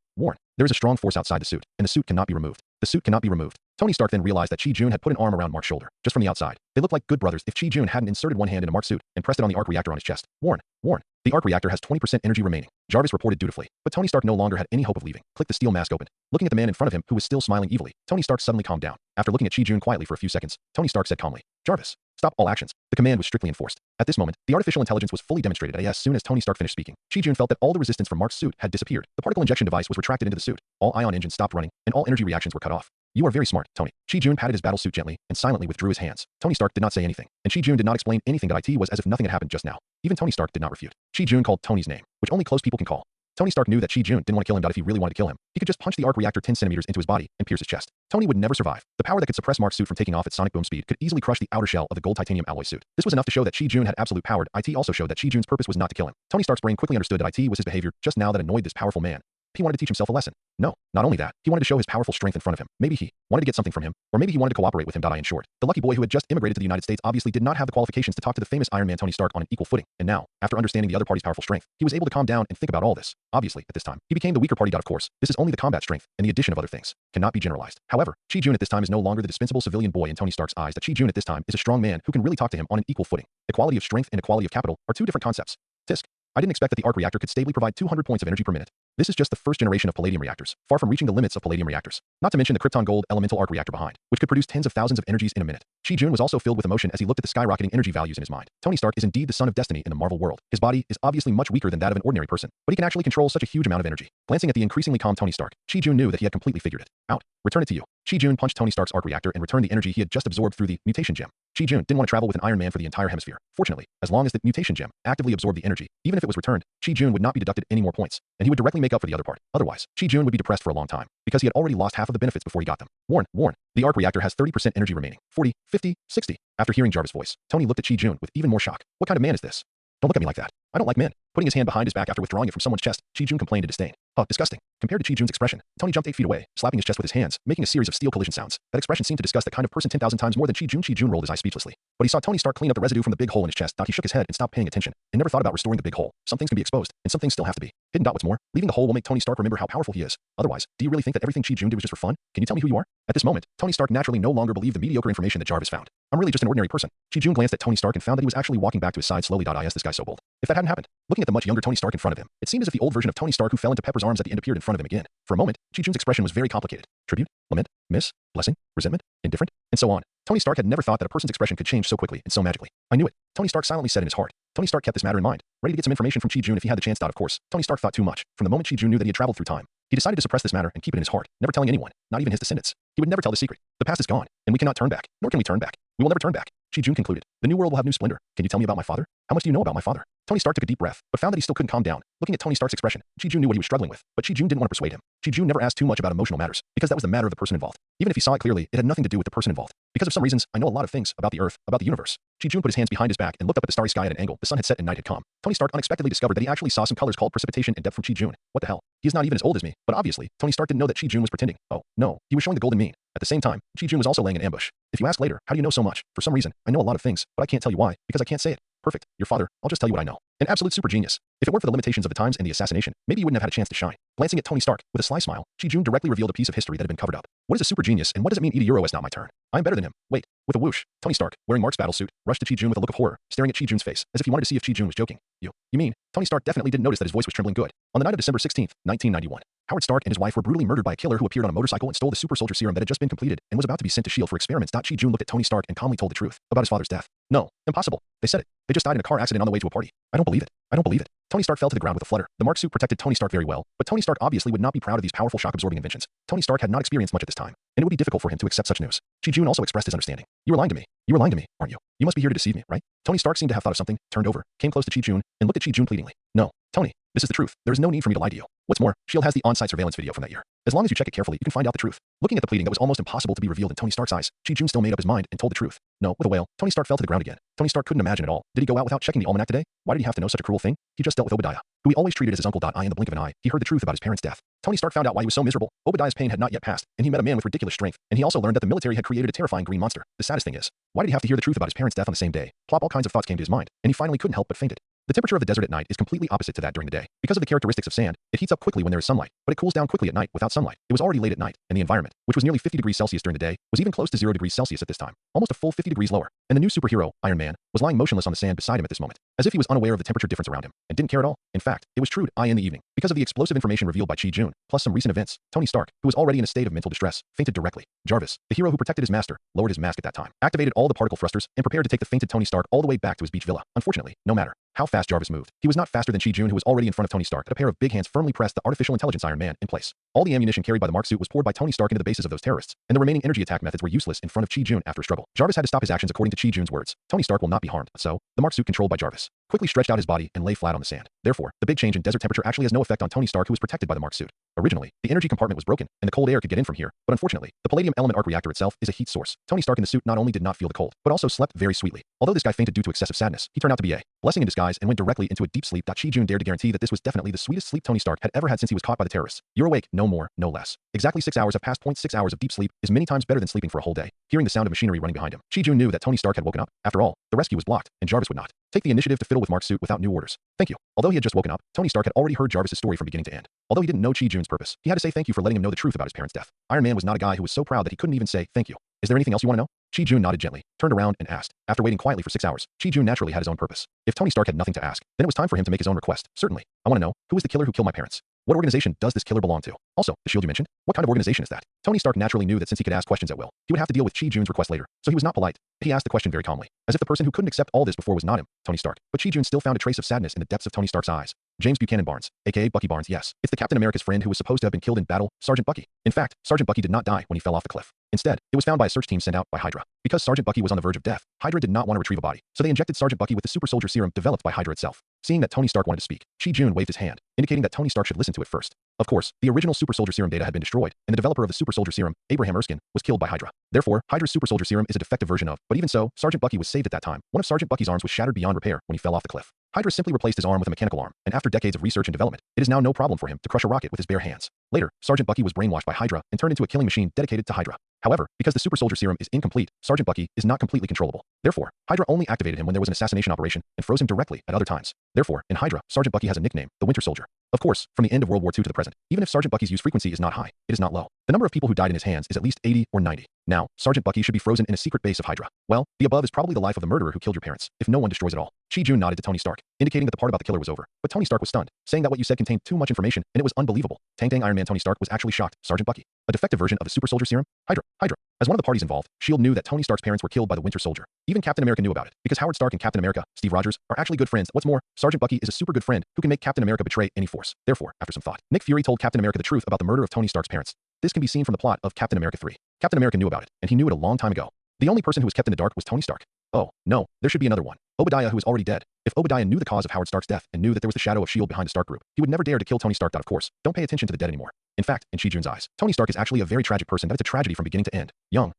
There is a strong force outside the suit, and the suit cannot be removed. The suit cannot be removed. Tony Stark then realized that Chi-Jun had put an arm around Mark's shoulder, just from the outside. They looked like good brothers if Chi-Jun hadn't inserted one hand into Mark's suit and pressed it on the arc reactor on his chest. Warren. The arc reactor has 20% energy remaining. Jarvis reported dutifully, but Tony Stark no longer had any hope of leaving. Click the steel mask opened. Looking at the man in front of him who was still smiling evilly, Tony Stark suddenly calmed down. After looking at Chi-Jun quietly for a few seconds, Tony Stark said calmly, "Jarvis, stop all actions." The command was strictly enforced. At this moment, the artificial intelligence was fully demonstrated as soon as Tony Stark finished speaking. Chi-Jun felt that all the resistance from Mark's suit had disappeared. The particle injection device was retracted into the suit. All ion engines stopped running, and all energy reactions were cut off. "You are very smart, Tony." Chi-Jun patted his battle suit gently and silently withdrew his hands. Tony Stark did not say anything, and Chi-Jun did not explain anything. That it was as if nothing had happened just now. Even Tony Stark did not refute. Chi-Jun called Tony's name, which only close people can call. Tony Stark knew that Chi-Jun didn't want to kill him. If he really wanted to kill him, he could just punch the arc reactor 10 centimeters into his body and pierce his chest. Tony would never survive. The power that could suppress Mark's suit from taking off at sonic boom speed could easily crush the outer shell of the gold titanium alloy suit. This was enough to show that Chi-Jun had absolute power. It also showed that Chi-Jun's purpose was not to kill him. Tony Stark's brain quickly understood that it was his behavior just now that annoyed this powerful man. He wanted to teach himself a lesson. No, not only that, he wanted to show his powerful strength in front of him. Maybe he wanted to get something from him, or maybe he wanted to cooperate with him. In short, the lucky boy who had just immigrated to the United States obviously did not have the qualifications to talk to the famous Iron Man Tony Stark on an equal footing. And now, after understanding the other party's powerful strength, he was able to calm down and think about all this. Obviously, at this time, he became the weaker party. Of course, this is only the combat strength, and the addition of other things cannot be generalized. However, Chi-Jun at this time is no longer the dispensable civilian boy in Tony Stark's eyes. That Chi-Jun at this time is a strong man who can really talk to him on an equal footing. Equality of strength and equality of capital are two different concepts. Tisk. I didn't expect that the arc reactor could stably provide 200 points of energy per minute. This is just the first generation of palladium reactors, far from reaching the limits of palladium reactors. Not to mention the Krypton Gold elemental arc reactor behind, which could produce tens of thousands of energies in a minute. Chi-Jun was also filled with emotion as he looked at the skyrocketing energy values in his mind. Tony Stark is indeed the son of destiny in the Marvel world. His body is obviously much weaker than that of an ordinary person, but he can actually control such a huge amount of energy. Glancing at the increasingly calm Tony Stark, Chi-Jun knew that he had completely figured it out. Return it to you. Chi-Jun punched Tony Stark's arc reactor and returned the energy he had just absorbed through the mutation gem. Chi-Jun didn't want to travel with an Iron Man for the entire hemisphere. Fortunately, as long as the mutation gem actively absorbed the energy, even if it was returned, Chi-Jun would not be deducted any more points, and he would directly make up for the other part. Otherwise, Chi-Jun would be depressed for a long time, because he had already lost half of the benefits before he got them. Warren. The arc reactor has 30% energy remaining. 40, 50, 60. After hearing Jarvis' voice, Tony looked at Chi-Jun with even more shock. What kind of man is this? Don't look at me like that. I don't like men. Putting his hand behind his back after withdrawing it from someone's chest, Chi-Jun complained in disdain. Oh, disgusting. Compared to Chi-Jun's expression, Tony jumped 8 feet away, slapping his chest with his hands, making a series of steel collision sounds. That expression seemed to disgust that kind of person 10,000 times more than Chi-Jun. Chi-Jun rolled his eyes speechlessly. But he saw Tony Stark clean up the residue from the big hole in his chest. He shook his head and stopped paying attention, and never thought about restoring the big hole. Some things can be exposed, and some things still have to be hidden. What's more, leaving the hole will make Tony Stark remember how powerful he is. Otherwise, do you really think that everything Chi-Jun did was just for fun? Can you tell me who you are? At this moment, Tony Stark naturally no longer believed the mediocre information that Jarvis found. I'm really just an ordinary person. Chi-Jun glanced at Tony Stark and found that he was actually walking back to his side slowly. Is this guy so bold? If that hadn't happened, looking at the much younger Tony Stark in front of him, it seemed as if the old version of Tony Stark who fell into Pepper's arms at the end appeared in front of him again. For a moment, Chi-Jun's expression was very complicated. Tribute, lament, miss, blessing, resentment, indifferent, and so on. Tony Stark had never thought that a person's expression could change so quickly and so magically. I knew it. Tony Stark silently said in his heart. Tony Stark kept this matter in mind, ready to get some information from Chi-Jun if he had the chance. Of course, Tony Stark thought too much. From the moment Chi-Jun knew that he had traveled through time, he decided to suppress this matter and keep it in his heart, never telling anyone, not even his descendants. He would never tell the secret. The past is gone, and we cannot turn back, nor can we turn back. We will never turn back. Chi-Jun concluded. The new world will have new splendor. Can you tell me about my father? How much do you know about my father? Tony Stark took a deep breath, but found that he still couldn't calm down. Looking at Tony Stark's expression, Chi-Jun knew what he was struggling with, but Chi-Jun didn't want to persuade him. Chi-Jun never asked too much about emotional matters, because that was the matter of the person involved. Even if he saw it clearly, it had nothing to do with the person involved. Because of some reasons, I know a lot of things about the Earth, about the universe. Chi-Jun put his hands behind his back and looked up at the starry sky at an angle. The sun had set and night had come. Tony Stark unexpectedly discovered that he actually saw some colors called precipitation and depth from Chi-Jun. What the hell? He is not even as old as me, but obviously, Tony Stark didn't know that Chi-Jun was pretending. Oh, no, he was showing the golden mean. At the same time, Chi-Jun was also laying an ambush. If you ask later, how do you know so much? For some reason, I know a lot of things, but I can't tell you why, because I can't say it. Perfect. Your father, I'll just tell you what I know. An absolute super genius. If it weren't for the limitations of the times and the assassination, maybe you wouldn't have had a chance to shine. Glancing at Tony Stark, with a sly smile, Chi-Jun directly revealed a piece of history that had been covered up. What is a super genius, and what does it mean it's not my turn? I'm better than him. Wait. With a whoosh, Tony Stark, wearing Mark's battle suit, rushed to Chi-Jun with a look of horror, staring at Chi-Jun's face, as if he wanted to see if Chi-Jun was joking. You mean? Tony Stark definitely didn't notice that his voice was trembling good. On the night of December 16th, 1991, Howard Stark and his wife were brutally murdered by a killer who appeared on a motorcycle and stole the super soldier serum that had just been completed and was about to be sent to S.H.I.E.L.D. for experiments. Chi-Jun looked at Tony Stark and calmly told the truth about his father's death. No, impossible. They said it. They just died in a car accident on the way to a party. I don't believe it. I don't believe it. Tony Stark fell to the ground with a flutter. The Mark suit protected Tony Stark very well, but Tony Stark obviously would not be proud of these powerful shock-absorbing inventions. Tony Stark had not experienced much at this time, and it would be difficult for him to accept such news. Chi-Jun also expressed his understanding. You were lying to me. You were lying to me, aren't you? You must be here to deceive me, right? Tony Stark seemed to have thought of something, turned over, came close to Chi-Jun, and looked at Chi-Jun pleadingly. No, Tony, This is the truth. There is no need for me to lie to you. What's more, S.H.I.E.L.D. has the on-site surveillance video from that year. As long as you check it carefully, you can find out the truth. Looking at the pleading that was almost impossible to be revealed in Tony Stark's eyes, Chi-Jun still made up his mind and told the truth. No, with a wail, Tony Stark fell to the ground again. Tony Stark couldn't imagine at all. Did he go out without checking the almanac today? Why did he have to know such a cruel thing? He just dealt with Obadiah, who he always treated as his uncle. In the blink of an eye, he heard the truth about his parents' death. Tony Stark found out why he was so miserable. Obadiah's pain had not yet passed, and he met a man with ridiculous strength, and he also learned that the military had created a terrifying green monster. The saddest thing is, why did he have to hear the truth about his parents' death on the same day? Plop, all kinds of thoughts came to his mind, and he finally couldn't help but fainted. The temperature of the desert at night is completely opposite to that during the day. Because of the characteristics of sand, it heats up quickly when there is sunlight, but it cools down quickly at night without sunlight. It was already late at night, and the environment, which was nearly 50 degrees Celsius during the day, was even close to 0 degrees Celsius at this time, almost a full 50 degrees lower. And the new superhero, Iron Man, was lying motionless on the sand beside him at this moment, as if he was unaware of the temperature difference around him, and didn't care at all. In fact, it was true in the evening. Because of the explosive information revealed by Chi-Jun, plus some recent events, Tony Stark, who was already in a state of mental distress, fainted directly. Jarvis, the hero who protected his master, lowered his mask at that time, activated all the particle thrusters, and prepared to take the fainted Tony Stark all the way back to his beach villa. Unfortunately, no matter how fast Jarvis moved, he was not faster than Chi-Jun, who was already in front of Tony Stark. A pair of big hands firmly pressed the artificial intelligence Iron Man in place. All the ammunition carried by the Mark suit was poured by Tony Stark into the bases of those terrorists, and the remaining energy attack methods were useless in front of Chi-Jun after a struggle. Jarvis had to stop his actions according to Chi-Jun's words. Tony Stark will not be harmed. So, the Mark suit controlled by Jarvis quickly stretched out his body and lay flat on the sand. Therefore, the big change in desert temperature actually has no effect on Tony Stark, who was protected by the Mark suit. Originally, the energy compartment was broken, and the cold air could get in from here, but unfortunately, the palladium element arc reactor itself is a heat source. Tony Stark in the suit not only did not feel the cold, but also slept very sweetly. Although this guy fainted due to excessive sadness, he turned out to be a blessing in disguise and went directly into a deep sleep. Chi-Jun dared to guarantee that this was definitely the sweetest sleep Tony Stark had ever had since he was caught by the terrorists. You're awake, no more, no less. Exactly 6 hours have passed. 6 hours of deep sleep is many times better than sleeping for a whole day. Hearing the sound of machinery running behind him, Chi-Jun knew that Tony Stark had woken up. After all, the rescue was blocked, and Jarvis would not take the initiative to fiddle with Mark's suit without new orders. Thank you. Although he had just woken up, Tony Stark had already heard Jarvis' story from beginning to end. Although he didn't know Chi-Jun's purpose, he had to say thank you for letting him know the truth about his parents' death. Iron Man was not a guy who was so proud that he couldn't even say thank you. Is there anything else you want to know? Chi-Jun nodded gently, turned around and asked. After waiting quietly for 6 hours, Chi-Jun naturally had his own purpose. If Tony Stark had nothing to ask, then it was time for him to make his own request. Certainly. I want to know, who is the killer who killed my parents? What organization does this killer belong to? Also, the S.H.I.E.L.D. you mentioned, what kind of organization is that? Tony Stark naturally knew that since he could ask questions at will, he would have to deal with Chi-Jun's request later, so he was not polite. He asked the question very calmly, as if the person who couldn't accept all this before was not him, Tony Stark. But Chi-Jun still found a trace of sadness in the depths of Tony Stark's eyes. James Buchanan Barnes, aka Bucky Barnes. Yes, it's the Captain America's friend who was supposed to have been killed in battle, Sergeant Bucky. In fact, Sergeant Bucky did not die when he fell off the cliff. Instead, it was found by a search team sent out by Hydra. Because Sergeant Bucky was on the verge of death, Hydra did not want to retrieve a body, so they injected Sergeant Bucky with the super soldier serum developed by Hydra itself. Seeing that Tony Stark wanted to speak, Chi-Jun waved his hand, indicating that Tony Stark should listen to it first. Of course, the original super soldier serum data had been destroyed, and the developer of the super soldier serum, Abraham Erskine, was killed by Hydra. Therefore, Hydra's super soldier serum is a defective version of, but even so, Sergeant Bucky was saved at that time. One of Sergeant Bucky's arms was shattered beyond repair when he fell off the cliff. Hydra simply replaced his arm with a mechanical arm, and after decades of research and development, it is now no problem for him to crush a rocket with his bare hands. Later, Sergeant Bucky was brainwashed by Hydra and turned into a killing machine dedicated to Hydra. However, because the super soldier serum is incomplete, Sergeant Bucky is not completely controllable. Therefore, Hydra only activated him when there was an assassination operation and froze him directly at other times. Therefore, in Hydra, Sergeant Bucky has a nickname, the Winter Soldier. Of course, from the end of World War II to the present, even if Sergeant Bucky's use frequency is not high, it is not low. The number of people who died in his hands is at least 80 or 90. Now, Sergeant Bucky should be frozen in a secret base of Hydra. Well, the above is probably the life of the murderer who killed your parents, if no one destroys it all. Chi-Jun nodded to Tony Stark, indicating that the part about the killer was over. But Tony Stark was stunned, saying that what you said contained too much information, and it was unbelievable. Tang Iron Man Tony Stark was actually shocked. Sergeant Bucky, a defective version of the super soldier serum? Hydra. As one of the parties involved, S.H.I.E.L.D. knew that Tony Stark's parents were killed by the Winter Soldier. Even Captain America knew about it, because Howard Stark and Captain America, Steve Rogers, are actually good friends. What's more, Sergeant Bucky is a super good friend who can make Captain America betray any force. Therefore, after some thought, Nick Fury told Captain America the truth about the murder of Tony Stark's parents. This can be seen from the plot of Captain America 3. Captain America knew about it, and he knew it a long time ago. The only person who was kept in the dark was Tony Stark. Oh, no, there should be another one. Obadiah, who is already dead. If Obadiah knew the cause of Howard Stark's death and knew that there was the shadow of S.H.I.E.L.D. behind the Stark group, he would never dare to kill Tony Stark. Of course, don't pay attention to the dead anymore. In fact, in Chi-Jun's eyes, Tony Stark is actually a very tragic person. That it's a tragedy from beginning to end. Young.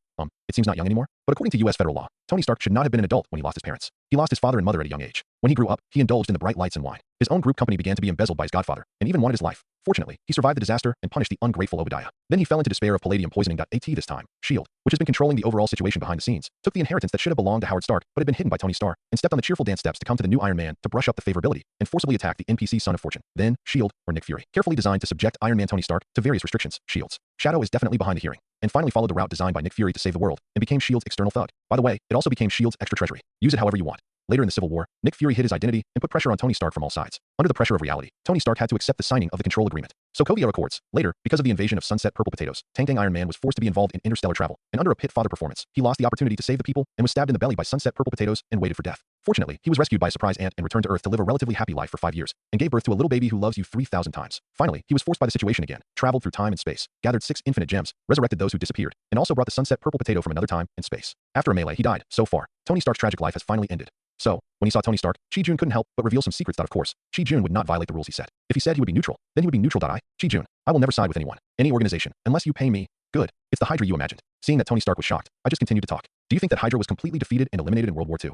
It seems not young anymore. But according to U.S. federal law, Tony Stark should not have been an adult when he lost his parents. He lost his father and mother at a young age. When he grew up, he indulged in the bright lights and wine. His own group company began to be embezzled by his godfather, and even wanted his life. Fortunately, he survived the disaster and punished the ungrateful Obadiah. Then he fell into despair of palladium poisoning. At this time, S.H.I.E.L.D., which has been controlling the overall situation behind the scenes, took the inheritance that should have belonged to Howard Stark, but had been hidden by Tony Stark, and stepped on the cheerful dance steps to come to the new Iron Man to brush up the favorability and forcibly attack the NPC Son of Fortune. Then, S.H.I.E.L.D., or Nick Fury, carefully designed to subject Iron Man Tony Stark to various restrictions. S.H.I.E.L.D.'s shadow is definitely behind the hearing, and finally followed the route designed by Nick Fury to save the world, and became S.H.I.E.L.D.'s external thug. By the way, it also became S.H.I.E.L.D.'s extra treasury. Use it however you want. Later in the Civil War, Nick Fury hid his identity and put pressure on Tony Stark from all sides. Under the pressure of reality, Tony Stark had to accept the signing of the Control Agreement. Sokovia Accords. Later, because of the invasion of Sunset Purple Potatoes, Tang Iron Man was forced to be involved in interstellar travel, and under a pit father performance, he lost the opportunity to save the people and was stabbed in the belly by Sunset Purple Potatoes and waited for death. Fortunately, he was rescued by a surprise aunt and returned to Earth to live a relatively happy life for 5 years, and gave birth to a little baby who loves you 3,000 times. Finally, he was forced by the situation again, traveled through time and space, gathered 6 infinite gems, resurrected those who disappeared, and also brought the Sunset Purple Potato from another time and space. After a melee, he died. So far, Tony Stark's tragic life has finally ended. So, when he saw Tony Stark, Chi-Jun couldn't help but reveal some secrets that, of course, Chi-Jun would not violate the rules he set. If he said he would be neutral, then he would be neutral. Chi-Jun, I will never side with anyone, any organization, unless you pay me. Good. It's the Hydra you imagined. Seeing that Tony Stark was shocked, I just continued to talk. Do you think that Hydra was completely defeated and eliminated in World War II?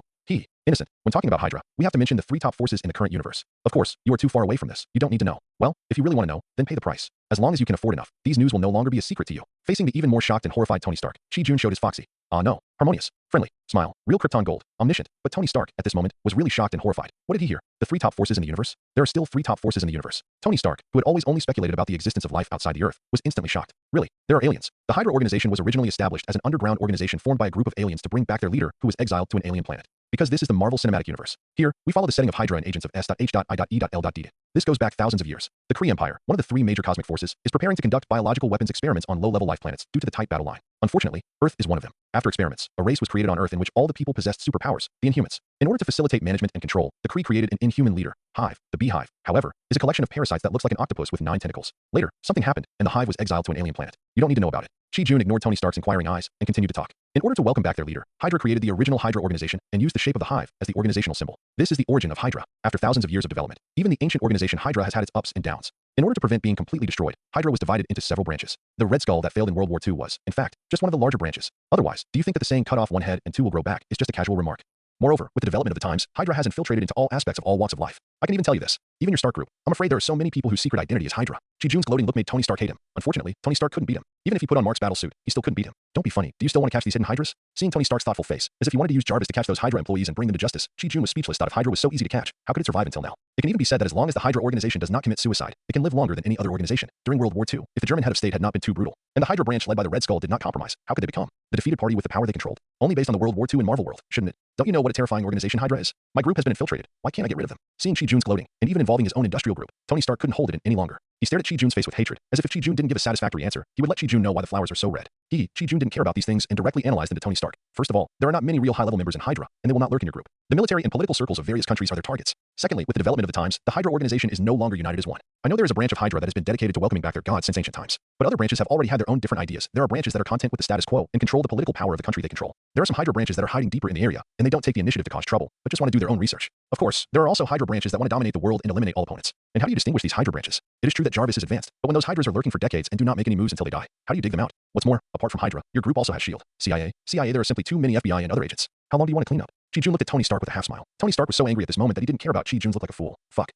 Innocent. When talking about Hydra, we have to mention the three top forces in the current universe. Of course, you are too far away from this. You don't need to know. Well, if you really want to know, then pay the price. As long as you can afford enough, these news will no longer be a secret to you. Facing the even more shocked and horrified Tony Stark, Chi-Jun showed his foxy, no, harmonious, friendly, smile, real Krypton gold, omniscient. But Tony Stark, at this moment, was really shocked and horrified. What did he hear? The three top forces in the universe? There are still three top forces in the universe. Tony Stark, who had always only speculated about the existence of life outside the Earth, was instantly shocked. Really? There are aliens. The Hydra organization was originally established as an underground organization formed by a group of aliens to bring back their leader, who was exiled to an alien planet. Because this is the Marvel Cinematic Universe. Here, we follow the setting of Hydra and agents of S.H.I.E.L.D. This goes back thousands of years. The Kree Empire, one of the three major cosmic forces, is preparing to conduct biological weapons experiments on low-level life planets due to the tight battle line. Unfortunately, Earth is one of them. After experiments, a race was created on Earth in which all the people possessed superpowers, the Inhumans. In order to facilitate management and control, the Kree created an Inhuman leader, Hive. The Beehive, however, is a collection of parasites that looks like an octopus with 9 tentacles. Later, something happened, and the Hive was exiled to an alien planet. You don't need to know about it. Chi-Jun ignored Tony Stark's inquiring eyes and continued to talk. In order to welcome back their leader, Hydra created the original Hydra organization and used the shape of the hive as the organizational symbol. This is the origin of Hydra. After thousands of years of development, even the ancient organization Hydra has had its ups and downs. In order to prevent being completely destroyed, Hydra was divided into several branches. The Red Skull that failed in World War II was, in fact, just one of the larger branches. Otherwise, do you think that the saying cut off one head and two will grow back is just a casual remark? Moreover, with the development of the times, Hydra has infiltrated into all aspects of all walks of life. I can even tell you this. Even your Stark group. I'm afraid there are so many people whose secret identity is Hydra. Chi-Jun's gloating look made Tony Stark hate him. Unfortunately, Tony Stark couldn't beat him. Even if he put on Mark's battle suit, he still couldn't beat him. Don't be funny. Do you still want to catch these hidden Hydras? Seeing Tony Stark's thoughtful face, as if he wanted to use Jarvis to catch those Hydra employees and bring them to justice, Chi-Jun was speechless. If Hydra was so easy to catch, how could it survive until now? It can even be said that as long as the Hydra organization does not commit suicide, it can live longer than any other organization. During World War II, if the German head of state had not been too brutal, and the Hydra branch led by the Red Skull did not compromise, how could they become the defeated party with the power they controlled? Only based on the World War II and Marvel world, shouldn't it? Don't you know what a terrifying organization Hydra is? My group has been infiltrated. Why can't I get rid of them? Seeing Chi-Jun's gloating, and even involving his own industrial group, Tony Stark couldn't hold it in any longer. He stared at Chi-Jun's face with hatred, as if Chi-Jun didn't give a satisfactory answer, he would let Chi-Jun know why the flowers are so red. Chi-Jun didn't care about these things and directly analyzed them to Tony Stark. First of all, there are not many real high-level members in Hydra, and they will not lurk in your group. The military and political circles of various countries are their targets. Secondly, with the development of the times, the Hydra organization is no longer united as one. I know there is a branch of Hydra that has been dedicated to welcoming back their gods since ancient times, but other branches have already had their own different ideas. There are branches that are content with the status quo and control the political power of the country they control. There are some Hydra branches that are hiding deeper in the area, and they don't take the initiative to cause trouble, but just want to do their own research. Of course, there are also Hydra branches that want to dominate the world and eliminate all opponents. And how do you distinguish these Hydra branches? It is true that Jarvis is advanced, but when those Hydras are lurking for decades and do not make any moves until they die, how do you dig them out? What's more, apart from Hydra, your group also has S.H.I.E.L.D., CIA, there are simply too many FBI and other agents. How long do you want to clean up? Chi-Jun looked at Tony Stark with a half smile. Tony Stark was so angry at this moment that he didn't care about Chi-Jun's look like a fool. Fuck.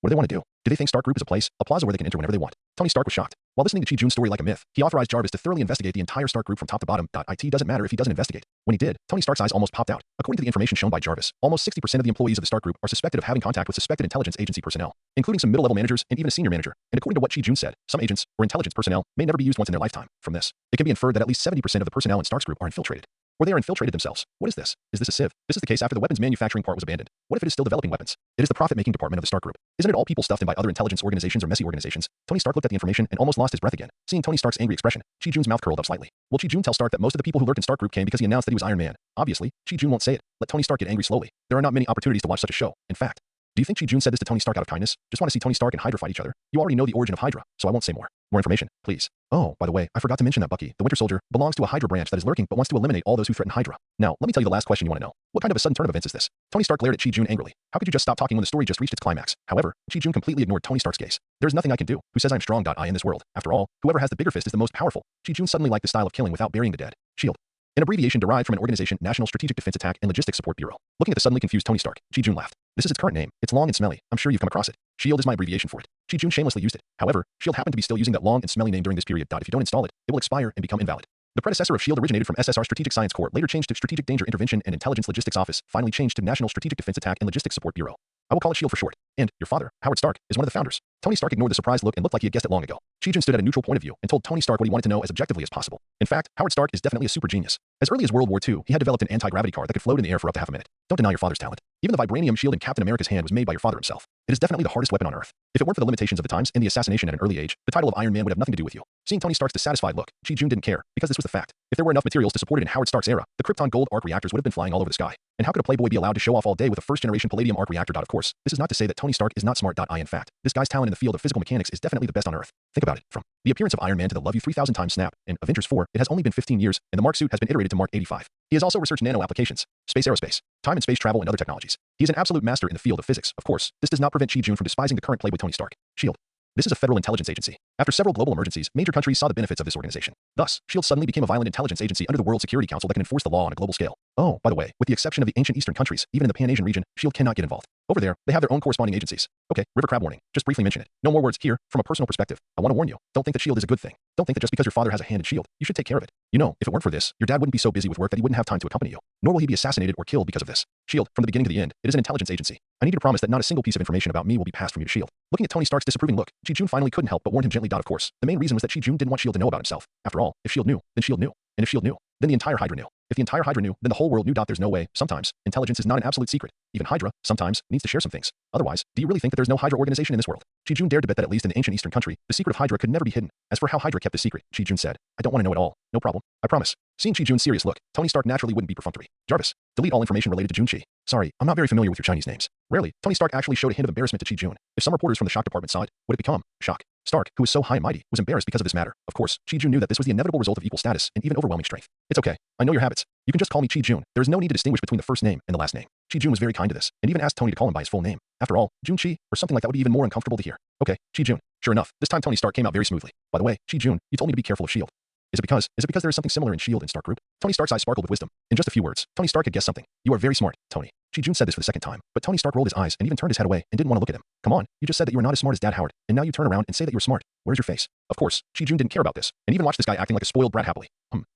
What do they want to do? Do they think Stark Group is a place, a plaza where they can enter whenever they want? Tony Stark was shocked. While listening to Chi-Jun's story like a myth, he authorized Jarvis to thoroughly investigate the entire Stark Group from top to bottom. It doesn't matter if he doesn't investigate. When he did, Tony Stark's eyes almost popped out. According to the information shown by Jarvis, almost 60% of the employees of the Stark Group are suspected of having contact with suspected intelligence agency personnel, including some middle-level managers and even a senior manager. And according to what Chi-Jun said, some agents or intelligence personnel may never be used once in their lifetime. From this, it can be inferred that at least 70% of the personnel in Stark's group are infiltrated. Or they are infiltrated themselves. What is this? Is this a sieve? This is the case after the weapons manufacturing part was abandoned. What if it is still developing weapons? It is the profit-making department of the Stark Group. Isn't it all people stuffed in by other intelligence organizations or messy organizations? Tony Stark looked at the information and almost lost his breath again. Seeing Tony Stark's angry expression, Chi-Jun's mouth curled up slightly. Will Chi-Jun tell Stark that most of the people who lurked in Stark Group came because he announced that he was Iron Man? Obviously, Chi-Jun won't say it. Let Tony Stark get angry slowly. There are not many opportunities to watch such a show. In fact, do you think Chi-Jun said this to Tony Stark out of kindness? Just want to see Tony Stark and Hydra fight each other? You already know the origin of Hydra, so I won't say more. More information, please. Oh, by the way, I forgot to mention that Bucky, the Winter Soldier, belongs to a Hydra branch that is lurking but wants to eliminate all those who threaten Hydra. Now, let me tell you the last question you want to know. What kind of a sudden turn of events is this? Tony Stark glared at Chi-Jun angrily. How could you just stop talking when the story just reached its climax? However, Chi-Jun completely ignored Tony Stark's gaze. There's nothing I can do. Who says I'm strong? I in this world. After all, whoever has the bigger fist is the most powerful. Chi-Jun suddenly liked the style of killing without burying the dead. S.H.I.E.L.D. An abbreviation derived from an organization, National Strategic Defense Attack and Logistics Support Bureau. Looking at the suddenly confused Tony Stark, Chi-Jun laughed. This is its current name. It's long and smelly. I'm sure you've come across it. S.H.I.E.L.D. is my abbreviation for it. Chi-Jun shamelessly used it. However, S.H.I.E.L.D. happened to be still using that long and smelly name during this period. If you don't install it, it will expire and become invalid. The predecessor of S.H.I.E.L.D. originated from SSR Strategic Science Corps, later changed to Strategic Danger Intervention and Intelligence Logistics Office, finally changed to National Strategic Defense Attack and Logistics Support Bureau. I will call it S.H.I.E.L.D. for short. And your father, Howard Stark, is one of the founders. Tony Stark ignored the surprised look and looked like he had guessed it long ago. Chi-Jun stood at a neutral point of view and told Tony Stark what he wanted to know as objectively as possible. In fact, Howard Stark is definitely a super genius. As early as World War II, he had developed an anti-gravity car that could float in the air for up to half a minute. Don't deny your father's talent. Even the vibranium shield in Captain America's hand was made by your father himself. It is definitely the hardest weapon on Earth. If it weren't for the limitations of the times and the assassination at an early age, the title of Iron Man would have nothing to do with you. Seeing Tony Stark's dissatisfied look, Chi-Jun didn't care, because this was the fact. If there were enough materials to support it in Howard Stark's era, the Krypton Gold arc reactors would have been flying all over the sky. And how could a playboy be allowed to show off all day with a first-generation palladium arc reactor? Of course, this is not to say that Tony Stark is not smart. In fact, this guy's talent in the field of physical mechanics is definitely the best on Earth. Think about it. From the appearance of Iron Man to the Love You 3000 times snap, and Avengers 4, it has only been 15 years, and the Mark suit has been iterated to Mark 85. He has also researched nano applications, space aerospace, time and space travel, and other technologies. He is an absolute master in the field of physics. Of course, this does not prevent Chi Jun from despising the current Playboy Tony Stark. SHIELD. This is a federal intelligence agency. After several global emergencies, major countries saw the benefits of this organization. Thus, SHIELD suddenly became a violent intelligence agency under the World Security Council that can enforce the law on a global scale. Oh, by the way, with the exception of the ancient Eastern countries, even in the Pan-Asian region, SHIELD cannot get involved. Over there, they have their own corresponding agencies. Okay, river crab warning. Just briefly mention it. No more words here. From a personal perspective, I want to warn you. Don't think that SHIELD is a good thing. Don't think that just because your father has a hand in SHIELD, you should take care of it. You know, if it weren't for this, your dad wouldn't be so busy with work that he wouldn't have time to accompany you. Nor will he be assassinated or killed because of this. SHIELD, from the beginning to the end, it is an intelligence agency. I need you to promise that not a single piece of information about me will be passed from you to SHIELD. Looking at Tony Stark's disapproving look, Chi Jun finally couldn't help but warn him gently. Of course, the main reason was that Chi Jun didn't want SHIELD to know about himself. After all, if SHIELD knew, then SHIELD knew. And if SHIELD knew, then the entire Hydra knew. If the entire Hydra knew, then the whole world knew. There's no way. Sometimes, intelligence is not an absolute secret. Even Hydra, sometimes, needs to share some things. Otherwise, do you really think that there's no Hydra organization in this world? Chi Jun dared to bet that at least in the ancient Eastern country, the secret of Hydra could never be hidden. As for how Hydra kept the secret, Chi Jun said, I don't want to know it all. No problem. I promise. Seeing Chi Jun's serious look, Tony Stark naturally wouldn't be perfunctory. Jarvis, delete all information related to Junchi. Sorry, I'm not very familiar with your Chinese names. Rarely, Tony Stark actually showed a hint of embarrassment to Chi Jun. If some reporters from the shock department saw it, would it become shock? Stark, who was so high and mighty, was embarrassed because of this matter. Of course, Chi Jun knew that this was the inevitable result of equal status and even overwhelming strength. It's okay. I know your habits. You can just call me Chi Jun. There is no need to distinguish between the first name and the last name. Chi Jun was very kind to this, and even asked Tony to call him by his full name. After all, Jun Chi, or something like that would be even more uncomfortable to hear. Okay, Chi Jun. Sure enough, this time Tony Stark came out very smoothly. By the way, Chi Jun, you told me to be careful of SHIELD. Is it because there is something similar in SHIELD and Stark Group? Tony Stark's eyes sparkled with wisdom. In just a few words, Tony Stark had guessed something. You are very smart, Tony. Chi Jun said this for the second time, but Tony Stark rolled his eyes and even turned his head away and didn't want to look at him. Come on, you just said that you were not as smart as Dad Howard, and now you turn around and say that you're smart. Where's your face? Of course, Chi Jun didn't care about this, and even watched this guy acting like a spoiled brat happily.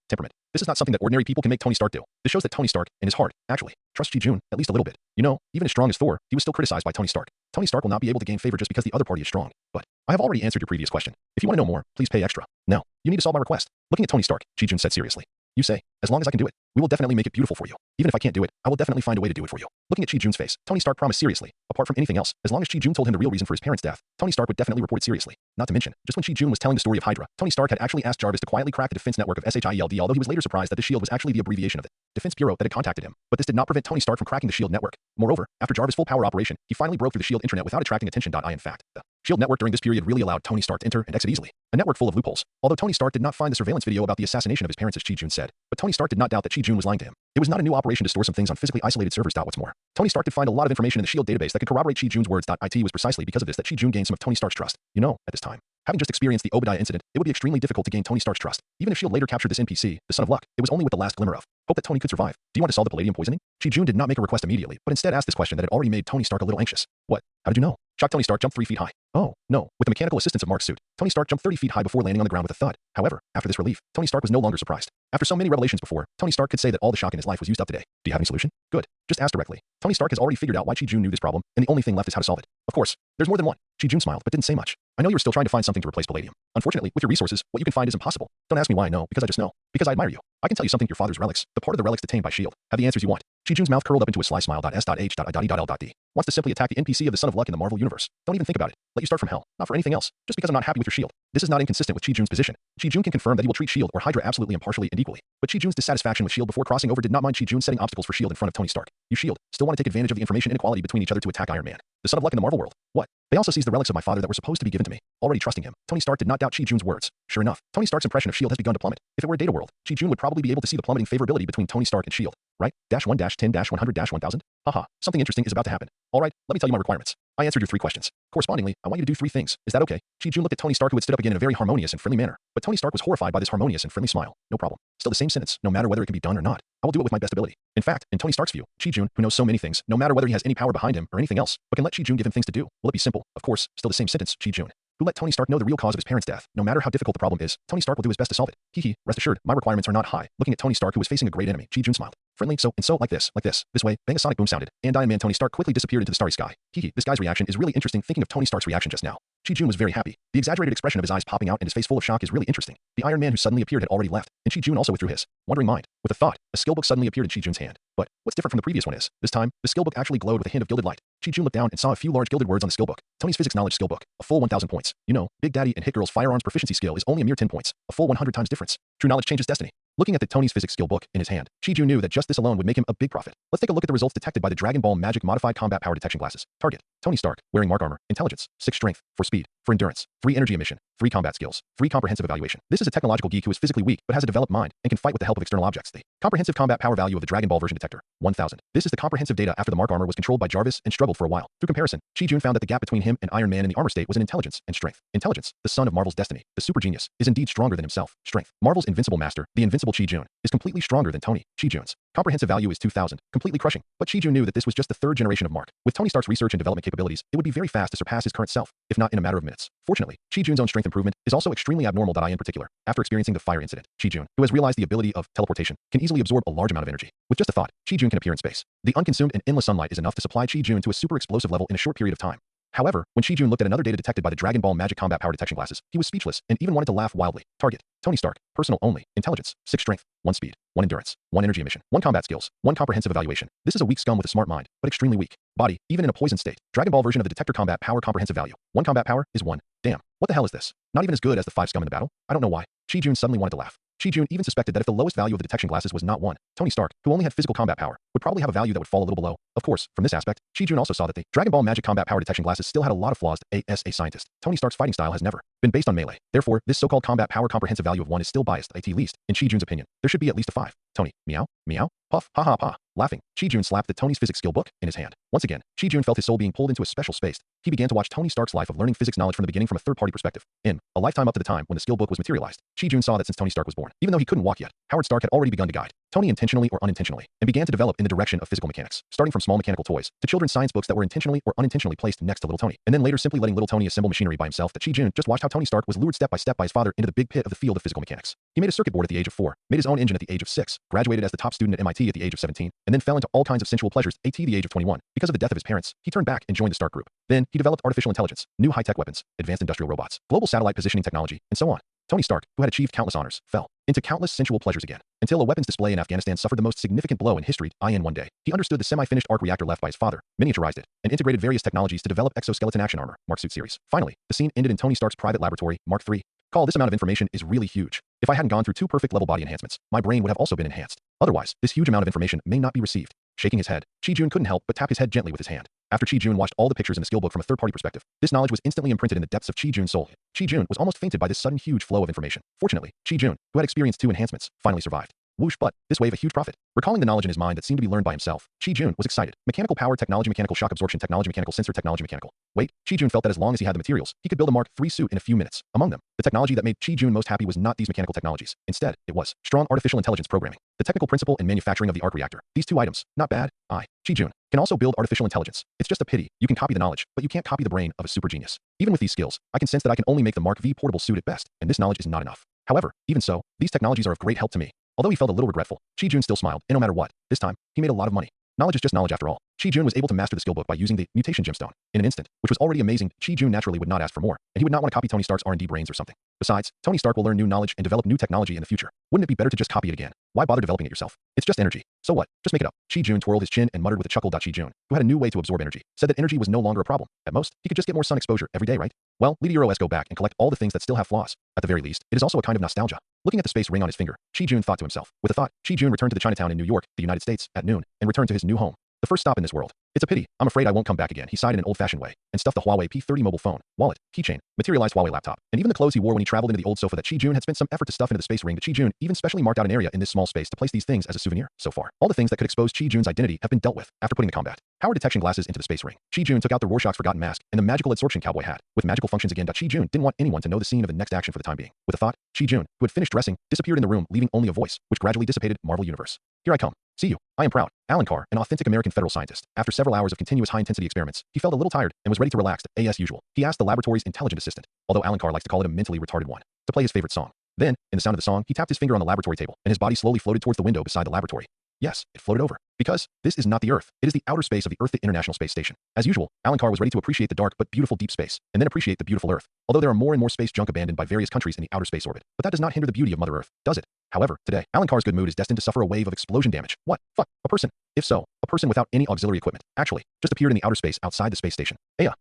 Temperament. This is not something that ordinary people can make Tony Stark do. This shows that Tony Stark, in his heart, actually trusts Chi Jun at least a little bit. You know, even as strong as Thor, he was still criticized by Tony Stark. Tony Stark will not be able to gain favor just because the other party is strong. But I have already answered your previous question. If you want to know more, please pay extra. Now, you need to solve my request. Looking at Tony Stark, Chi Jun said seriously. You say, as long as I can do it, we will definitely make it beautiful for you. Even if I can't do it, I will definitely find a way to do it for you. Looking at Chi Jun's face, Tony Stark promised seriously. Apart from anything else, as long as Chi Jun told him the real reason for his parents' death, Tony Stark would definitely report it seriously. Not to mention, just when Chi Jun was telling the story of Hydra, Tony Stark had actually asked Jarvis to quietly crack the defense network of SHIELD, although he was later surprised that the SHIELD was actually the abbreviation of it. Defense Bureau that had contacted him, but this did not prevent Tony Stark from cracking the SHIELD network. Moreover, after Jarvis' full power operation, he finally broke through the SHIELD intranet without attracting attention. In fact, the SHIELD network during this period really allowed Tony Stark to enter and exit easily. A network full of loopholes. Although Tony Stark did not find the surveillance video about the assassination of his parents as Chi Jun said, but Tony Stark did not doubt that Chi Jun was lying to him. It was not a new operation to store some things on physically isolated servers. What's more, Tony Stark did find a lot of information in the SHIELD database that could corroborate Chi Jun's words. It was precisely because of this that Chi Jun gained some of Tony Stark's trust. You know, at this time, having just experienced the Obadiah incident, it would be extremely difficult to gain Tony Stark's trust. Even if SHIELD later captured this NPC, the Son of Luck, it was only with the last glimmer of hope that Tony could survive. Do you want to solve the palladium poisoning? Chi Jun did not make a request immediately, but instead asked this question that had already made Tony Stark a little anxious. What? How did you know? Shocked, Tony Stark jumped 3 feet high. Oh, no. With the mechanical assistance of Mark's suit, Tony Stark jumped 30 feet high before landing on the ground with a thud. However, after this relief, Tony Stark was no longer surprised. After so many revelations before, Tony Stark could say that all the shock in his life was used up today. Do you have any solution? Good. Just ask directly. Tony Stark has already figured out why Chi Jun knew this problem, and the only thing left is how to solve it. Of course, there's more than one. Chi Jun smiled but didn't say much. I know you were still trying to find something to replace palladium. Unfortunately, with your resources, what you can find is impossible. Don't ask me why I know, because I just know. Because I admire you. I can tell you something. Your father's relics, the part of the relics detained by SHIELD, have the answers you want. Chi Jun's mouth curled up into a sly smile. S.H.I.L.D. Wants to simply attack the NPC of the Son of Luck in the Marvel Universe. Don't even think about it. Let you start from hell. Not for anything else. Just because I'm not happy with your SHIELD. This is not inconsistent with Chi Jun's position. Chi Jun can confirm that he will treat SHIELD or Hydra absolutely impartially and equally. But Chi Jun's dissatisfaction with SHIELD before crossing over did not mind Chi Jun setting obstacles for SHIELD in front of Tony Stark. You SHIELD still want to take advantage of the information inequality between each other to attack Iron Man, the Son of Luck in the Marvel world. What? They also seized the relics of my father that were supposed to be given to me. Already trusting him, Tony Stark did not doubt Chi Jun's words. Sure enough, Tony Stark's impression of SHIELD has begun to plummet. If it were a data world, Chi Jun would probably be able to see the plummeting favorability between Tony Stark and SHIELD. Right? -1-10-100-1000? Haha, something interesting is about to happen. Alright, let me tell you my requirements. I answered your 3 questions. Correspondingly, I want you to do 3 things. Is that okay? Chi Jun looked at Tony Stark, who had stood up again in a very harmonious and friendly manner. But Tony Stark was horrified by this harmonious and friendly smile. No problem. Still the same sentence, no matter whether it can be done or not. I will do it with my best ability. In fact, in Tony Stark's view, Chi Jun, who knows so many things, no matter whether he has any power behind him or anything else, but can let Chi Jun give him things to do, will it be simple? Of course, still the same sentence, Chi Jun, who let Tony Stark know the real cause of his parents' death. No matter how difficult the problem is, Tony Stark will do his best to solve it. Rest assured, my requirements are not high. Looking at Tony Stark, who was facing a great enemy, Chi Jun smiled. Friendly, so, like this, this way, bang, a sonic boom sounded, and Iron Man Tony Stark quickly disappeared into the starry sky. This guy's reaction is really interesting. Thinking of Tony Stark's reaction just now, Chi Jun was very happy. The exaggerated expression of his eyes popping out and his face full of shock is really interesting. The Iron Man who suddenly appeared had already left, and Chi Jun also withdrew his wondering mind. With a thought, a skill book suddenly appeared in Chi Jun's hand. But what's different from the previous one is, this time, the skill book actually glowed with a hint of gilded light. Chi Jun looked down and saw a few large gilded words on the skill book. Tony's physics knowledge skill book, a full 1,000 points. You know, Big Daddy and Hit Girl's firearms proficiency skill is only a mere 10 points, a full 100 times difference. True knowledge changes destiny. Looking at the Tony's physics skill book in his hand, Chi Jun knew that just this alone would make him a big profit. Let's take a look at the results detected by the Dragon Ball Magic Modified Combat Power Detection Glasses. Target: Tony Stark, wearing Mark armor, intelligence, 6 strength, 4 speed, For endurance, 3 energy emission, 3 combat skills, 3 comprehensive evaluation. This is a technological geek who is physically weak but has a developed mind and can fight with the help of external objects. The comprehensive combat power value of the Dragon Ball version detector, 1000. This is the comprehensive data after the Mark armor was controlled by Jarvis and struggled for a while. Through comparison, Chi-Jun found that the gap between him and Iron Man in the armor state was in intelligence and strength. Intelligence, the son of Marvel's destiny, the super genius, is indeed stronger than himself. Strength, Marvel's invincible master, the invincible Chi-Jun, is completely stronger than Tony. Chi-Jun's comprehensive value is 2000, completely crushing. But Chi-Jun knew that this was just the 3rd generation of Mark. With Tony Stark's research and development capabilities, it would be very fast to surpass his current self, if not in a matter of minutes. Fortunately, Chi-Jun's own strength improvement is also extremely abnormal. I in particular, after experiencing the fire incident, Chi-Jun, who has realized the ability of teleportation, can easily absorb a large amount of energy. With just a thought, Chi-Jun can appear in space. The unconsumed and endless sunlight is enough to supply Chi-Jun to a super explosive level in a short period of time. However, when Chi-Jun looked at another data detected by the Dragon Ball magic combat power detection glasses, he was speechless and even wanted to laugh wildly. Target, Tony Stark, personal only, intelligence, 6 strength, 1 speed, 1 endurance, 1 energy emission, 1 combat skills, 1 comprehensive evaluation. This is a weak scum with a smart mind, but extremely weak. Body, even in a poisoned state. Dragon Ball version of the detector combat power comprehensive value. 1 combat power is 1. Damn, what the hell is this? Not even as good as the 5 scum in the battle? I don't know why. Chi-Jun suddenly wanted to laugh. Chi-Jun even suspected that if the lowest value of the detection glasses was not 1, Tony Stark, who only had physical combat power, would probably have a value that would fall a little below. Of course, from this aspect, Chi-Jun also saw that the Dragon Ball magic combat power detection glasses still had a lot of flaws. As a scientist, Tony Stark's fighting style has never been based on melee. Therefore, this so-called combat power comprehensive value of 1 is still biased, at least, in Chi-Jun's opinion. There should be at least a 5. Tony, meow, meow, puff, ha ha ha. Laughing, Chi-Jun slapped the Tony's physics skill book in his hand. Once again, Chi-Jun felt his soul being pulled into a special space. He began to watch Tony Stark's life of learning physics knowledge from the beginning from a third-party perspective. In a lifetime up to the time when the skill book was materialized, Chi-Jun saw that since Tony Stark was born, even though he couldn't walk yet, Howard Stark had already begun to guide Tony intentionally or unintentionally, and began to develop in the direction of physical mechanics, starting from small mechanical toys to children's science books that were intentionally or unintentionally placed next to little Tony, and then later simply letting little Tony assemble machinery by himself. That Chi-Jun just watched how Tony Stark was lured step by step by his father into the big pit of the field of physical mechanics. He made a circuit board at the age of 4, made his own engine at the age of 6, graduated as the top student at MIT at the age of 17, and then fell into all kinds of sensual pleasures at the age of 21. Because of the death of his parents, he turned back and joined the Stark Group. Then, he developed artificial intelligence, new high-tech weapons, advanced industrial robots, global satellite positioning technology, and so on. Tony Stark, who had achieved countless honors, fell into countless sensual pleasures again, until a weapons display in Afghanistan suffered the most significant blow in history. In one day, he understood the semi-finished arc reactor left by his father, miniaturized it, and integrated various technologies to develop exoskeleton action armor, Mark Suit series. Finally, the scene ended in Tony Stark's private laboratory, Mark III. This amount of information is really huge. If I hadn't gone through 2 perfect level body enhancements, my brain would have also been enhanced. Otherwise, this huge amount of information may not be received. Shaking his head, Chi-Jun couldn't help but tap his head gently with his hand. After Chi-Jun watched all the pictures in the skill book from a third-party perspective, this knowledge was instantly imprinted in the depths of Chi-Jun's soul. Chi-Jun was almost fainted by this sudden huge flow of information. Fortunately, Chi-Jun, who had experienced 2 enhancements, finally survived. Whoosh, but this wave a huge profit. Recalling the knowledge in his mind that seemed to be learned by himself, Chi-Jun was excited. Mechanical power technology, mechanical shock absorption technology, mechanical sensor technology, mechanical weight. Chi-Jun felt that as long as he had the materials, he could build a Mark III suit in a few minutes. Among them, the technology that made Chi-Jun most happy was not these mechanical technologies. Instead, it was strong artificial intelligence programming, the technical principle and manufacturing of the arc reactor. These 2 items, not bad. Chi-Jun can also build artificial intelligence. It's just a pity you can copy the knowledge, but you can't copy the brain of a super genius. Even with these skills, I can sense that I can only make the Mark V portable suit at best, and this knowledge is not enough. However, even so, these technologies are of great help to me. Although he felt a little regretful, Chi-Jun still smiled, and no matter what, this time, he made a lot of money. Knowledge is just knowledge after all. Chi-Jun was able to master the skill book by using the mutation gemstone in an instant, which was already amazing. Chi-Jun naturally would not ask for more, and he would not want to copy Tony Stark's R&D brains or something. Besides, Tony Stark will learn new knowledge and develop new technology in the future. Wouldn't it be better to just copy it again? Why bother developing it yourself? It's just energy. So what? Just make it up. Chi-Jun twirled his chin and muttered with a chuckle. Chi-Jun, who had a new way to absorb energy, said that energy was no longer a problem. At most, he could just get more sun exposure every day, right? Well, let Euro go back and collect all the things that still have flaws. At the very least, it is also a kind of nostalgia. Looking at the space ring on his finger, Chi-Jun thought to himself. With a thought, Chi-Jun returned to the Chinatown in New York, the United States, at noon, and returned to his new home. The first stop in this world. It's a pity. I'm afraid I won't come back again. He sighed in an old-fashioned way and stuffed the Huawei P30 mobile phone, wallet, keychain, materialized Huawei laptop, and even the clothes he wore when he traveled into the old sofa that Chi-Jun had spent some effort to stuff into the space ring. Chi-Jun even specially marked out an area in this small space to place these things as a souvenir. So far, all the things that could expose Chi-Jun's identity have been dealt with. After putting the combat power detection glasses into the space ring, Chi-Jun took out the Rorschach's forgotten mask and the magical absorption cowboy hat with magical functions again. Chi-Jun didn't want anyone to know the scene of the next action for the time being. With a thought, Chi-Jun, who had finished dressing, disappeared in the room, leaving only a voice, which gradually dissipated. Marvel Universe. Here I come. See you. I am proud. Alan Carr, an authentic American federal scientist. After several hours of continuous high-intensity experiments, he felt a little tired and was ready to relax. As usual, he asked the laboratory's intelligent assistant, although Alan Carr likes to call it a mentally retarded one, to play his favorite song. Then, in the sound of the song, he tapped his finger on the laboratory table, and his body slowly floated towards the window beside the laboratory. Yes, it floated over. Because this is not the Earth. It is the outer space of the Earth, the International Space Station. As usual, Alan Carr was ready to appreciate the dark but beautiful deep space, and then appreciate the beautiful Earth. Although there are more and more space junk abandoned by various countries in the outer space orbit. But that does not hinder the beauty of Mother Earth, does it? However, today, Alan Carr's good mood is destined to suffer a wave of explosion damage. What? Fuck, a person. If so, a person without any auxiliary equipment, actually, just appeared in the outer space outside the space station. Aya.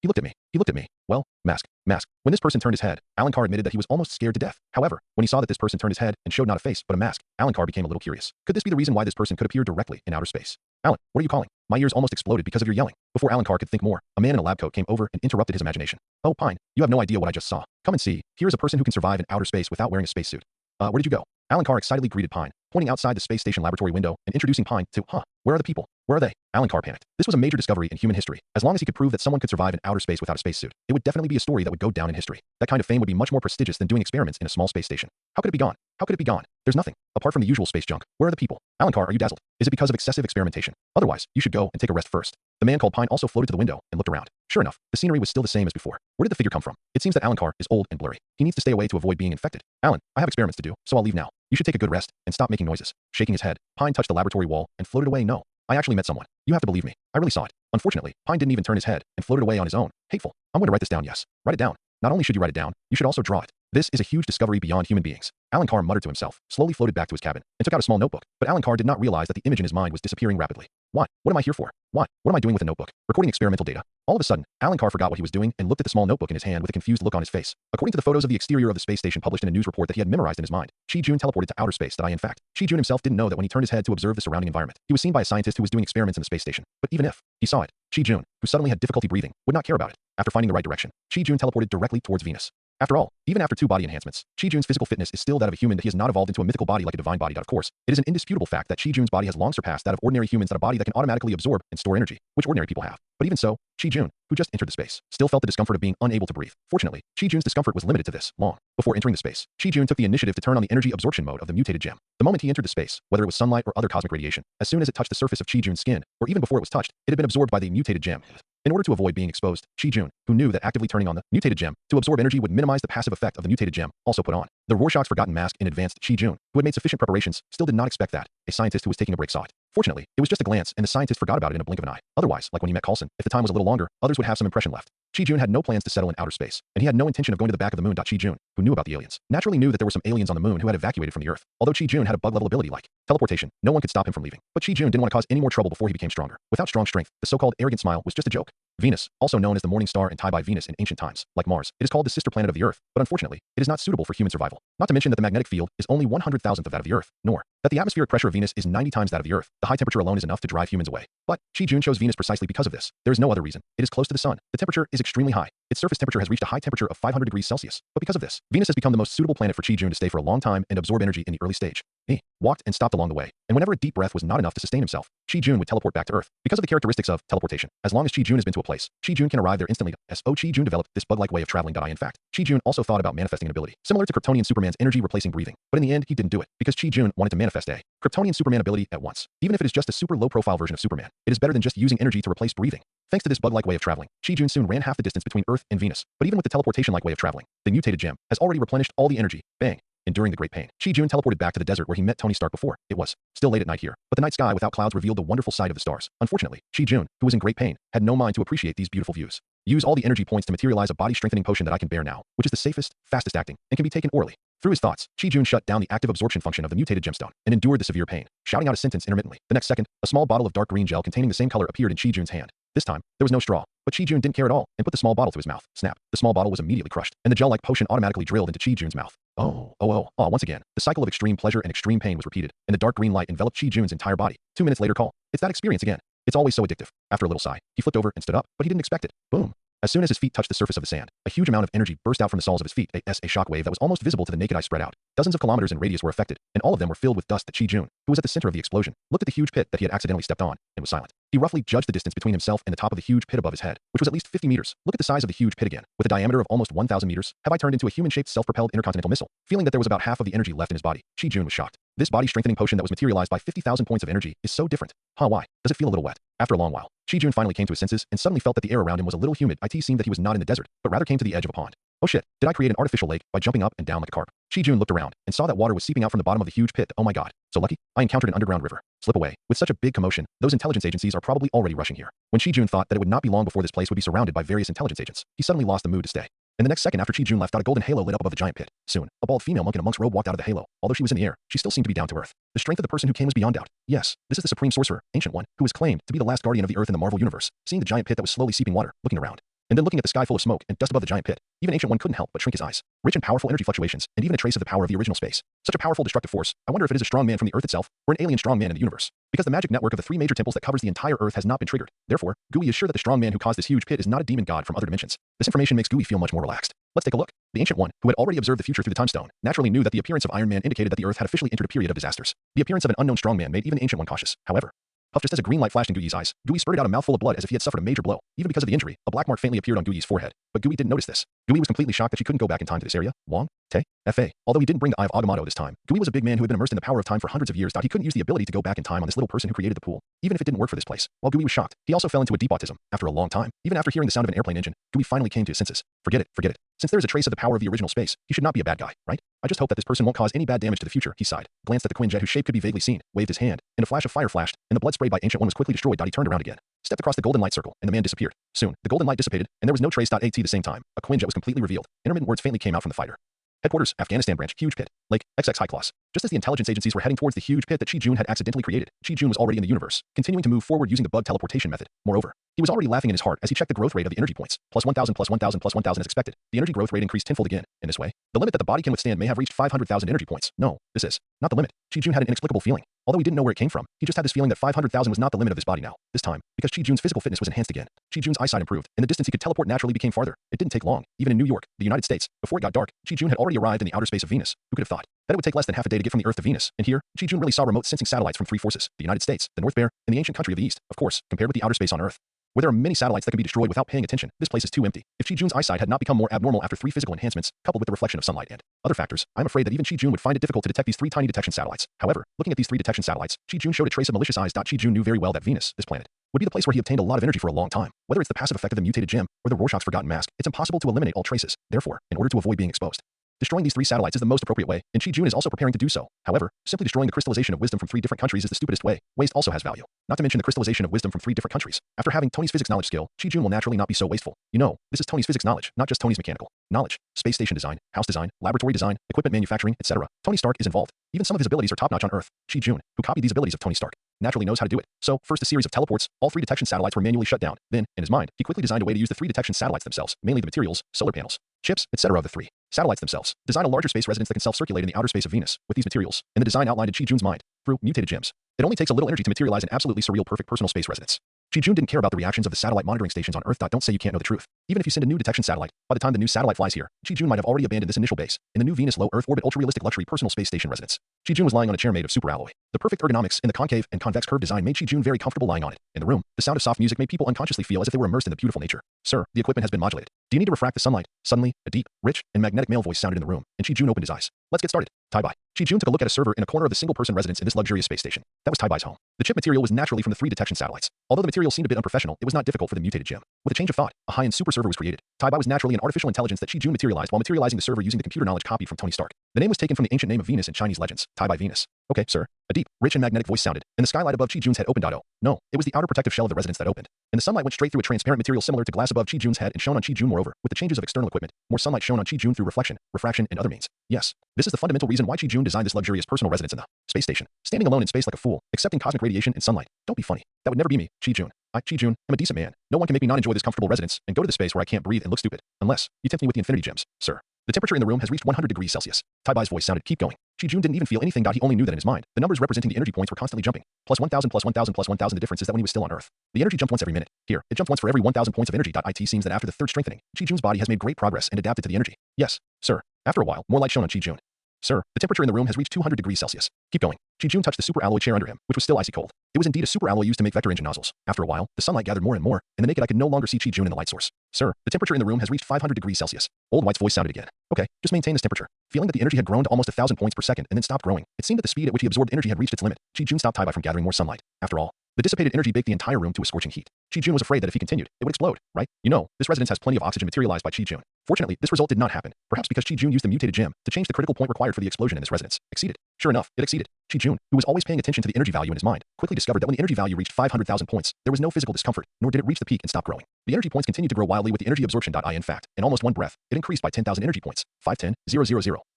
He looked at me. He looked at me. Well, mask. When this person turned his head, Alan Carr admitted that he was almost scared to death. However, when he saw that this person turned his head and showed not a face, but a mask, Alan Carr became a little curious. Could this be the reason why this person could appear directly in outer space? Alan, what are you calling? My ears almost exploded because of your yelling. Before Alan Carr could think more, a man in a lab coat came over and interrupted his imagination. Oh, Pine, you have no idea what I just saw. Come and see. Here is a person who can survive in outer space without wearing a spacesuit. Where did you go? Alan Carr excitedly greeted Pine, pointing outside the space station laboratory window and introducing Pine to, where are the people? Where are they? Alan Carr panicked. This was a major discovery in human history. As long as he could prove that someone could survive in outer space without a spacesuit, it would definitely be a story that would go down in history. That kind of fame would be much more prestigious than doing experiments in a small space station. How could it be gone? How could it be gone? There's nothing. Apart from the usual space junk, where are the people? Alan Carr, are you dazzled? Is it because of excessive experimentation? Otherwise, you should go and take a rest first. The man called Pine also floated to the window and looked around. Sure enough, the scenery was still the same as before. Where did the figure come from? It seems that Alan Carr is old and blurry. He needs to stay away to avoid being infected. Alan, I have experiments to do, so I'll leave now. You should take a good rest and stop making noises. Shaking his head, Pine touched the laboratory wall and floated away. No, I actually met someone. You have to believe me. I really saw it. Unfortunately, Pine didn't even turn his head and floated away on his own. Hateful. I'm going to write this down, yes. Write it down. Not only should you write it down, you should also draw it. This is a huge discovery beyond human beings. Alan Carr muttered to himself, slowly floated back to his cabin, and took out a small notebook. But Alan Carr did not realize that the image in his mind was disappearing rapidly. Why? What am I here for? Why? What am I doing with a notebook? Recording experimental data. All of a sudden, Alan Carr forgot what he was doing and looked at the small notebook in his hand with a confused look on his face. According to the photos of the exterior of the space station published in a news report that he had memorized in his mind, Chi-Jun teleported to outer space. In fact, Chi-Jun himself didn't know that when he turned his head to observe the surrounding environment, he was seen by a scientist who was doing experiments in the space station. But even if he saw it, Chi-Jun, who suddenly had difficulty breathing, would not care about it. After finding the right direction, Chi-Jun teleported directly towards Venus. After all, even after 2 body enhancements, Chi-Jun's physical fitness is still that of a human, that he has not evolved into a mythical body like a divine body. Of course, it is an indisputable fact that Chi-Jun's body has long surpassed that of ordinary humans, that a body that can automatically absorb and store energy, which ordinary people have. But even so, Chi-Jun, who just entered the space, still felt the discomfort of being unable to breathe. Fortunately, Chi-Jun's discomfort was limited to this. Long before entering the space, Chi-Jun took the initiative to turn on the energy absorption mode of the mutated gem. The moment he entered the space, whether it was sunlight or other cosmic radiation, as soon as it touched the surface of Chi-Jun's skin, or even before it was touched, it had been absorbed by the mutated gem. In order to avoid being exposed, Chi-Jun, who knew that actively turning on the mutated gem to absorb energy would minimize the passive effect of the mutated gem, also put on the Rorschach's forgotten mask in advance. Chi-Jun, who had made sufficient preparations, still did not expect that a scientist who was taking a break saw it. Fortunately, it was just a glance, and the scientist forgot about it in a blink of an eye. Otherwise, like when he met Coulson, if the time was a little longer, others would have some impression left. Chi-Jun had no plans to settle in outer space, and he had no intention of going to the back of the moon. Chi-Jun, who knew about the aliens, naturally knew that there were some aliens on the moon who had evacuated from the Earth. Although Chi-Jun had a bug-level ability like teleportation, no one could stop him from leaving. But Chi-Jun didn't want to cause any more trouble before he became stronger. Without strong strength, the so-called arrogant smile was just a joke. Venus, also known as the morning star and Tai by Venus in ancient times, like Mars, it is called the sister planet of the Earth, but unfortunately, it is not suitable for human survival. Not to mention that the magnetic field is only 100,000th of that of the Earth, nor that the atmospheric pressure of Venus is 90 times that of the Earth. The high temperature alone is enough to drive humans away. But Chi-Jun chose Venus precisely because of this. There is no other reason. It is close to the sun. The temperature is extremely high. Its surface temperature has reached a high temperature of 500 degrees Celsius. But because of this, Venus has become the most suitable planet for Chi-Jun to stay for a long time and absorb energy in the early stage. He walked and stopped along the way, and whenever a deep breath was not enough to sustain himself, Chi-Jun would teleport back to Earth. Because of the characteristics of teleportation, as long as Chi-Jun has been to a place, Chi-Jun can arrive there instantly. Chi-Jun developed this bug-like way of traveling. In fact, Chi-Jun also thought about manifesting an ability similar to Kryptonian Superman's energy replacing breathing. But in the end, he didn't do it, because Chi-Jun wanted to manifest a Kryptonian Superman ability at once. Even if it is just a super low-profile version of Superman, it is better than just using energy to replace breathing. Thanks to this bug-like way of traveling, Chi-Jun soon ran half the distance between Earth and Venus. But even with the teleportation-like way of traveling, the mutated gem has already replenished all the energy. Bang! Enduring the great pain, Chi-Jun teleported back to the desert where he met Tony Stark before. It was still late at night here, but the night sky without clouds revealed the wonderful sight of the stars. Unfortunately, Chi-Jun, who was in great pain, had no mind to appreciate these beautiful views. Use all the energy points to materialize a body-strengthening potion that I can bear now, which is the safest, fastest acting, and can be taken orally. Through his thoughts, Chi-Jun shut down the active absorption function of the mutated gemstone and endured the severe pain, shouting out a sentence intermittently. The next second, a small bottle of dark green gel containing the same color appeared in Chi-Jun's hand. This time, there was no straw, but Chi-Jun didn't care at all and put the small bottle to his mouth. Snap. The small bottle was immediately crushed, and the gel-like potion automatically drilled into Chi-Jun's mouth. Once again, the cycle of extreme pleasure and extreme pain was repeated, and the dark green light enveloped Chi-Jun's entire body. 2 minutes later, it's that experience again. It's always so addictive. After a little sigh, he flipped over and stood up, but he didn't expect it. Boom. As soon as his feet touched the surface of the sand, a huge amount of energy burst out from the soles of his feet. A shockwave that was almost visible to the naked eye spread out. Dozens of kilometers in radius were affected, and all of them were filled with dust. That Chi-Jun, who was at the center of the explosion, looked at the huge pit that he had accidentally stepped on, and was silent. He roughly judged the distance between himself and the top of the huge pit above his head, which was at least 50 meters. Look at the size of the huge pit again. With a diameter of almost 1,000 meters, have I turned into a human-shaped self-propelled intercontinental missile? Feeling that there was about half of the energy left in his body, Chi-Jun was shocked. This body-strengthening potion that was materialized by 50,000 points of energy is so different. Why? Does it feel a little wet? After a long while, Chi-Jun finally came to his senses and suddenly felt that the air around him was a little humid. It seemed that he was not in the desert, but rather came to the edge of a pond. Oh shit, did I create an artificial lake by jumping up and down like a carp? Chi-Jun looked around and saw that water was seeping out from the bottom of the huge pit. Oh my god, so lucky. I encountered an underground river. Slip away. With such a big commotion, those intelligence agencies are probably already rushing here. When Chi-Jun thought that it would not be long before this place would be surrounded by various intelligence agents, he suddenly lost the mood to stay. In the next second after Chi-Jun left, a golden halo lit up above the giant pit. Soon, a bald female monk in a monk's robe walked out of the halo. Although she was in the air, she still seemed to be down to earth. The strength of the person who came was beyond doubt. Yes, this is the supreme sorcerer, Ancient One, who was claimed to be the last guardian of the earth in the Marvel Universe. Seeing the giant pit that was slowly seeping water, looking around, and then looking at the sky full of smoke and dust above the giant pit, even Ancient One couldn't help but shrink his eyes. Rich and powerful energy fluctuations, and even a trace of the power of the original space. Such a powerful destructive force, I wonder if it is a strong man from the Earth itself, or an alien strong man in the universe. Because the magic network of the three major temples that covers the entire Earth has not been triggered. Therefore, Gui is sure that the strong man who caused this huge pit is not a demon god from other dimensions. This information makes Gui feel much more relaxed. Let's take a look. The Ancient One, who had already observed the future through the time stone, naturally knew that the appearance of Iron Man indicated that the Earth had officially entered a period of disasters. The appearance of an unknown strong man made even Ancient One cautious. However, puff, just as a green light flashed in Gui's eyes, Gui spurted out a mouthful of blood as if he had suffered a major blow. Even because of the injury, a black mark faintly appeared on Gui's forehead. But Gui didn't notice this. Gui was completely shocked that she couldn't go back in time to this area. Wong, Te, Fa. Although he didn't bring the Eye of Agamotto this time, Gui was a big man who had been immersed in the power of time for hundreds of years. He couldn't use the ability to go back in time on this little person who created the pool, even if it didn't work for this place. While Gui was shocked, he also fell into a deep autism. After a long time, even after hearing the sound of an airplane engine, Gui finally came to his senses. Forget it, forget it. Since there is a trace of the power of the original space, he should not be a bad guy, right? I just hope that this person won't cause any bad damage to the future, he sighed, glanced at the Quinjet whose shape could be vaguely seen, waved his hand, and a flash of fire flashed, and the blood sprayed by Ancient One was quickly destroyed. He turned around again, stepped across the golden light circle, and the man disappeared. Soon, the golden light dissipated, and there was no trace. At the same time, a Quinjet was completely revealed. Intermittent words faintly came out from the fighter. Headquarters, Afghanistan branch, huge pit, Lake, XX High Class. Just as the intelligence agencies were heading towards the huge pit that Chi-Jun had accidentally created, Chi-Jun was already in the universe, continuing to move forward using the bug teleportation method. Moreover, he was already laughing in his heart as he checked the growth rate of the energy points. Plus 1,000, plus 1,000, plus 1,000 as expected. The energy growth rate increased tenfold again. In this way, the limit that the body can withstand may have reached 500,000 energy points. No, this is not the limit. Chi-Jun had an inexplicable feeling. Although he didn't know where it came from, he just had this feeling that 500,000 was not the limit of his body now. This time, because Chi-Jun's physical fitness was enhanced again, Chi-Jun's eyesight improved, and the distance he could teleport naturally became farther. It didn't take long. Even in New York, the United States, before it got dark, Chi-Jun had already arrived in the outer space of Venus. Who could have thought that it would take less than half a day to get from the Earth to Venus? And here, Chi-Jun really saw remote sensing satellites from three forces: the United States, the North Bear, and the ancient country of the East. Of course, compared with the outer space on Earth, where there are many satellites that can be destroyed without paying attention, this place is too empty. If Chi-Jun's eyesight had not become more abnormal after three physical enhancements, coupled with the reflection of sunlight and other factors, I'm afraid that even Chi-Jun would find it difficult to detect these three tiny detection satellites. However, looking at these three detection satellites, Chi-Jun showed a trace of malicious eyes. Chi-Jun knew very well that Venus, this planet, would be the place where he obtained a lot of energy for a long time. Whether it's the passive effect of the mutated gem or the Rorschach's forgotten mask, it's impossible to eliminate all traces. Therefore, in order to avoid being exposed, destroying these three satellites is the most appropriate way, and Chi-Jun is also preparing to do so. However, simply destroying the crystallization of wisdom from three different countries is the stupidest way. Waste also has value. Not to mention the crystallization of wisdom from three different countries. After having Tony's physics knowledge skill, Chi-Jun will naturally not be so wasteful. You know, this is Tony's physics knowledge, not just Tony's mechanical knowledge. Space station design, house design, laboratory design, equipment manufacturing, etc. Tony Stark is involved. Even some of his abilities are top-notch on Earth. Chi-Jun, who copied these abilities of Tony Stark, naturally knows how to do it. So, first a series of teleports, all three detection satellites were manually shut down. Then, in his mind, he quickly designed a way to use the three detection satellites themselves, mainly the materials, solar panels, chips, etc. of the three satellites themselves. Design a larger space residence that can self-circulate in the outer space of Venus with these materials, and the design outlined in Chi-Jun's mind through mutated gems. It only takes a little energy to materialize an absolutely surreal perfect personal space residence. Chi-Jun didn't care about the reactions of the satellite monitoring stations on Earth. Don't say you can't know the truth. Even if you send a new detection satellite, by the time the new satellite flies here, Chi-Jun might have already abandoned this initial base in the new Venus low Earth orbit ultra-realistic luxury personal space station residence. Chi-Jun was lying on a chair made of super alloy. The perfect ergonomics in the concave and convex curve design made Chi-Jun very comfortable lying on it. In the room, the sound of soft music made people unconsciously feel as if they were immersed in the beautiful nature. Sir, the equipment has been modulated. Do you need to refract the sunlight? Suddenly, a deep, rich, and magnetic male voice sounded in the room, and Chi-Jun opened his eyes. Let's get started. Tai-Bai. Chi-Jun took a look at a server in a corner of the single-person residence in this luxurious space station. That was Tai-Bai's home. The chip material was naturally from the three detection satellites. Although the material seemed a bit unprofessional, it was not difficult for the mutated gem. With a change of thought, a high-end super server was created. Tai-Bai was naturally an artificial intelligence that Chi-Jun materialized while materializing the server using the computer knowledge copied from Tony Stark. The name was taken from the ancient name of Venus in Chinese legends, Tai-Bai Venus. Okay, sir. A deep, rich and magnetic voice sounded, and the skylight above Chi-Jun's head opened. Oh, no, it was the outer protective shell of the residence that opened, and the sunlight went straight through a transparent material similar to glass above Chi-Jun's head and shone on Chi-Jun. Moreover, with the changes of external equipment, more sunlight shone on Chi-Jun through reflection, refraction, and other means. Yes, this is the fundamental reason why Chi-Jun designed this luxurious personal residence in the space station, standing alone in space like a fool, accepting cosmic radiation and sunlight. Don't be funny. That would never be me, Chi-Jun. Chi-Jun, am a decent man. No one can make me not enjoy this comfortable residence and go to the space where I can't breathe and look stupid. Unless you tempt me with the infinity gems, sir. The temperature in the room has reached 100 degrees Celsius. Tai-Bai's voice sounded, keep going. Chi-Jun didn't even feel anything. He only knew that in his mind, the numbers representing the energy points were constantly jumping. Plus 1,000, plus 1,000, plus 1,000. The difference is that when he was still on Earth, the energy jumped once every minute. Here, it jumped once for every 1,000 points of energy. It seems that after the third strengthening, Chi-Jun's body has made great progress and adapted to the energy. Yes, sir. After a while, more light shone on Chi-Jun. Sir, the temperature in the room has reached 200 degrees Celsius. Keep going. Chi-Jun touched the super alloy chair under him, which was still icy cold. It was indeed a super alloy used to make vector engine nozzles. After a while, the sunlight gathered more and more, and the naked eye could no longer see Chi-Jun in the light source. Sir, the temperature in the room has reached 500 degrees Celsius. Old White's voice sounded again. Okay, just maintain this temperature. Feeling that the energy had grown to almost 1,000 points per second and then stopped growing, it seemed that the speed at which he absorbed energy had reached its limit. Chi-Jun stopped Tai-Bai from gathering more sunlight. After all, the dissipated energy baked the entire room to a scorching heat. Chi-Jun was afraid that if he continued, it would explode, right? You know, this residence has plenty of oxygen materialized by Chi-Jun. Fortunately, this result did not happen, perhaps because Chi-Jun used the mutated gem to change the critical point required for the explosion in this residence. Exceeded. Sure enough, it exceeded. Chi-Jun, who was always paying attention to the energy value in his mind, quickly discovered that when the energy value reached 500,000 points, there was no physical discomfort, nor did it reach the peak and stop growing. The energy points continued to grow wildly with the energy absorption. In fact, in almost one breath, it increased by 10,000 energy points. 510, 000,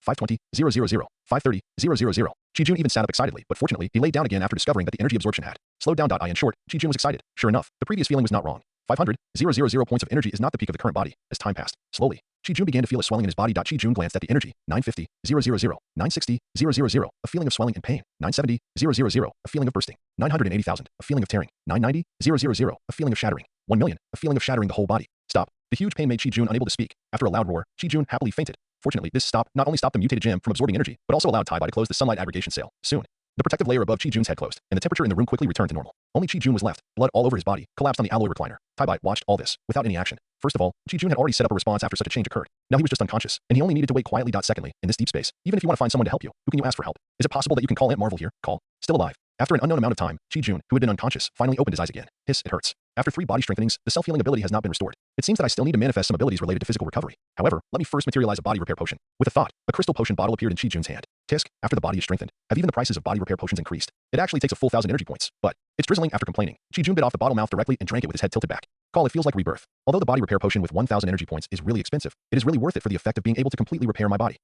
520, 000, 530, 000. Chi-Jun even sat up excitedly, but fortunately, he laid down again after discovering that the energy absorption had slowed down. In short, Chi-Jun was excited. Sure enough, the previous feeling was not wrong. 500,000 points of energy is not the peak of the current body. As time passed, slowly, Chi-Jun began to feel a swelling in his body. Chi-Jun glanced at the energy. 950,000, 960,000, a feeling of swelling and pain. 970,000, a feeling of bursting. 980,000, a feeling of tearing. 990,000, a feeling of shattering. 1,000,000, a feeling of shattering the whole body. Stop. The huge pain made Chi-Jun unable to speak. After a loud roar, Chi-Jun happily fainted. Fortunately, this stop not only stopped the mutated gem from absorbing energy, but also allowed Tai Bai to close the sunlight aggregation sail. Soon, the protective layer above Chi-Jun's head closed, and the temperature in the room quickly returned to normal. Only Chi-Jun was left, blood all over his body, collapsed on the alloy recliner. Tai Bai watched all this, without any action. First of all, Chi-Jun had already set up a response after such a change occurred. Now he was just unconscious, and he only needed to wait quietly. Secondly, in this deep space, even if you want to find someone to help you, who can you ask for help? Is it possible that you can call Aunt Marvel here? Call. Still alive. After an unknown amount of time, Chi-Jun, who had been unconscious, finally opened his eyes again. Hiss, it hurts. After 3 body strengthenings, the self-healing ability has not been restored. It seems that I still need to manifest some abilities related to physical recovery. However, let me first materialize a body repair potion. With a thought, a crystal potion bottle appeared in Chi-Jun's hand. Tisk, after the body is strengthened, have even the prices of body repair potions increased? It actually takes a full 1,000 energy points, but it's drizzling. After complaining, Chi-Jun bit off the bottle mouth directly and drank it with his head tilted back. Call, it feels like rebirth. Although the body repair potion with 1,000 energy points is really expensive, it is really worth it for the effect of being able to completely repair my body.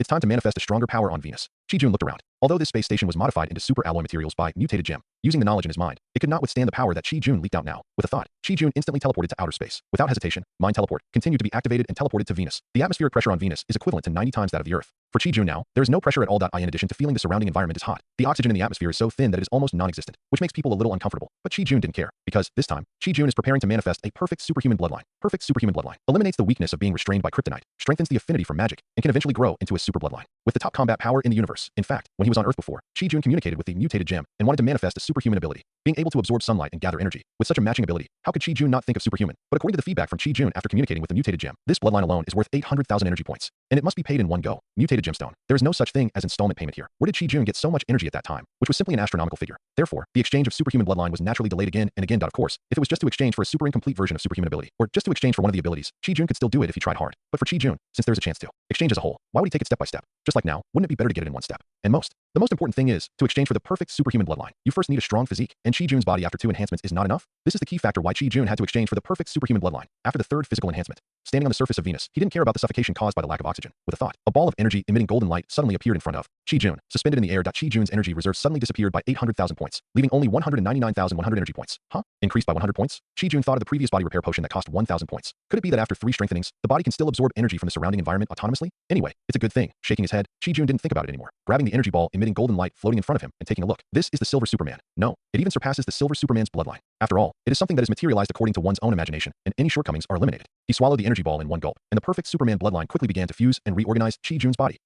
It's time to manifest a stronger power on Venus. Chi-Jun looked around. Although this space station was modified into super alloy materials by mutated gem, using the knowledge in his mind, it could not withstand the power that Chi-Jun leaked out now. With a thought, Chi-Jun instantly teleported to outer space. Without hesitation, mind teleport continued to be activated and teleported to Venus. The atmospheric pressure on Venus is equivalent to 90 times that of the Earth. For Chi-Jun now, there is no pressure at all. In addition to feeling the surrounding environment is hot, the oxygen in the atmosphere is so thin that it is almost non-existent, which makes people a little uncomfortable. But Chi-Jun didn't care, because this time, Chi-Jun is preparing to manifest a perfect superhuman bloodline. Perfect superhuman bloodline eliminates the weakness of being restrained by kryptonite, strengthens the affinity for magic, and can eventually grow into a super bloodline with the top combat power in the universe. In fact, when he was on Earth before, Chi-Jun communicated with the mutated gem and wanted to manifest a superhuman ability, being able to absorb sunlight and gather energy. With such a matching ability, how could Chi-Jun not think of superhuman? But according to the feedback from Chi-Jun after communicating with the mutated gem, this bloodline alone is worth 800,000 energy points, and it must be paid in one go. Mutated gemstone. There is no such thing as installment payment here. Where did Chi-Jun get so much energy at that time? Which was simply an astronomical figure. Therefore, the exchange of superhuman bloodline was naturally delayed again and again. Of course, if it was just to exchange for a super incomplete version of superhuman ability, or just to exchange for one of the abilities, Chi-Jun could still do it if he tried hard. But for Chi-Jun, since there's a chance to exchange as a whole, why would he take it step by step? Just like now, wouldn't it be better to get it in one step? And the most important thing is, to exchange for the perfect superhuman bloodline, you first need a strong physique, and Chi-Jun's body after 2 enhancements is not enough. This is the key factor why Chi-Jun had to exchange for the perfect superhuman bloodline after the 3rd physical enhancement. Standing on the surface of Venus, he didn't care about the suffocation caused by the lack of oxygen. With a thought, a ball of energy emitting golden light suddenly appeared in front of Chi-Jun, suspended in the air. Chi-Jun's energy reserve suddenly disappeared by 800,000 points, leaving only 199,100 energy points. Increased by 100 points? Chi-Jun thought of the previous body repair potion that cost 1,000 points. Could it be that after 3 strengthenings, the body can still absorb energy from the surrounding environment autonomously? Anyway, it's a good thing. Shaking his head, Chi-Jun didn't think about it anymore. Grabbing the energy ball emitting golden light floating in front of him and taking a look. This is the Silver Superman. No, it even surpasses the Silver Superman's bloodline. After all, it is something that is materialized according to one's own imagination, and any shortcomings are eliminated. He swallowed the energy ball in one gulp, and the perfect Superman bloodline quickly began to fuse and reorganize Chi-Jun's body.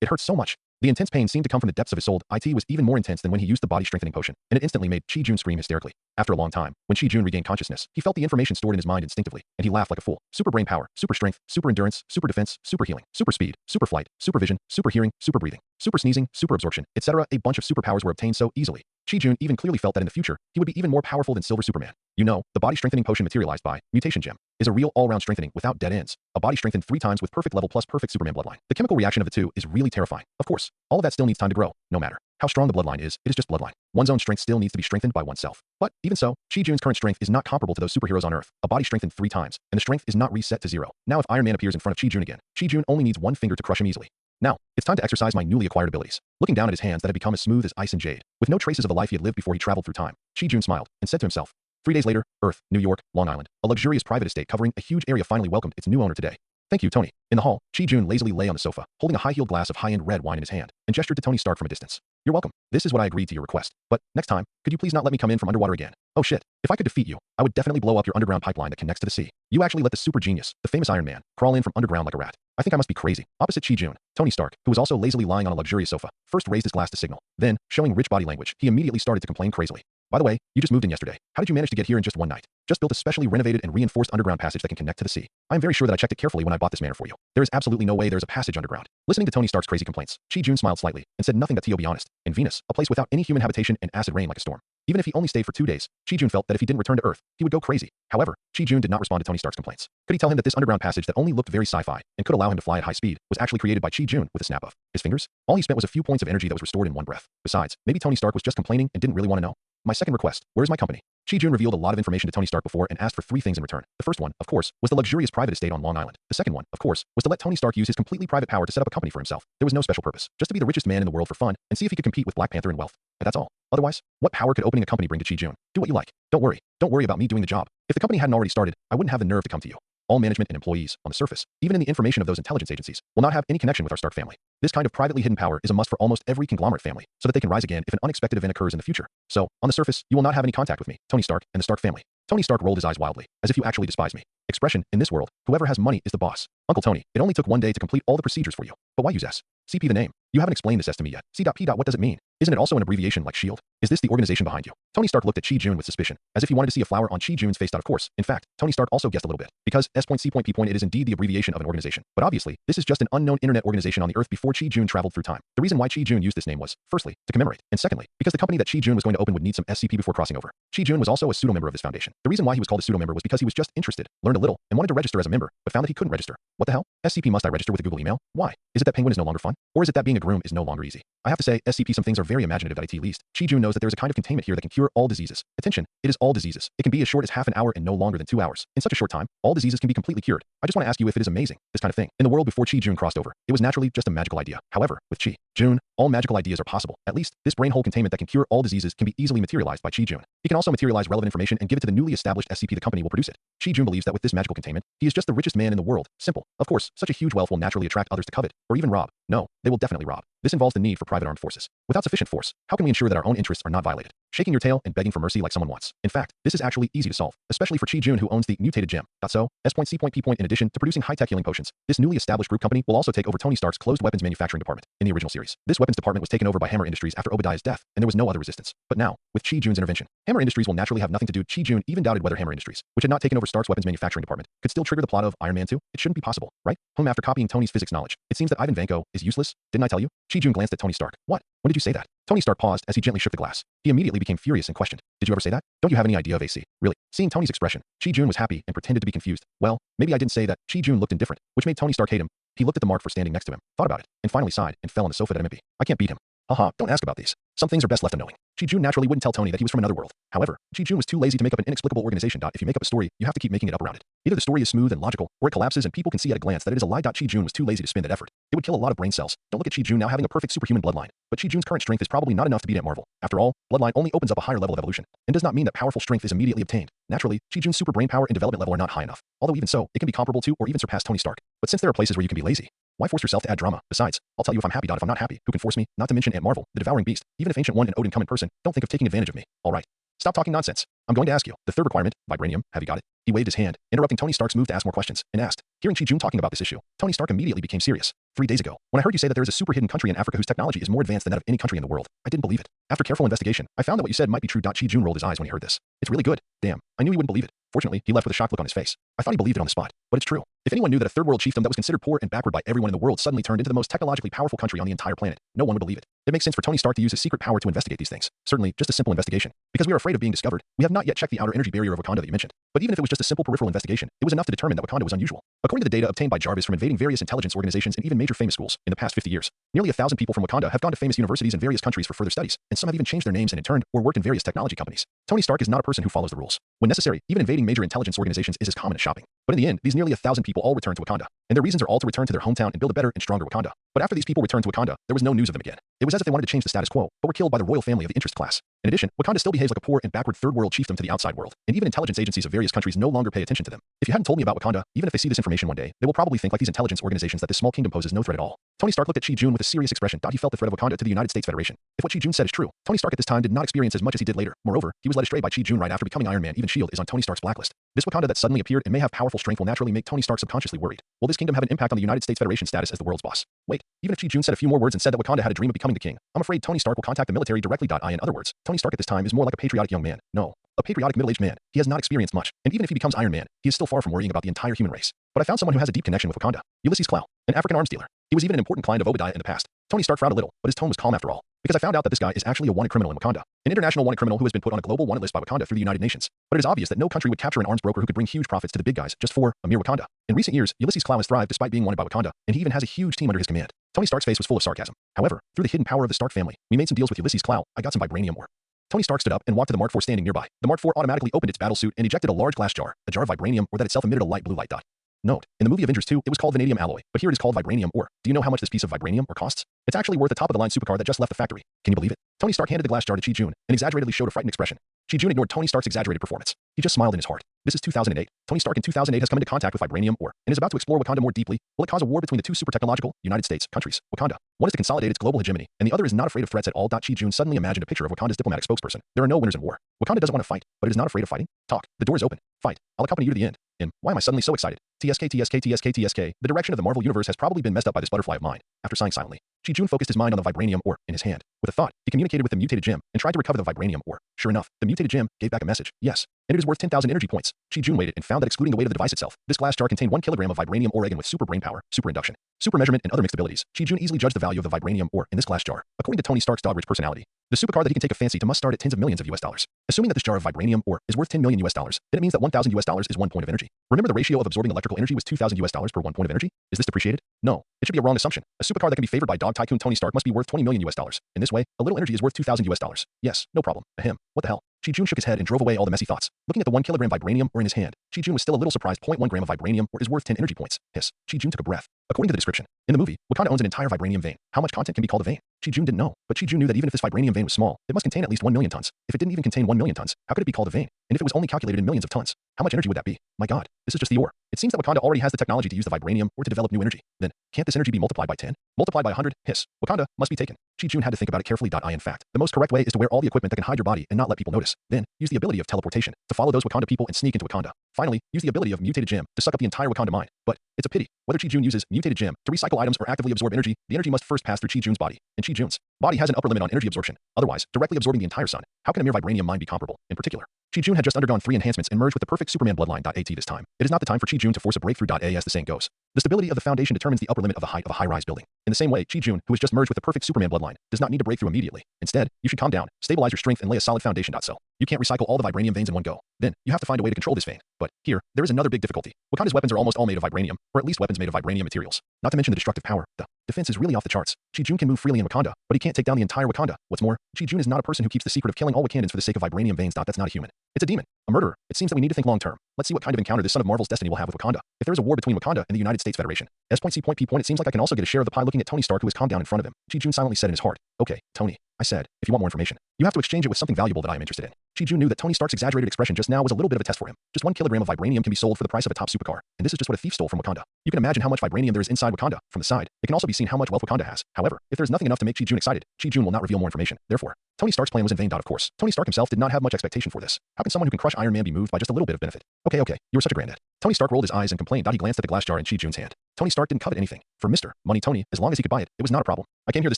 It hurt so much. The intense pain seemed to come from the depths of his soul. It was even more intense than when he used the body strengthening potion, and it instantly made Chi-Jun scream hysterically. After a long time, when Chi-Jun regained consciousness, he felt the information stored in his mind instinctively, and he laughed like a fool. Super brain power, super strength, super endurance, super defense, super healing, super speed, super flight, super vision, super hearing, super breathing, super sneezing, super absorption, etc. A bunch of superpowers were obtained so easily. Chi-Jun even clearly felt that in the future, he would be even more powerful than Silver Superman. The body strengthening potion materialized by mutation gem is a real all-round strengthening without dead ends. A body strengthened 3 times with perfect level plus perfect Superman bloodline. The chemical reaction of the two is really terrifying. Of course, all of that still needs time to grow. No matter how strong the bloodline is, it is just bloodline. One's own strength still needs to be strengthened by oneself. But even so, Chi-Jun's current strength is not comparable to those superheroes on Earth. A body strengthened 3 times, and the strength is not reset to 0. Now if Iron Man appears in front of Chi-Jun again, Chi-Jun only needs one finger to crush him easily. Now, it's time to exercise my newly acquired abilities. Looking down at his hands that had become as smooth as ice and jade, with no traces of the life he had lived before he traveled through time, Chi-Jun smiled and said to himself. 3 days later, Earth, New York, Long Island, a luxurious private estate covering a huge area finally welcomed its new owner today. Thank you, Tony. In the hall, Chi-Jun lazily lay on the sofa, holding a high-heeled glass of high-end red wine in his hand, and gestured to Tony Stark from a distance. You're welcome. This is what I agreed to your request. But next time, could you please not let me come in from underwater again? Oh shit. If I could defeat you, I would definitely blow up your underground pipeline that connects to the sea. You actually let the super genius, the famous Iron Man, crawl in from underground like a rat. I think I must be crazy. Opposite Chi-Jun, Tony Stark, who was also lazily lying on a luxurious sofa, first raised his glass to signal. Then, showing rich body language, he immediately started to complain crazily. By the way, you just moved in yesterday. How did you manage to get here in just one night? Just built a specially renovated and reinforced underground passage that can connect to the sea. I'm very sure that I checked it carefully when I bought this manor for you. There is absolutely no way there's a passage underground. Listening to Tony Stark's crazy complaints, Chi-Jun smiled slightly and said nothing but to be honest. In Venus, a place without any human habitation and acid rain like a storm. Even if he only stayed for 2 days, Chi-Jun felt that if he didn't return to Earth, he would go crazy. However, Chi-Jun did not respond to Tony Stark's complaints. Could he tell him that this underground passage that only looked very sci-fi and could allow him to fly at high speed was actually created by Chi-Jun with a snap of his fingers? All he spent was a few points of energy that was restored in one breath. Besides, maybe Tony Stark was just complaining and didn't really want to know. My second request, where's my company? Chi-Jun revealed a lot of information to Tony Stark before and asked for three things in return. The first one, of course, was the luxurious private estate on Long Island. The second one, of course, was to let Tony Stark use his completely private power to set up a company for himself. There was no special purpose, just to be the richest man in the world for fun and see if he could compete with Black Panther in wealth. But that's all. Otherwise, what power could opening a company bring to Chi-Jun? Do what you like. Don't worry. Don't worry about me doing the job. If the company hadn't already started, I wouldn't have the nerve to come to you. All management and employees, on the surface, even in the information of those intelligence agencies, will not have any connection with our Stark family. This kind of privately hidden power is a must for almost every conglomerate family, so that they can rise again if an unexpected event occurs in the future. So, on the surface, you will not have any contact with me, Tony Stark, and the Stark family. Tony Stark rolled his eyes wildly, as if you actually despise me. Expression, in this world, whoever has money is the boss. Uncle Tony, it only took one day to complete all the procedures for you. But why use S? CP the name. You haven't explained this S to me yet. C.P. What does it mean? Isn't it also an abbreviation like SHIELD? Is this the organization behind you? Tony Stark looked at Chi-Jun with suspicion, as if he wanted to see a flower on Chi-Jun's face. Of course, in fact, Tony Stark also guessed a little bit, because S.C.P. it is indeed the abbreviation of an organization. But obviously, this is just an unknown internet organization on the Earth before Chi-Jun traveled through time. The reason why Chi-Jun used this name was, firstly, to commemorate, and secondly, because the company that Chi-Jun was going to open would need some SCP before crossing over. Chi-Jun was also a pseudo-member of this foundation. The reason why he was called a pseudo-member was because he was just interested, learned a little, and wanted to register as a member, but found that he couldn't register. What the hell? SCP must I register with a Google email? Why? Is it that Penguin is no longer fun? Or is it that being a groom is no longer easy? I have to say, SCP some things are very imaginative at least. Chi-Jun knows that there is a kind of containment here that can cure all diseases. Attention, it is all diseases. It can be as short as half an hour and no longer than 2 hours. In such a short time, all diseases can be completely cured. I just want to ask you if it is amazing, this kind of thing. In the world before Chi-Jun crossed over, it was naturally just a magical idea. However, with Chi-Jun, all magical ideas are possible. At least, this brain hole containment that can cure all diseases can be easily materialized by Chi-Jun. He can also materialize relevant information and give it to the newly established SCP. The company will produce it. Chi-Jun believes that with this magical containment, he is just the richest man in the world. Simple. Of course, such a huge wealth will naturally attract others to covet, or even rob. No, they will definitely rob. This involves the need for private armed forces. Without sufficient force, how can we ensure that our own interests are not violated? Shaking your tail and begging for mercy like someone wants. In fact, this is actually easy to solve, especially for Chi-Jun who owns the mutated gem. So, S.C.P. In addition to producing high-tech healing potions, this newly established group company will also take over Tony Stark's closed weapons manufacturing department. In the original series, this weapons department was taken over by Hammer Industries after Obadiah's death, and there was no other resistance. But now, with Chi-Jun's intervention, Hammer Industries will naturally have nothing to do. Chi-Jun even doubted whether Hammer Industries, which had not taken over Stark's weapons manufacturing department, could still trigger the plot of Iron Man 2. It shouldn't be possible, right? After copying Tony's physics knowledge, it seems that Ivan Vanko is useless. Didn't I tell you? Chi-Jun glanced at Tony Stark. What? When did you say that? Tony Stark paused as he gently shook the glass. He immediately became furious and questioned. Did you ever say that? Don't you have any idea of AC? Really? Seeing Tony's expression, Chi-Jun was happy and pretended to be confused. Well, maybe I didn't say that. Chi-Jun looked indifferent, which made Tony Stark hate him. He looked at the mark for standing next to him, thought about it, and finally sighed and fell on the sofa at MP. I can't beat him. Haha, don't ask about these. Some things are best left unknowing. Chi-Jun naturally wouldn't tell Tony that he was from another world. However, Chi-Jun was too lazy to make up an inexplicable organization. If you make up a story, you have to keep making it up around it. Either the story is smooth and logical, or it collapses and people can see at a glance that it is a lie. Chi-Jun was too lazy to spend that effort. It would kill a lot of brain cells. Don't look at Chi-Jun now having a perfect superhuman bloodline. But Chi-Jun's current strength is probably not enough to beat Aunt Marvel. After all, bloodline only opens up a higher level of evolution, and does not mean that powerful strength is immediately obtained. Naturally, Chi-Jun's super brain power and development level are not high enough. Although even so, it can be comparable to or even surpass Tony Stark. But since there are places where you can be lazy, why force yourself to add drama? Besides, I'll tell you if I'm happy. If I'm not happy, who can force me? Not to mention Aunt Marvel, the devouring beast. Even if Ancient One and Odin come in person, don't think of taking advantage of me. All right. Stop talking nonsense. I'm going to ask you. The third requirement, vibranium, have you got it? He waved his hand, interrupting Tony Stark's move to ask more questions, and asked. Hearing Chi-Jun talking about this issue, Tony Stark immediately became serious. 3 days ago, when I heard you say that there is a super hidden country in Africa whose technology is more advanced than that of any country in the world, I didn't believe it. After careful investigation, I found that what you said might be true. Chi-Jun rolled his eyes when he heard this. It's really good. Damn, I knew he wouldn't believe it. Fortunately, he left with a shocked look on his face. I thought he believed it on the spot, but it's true. If anyone knew that a third world chiefdom that was considered poor and backward by everyone in the world suddenly turned into the most technologically powerful country on the entire planet, no one would believe it. It makes sense for Tony Stark to use his secret power to investigate these things. Certainly, just a simple investigation. Because we are afraid of being discovered, we have not yet checked the outer energy barrier of Wakanda that you mentioned. But even if it was just a simple peripheral investigation, it was enough to determine that Wakanda was unusual. According to the data obtained by Jarvis from invading various intelligence organizations and even major famous schools in the past 50 years, nearly 1,000 people from Wakanda have gone to famous universities in various countries for further studies, and some have even changed their names and interned or worked in various technology companies. Tony Stark is not a person who follows the rules. When necessary, even invading major intelligence organizations is as common as shopping. But in the end, these nearly 1,000 people all returned to Wakanda, and their reasons are all to return to their hometown and build a better and stronger Wakanda. But after these people returned to Wakanda, there was no news of them again. It was as if they wanted to change the status quo, but were killed by the royal family of the interest class. In addition, Wakanda still behaves like a poor and backward third world chiefdom to the outside world, and even intelligence agencies of various countries no longer pay attention to them. If you hadn't told me about Wakanda, even if they see this information one day, they will probably think like these intelligence organizations that this small kingdom poses no threat at all. Tony Stark looked at Chi-Jun with a serious expression. He felt the threat of Wakanda to the United States Federation. If what Chi-Jun said is true, Tony Stark at this time did not experience as much as he did later. Moreover, he was led astray by Chi-Jun right after becoming Iron Man. Even S.H.I.E.L.D. is on Tony Stark's blacklist. This Wakanda that suddenly appeared and may have powerful strength will naturally make Tony Stark subconsciously worried. Will this kingdom have an impact on the United States Federation status as the world's boss? Wait, even if Chi-Jun said a few more words and said that Wakanda had a dream of becoming the king, I'm afraid Tony Stark will contact the military directly. In other words, Tony Stark at this time is more like a patriotic young man. No, a patriotic middle-aged man. He has not experienced much, and even if he becomes Iron Man, he is still far from worrying about the entire human race. But I found someone who has a deep connection with Wakanda. Ulysses Clow, an African arms dealer. He was even an important client of Obadiah in the past. Tony Stark frowned a little, but his tone was calm after all, because I found out that this guy is actually a wanted criminal in Wakanda. An international wanted criminal who has been put on a global wanted list by Wakanda through the United Nations. But it is obvious that no country would capture an arms broker who could bring huge profits to the big guys just for a mere Wakanda. In recent years, Ulysses Clow has thrived despite being wanted by Wakanda, and he even has a huge team under his command. Tony Stark's face was full of sarcasm. However, through the hidden power of the Stark family, we made some deals with Ulysses Clow. I got some vibranium ore. Tony Stark stood up and walked to the Mark IV standing nearby. The Mark IV automatically opened its battle suit and ejected a large glass jar, a jar of vibranium ore that itself emitted a light blue light dot. Note, in the movie Avengers 2, it was called vanadium alloy, but here it is called vibranium ore. Do you know how much this piece of vibranium ore costs? It's actually worth a top-of-the-line supercar that just left the factory. Can you believe it? Tony Stark handed the glass jar to Chi-Jun and exaggeratedly showed a frightened expression. Chi-Jun ignored Tony Stark's exaggerated performance. He just smiled in his heart. This is 2008. Tony Stark in 2008 has come into contact with vibranium ore and is about to explore Wakanda more deeply. Will it cause a war between the two super-technological United States countries, Wakanda? One is to consolidate its global hegemony, and the other is not afraid of threats at all. Chi-Jun suddenly imagined a picture of Wakanda's diplomatic spokesperson. There are no winners in war. Wakanda doesn't want to fight, but it is not afraid of fighting. Talk. The door is open. Fight. I'll accompany you to the end. Why am I suddenly so excited? TSK. The direction of the Marvel Universe has probably been messed up by this butterfly of mine. After sighing silently, Chi-Jun focused his mind on the vibranium ore in his hand. With a thought, he communicated with the mutated gem and tried to recover the vibranium ore. Sure enough, the mutated gem gave back a message. Yes, and it is worth 10,000 energy points. Chi-Jun weighed it and found that excluding the weight of the device itself, this glass jar contained 1 kilogram of vibranium ore again with super brain power, super induction, super measurement, and other mixed abilities. Chi-Jun easily judged the value of the vibranium ore in this glass jar. According to Tony Stark's dog-rich personality, the supercar that he can take a fancy to must start at tens of millions of US dollars. Assuming that this jar of vibranium ore is worth 10 million US dollars, then it means that 1,000 US dollars is 1 point of energy. Remember the ratio of absorbing electrical energy was 2,000 US dollars per 1 point of energy? Is this depreciated? No. It should be a wrong assumption. A supercar that can be favored by dog tycoon Tony Stark must be worth 20 million US dollars. In this way, a little energy is worth 2,000 US dollars. Yes, no problem. Ahem. What the hell? Chi-Jun shook his head and drove away all the messy thoughts. Looking at the 1 kilogram vibranium ore in his hand, Chi-Jun was still a little surprised. 0.1 gram of vibranium ore is worth 10 energy points. Hiss. Chi-Jun took a breath. According to the description, in the movie, Wakanda owns an entire vibranium vein. How much content can be called a vein? Chi-Jun didn't know, but Chi-Jun knew that even if this vibranium vein was small, it must contain at least 1 million tons. If it didn't even contain 1 million tons, how could it be called a vein? And if it was only calculated in millions of tons, how much energy would that be? My god, this is just the ore. It seems that Wakanda already has the technology to use the vibranium ore to develop new energy. Then, can't this energy be multiplied by 10? Multiplied by 100? Hiss. Wakanda must be taken. Chi-Jun had to think about it carefully. In fact, the most correct way is to wear all the equipment that can hide your body and not let people notice. Then, use the ability of teleportation to follow those Wakanda people and sneak into Wakanda. Finally, use the ability of mutated gem to suck up the entire Wakanda mind. But it's a pity. Whether Chi-Jun uses mutated gem to recycle items or actively absorb energy, the energy must first pass through Chi-Jun's body, and Chi-Jun's body has an upper limit on energy absorption. Otherwise, directly absorbing the entire sun, how can a mere vibranium mind be comparable? In particular, Chi-Jun had just undergone 3 enhancements and merged with the perfect Superman bloodline. At this time, it is not the time for Chi-Jun to force a breakthrough. As the saying goes, the stability of the foundation determines the upper limit of the height of a high-rise building. In the same way, Chi-Jun, who has just merged with the perfect Superman bloodline, does not need to break through immediately. Instead, you should calm down, stabilize your strength, and lay a solid foundation. So, you can't recycle all the vibranium veins in one go. Then, you have to find a way to control this vein. But here, there is another big difficulty. Wakanda's weapons are almost all made of vibranium, or at least weapons made of vibranium materials. Not to mention the destructive power. The defense is really off the charts. Chi-Jun can move freely in Wakanda, but he can't take down the entire Wakanda. What's more, Chi-Jun is not a person who keeps the secret of killing all Wakandans for the sake of vibranium veins. That's not a human. It's a demon. A murderer. It seems that we need to think long term. Let's see what kind of encounter this son of Marvel's destiny will have with Wakanda. If there is a war between Wakanda and the United States Federation, S.C.P. It seems like I can also get a share of the pie. Looking at Tony Stark, who is calmed down in front of him, Chi-Jun silently said in his heart, "Okay, Tony," I said, "if you want more information, you have to exchange it with something valuable that I am interested in." Chi-Jun knew that Tony Stark's exaggerated expression just now was a little bit of a test for him. Just 1 kilogram of vibranium can be sold for the price of a top supercar, and this is just what a thief stole from Wakanda. You can imagine how much vibranium there is inside Wakanda. From the side, it can also be seen how much wealth Wakanda has. However, if there is nothing enough to make Chi-Jun excited, Chi-Jun will not reveal more information. Therefore, Tony Stark's plan was in vain. Of course, Tony Stark himself did not have much expectation for this. How can someone who can crush Iron Man be moved by just a little bit of benefit? Okay, you were such a granddad. Tony Stark rolled his eyes and complained. He glanced at the glass jar in Chi-Jun's hand. Tony Stark didn't covet anything. For Mr. Money Tony, as long as he could buy it, it was not a problem. I came here this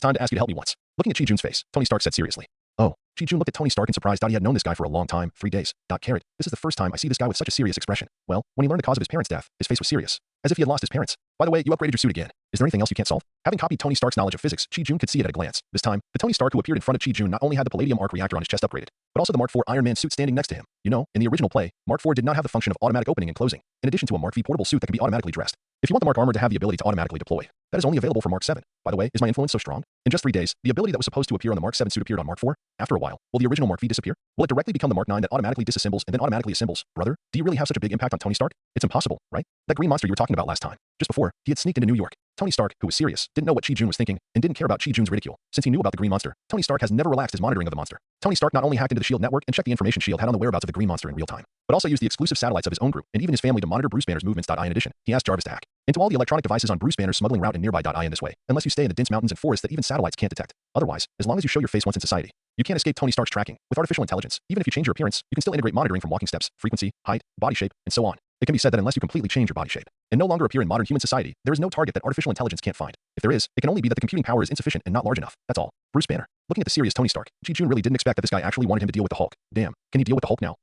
time to ask you to help me once. Looking at Chi-Jun's face, Tony Stark said seriously. Oh. Chi-Jun looked at Tony Stark in surprise. He had known this guy for a long time, 3 days. Carrot. This is the first time I see this guy with such a serious expression. Well, when he learned the cause of his parents' death, his face was serious, as if he had lost his parents. By the way, you upgraded your suit again. Is there anything else you can't solve? Having copied Tony Stark's knowledge of physics, Chi-Jun could see it at a glance. This time, the Tony Stark who appeared in front of Chi-Jun not only had the palladium arc reactor on his chest upgraded, but also the Mark IV Iron Man suit standing next to him. You know, in the original play, Mark IV did not have the function of automatic opening and closing, in addition to a Mark V portable suit that can be automatically dressed. If you want the Mark armor to have the ability to automatically deploy, that is only available for Mark 7. By the way, is my influence so strong? In just 3 days, the ability that was supposed to appear on the Mark 7 suit appeared on Mark 4. After a while, will the original Mark V disappear? Will it directly become the Mark 9 that automatically disassembles and then automatically assembles? Brother, do you really have such a big impact on Tony Stark? It's impossible, right? That green monster you were talking about last time. Just before, he had sneaked into New York. Tony Stark, who was serious, didn't know what Chi-Jun was thinking and didn't care about Chi-Jun's ridicule. Since he knew about the green monster, Tony Stark has never relaxed his monitoring of the monster. Tony Stark not only hacked into the SHIELD network and checked the information SHIELD had on the whereabouts of the green monster in real time, but also used the exclusive satellites of his own group and even his family to monitor Bruce Banner's movements. In addition, he asked Jarvis to hack into all the electronic devices on Bruce Banner's smuggling route and nearby. In this way, unless you stay in the dense mountains and forests that even satellites can't detect. Otherwise, as long as you show your face once in society, you can't escape Tony Stark's tracking. With artificial intelligence, even if you change your appearance, you can still integrate monitoring from walking steps, frequency, height, body shape, and so on. It can be said that unless you completely change your body shape and no longer appear in modern human society, there is no target that artificial intelligence can't find. If there is, it can only be that the computing power is insufficient and not large enough. That's all. Bruce Banner. Looking at the serious Tony Stark, Chi-Jun really didn't expect that this guy actually wanted him to deal with the Hulk. Damn, can he deal with the Hulk now?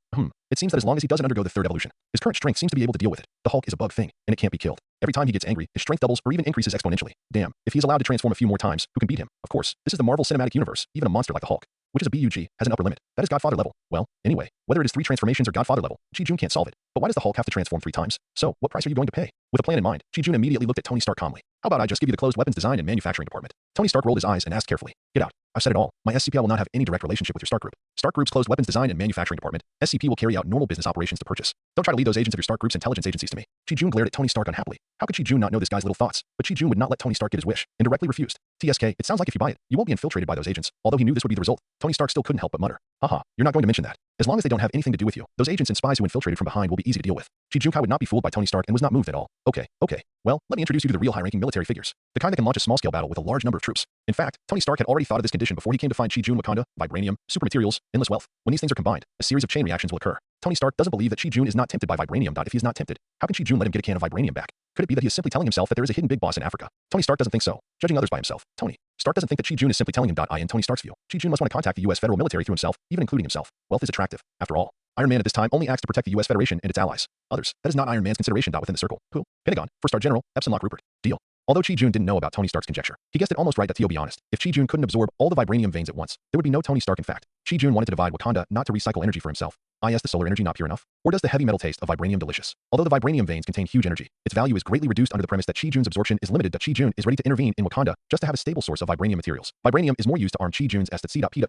It seems that as long as he doesn't undergo the third evolution, his current strength seems to be able to deal with it. The Hulk is a bug thing, and it can't be killed. Every time he gets angry, his strength doubles or even increases exponentially. Damn, if he is allowed to transform a few more times, who can beat him? Of course, this is the Marvel Cinematic Universe. Even a monster like the Hulk which is a BUG, has an upper limit. That is Godfather level. Well, anyway, whether it is 3 transformations or Godfather level, Chi-Jun can't solve it. But why does the Hulk have to transform 3 times? So, what price are you going to pay? With a plan in mind, Chi-Jun immediately looked at Tony Stark calmly. How about I just give you the closed weapons design and manufacturing department? Tony Stark rolled his eyes and asked carefully. Get out. I've said it all. My SCPI will not have any direct relationship with your Stark Group. Stark Group's closed weapons design and manufacturing department, SCP, will carry out normal business operations to purchase. Don't try to lead those agents of your Stark Group's intelligence agencies to me. Chi-Jun glared at Tony Stark unhappily. How could Chi-Jun not know this guy's little thoughts? But Chi-Jun would not let Tony Stark get his wish, and directly refused. TSK, it sounds like if you buy it, you won't be infiltrated by those agents. Although he knew this would be the result, Tony Stark still couldn't help but mutter. Haha, you're not going to mention that. As long as they don't have anything to do with you, those agents and spies who infiltrated from behind will be easy to deal with. Chi-Jun would not be fooled by Tony Stark and was not moved at all. Okay. Well, let me introduce you to the real high-ranking military figures. The kind that can launch a small-scale battle with a large number of troops. In fact, Tony Stark had already thought of this condition before he came to find Chi-Jun: Wakanda, vibranium, super materials, endless wealth. When these things are combined, a series of chain reactions will occur. Tony Stark doesn't believe that Chi-Jun is not tempted by vibranium. If he is not tempted, how can Chi-Jun let him get a can of vibranium back? Could it be that he is simply telling himself that there is a hidden big boss in Africa? Tony Stark doesn't think so. Judging others by himself, Tony Stark doesn't think that Chi-Jun is simply telling him. In Tony Stark's view, Chi-Jun must want to contact the U.S. federal military through himself, even including himself. Wealth is attractive. After all, Iron Man at this time only acts to protect the U.S. Federation and its allies. Others, that is not Iron Man's consideration. Within the circle. Who? Pentagon, First Star General, Epson Lock Rupert. Deal. Although Chi-Jun didn't know about Tony Stark's conjecture, he guessed it almost right. To be honest, if Chi-Jun couldn't absorb all the vibranium veins at once, there would be no Tony Stark. In fact, Chi-Jun wanted to divide Wakanda, not to recycle energy for himself. Is the solar energy not pure enough? Or does the heavy metal taste of vibranium delicious? Although the vibranium veins contain huge energy, its value is greatly reduced under the premise that Chi-Jun's absorption is limited. Chi-Jun is ready to intervene in Wakanda just to have a stable source of vibranium materials. Vibranium is more used to arm Chi-Jun's S.C.P.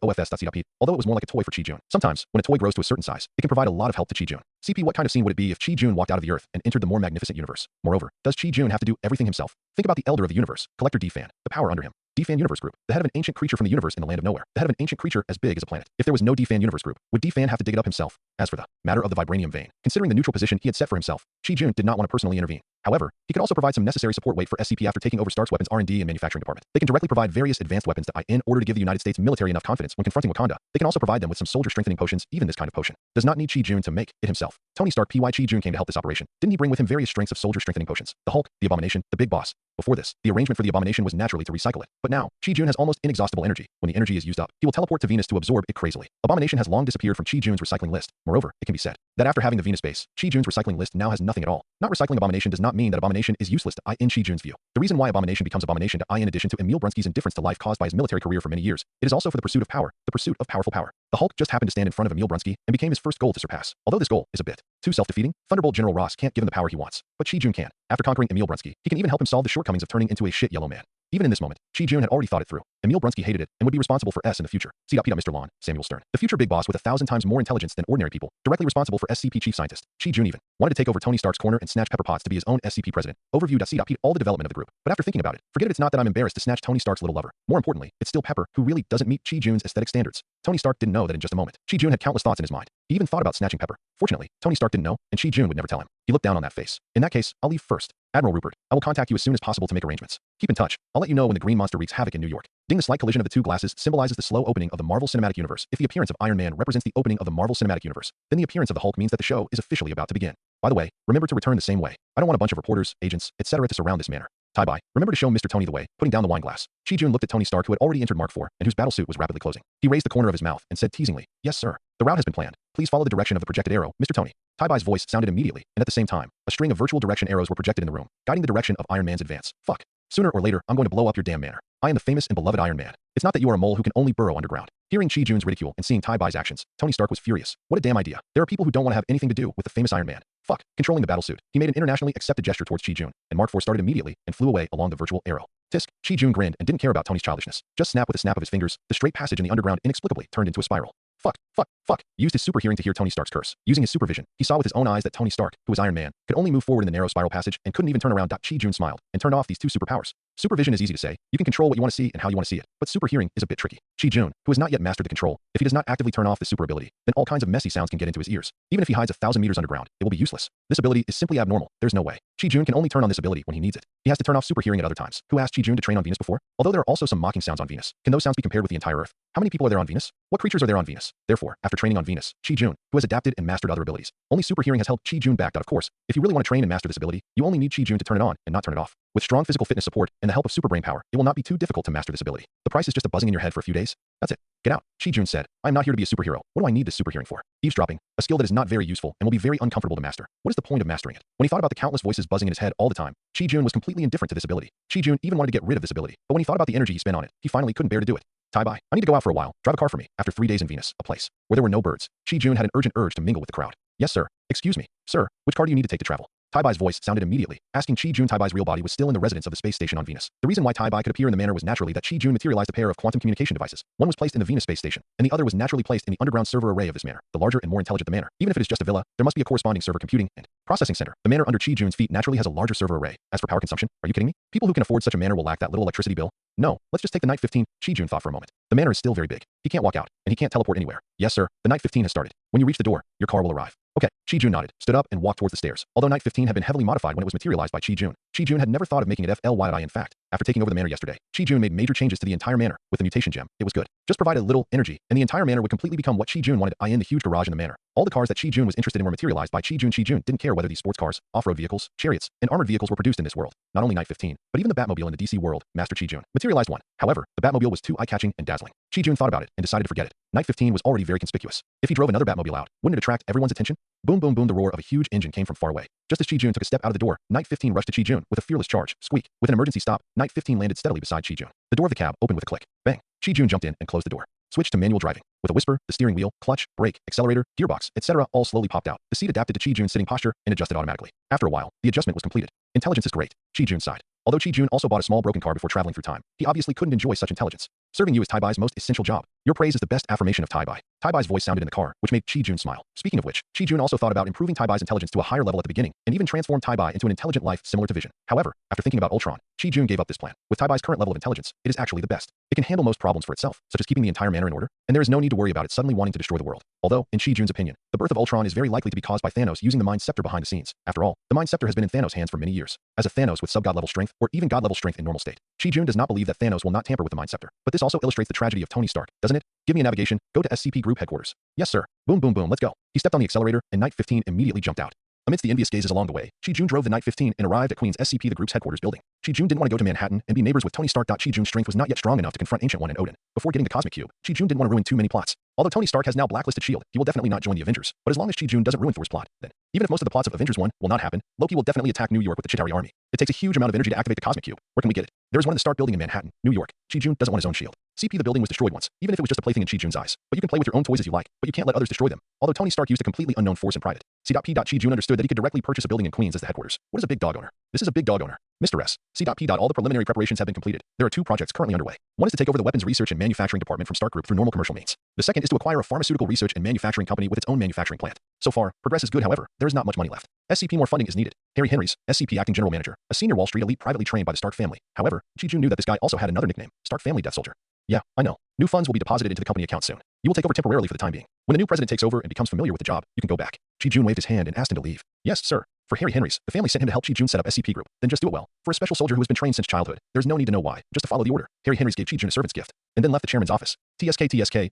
Although it was more like a toy for Chi-Jun. Sometimes, when a toy grows to a certain size, it can provide a lot of help to Chi-Jun. CP, what kind of scene would it be if Chi-Jun walked out of the Earth and entered the more magnificent universe? Moreover, does Chi-Jun have to do everything himself? Think about the Elder of the Universe, Collector D-Fan, the power under him. D-Fan Universe Group, the head of an ancient creature from the universe in the land of nowhere, the head of an ancient creature as big as a planet. If there was no D-Fan Universe Group, would D-Fan have to dig it up himself? As for the matter of the vibranium vein, considering the neutral position he had set for himself, Chi-Jun did not want to personally intervene. However, he could also provide some necessary support weight for SCP after taking over Stark's weapons R&D and manufacturing department. They can directly provide various advanced weapons in order to give the United States military enough confidence when confronting Wakanda. They can also provide them with some soldier strengthening potions. Even this kind of potion does not need Chi-Jun to make it himself. Tony Stark Chi-Jun came to help this operation. Didn't he bring with him various strengths of soldier strengthening potions? The Hulk, the Abomination, the Big Boss. Before this, the arrangement for the Abomination was naturally to recycle it. But now, Chi-Jun has almost inexhaustible energy. When the energy is used up, he will teleport to Venus to absorb it crazily. Abomination has long disappeared from Chi-Jun's recycling list. Moreover, it can be said that after having the Venus base, Chi-Jun's recycling list now has nothing at all. Not recycling Abomination does not mean that Abomination is useless to in Chi-Jun's view. The reason why Abomination becomes Abomination to in addition to Emil Brunsky's indifference to life caused by his military career for many years, it is also for the pursuit of power, the pursuit of powerful power. The Hulk just happened to stand in front of Emil Brunsky and became his first goal to surpass. Although this goal is a bit too self-defeating, Thunderbolt General Ross can't give him the power he wants. But Chi-Jun can. After conquering Emil Brunsky, he can even help him solve the shortcomings of turning into a shit yellow man. Even in this moment, Chi-Jun had already thought it through. Emil Brunsky hated it and would be responsible for S in the future. Mr. Lon, Samuel Stern. The future big boss with 1,000 times more intelligence than ordinary people, directly responsible for SCP chief scientist. Chi-Jun even wanted to take over Tony Stark's corner and snatch Pepper Potts to be his own SCP president. Overview. All the development of the group. But after thinking about it, forget it. It's not that I'm embarrassed to snatch Tony Stark's little lover. More importantly, it's still Pepper, who really doesn't meet Chi-Jun's aesthetic standards. Tony Stark didn't know that in just a moment. Chi-Jun had countless thoughts in his mind. He even thought about snatching Pepper. Fortunately, Tony Stark didn't know, and Chi-Jun would never tell him. He looked down on that face. In that case, I'll leave first. Admiral Rupert, I will contact you as soon as possible to make arrangements. Keep in touch. I'll let you know when the green monster wreaks havoc in New York. Ding. The slight collision of the two glasses symbolizes the slow opening of the Marvel Cinematic Universe. If the appearance of Iron Man represents the opening of the Marvel Cinematic Universe, then the appearance of the Hulk means that the show is officially about to begin. By the way, remember to return the same way. I don't want a bunch of reporters, agents, etc. to surround this manor. Tie-bye, remember to show Mr. Tony the way, putting down the wine glass. Chi-Jun looked at Tony Stark, who had already entered Mark IV, and whose battlesuit was rapidly closing. He raised the corner of his mouth and said teasingly, "Yes, sir. The route has been planned. Please follow the direction of the projected arrow, Mr. Tony." Tie-bye's voice sounded immediately, and at the same time, a string of virtual direction arrows were projected in the room, guiding the direction of Iron Man's advance. Fuck. Sooner or later, I'm going to blow up your damn manor. I am the famous and beloved Iron Man. It's not that you are a mole who can only burrow underground. Hearing Chi-Jun's ridicule and seeing Tie-bye's actions, Tony Stark was furious. What a damn idea. There are people who don't want to have anything to do with the famous Iron Man. Fuck. Controlling the battlesuit, he made an internationally accepted gesture towards Chi-Jun, and Mark IV started immediately and flew away along the virtual arrow. Tisk. Chi-Jun grinned and didn't care about Tony's childishness. Just snap with a snap of his fingers, the straight passage in the underground inexplicably turned into a spiral. Fuck. He used his super hearing to hear Tony Stark's curse. Using his supervision, he saw with his own eyes that Tony Stark, who was Iron Man, could only move forward in the narrow spiral passage and couldn't even turn around. Chi-Jun smiled and turned off these two superpowers. Supervision is easy to say. You can control what you want to see and how you want to see it. But super hearing is a bit tricky. Chi-Jun, who has not yet mastered the control, if he does not actively turn off the super ability, then all kinds of messy sounds can get into his ears. Even if he hides 1,000 meters underground, it will be useless. This ability is simply abnormal. There's no way. Chi-Jun can only turn on this ability when he needs it. He has to turn off super hearing at other times. Who asked Chi-Jun to train on Venus before? Although there are also some mocking sounds on Venus, can those sounds be compared with the entire Earth? How many people are there on Venus? What creatures are there on Venus? Therefore, after training on Venus, Chi-Jun, who has adapted and mastered other abilities, only super hearing has held Chi-Jun back. Of course, if you really want to train and master this ability, you only need Chi-Jun to turn it on and not turn it off. With strong physical fitness support and the help of super brain power, it will not be too difficult to master this ability. The price is just a buzzing in your head for a few days. That's it. Get out. Chi-Jun said, I'm not here to be a superhero. What do I need this super hearing for? Eavesdropping, a skill that is not very useful and will be very uncomfortable to master. What is the point of mastering it? When he thought about the countless voices buzzing in his head all the time, Chi-Jun was completely indifferent to this ability. Chi-Jun even wanted to get rid of this ability, but when he thought about the energy he spent on it, he finally couldn't bear to do it. Tai-Bai, I need to go out for a while. Drive a car for me. After 3 days in Venus, a place where there were no birds, Chi-Jun had an urgent urge to mingle with the crowd. Yes, sir. Excuse me, sir. Which car do you need to take to travel? Tai-Bai's voice sounded immediately, asking Chi-Jun. Tai-Bai's real body was still in the residence of the space station on Venus. The reason why Tai-Bai could appear in the manner was naturally that Chi-Jun materialized a pair of quantum communication devices. One was placed in the Venus space station, and the other was naturally placed in the underground server array of this manor. The larger and more intelligent the manor, even if it is just a villa, there must be a corresponding server computing and processing center. The manor under Chi-Jun's feet naturally has a larger server array. As for power consumption, are you kidding me? People who can afford such a manor will lack that little electricity bill. No, let's just take the Night 15, Chi-Jun thought for a moment. The manor is still very big. He can't walk out, and he can't teleport anywhere. Yes, sir, the Night 15 has started. When you reach the door, your car will arrive. Okay, Chi-Jun nodded, stood up, and walked towards the stairs. Although Night 15 had been heavily modified when it was materialized by Chi-Jun, Chi-Jun had never thought of making it FLYI. In fact, after taking over the manor yesterday, Chi-Jun made major changes to the entire manor. With the mutation gem, it was good. Just provide a little energy, and the entire manor would completely become what Chi-Jun wanted. In the huge garage in the manor, all the cars that Chi-Jun was interested in were materialized by Chi-Jun. Chi-Jun didn't care whether these sports cars, off-road vehicles, chariots, and armored vehicles were produced in this world. Not only Night 15, but even the Batmobile in the DC world, Master Chi-Jun materialized one. However, the Batmobile was too eye-catching and dazzling. Chi-Jun thought about it and decided to forget it. Night 15 was already very conspicuous. If he drove another Batmobile out, wouldn't it attract everyone's attention? Boom, boom, boom, the roar of a huge engine came from far away. Just as Chi-Jun took a step out of the door, Night 15 rushed to Chi-Jun with a fearless charge. Squeak. With an emergency stop, Night 15 landed steadily beside Chi-Jun. The door of the cab opened with a click. Bang. Chi-Jun jumped in and closed the door. Switched to manual driving. With a whisper, the steering wheel, clutch, brake, accelerator, gearbox, etc. all slowly popped out. The seat adapted to Chi-Jun's sitting posture and adjusted automatically. After a while, the adjustment was completed. Intelligence is great, Chi-Jun sighed. Although Chi-Jun also bought a small broken car before traveling through time, he obviously couldn't enjoy such intelligence. Serving you is Tai-Bai's most essential job. Your praise is the best affirmation of Tai-Bai. Tai-Bai's voice sounded in the car, which made Chi-Jun smile. Speaking of which, Chi-Jun also thought about improving Tai-Bai's intelligence to a higher level at the beginning, and even transformed Tai-Bai into an intelligent life similar to Vision. However, after thinking about Ultron, Chi-Jun gave up this plan. With Tai-Bai's current level of intelligence, it is actually the best. It can handle most problems for itself, such as keeping the entire manor in order, and there is no need to worry about it suddenly wanting to destroy the world. Although, in Chi-Jun's opinion, the birth of Ultron is very likely to be caused by Thanos using the Mind Scepter behind the scenes. After all, the Mind Scepter has been in Thanos' hands for many years. As a Thanos with sub-god level strength, or even god level strength in normal state, Chi-Jun does not believe that Thanos will not tamper with the Mind Scepter. But this also illustrates the tragedy of Tony Stark, doesn't it? Give me a navigation, go to SCP Group headquarters. Yes, sir. Boom, boom, boom, let's go. He stepped on the accelerator, and Night 15 immediately jumped out. Amidst the envious gazes along the way, Chi-Jun drove the Night 15 and arrived at Queen's SCP, the group's headquarters building. Chi-Jun didn't want to go to Manhattan and be neighbors with Tony Stark. Chi-Jun's strength was not yet strong enough to confront Ancient One and Odin. Before getting the Cosmic Cube, Chi-Jun didn't want to ruin too many plots. Although Tony Stark has now blacklisted S.H.I.E.L.D., he will definitely not join the Avengers. But as long as Chi-Jun doesn't ruin Thor's plot, then, even if most of the plots of Avengers 1 will not happen, Loki will definitely attack New York with the Chitauri army. It takes a huge amount of energy to activate the Cosmic Cube. Where can we get it? There is one in the Stark building in Manhattan, New York. Chi-Jun doesn't want his own shield. CP, the building was destroyed once, even if it was just a plaything in Chi-Jun's eyes. But you can play with your own toys as you like, but you can't let others destroy them. Although Tony Stark used a completely unknown force in private. C.P. Chi-Jun understood that he could directly purchase a building in Queens as the headquarters. What is a big dog owner? This is a big dog owner. Mr. S. C.P. All the preliminary preparations have been completed. There are 2 projects currently underway. One is to take over the weapons research and manufacturing department from Stark Group through normal commercial means. The second is to acquire a pharmaceutical research and manufacturing company with its own manufacturing plant. So far, progress is good. However, there is not much money left. SCP more funding is needed. Harry Henry's, SCP acting general manager, a senior Wall Street elite privately trained by the Stark family. However, Chi-Jun knew that this guy also had another nickname, Stark Family Death Soldier. Yeah, I know. New funds will be deposited into the company account soon. You will take over temporarily for the time being. When the new president takes over and becomes familiar with the job, you can go back. Chi-Jun waved his hand and asked him to leave. Yes, sir. For Harry Henry's, the family sent him to help Chi-Jun set up SCP Group. Then just do it well. For a special soldier who has been trained since childhood, there's no need to know why, just to follow the order. Harry Henry's gave Chi-Jun a servant's gift, and then left the chairman's office. TSK,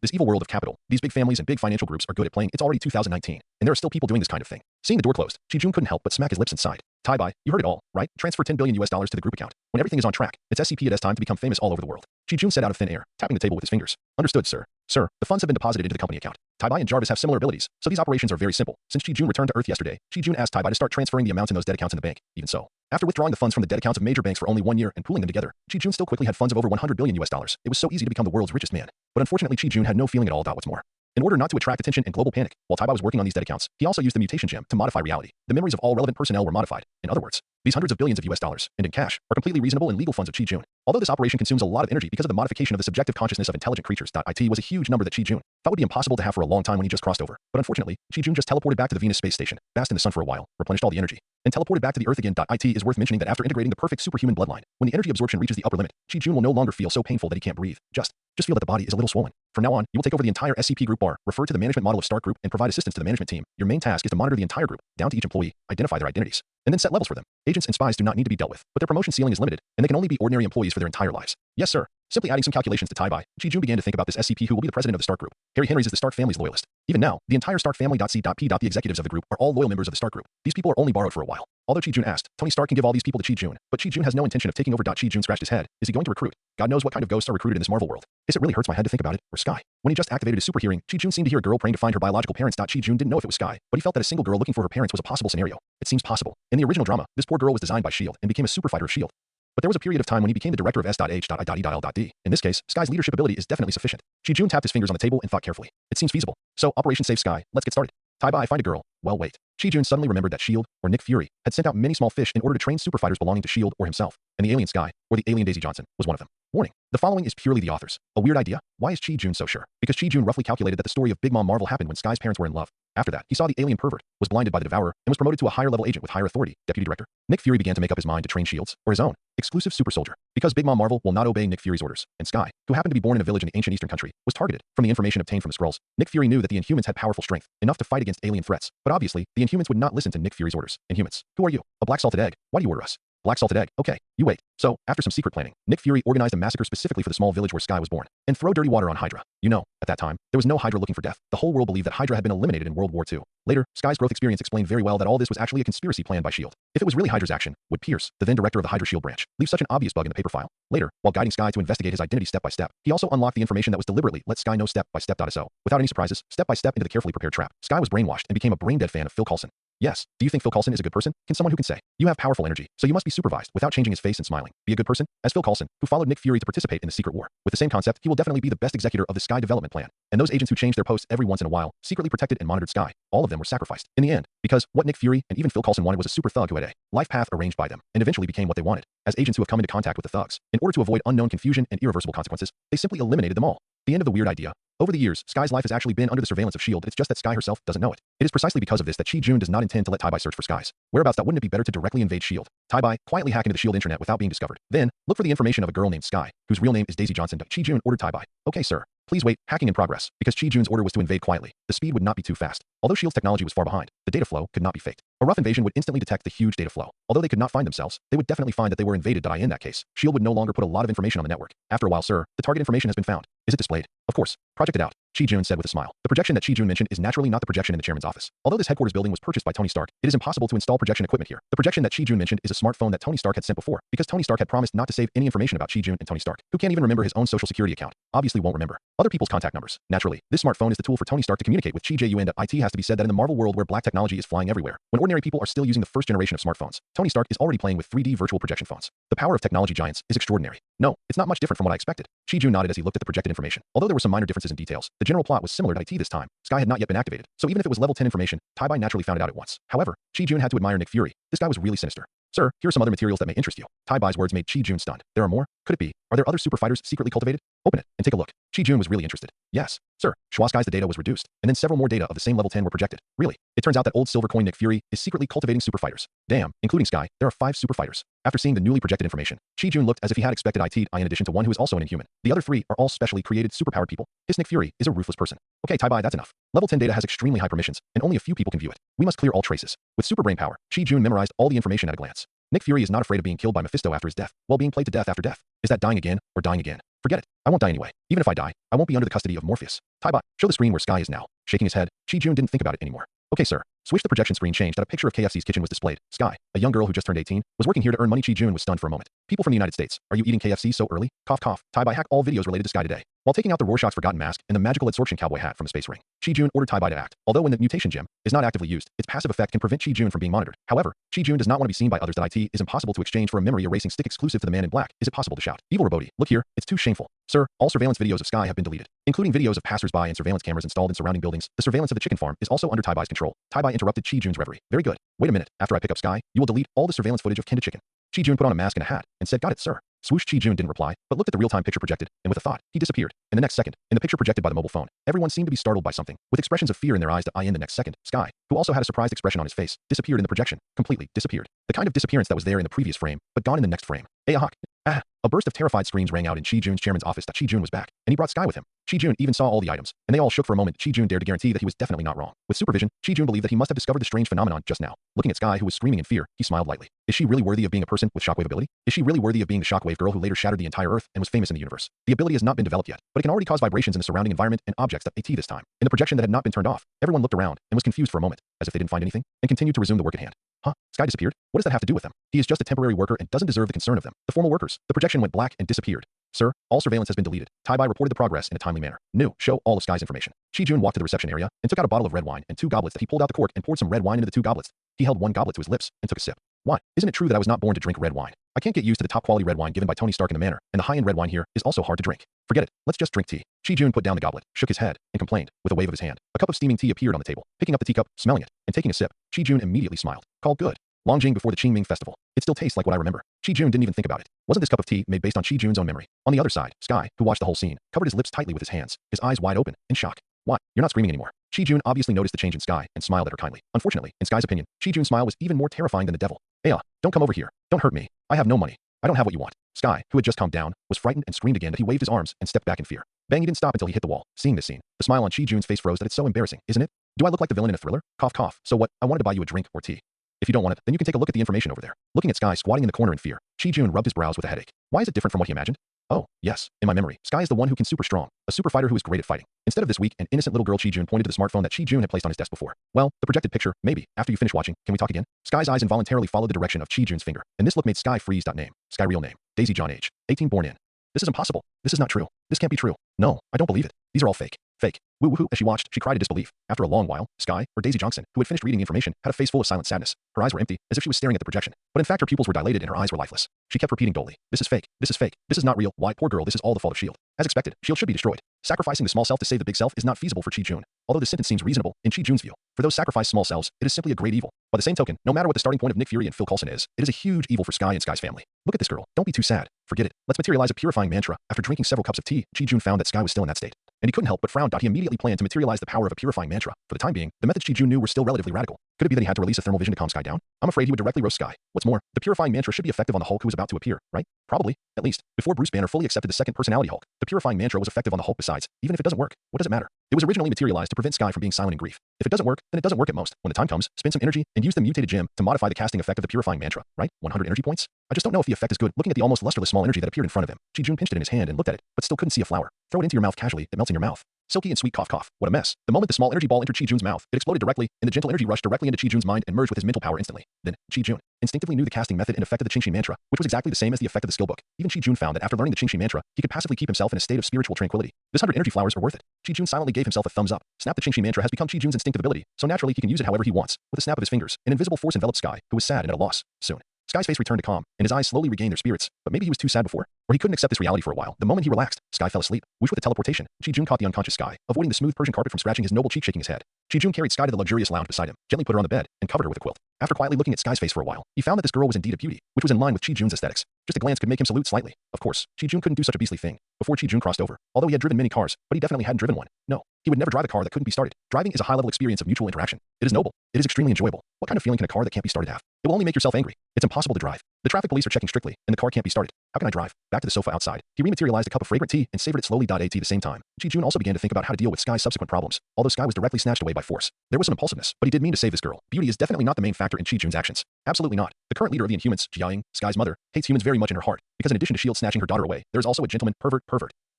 this evil world of capital. These big families and big financial groups are good at playing. It's already 2019, and there are still people doing this kind of thing. Seeing the door closed, Chi-Jun couldn't help but smack his lips and sighed. Tai-Bai, you heard it all, right? Transfer $10 billion to the group account. When everything is on track, it's SCP. It has time to become famous all over the world. Chi-Jun said out of thin air, tapping the table with his fingers. Understood, sir. Sir, the funds have been deposited into the company account. Tai-Bai and Jarvis have similar abilities, so these operations are very simple. Since Chi-Jun returned to Earth yesterday, Chi-Jun asked Tai-Bai to start transferring the amounts in those debt accounts in the bank. Even so, after withdrawing the funds from the debt accounts of major banks for only 1 year and pooling them together, Chi-Jun still quickly had funds of over $100 billion. It was so easy to become the world's richest man. But unfortunately, Chi-Jun had no feeling at all about what's more. In order not to attract attention and global panic, while Tai-Bai was working on these debt accounts, he also used the mutation gem to modify reality. The memories of all relevant personnel were modified. In other words, these hundreds of billions of dollars, and in cash, are completely reasonable and legal funds of Chi-Jun. Although this operation consumes a lot of energy because of the modification of the subjective consciousness of intelligent creatures. It was a huge number that Chi-Jun thought would be impossible to have for a long time when he just crossed over. But unfortunately, Chi-Jun just teleported back to the Venus space station, basked in the sun for a while, replenished all the energy, and teleported back to the Earth again. It is worth mentioning that after integrating the perfect superhuman bloodline, when the energy absorption reaches the upper limit, Chi-Jun will no longer feel so painful that he can't breathe. Just feel that the body is a little swollen. From now on, you will take over the entire SCP Group bar, refer to the management model of Stark Group, and provide assistance to the management team. Your main task is to monitor the entire group, down to each employee, identify their identities, and then set levels for them. Agents and spies do not need to be dealt with, but their promotion ceiling is limited, and they can only be ordinary employees for their entire lives. Yes, sir. Simply adding some calculations to Tai-Bai, Chi-Jun began to think about this SCP who will be the president of the Stark Group. Harry Henry's is the Stark family's loyalist. Even now, the entire Stark family. C.P. The executives of the group are all loyal members of the Stark Group. These people are only borrowed for a while. Although Chi-Jun asked, Tony Stark can give all these people to Chi-Jun, but Chi-Jun has no intention of taking over. Chi-Jun scratched his head. Is he going to recruit? God knows what kind of ghosts are recruited in this Marvel world. It really hurts my head to think about it. Or Sky. When he just activated his super hearing, Chi-Jun seemed to hear a girl praying to find her biological parents. Chi-Jun didn't know if it was Sky, but he felt that a single girl looking for her parents was a possible scenario. It seems possible. In the original drama, this poor girl was designed by S.H.I.E.L.D. and became a super fighter of S.H.I.E.L.D. but there was a period of time when he became the director of S.H.I.D. In this case, Sky's leadership ability is definitely sufficient. Ji-Jun tapped his fingers on the table and thought carefully. It seems feasible. So, Operation Save Sky, let's get started. Tai-Bai, find a girl. Well, wait. Ji-Jun suddenly remembered that S.H.I.E.L.D., or Nick Fury, had sent out many small fish in order to train superfighters belonging to S.H.I.E.L.D. or himself, and the alien Sky, or the alien Daisy Johnson, was one of them. Warning. The following is purely the author's. A weird idea? Why is Ji-Jun so sure? Because Ji-Jun roughly calculated that the story of Big Mom Marvel happened when Sky's parents were in love. After that, he saw the alien pervert, was blinded by the Devourer, and was promoted to a higher-level agent with higher authority, deputy director. Nick Fury began to make up his mind to train S.H.I.E.L.D.'s, or his own, exclusive super soldier. Because Big Mom Marvel will not obey Nick Fury's orders, and Sky, who happened to be born in a village in the ancient Eastern country, was targeted. From the information obtained from the scrolls, Nick Fury knew that the Inhumans had powerful strength, enough to fight against alien threats. But obviously, the Inhumans would not listen to Nick Fury's orders. Inhumans. Who are you? A black salted egg. Why do you order us? Black salted egg. Okay, you wait. So, after some secret planning, Nick Fury organized a massacre specifically for the small village where Sky was born, and throw dirty water on Hydra. You know, at that time, there was no Hydra looking for death. The whole world believed that Hydra had been eliminated in World War II. Later, Sky's growth experience explained very well that all this was actually a conspiracy planned by S.H.I.E.L.D. If it was really Hydra's action, would Pierce, the then director of the Hydra S.H.I.E.L.D. branch, leave such an obvious bug in the paper file? Later, while guiding Sky to investigate his identity step by step, he also unlocked the information that was deliberately let Sky know step by step. So, without any surprises, step by step into the carefully prepared trap, Sky was brainwashed and became a brain-dead fan of Phil Coulson. Yes. Do you think Phil Coulson is a good person? Can someone who can say, you have powerful energy, so you must be supervised without changing his face and smiling, be a good person? As Phil Coulson, who followed Nick Fury to participate in the secret war. With the same concept, he will definitely be the best executor of the Sky development plan. And those agents who changed their posts every once in a while, secretly protected and monitored Sky, all of them were sacrificed. In the end, because what Nick Fury and even Phil Coulson wanted was a super thug who had a life path arranged by them, and eventually became what they wanted. As agents who have come into contact with the thugs, in order to avoid unknown confusion and irreversible consequences, they simply eliminated them all. The end of the weird idea. Over the years, Sky's life has actually been under the surveillance of S.H.I.E.L.D. It's just that Sky herself doesn't know it. It is precisely because of this that Ji-Jun does not intend to let Tai-Bai search for Sky's whereabouts. That wouldn't it be better to directly invade S.H.I.E.L.D.? Tai-Bai, quietly hack into the S.H.I.E.L.D. intranet without being discovered. Then, look for the information of a girl named Sky, whose real name is Daisy Johnson. Ji-Jun ordered Tai-Bai. Okay, sir. Please wait, hacking in progress. Because Ji-Jun's order was to invade quietly, the speed would not be too fast. Although S.H.I.E.L.D.'s technology was far behind, the data flow could not be faked. A rough invasion would instantly detect the huge data flow. Although they could not find themselves, they would definitely find that they were invaded. In that case, S.H.I.E.L.D. would no longer put a lot of information on the network. After a while, sir, the target information has been found. Is it displayed? Of course. Project it out. Ji-Jun said with a smile. The projection that Ji-Jun mentioned is naturally not the projection in the chairman's office. Although this headquarters building was purchased by Tony Stark, it is impossible to install projection equipment here. The projection that Ji-Jun mentioned is a smartphone that Tony Stark had sent before, because Tony Stark had promised not to save any information about Ji-Jun, and Tony Stark, who can't even remember his own social security account, obviously won't remember other people's contact numbers. Naturally, this smartphone is the tool for Tony Stark to communicate with Ji-Jun. It has to be said that in the Marvel world where black technology is flying everywhere, when ordinary people are still using the first generation of smartphones, Tony Stark is already playing with 3D virtual projection phones. The power of technology giants is extraordinary. No, it's not much different from what I expected. Ji-Jun nodded as he looked at the projected information. Although there were some minor differences in details, the general plot was similar to IT this time. Sky had not yet been activated, so even if it was level 10 information, Tai-Bai naturally found it out at once. However, Ji-Jun had to admire Nick Fury. This guy was really sinister. Sir, here are some other materials that may interest you. Tai-Bai's words made Ji-Jun stunned. There are more? Could it be? Are there other super fighters secretly cultivated? Open it and take a look. Ji-Jun was really interested. Yes, sir. Schwarzguy's the data was reduced, and then several more data of the same level 10 were projected. Really? It turns out that old silver coin Nick Fury is secretly cultivating super fighters. Damn, including Sky, there are 5 super fighters. After seeing the newly projected information, Ji-Jun looked as if he had expected it in addition to one who is also an Inhuman. The other 3 are all specially created superpowered people. This Nick Fury is a ruthless person. Okay, Tai-Bai, that's enough. Level 10 data has extremely high permissions, and only a few people can view it. We must clear all traces. With super brain power, Ji-Jun memorized all the information at a glance. Nick Fury is not afraid of being killed by Mephisto after his death, while being played to death after death. Is that dying again, or dying again? Forget it. I won't die anyway. Even if I die, I won't be under the custody of Morpheus. Tai-Bai, show the screen where Sky is now. Shaking his head, Ji-Jun didn't think about it anymore. Okay, sir. Swish the projection screen changed that a picture of KFC's kitchen was displayed. Sky, a young girl who just turned 18, was working here to earn money. Ji-Jun was stunned for a moment. People from the United States, are you eating KFC so early? Cough cough. Tai-Bai hacked all videos related to Sky today, while taking out the Rorschach's forgotten mask and the magical absorption cowboy hat from the space ring. Ji-Jun ordered Tai-Bai to act. Although when the mutation gem is not actively used, its passive effect can prevent Ji-Jun from being monitored. However, Ji-Jun does not want to be seen by others. IT is impossible to exchange for a memory erasing stick exclusive to the man in black. Is it possible to shout? Evil Roboti, look here, it's too shameful. Sir, all surveillance videos of Sky have been deleted, including videos of passers-by and surveillance cameras installed in surrounding buildings. The surveillance of the chicken farm is also under Tai-Bai's control. Tai-Bai interrupted Ji-Jun's reverie. Very good. Wait a minute. After I pick up Sky, you will delete all the surveillance footage of Kenda Chicken. Ji-Jun put on a mask and a hat and said, got it, sir. Swoosh. Ji-Jun didn't reply, but looked at the real-time picture projected, and with a thought, he disappeared. In the next second, in the picture projected by the mobile phone, everyone seemed to be startled by something, with expressions of fear in their eyes. In the next second, Sky, who also had a surprised expression on his face, disappeared in the projection. Completely disappeared. The kind of disappearance that was there in the previous frame, but gone in the next frame. Ahawk. Ah. A burst of terrified screams rang out in Ji-Jun's chairman's office that Ji-Jun was back, and he brought Sky with him. Ji-Jun even saw all the items, and they all shook for a moment. Ji-Jun dared to guarantee that he was definitely not wrong. With supervision, Ji-Jun believed that he must have discovered the strange phenomenon just now. Looking at Sky, who was screaming in fear, he smiled lightly. Is she really worthy of being a person with shockwave ability? Is she really worthy of being the shockwave girl who later shattered the entire Earth and was famous in the universe? The ability has not been developed yet, but it can already cause vibrations in the surrounding environment and objects. This time, in the projection that had not been turned off, everyone looked around and was confused for a moment, as if they didn't find anything, and continued to resume the work at hand. Huh? Sky disappeared? What does that have to do with them? He is just a temporary worker and doesn't deserve the concern of them. The formal workers. The projection went black and disappeared. Sir, all surveillance has been deleted. Tai-Bai reported the progress in a timely manner. New, show all of Sky's information. Ji-Jun walked to the reception area and took out a bottle of red wine and 2 goblets that he pulled out the cork and poured some red wine into the 2 goblets. He held one goblet to his lips and took a sip. Why? Isn't it true that I was not born to drink red wine? I can't get used to the top-quality red wine given by Tony Stark in the manor, and the high-end red wine here is also hard to drink. Forget it. Let's just drink tea. Chi-Jun put down the goblet, shook his head, and complained, with a wave of his hand. A cup of steaming tea appeared on the table. Picking up the teacup, smelling it, and taking a sip, Chi-Jun immediately smiled. Called good. Longjing before the Qingming festival. It still tastes like what I remember. Chi-Jun didn't even think about it. Wasn't this cup of tea made based on Chi-Jun's own memory? On the other side, Sky, who watched the whole scene, covered his lips tightly with his hands, his eyes wide open, in shock. What? You're not screaming anymore. Chi-Jun obviously noticed the change in Sky and smiled at her kindly. Unfortunately, in Sky's opinion, Chi-Jun's smile was even more terrifying than the devil. Aya, don't come over here. Don't hurt me. I have no money. I don't have what you want. Sky, who had just calmed down, was frightened and screamed again, but he waved his arms and stepped back in fear. Bang, he didn't stop until he hit the wall. Seeing this scene, the smile on Chi-Jun's face froze. That it's so embarrassing, isn't it? Do I look like the villain in a thriller? Cough, cough. So what? I wanted to buy you a drink or tea. If you don't want it, then you can take a look at the information over there. Looking at Sky squatting in the corner in fear, Chi-Jun rubbed his brows with a headache. Why is it different from what he imagined? Oh, yes. In my memory, Sky is the one who can super strong, a super fighter who is great at fighting. Instead of this weak and innocent little girl, Chi-Jun pointed to the smartphone that Chi-Jun had placed on his desk before. Well, the projected picture, maybe. After you finish watching, can we talk again? Sky's eyes involuntarily followed the direction of Chi-Jun's finger, and this look made Sky freeze. Name. Sky real name. Daisy John age. 18 born in. This is impossible. This is not true. This can't be true. No, I don't believe it. These are all fake. Fake. Woo-woo-hoo. As she watched, she cried in disbelief. After a long while, Sky, or Daisy Johnson, who had finished reading the information, had a face full of silent sadness. Her eyes were empty, as if she was staring at the projection. But in fact, her pupils were dilated and her eyes were lifeless. She kept repeating dully, this is fake. This is fake. This is not real. Why, poor girl, this is all the fault of S.H.I.E.L.D. As expected, S.H.I.E.L.D. should be destroyed. Sacrificing the small self to save the big self is not feasible for Chi-Jun. Although this sentence seems reasonable, in Chi-Jun's view, for those sacrificed small selves, it is simply a great evil. By the same token, no matter what the starting point of Nick Fury and Phil Coulson is, it is a huge evil for Sky and Sky's family. Look at this girl. Don't be too sad. Forget it. Let's materialize a purifying mantra. After drinking several cups of tea, Chi-Jun found that Sky was still in that state. And he couldn't help but frown. He immediately planned to materialize the power of a purifying mantra. For the time being, the methods Chi-Jun knew were still relatively radical. Could it be that he had to release a thermal vision to calm Sky down? I'm afraid he would directly roast Sky. What's more, the purifying mantra should be effective on the Hulk who was about to appear, right? Probably, at least, before Bruce Banner fully accepted the second personality Hulk. The purifying mantra was effective on the Hulk besides. Even if it doesn't work, what does it matter? It was originally materialized to prevent Sky from being silent in grief. If it doesn't work, then it doesn't work at most. When the time comes, spend some energy and use the mutated gem to modify the casting effect of the purifying mantra, right? 100 energy points? I just don't know if the effect is good. Looking at the almost lusterless small energy that appeared in front of him, Chi-Jun pinched it in his hand and looked at it, but still couldn't see a flower. Throw it into your mouth casually, it melts in your mouth. Silky and sweet cough cough. What a mess. The moment the small energy ball entered Chi-Jun's mouth, it exploded directly, and the gentle energy rushed directly into Chi-Jun's mind and merged with his mental power instantly. Then, Chi-Jun instinctively knew the casting method and effect of the Qingxi mantra, which was exactly the same as the effect of the skill book. Even Chi-Jun found that after learning the Qingxi mantra, he could passively keep himself in a state of spiritual tranquility. This 100 energy flowers are worth it. Chi-Jun silently gave himself a thumbs up. Snap. The Qingxi mantra has become Chi-Jun's instinctive ability, so naturally he can use it however he wants. With a snap of his fingers, an invisible force enveloped Sky, who was sad and at a loss. Soon, Sky's face returned to calm, and his eyes slowly regained their spirits. But maybe he was too sad before, or he couldn't accept this reality for a while. The moment he relaxed, Sky fell asleep. Whoosh with the teleportation, Chi-Jun caught the unconscious Sky, avoiding the smooth Persian carpet from scratching his noble cheek, shaking his head. Chi-Jun carried Sky to the luxurious lounge beside him, gently put her on the bed, and covered her with a quilt. After quietly looking at Sky's face for a while, he found that this girl was indeed a beauty, which was in line with Chi-Jun's aesthetics. Just a glance could make him salute slightly. Of course, Chi-Jun couldn't do such a beastly thing before Chi-Jun crossed over. Although he had driven many cars, but he definitely hadn't driven one. No, he would never drive a car that couldn't be started. Driving is a high-level experience of mutual interaction. It is noble. It is extremely enjoyable. What kind of feeling can a car that can't be started have? It will only make yourself angry. It's impossible to drive. The traffic police are checking strictly, and the car can't be started. How can I drive? Back to the sofa outside. He rematerialized a cup of fragrant tea and savored it slowly. At the same time, Chi-Jun also began to think about how to deal with Sky's subsequent problems. Although Sky was directly snatched away by force, there was some impulsiveness, but he did mean to save this girl. Beauty is definitely not the main factor in Chi-Jun's actions. Absolutely not. The current leader of the Inhumans, Jiaying, Sky's mother, hates humans very much in her heart, because in addition to S.H.I.E.L.D. snatching her daughter away, there is also a gentleman pervert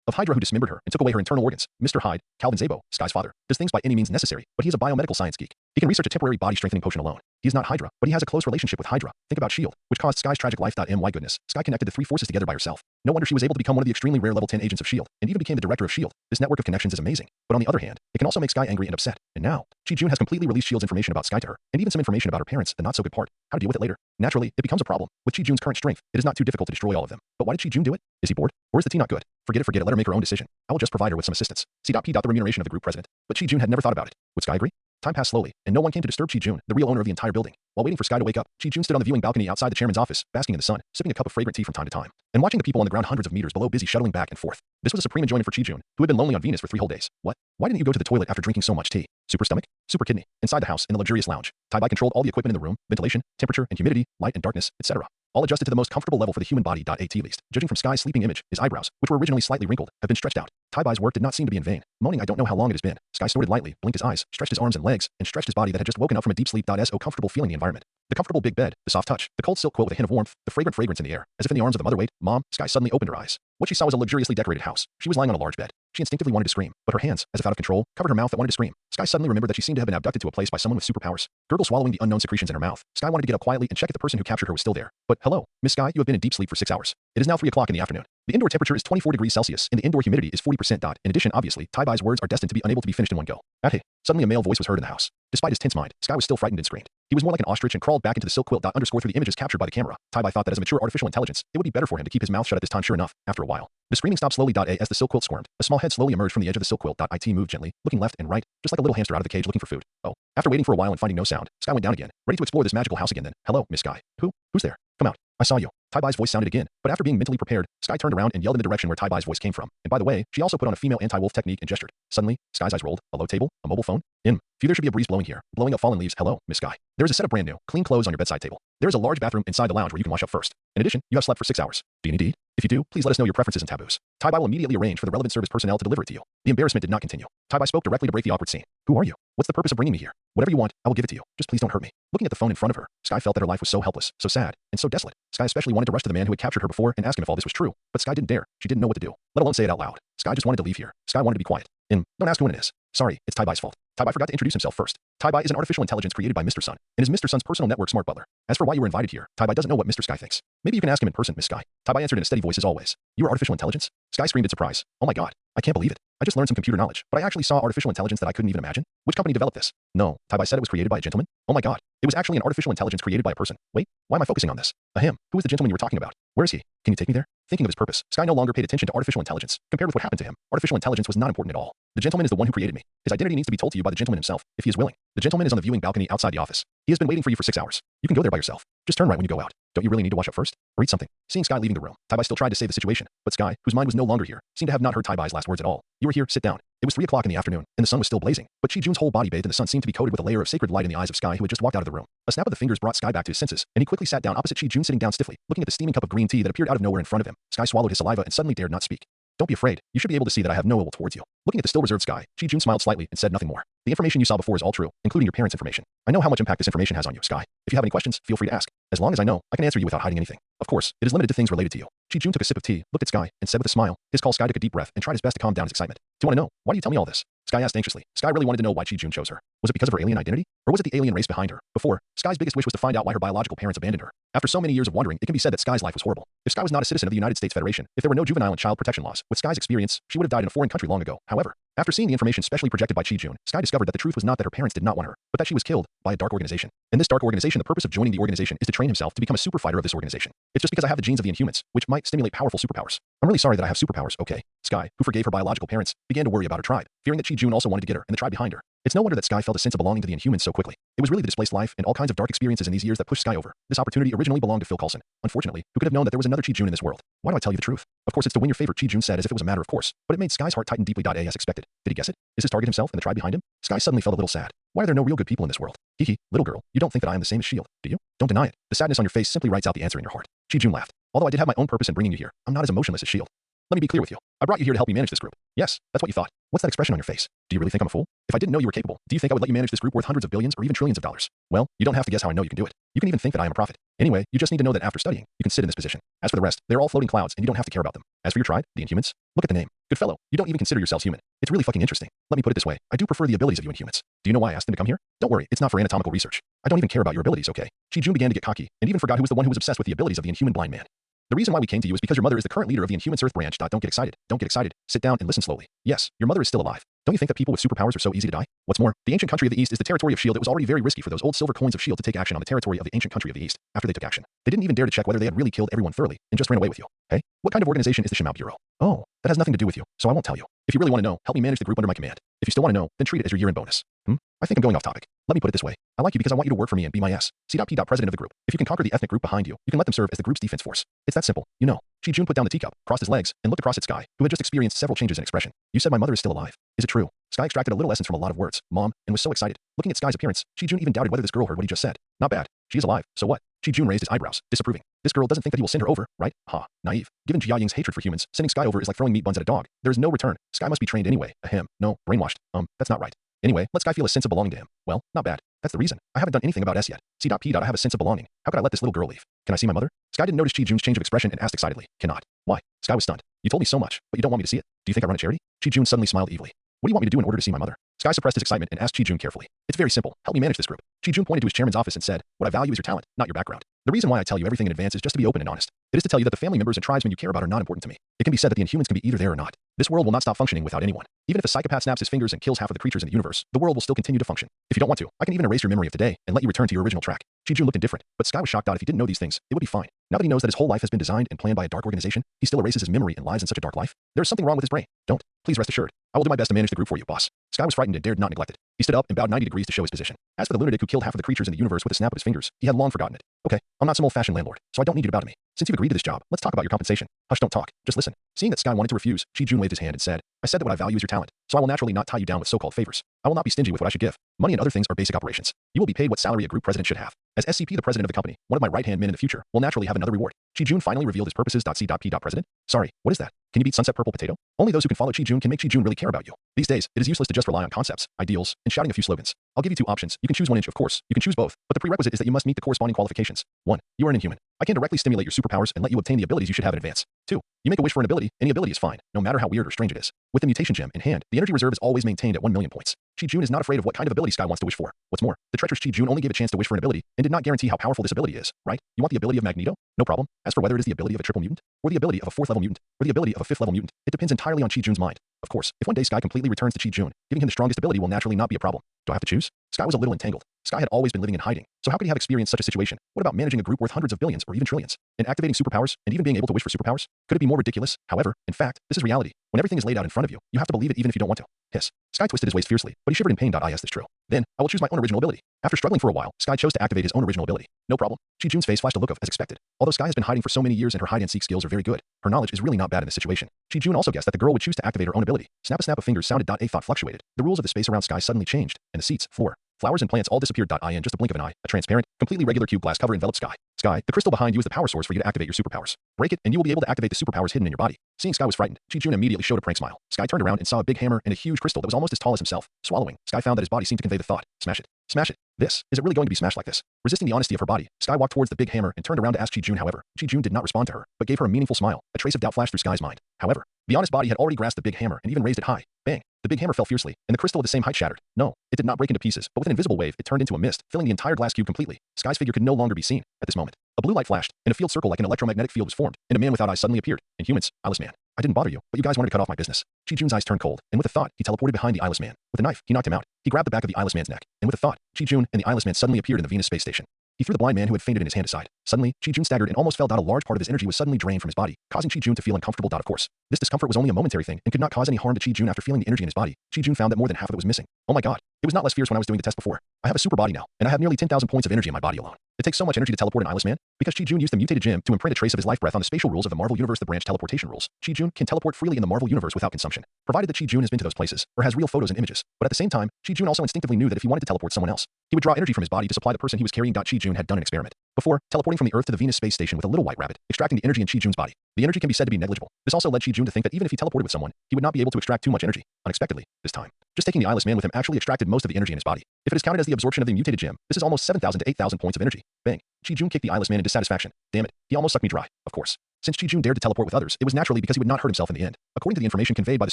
of Hydra who dismembered her and took away her internal organs. Mr. Hyde, Calvin Zabo, Sky's father, does things by any means necessary, but he is a biomedical science geek. He can research a temporary body strengthening potion alone. He is not Hydra, but he has a close relationship with Hydra. Think about S.H.I.E.L.D., which caused Sky's tragic life. My goodness, Sky connected the three forces together by herself. No wonder she was able to become one of the extremely rare level 10 agents of S.H.I.E.L.D. and even became the director of S.H.I.E.L.D. This network of connections is amazing. But on the other hand, it can also make Sky angry and upset. And now, Chi-Jun has completely released S.H.I.E.L.D.'s information about Sky to her, and even some information about her parents, the not so good part. How to deal with it later. Naturally, it becomes a problem. With Chi-Jun's current strength, it is not too difficult to destroy all of them. But why did Chi-Jun do it? Is he bored? Or is the tea not good? Forget it, let her make her own decision. I will just provide her with some assistance. C.P. The remuneration of the group president. But Chi-Jun had never thought about it. Would Sky agree? Time passed slowly, and no one came to disturb Chi-Jun, the real owner of the entire building. While waiting for Sky to wake up, Chi-Jun stood on the viewing balcony outside the chairman's office, basking in the sun, sipping a cup of fragrant tea from time to time, and watching the people on the ground hundreds of meters below busy shuttling back and forth. This was a supreme enjoyment for Chi-Jun, who had been lonely on Venus for 3 whole days. What? Why didn't you go to the toilet after drinking so much tea? Super stomach? Super kidney. Inside the house, in the luxurious lounge, Tai-Bai controlled all the equipment in the room, ventilation, temperature and humidity, light and darkness, etc. All adjusted to the most comfortable level for the human body. At least, judging from Sky's sleeping image, his eyebrows, which were originally slightly wrinkled, have been stretched out. Tai-Bai's work did not seem to be in vain. Moaning, I don't know how long it has been. Sky snorted lightly, blinked his eyes, stretched his arms and legs, and stretched his body that had just woken up from a deep sleep. So comfortable feeling the environment. The comfortable big bed, the soft touch, the cold silk quilt with a hint of warmth, the fragrant fragrance in the air, as if in the arms of the mother. Wait, Mom. Sky suddenly opened her eyes. What she saw was a luxuriously decorated house. She was lying on a large bed. She instinctively wanted to scream, but her hands, as if out of control, covered her mouth that wanted to scream. Sky suddenly remembered that she seemed to have been abducted to a place by someone with superpowers. Gurgle swallowing the unknown secretions in her mouth. Sky wanted to get up quietly and check if the person who captured her was still there. But hello, Miss Sky, you have been in deep sleep for 6 hours. It is now 3 o'clock in the afternoon. The indoor temperature is 24 degrees Celsius, and the indoor humidity is 40%. In addition, obviously, Tai-Bai's words are destined to be unable to be finished in one go. Hey, suddenly a male voice was heard in the house. Despite his tense mind, Sky was still frightened and screamed. He was more like an ostrich and crawled back into the silk quilt. Underscore through the images captured by the camera. Taibai thought that as a mature artificial intelligence, it would be better for him to keep his mouth shut at this time. Sure enough, after a while, the screaming stopped slowly. As the silk quilt squirmed, a small head slowly emerged from the edge of the silk quilt. It moved gently, looking left and right, just like a little hamster out of the cage looking for food. Oh, after waiting for a while and finding no sound, Sky went down again, ready to explore this magical house again. Then, hello, Miss Sky. Who's there? Come out. I saw you. Taibai's voice sounded again, but after being mentally prepared, Sky turned around and yelled in the direction where Taibai's voice came from. And by the way, she also put on a female anti-wolf technique and gestured. Suddenly, Sky's eyes rolled. A low table, a mobile phone. There should be a breeze blowing here, blowing up fallen leaves. Hello, Miss Sky. There is a set of brand new, clean clothes on your bedside table. There is a large bathroom inside the lounge where you can wash up first. In addition, you have slept for 6 hours. Do you need to eat? If you do, please let us know your preferences and taboos. Taibai will immediately arrange for the relevant service personnel to deliver it to you. The embarrassment did not continue. Taibai spoke directly to break the awkward scene. Who are you? What's the purpose of bringing me here? Whatever you want, I will give it to you. Just please don't hurt me. Looking at the phone in front of her, Sky felt that her life was so helpless, so sad, and so desolate. Sky especially wanted to rush to the man who had captured her before and ask him if all this was true, but Sky didn't dare. She didn't know what to do, let alone say it out loud. Sky just wanted to leave here. Sky wanted to be quiet. Don't ask who it is. Sorry, it's Taibai's fault. Taibai forgot to introduce himself first. Taibai is an artificial intelligence created by Mr. Sun, and is Mr. Sun's personal network smart butler. As for why you were invited here, Taibai doesn't know what Mr. Sky thinks. Maybe you can ask him in person, Miss Sky. Taibai answered in a steady voice as always. You are artificial intelligence? Sky screamed in surprise. Oh my god, I can't believe it. I just learned some computer knowledge, but I actually saw artificial intelligence that I couldn't even imagine. Which company developed this? No, Taibai said it was created by a gentleman. Oh my god, it was actually an artificial intelligence created by a person. Wait, why am I focusing on this? A him. Who is the gentleman you were talking about? Where is he? Can you take me there? Thinking of his purpose, Sky no longer paid attention to artificial intelligence. Compared with what happened to him, artificial intelligence was not important at all. The gentleman is the one who created me. His identity needs to be told to you by the gentleman himself, if he is willing. The gentleman is on the viewing balcony outside the office. He has been waiting for you for 6 hours. You can go there by yourself. Just turn right when you go out. Don't you really need to wash up first? Or eat something? Seeing Sky leaving the room, Taibai still tried to save the situation, but Sky, whose mind was no longer here, seemed to have not heard Taibai's last words at all. You are here, sit down. It was 3 o'clock in the afternoon, and the sun was still blazing, but Chi-Jun's whole body bathed in the sun seemed to be coated with a layer of sacred light in the eyes of Sky, who had just walked out of the room. A snap of the fingers brought Sky back to his senses, and he quickly sat down opposite Chi-Jun, sitting down stiffly, looking at the steaming cup of green tea that appeared out of nowhere in front of him. Sky swallowed his saliva and suddenly dared not speak. Don't be afraid. You should be able to see that I have no ill will towards you. Looking at the still reserved Sky, Chi-Jun smiled slightly and said nothing more. The information you saw before is all true, including your parents' information. I know how much impact this information has on you, Sky. If you have any questions, feel free to ask. As long as I know, I can answer you without hiding anything. Of course, it is limited to things related to you. Chi-Jun took a sip of tea, looked at Sky, and said with a smile. His call Sky took a deep breath and tried his best to calm down his excitement. Do you want to know? Why do you tell me all this? Sky asked anxiously. Sky really wanted to know why Chi-Jun chose her. Was it because of her alien identity? Or was it the alien race behind her? Before, Sky's biggest wish was to find out why her biological parents abandoned her. After so many years of wondering, it can be said that Sky's life was horrible. If Sky was not a citizen of the United States Federation, if there were no juvenile and child protection laws, with Sky's experience, she would have died in a foreign country long ago. However, after seeing the information specially projected by Chi-Jun, Sky discovered that the truth was not that her parents did not want her, but that she was killed by a dark organization. In this dark organization, the purpose of joining the organization is to train himself to become a super fighter of this organization. It's just because I have the genes of the Inhumans, which might stimulate powerful superpowers. I'm really sorry that I have superpowers, okay? Sky, who forgave her biological parents, began to worry about her tribe, fearing that Chi-Jun also wanted to get her and the tribe behind her. It's no wonder that Sky felt a sense of belonging to the Inhumans so quickly. It was really the displaced life and all kinds of dark experiences in these years that pushed Sky over. This opportunity originally belonged to Phil Coulson. Unfortunately, who could have known that there was another Chi-Jun in this world? Why do I tell you the truth? Of course it's to win your favor, Chi-Jun said as if it was a matter of course, but it made Sky's heart tighten deeply. As expected. Did he guess it? Is his target himself and the tribe behind him? Sky suddenly felt a little sad. Why are there no real good people in this world? Hee, little girl, you don't think that I am the same as S.H.I.E.L.D., do you? Don't deny it. The sadness on your face simply writes out the answer in your heart. Chi-Jun laughed. Although I did have my own purpose in bringing you here, I'm not as emotionless as S.H.I.E.L.D. Let me be clear with you. I brought you here to help you manage this group. Yes, that's what you thought. What's that expression on your face? Do you really think I'm a fool? If I didn't know you were capable, do you think I would let you manage this group worth hundreds of billions or even trillions of dollars? Well, you don't have to guess how I know you can do it. You can even think that I am a prophet. Anyway, you just need to know that after studying, you can sit in this position. As for the rest, they're all floating clouds and you don't have to care about them. As for your tribe, the Inhumans, look at the name. Good fellow, you don't even consider yourselves human. It's really fucking interesting. Let me put it this way. I do prefer the abilities of you Inhumans. Do you know why I asked them to come here? Don't worry, it's not for anatomical research. I don't even care about your abilities, okay? Chi-Jun began to get cocky and even forgot who was the one who was obsessed with the abilities of the Inhuman blind man. The reason why we came to you is because your mother is the current leader of the Inhumans Earth branch. Don't get excited. Don't get excited. Sit down and listen slowly. Yes, your mother is still alive. Don't you think that people with superpowers are so easy to die? What's more, the ancient country of the East is the territory of S.H.I.E.L.D. It was already very risky for those old silver coins of S.H.I.E.L.D. to take action on the territory of the ancient country of the East. After they took action, they didn't even dare to check whether they had really killed everyone thoroughly and just ran away with you. Hey, what kind of organization is the Shimao Bureau? Oh, that has nothing to do with you, so I won't tell you. If you really want to know, help me manage the group under my command. If you still want to know, then treat it as your year-end bonus. I think I'm going off topic. Let me put it this way. I like you because I want you to work for me and be my C.P. President of the group. If you can conquer the ethnic group behind you, you can let them serve as the group's defense force. It's that simple, you know. Chi-Jun put down the teacup, crossed his legs, and looked across at Sky, who had just experienced several changes in expression. You said my mother is still alive. Is it true? Sky extracted a little essence from a lot of words, Mom, and was so excited. Looking at Sky's appearance, Chi-Jun even doubted whether this girl heard what he just said. Not bad. She is alive. So what? Chi-Jun raised his eyebrows, disapproving. This girl doesn't think that he will send her over, right? Ha, naive. Given Jia Ying's hatred for humans, sending Sky over is like throwing meat buns at a dog. There is no return. Sky must be trained anyway. Ahem. No, brainwashed. That's not right. Anyway, let Sky feel a sense of belonging to him. Well, not bad. That's the reason. I haven't done anything about S yet. C.P. I have a sense of belonging. How could I let this little girl leave? Can I see my mother? Sky didn't notice Chi-Jun's change of expression and asked excitedly. Cannot. Why? Sky was stunned. You told me so much, but you don't want me to see it. Do you think I run a charity? Chi-Jun suddenly smiled evilly. What do you want me to do in order to see my mother? Sky suppressed his excitement and asked Chi-Jun carefully. It's very simple. Help me manage this group. Chi-Jun pointed to his chairman's office and said, what I value is your talent, not your background. The reason why I tell you everything in advance is just to be open and honest. It is to tell you that the family members and tribesmen you care about are not important to me. It can be said that the Inhumans can be either there or not. This world will not stop functioning without anyone. Even if a psychopath snaps his fingers and kills half of the creatures in the universe, the world will still continue to function. If you don't want to, I can even erase your memory of today and let you return to your original track. Chi-Jun looked indifferent, but Sky was shocked that if he didn't know these things, it would be fine. Now that he knows that his whole life has been designed and planned by a dark organization, he still erases his memory and lives in such a dark life. There's something wrong with his brain. Don't. Please rest assured. I will do my best to manage the group for you, boss. Sky was frightened and dared not neglect it. He stood up and bowed 90 degrees to show his position. As for the lunatic who killed half of the creatures in the universe with a snap of his fingers, he had long forgotten it. Okay, I'm not some old-fashioned landlord, so I don't need you to bow to me. Since you've agreed to this job, let's talk about your compensation. Hush, don't talk. Just listen. Seeing that Sky wanted to refuse, Chi-Jun waved his hand and said, I said that what I value is your talent, so I will naturally not tie you down with so-called favors. I will not be stingy with what I should give. Money and other things are basic operations. You will be paid what salary a group president should have. As SCP, the president of the company, one of my right-hand men in the future, will naturally have another reward. Chi-Jun finally revealed his purposes. C.P. President? Sorry, what is that? Can you beat Sunset Purple Potato? Only those who can follow Chi-Jun can make Chi-Jun really care about you. These days, it is useless to just rely on concepts, ideals, and shouting a few slogans. I'll give you two options. You can choose one inch, of course. You can choose both, but the prerequisite is that you must meet the corresponding qualifications. 1. You are an inhuman. I can directly stimulate your superpowers and let you obtain the abilities you should have in advance. 2. You make a wish for an ability. Any ability is fine, no matter how weird or strange it is. With the mutation gem in hand, the energy reserve is always maintained at 1 million points. Chi-Jun is not afraid of what kind of ability Sky wants to wish for. What's more, the treacherous Chi-Jun only gave a chance to wish for an ability and did not guarantee how powerful this ability is, right? You want the ability of Magneto? No problem. As for whether it is the ability of a triple mutant, or the ability of a 4th level mutant, or the ability of a 5th level mutant, it depends entirely on Chi-Jun's mind. Of course, if one day Sky completely returns to Chi-Jun, giving him the strongest ability will naturally not be a problem. Do I have to choose? Sky was a little entangled. Sky had always been living in hiding, so how could he have experienced such a situation? What about managing a group worth hundreds of billions or even trillions? And activating superpowers, and even being able to wish for superpowers? Could it be more ridiculous? However, in fact, this is reality. When everything is laid out in front of you, you have to believe it even if you don't want to. Hiss. Sky twisted his waist fiercely, but he shivered in pain. Is this true? Then, I will choose my own original ability. After struggling for a while, Sky chose to activate his own original ability. No problem. Chi-Jun's face flashed a look of as expected. Although Sky has been hiding for so many years and her hide-and-seek skills are very good, her knowledge is really not bad in this situation. Chi-Jun also guessed that the girl would choose to activate her own ability. Snap of fingers sounded. A thought fluctuated. The rules of the space around Sky suddenly changed, and the seats, floor, flowers and plants all disappeared. In just a blink of an eye, a transparent, completely regular cube glass cover enveloped Sky. Sky, the crystal behind you is the power source for you to activate your superpowers. Break it, and you will be able to activate the superpowers hidden in your body. Seeing Sky was frightened, Chi-Jun immediately showed a prank smile. Sky turned around and saw a big hammer and a huge crystal that was almost as tall as himself. Swallowing, Sky found that his body seemed to convey the thought, smash it. Smash it. Is it really going to be smashed like this? Resisting the honesty of her body, Sky walked towards the big hammer and turned around to ask Chi-Jun. However, Chi-Jun did not respond to her, but gave her a meaningful smile. A trace of doubt flashed through Sky's mind. However, the honest body had already grasped the big hammer and even raised it high. Bang. The big hammer fell fiercely, and the crystal of the same height shattered. No, it did not break into pieces, but with an invisible wave, it turned into a mist, filling the entire glass cube completely. Sky's figure could no longer be seen. At this moment, a blue light flashed, and a field circle like an electromagnetic field was formed, and a man without eyes suddenly appeared. Inhumans, eyeless man. I didn't bother you, but you guys wanted to cut off my business. Chi-Jun's eyes turned cold, and with a thought, he teleported behind the eyeless man. With a knife, he knocked him out. He grabbed the back of the eyeless man's neck, and with a thought, Chi-Jun and the eyeless man suddenly appeared in the Venus space station. He threw the blind man who had fainted in his hand aside. Suddenly, Chi-Jun staggered and almost fell down. A large part of his energy was suddenly drained from his body, causing Chi-Jun to feel uncomfortable. Of course, this discomfort was only a momentary thing and could not cause any harm to Chi-Jun. After feeling the energy in his body, Chi-Jun found that more than half of it was missing. Oh my god, it was not less fierce when I was doing the test before. I have a super body now, and I have nearly 10,000 points of energy in my body alone. It takes so much energy to teleport an eyeless man, because Chi-Jun used the mutated gem to imprint a trace of his life breath on the spatial rules of the Marvel Universe. The branch teleportation rules. Chi-Jun can teleport freely in the Marvel Universe without consumption, provided that Chi-Jun has been to those places, or has real photos and images. But at the same time, Chi-Jun also instinctively knew that if he wanted to teleport someone else, he would draw energy from his body to supply the person he was carrying. Chi-Jun had done an experiment before, teleporting from the Earth to the Venus space station with a little white rabbit, extracting the energy in Chi-Jun's body. The energy can be said to be negligible. This also led Chi-Jun to think that even if he teleported with someone, he would not be able to extract too much energy. Unexpectedly, this time, just taking the eyeless man with him actually extracted most of the energy in his body. If it is counted as the absorption of the mutated gem, this is almost 7,000 to 8,000 points of energy. Bang. Chi-Jun kicked the eyeless man in dissatisfaction. Damn it, he almost sucked me dry. Of course. Since Chi-Jun dared to teleport with others, it was naturally because he would not hurt himself in the end. According to the information conveyed by the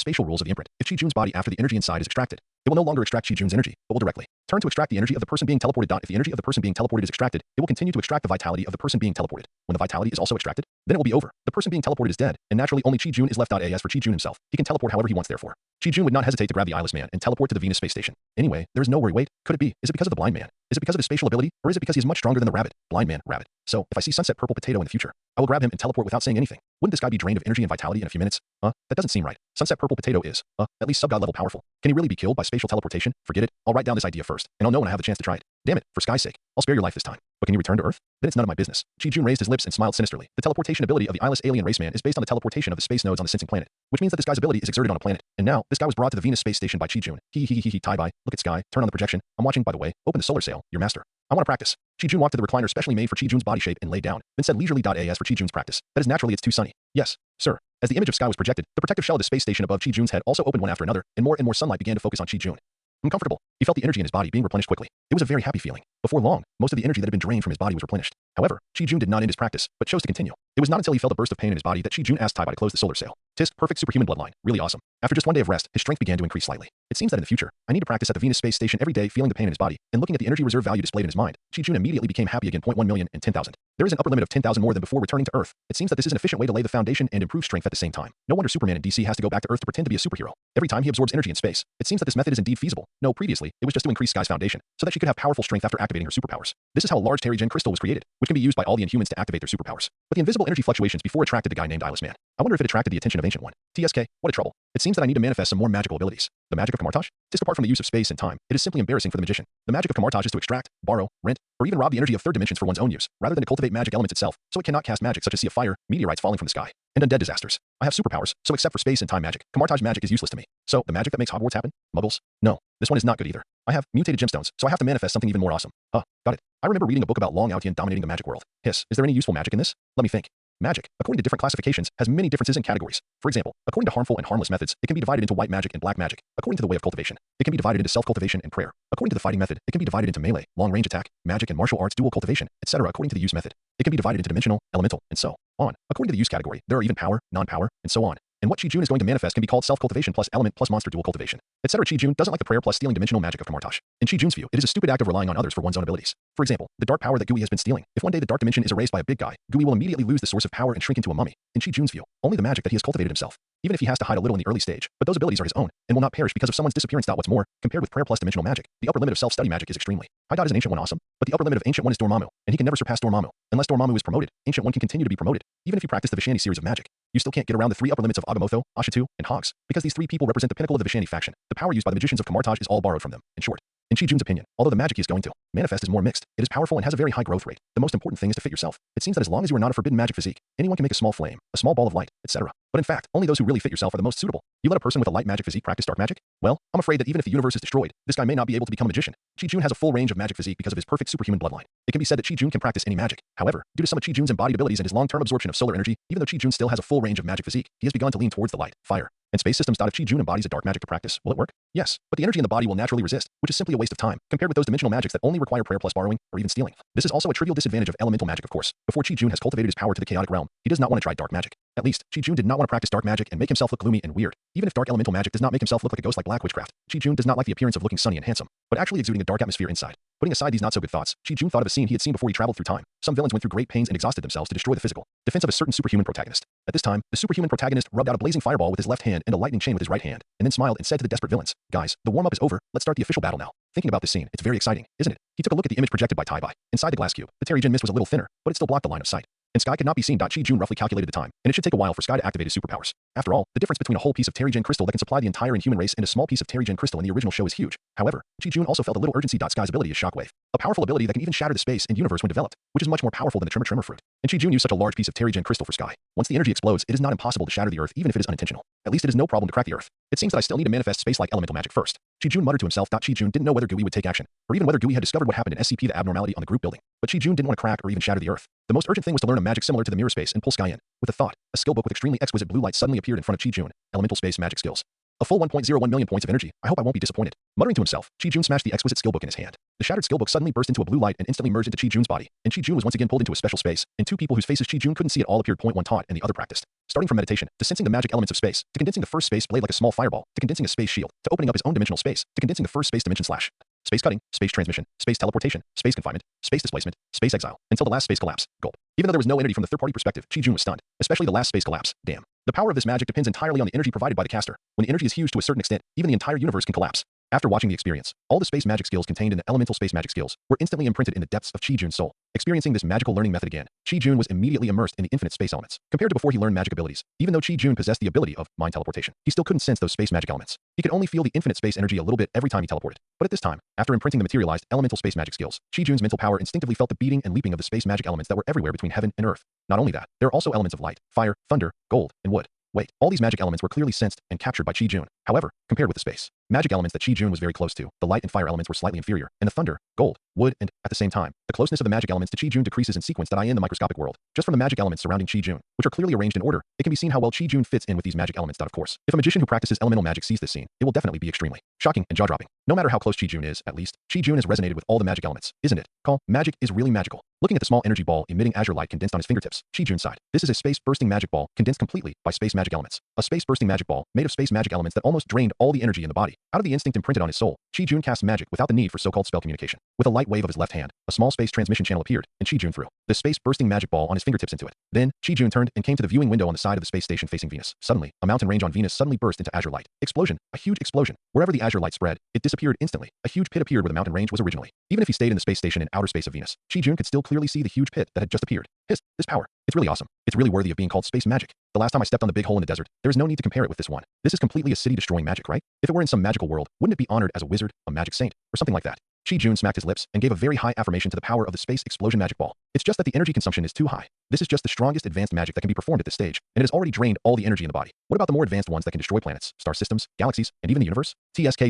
spatial rules of the imprint, if Chi-Jun's body after the energy inside is extracted, it will no longer extract Chi-Jun's energy, but will directly turn to extract the energy of the person being teleported. If the energy of the person being teleported is extracted, it will continue to extract the vitality of the person being teleported. When the vitality is also extracted, then it will be over. The person being teleported is dead, and naturally only Chi-Jun is left. As for Chi-Jun himself, he can teleport however he wants. Therefore, Chi-Jun would not hesitate to grab the eyeless man and teleport to the Venus space station. Anyway, there is no worry. Wait, could it be? Is it because of the blind man? Is it because of his spatial ability, or is it because he is much stronger than the rabbit? Blind man, rabbit. So, if I see Sunset Purple Potato in the future, I will grab him and teleport without saying anything. Wouldn't this guy be drained of energy and vitality in a few minutes? That doesn't seem right. Sunset Purple Potato is, at least sub-god level powerful. Can he really be killed by spatial teleportation? Forget it. I'll write down this idea first, and I'll know when I have the chance to try it. Damn it, for Sky's sake, I'll spare your life this time. But can you return to Earth? Then it's none of my business. Chi-Jun raised his lips and smiled sinisterly. The teleportation ability of the eyeless alien race man is based on the teleportation of the space nodes on the sensing planet, which means that this guy's ability is exerted on a planet. And now, this guy was brought to the Venus space station by Chi-Jun. Tie-bye. Look at Sky. Turn on the projection. I'm watching, by the way. Open the solar sail. Your master. I want to practice. Chi-Jun walked to the recliner specially made for Chi-Jun's body shape and lay down, then said leisurely. As for Chi-Jun's practice, that is naturally it's too sunny. Yes, sir. As the image of Sky was projected, the protective shell of the space station above Chi-Jun's head also opened one after another, and more sunlight began to focus on Chi-Jun. Uncomfortable. He felt the energy in his body being replenished quickly. It was a very happy feeling. Before long, most of the energy that had been drained from his body was replenished. However, Chi-Jun did not end his practice, but chose to continue. It was not until he felt a burst of pain in his body that Chi-Jun asked Taibai to close the solar sail. Tisk, perfect superhuman bloodline. Really awesome. After just one day of rest, his strength began to increase slightly. It seems that in the future, I need to practice at the Venus space station every day, feeling the pain in his body, and looking at the energy reserve value displayed in his mind. Chi-Jun immediately became happy again. 1 million and 10,000. There is an upper limit of 10,000 more than before returning to Earth. It seems that this is an efficient way to lay the foundation and improve strength at the same time. No wonder Superman in DC has to go back to Earth to pretend to be a superhero. Every time he absorbs energy in space, it seems that this method is indeed feasible. No, previously, it was just to increase Sky's foundation, so that she could have powerful strength after activating her superpowers. This is how a large Terrigen crystal was created, which can be used by all the Inhumans to activate their superpowers. But the invisible energy fluctuations before attracted the guy named Eyeless Man. I wonder if it attracted the attention of Ancient One. TSK, what a trouble. It seems that I need to manifest some more magical abilities. The magic of Kamartaj? Just apart from the use of space and time, it is simply embarrassing for the magician. The magic of Kamartaj is to extract, borrow, rent, or even rob the energy of third dimensions for one's own use, rather than to cultivate magic elements itself, so it cannot cast magic such as sea of fire, meteorites falling from the sky, and undead disasters. I have superpowers, so except for space and time magic, Kamartaj magic is useless to me. So, the magic that makes Hogwarts happen? Muggles? No, this one is not good either. I have mutated gemstones, so I have to manifest something even more awesome. Got it. I remember reading a book about Long Outian dominating the magic world. Hiss, is there any useful magic in this? Let me think. Magic, according to different classifications, has many differences in categories. For example, according to harmful and harmless methods, it can be divided into white magic and black magic. According to the way of cultivation, it can be divided into self-cultivation and prayer. According to the fighting method, it can be divided into melee, long-range attack, magic and martial arts, dual cultivation, etc. According to the use method, it can be divided into dimensional, elemental, and so on. According to the use category, there are even power, non-power, and so on. And what Chi-Jun is going to manifest can be called self-cultivation plus element plus monster dual cultivation, etc. Chi-Jun doesn't like the prayer plus stealing dimensional magic of Kamartaj. In Chi-Jun's view, it is a stupid act of relying on others for one's own abilities. For example, the dark power that Gui has been stealing. If one day the dark dimension is erased by a big guy, Gui will immediately lose the source of power and shrink into a mummy. In Chi-Jun's view, only the magic that he has cultivated himself, even if he has to hide a little in the early stage, but those abilities are his own, and will not perish because of someone's disappearance. What's more, compared with prayer plus dimensional magic, the upper limit of self-study magic is extremely high. Is an Ancient One awesome? But the upper limit of Ancient One is Dormammu, and he can never surpass Dormammu. Unless Dormammu is promoted, Ancient One can continue to be promoted, even if you practice the Vishani series of magic. You still can't get around the three upper limits of Agamotto, Ashatu, and Hogs, because these three people represent the pinnacle of the Vishani faction. The power used by the magicians of Kamartaj is all borrowed from them. In short, in Chi-Jun's opinion, although the magic he is going to manifest is more mixed, it is powerful and has a very high growth rate. The most important thing is to fit yourself. It seems that as long as you are not a forbidden magic physique, anyone can make a small flame, a small ball of light, etc. But in fact, only those who really fit yourself are the most suitable. You let a person with a light magic physique practice dark magic? Well, I'm afraid that even if the universe is destroyed, this guy may not be able to become a magician. Chi-Jun has a full range of magic physique because of his perfect superhuman bloodline. It can be said that Chi-Jun can practice any magic. However, due to some of Chi-Jun's embodied abilities and his long-term absorption of solar energy, even though Chi-Jun still has a full range of magic physique, he has begun to lean towards the light, fire, and space systems. If Chi-Jun embodies a dark magic to practice, will it work? Yes, but the energy in the body will naturally resist, which is simply a waste of time, compared with those dimensional magics that only require prayer plus borrowing, or even stealing. This is also a trivial disadvantage of elemental magic, of course. Before Chi-Jun has cultivated his power to the chaotic realm, he does not want to try dark magic. At least, Chi-Jun did not want to practice dark magic and make himself look gloomy and weird. Even if dark elemental magic does not make himself look like a ghost like black witchcraft, Chi-Jun does not like the appearance of looking sunny and handsome, but actually exuding a dark atmosphere inside. Putting aside these not-so-good thoughts, Chi-Jun thought of a scene he had seen before he traveled through time. Some villains went through great pains and exhausted themselves to destroy the physical defense of a certain superhuman protagonist. At this time, the superhuman protagonist rubbed out a blazing fireball with his left hand and a lightning chain with his right hand, and then smiled and said to the desperate villains, "Guys, the warm-up is over, let's start the official battle now." Thinking about this scene, it's very exciting, isn't it? He took a look at the image projected by Taibai. Inside the glass cube, the Terrigen mist was a little thinner, but it still blocked the line of sight. And Sky could not be seen. Chi-Jun roughly calculated the time, and it should take a while for Sky to activate his superpowers. After all, the difference between a whole piece of Terrigen crystal that can supply the entire Inhuman race and a small piece of Terrigen crystal in the original show is huge. However, Chi-Jun also felt a little urgency. Sky's ability is Shockwave, a powerful ability that can even shatter the space and universe when developed, which is much more powerful than the Tremor fruit. And Chi-Jun used such a large piece of Terrigen crystal for Sky. Once the energy explodes, it is not impossible to shatter the Earth even if it is unintentional. At least it is no problem to crack the Earth. It seems that I still need to manifest space-like elemental magic first. Chi-Jun muttered to himself. Chi-Jun didn't know whether Gui would take action, or even whether Gui had discovered what happened in SCP, the abnormality on the group building. But Chi-Jun didn't want to crack or even shatter the Earth. The most urgent thing was to learn a magic similar to the mirror space and pull Sky in. With a thought, a skill book with extremely exquisite blue light suddenly appeared in front of Chi-Jun. Elemental space magic skills. A full 1.01 million points of energy. I hope I won't be disappointed. Muttering to himself, Chi-Jun smashed the exquisite skill book in his hand. The shattered skill book suddenly burst into a blue light and instantly merged into Chi-Jun's body, and Chi-Jun was once again pulled into a special space, and two people whose faces Chi-Jun couldn't see at all appeared. One taught and the other practiced. Starting from meditation, to sensing the magic elements of space, to condensing the first space blade like a small fireball, to condensing a space shield, to opening up his own dimensional space, to condensing the first space dimension slash. Space cutting, space transmission, space teleportation, space confinement, space displacement, space exile, until the last space collapse. Gulp. Even though there was no entity from the third-party perspective, Chi-Jun was stunned, especially the last space collapse. Damn. The power of this magic depends entirely on the energy provided by the caster. When the energy is huge to a certain extent, even the entire universe can collapse. After watching the experience, all the space magic skills contained in the elemental space magic skills were instantly imprinted in the depths of Chi-Jun's soul. Experiencing this magical learning method again, Chi-Jun was immediately immersed in the infinite space elements. Compared to before he learned magic abilities, even though Chi-Jun possessed the ability of mind teleportation, he still couldn't sense those space magic elements. He could only feel the infinite space energy a little bit every time he teleported. But at this time, after imprinting the materialized elemental space magic skills, Chi-Jun's mental power instinctively felt the beating and leaping of the space magic elements that were everywhere between heaven and earth. Not only that, there are also elements of light, fire, thunder, gold, and wood. Wait, all these magic elements were clearly sensed and captured by Chi-Jun. However, compared with the space magic elements that Chi Jun was very close to, the light and fire elements were slightly inferior, and the thunder, gold, wood, and, at the same time, the closeness of the magic elements to Chi Jun decreases in sequence that in the microscopic world. Just from the magic elements surrounding Chi Jun, which are clearly arranged in order, it can be seen how well Chi Jun fits in with these magic elements. Of course, if a magician who practices elemental magic sees this scene, it will definitely be extremely shocking and jaw-dropping. No matter how close Chi Jun is, at least, Chi Jun has resonated with all the magic elements, isn't it? Magic is really magical. Looking at the small energy ball emitting azure light condensed on his fingertips, Chi Jun sighed. This is a space-bursting magic ball condensed completely by space magic elements. A space-bursting magic ball made of space magic elements that almost drained all the energy in the body. Out of the instinct imprinted on his soul, Chi Jun cast magic without the need for so-called spell communication. With a light wave of his left hand, a small space transmission channel appeared, and Chi Jun threw the space-bursting magic ball on his fingertips into it. Then, Chi Jun turned and came to the viewing window on the side of the space station facing Venus. Suddenly, a mountain range on Venus suddenly burst into azure light. Explosion! A huge explosion. Wherever the azure light spread, it disappeared instantly. A huge pit appeared where the mountain range was originally. Even if he stayed in the space station in outer space of Venus, Chi Jun could still clearly see the huge pit that had just appeared. This power. It's really awesome. It's really worthy of being called space magic. The last time I stepped on the big hole in the desert, there is no need to compare it with this one. This is completely a city-destroying magic, right? If it were in some magical world, wouldn't it be honored as a wizard, a magic saint, or something like that? Chi Jun smacked his lips and gave a very high affirmation to the power of the space explosion magic ball. It's just that the energy consumption is too high. This is just the strongest advanced magic that can be performed at this stage, and it has already drained all the energy in the body. What about the more advanced ones that can destroy planets, star systems, galaxies, and even the universe? TSK.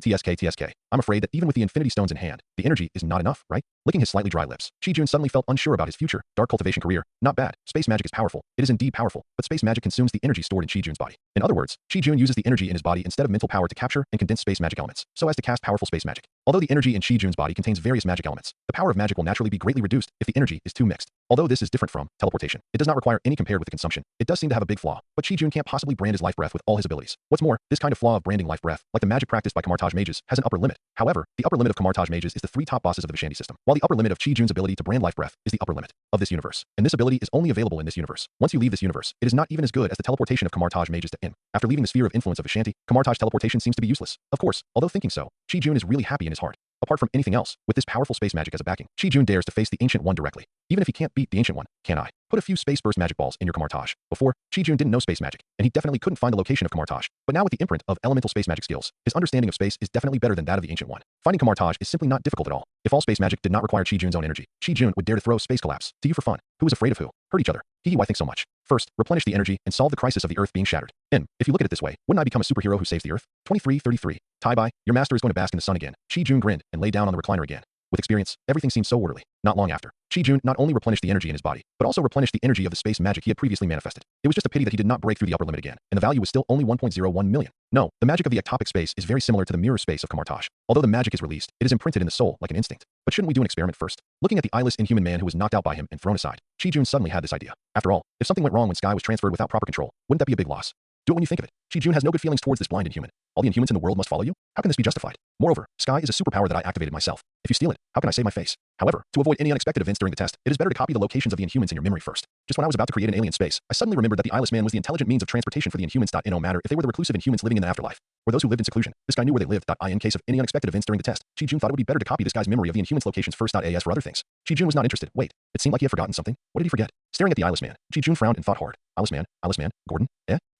I'm afraid that even with the infinity stones in hand, the energy is not enough, right? Licking his slightly dry lips, Chi Jun suddenly felt unsure about his future. Dark cultivation career. Not bad. Space magic is powerful. It is indeed powerful, but space magic consumes the energy stored in Chi Jun's body. In other words, Chi Jun uses the energy in his body instead of mental power to capture and condense space magic elements, so as to cast powerful space magic. Although the energy in Chi Jun's body contains various magic elements, the power of magic will naturally be greatly reduced if the energy is too mixed. Although this is different from teleportation, it does not require any compared with the consumption. It does seem to have a big flaw, but Chi Jun can't possibly brand his life breath with all his abilities. What's more, this kind of flaw of branding life breath, like the magic practiced by Kamartaj mages, has an upper limit. However, the upper limit of Kamartaj mages is the 3 top bosses of the Vishanti system, while the upper limit of Chi Jun's ability to brand life breath is the upper limit of this universe. And this ability is only available in this universe. Once you leave this universe, it is not even as good as the teleportation of Kamartaj mages to him. After leaving the sphere of influence of Vishanti, Kamartaj teleportation seems to be useless. Of course, although thinking so, Chi Jun is really happy in his heart. Apart from anything else, with this powerful space magic as a backing, Chi Jun dares to face the Ancient One directly. Even if he can't beat the Ancient One, can I? Put a few space burst magic balls in your Kamartaj. Before, Chi Jun didn't know space magic, and he definitely couldn't find the location of Kamartaj. But now with the imprint of elemental space magic skills, his understanding of space is definitely better than that of the Ancient One. Finding Kamartaj is simply not difficult at all. If all space magic did not require Chi Jun's own energy, Chi Jun would dare to throw space collapse to you for fun. Who is afraid of who? Hurt each other. Why think so much? First, replenish the energy and solve the crisis of the Earth being shattered. If you look at it this way, wouldn't I become a superhero who saves the Earth? 23:33. Tai-bai, your master is going to bask in the sun again. Chi Jun grinned and lay down on the recliner again. With experience, everything seemed so orderly. Not long after, Chi Jun not only replenished the energy in his body, but also replenished the energy of the space magic he had previously manifested. It was just a pity that he did not break through the upper limit again, and the value was still only 1.01 million. No, the magic of the ectopic space is very similar to the mirror space of Kamartaj. Although the magic is released, it is imprinted in the soul like an instinct. But shouldn't we do an experiment first? Looking at the eyeless inhuman man who was knocked out by him and thrown aside, Chi Jun suddenly had this idea. After all, if something went wrong when Sky was transferred without proper control, wouldn't that be a big loss? Do it when you think of it. Chi Jun has no good feelings towards this blind inhuman. All the inhumans in the world must follow you? How can this be justified? Moreover, Sky is a superpower that I activated myself. If you steal it, how can I save my face? However, to avoid any unexpected events during the test, it is better to copy the locations of the inhumans in your memory first. Just when I was about to create an alien space, I suddenly remembered that the eyeless man was the intelligent means of transportation for the inhumans. No matter if they were the reclusive inhumans living in the afterlife, or those who lived in seclusion, this guy knew where they lived. In case of any unexpected events during the test, Chi Jun thought it would be better to copy this guy's memory of the inhumans locations first. As for other things, Chi Jun was not interested. Wait, it seemed like he had forgotten something. What did he forget? Staring at the eyeless man, Chi Jun frowned and thought hard. Eyeless man, Gordon?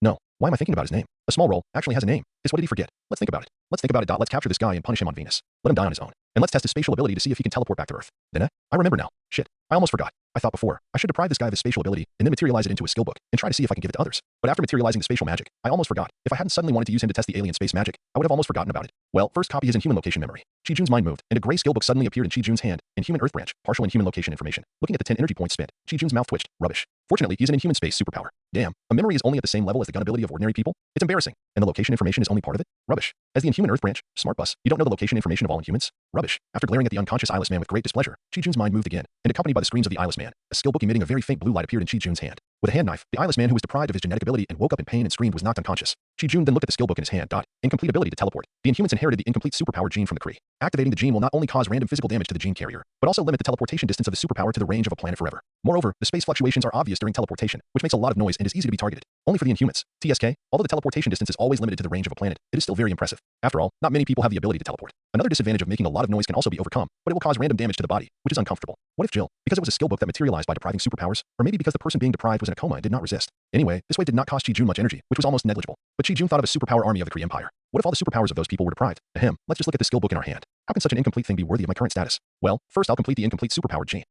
No. Why am I thinking about his name? A small role actually has a name. What did he forget? Let's think about it. Let's capture this guy and punish him on Venus. Let him die on his own. And let's test his spatial ability to see if he can teleport back to Earth. Then, I remember now. Shit. I almost forgot. I thought before, I should deprive this guy of his spatial ability and then materialize it into a skill book and try to see if I can give it to others. But after materializing the spatial magic, I almost forgot. If I hadn't suddenly wanted to use him to test the alien space magic, I would have almost forgotten about it. Well, first copy his inhuman location memory. Chi Jun's mind moved, and a gray skill book suddenly appeared in Chi Jun's hand. Inhuman Earth branch, partial inhuman location information. Looking at the 10 energy points spent, Chi Jun's mouth twitched. Rubbish. Fortunately, he's an inhuman space superpower. Damn, a memory is only at the same level as the gun ability of ordinary people? It's embarrassing. And the location information is only part of it? Rubbish. As the inhuman Earth branch, smart bus, you don't know the location information of all inhumans? Rubbish. After glaring at the unconscious eyeless man with great displeasure, Chi Jun's mind moved again, and accompanied by the screams of the eyeless man, a skill book emitting a very faint blue light appeared in Chi Jun's hand. With a hand knife, the eyeless man who was deprived of his genetic ability and woke up in pain and screamed was knocked unconscious. Chi Jun then looked at the skill book in his hand. Incomplete ability to teleport. The inhumans inherited the incomplete superpower gene from the Kree. Activating the gene will not only cause random physical damage to the gene carrier, but also limit the teleportation distance of the superpower to the range of a planet forever. Moreover, the space fluctuations are obvious during teleportation, which makes a lot of noise and is easy to be targeted. Only for the inhumans. TSK, although the teleportation distance is always limited to the range of a planet, it is still very impressive. After all, not many people have the ability to teleport. Another disadvantage of making a lot of noise can also be overcome, but it will cause random damage to the body, which is uncomfortable. What if Jill? Because it was a skill book that materialized by depriving superpowers, or maybe because the person being deprived was in a coma and did not resist. Anyway, this way did not cost Chi Jun much energy, which was almost negligible. But Chi Jun thought of a superpower army of the Kree Empire. What if all the superpowers of those people were deprived? Ahem, let's just look at the skill book in our hand. How can such an incomplete thing be worthy of my current status? Well, first I'll complete the incomplete superpowered gene.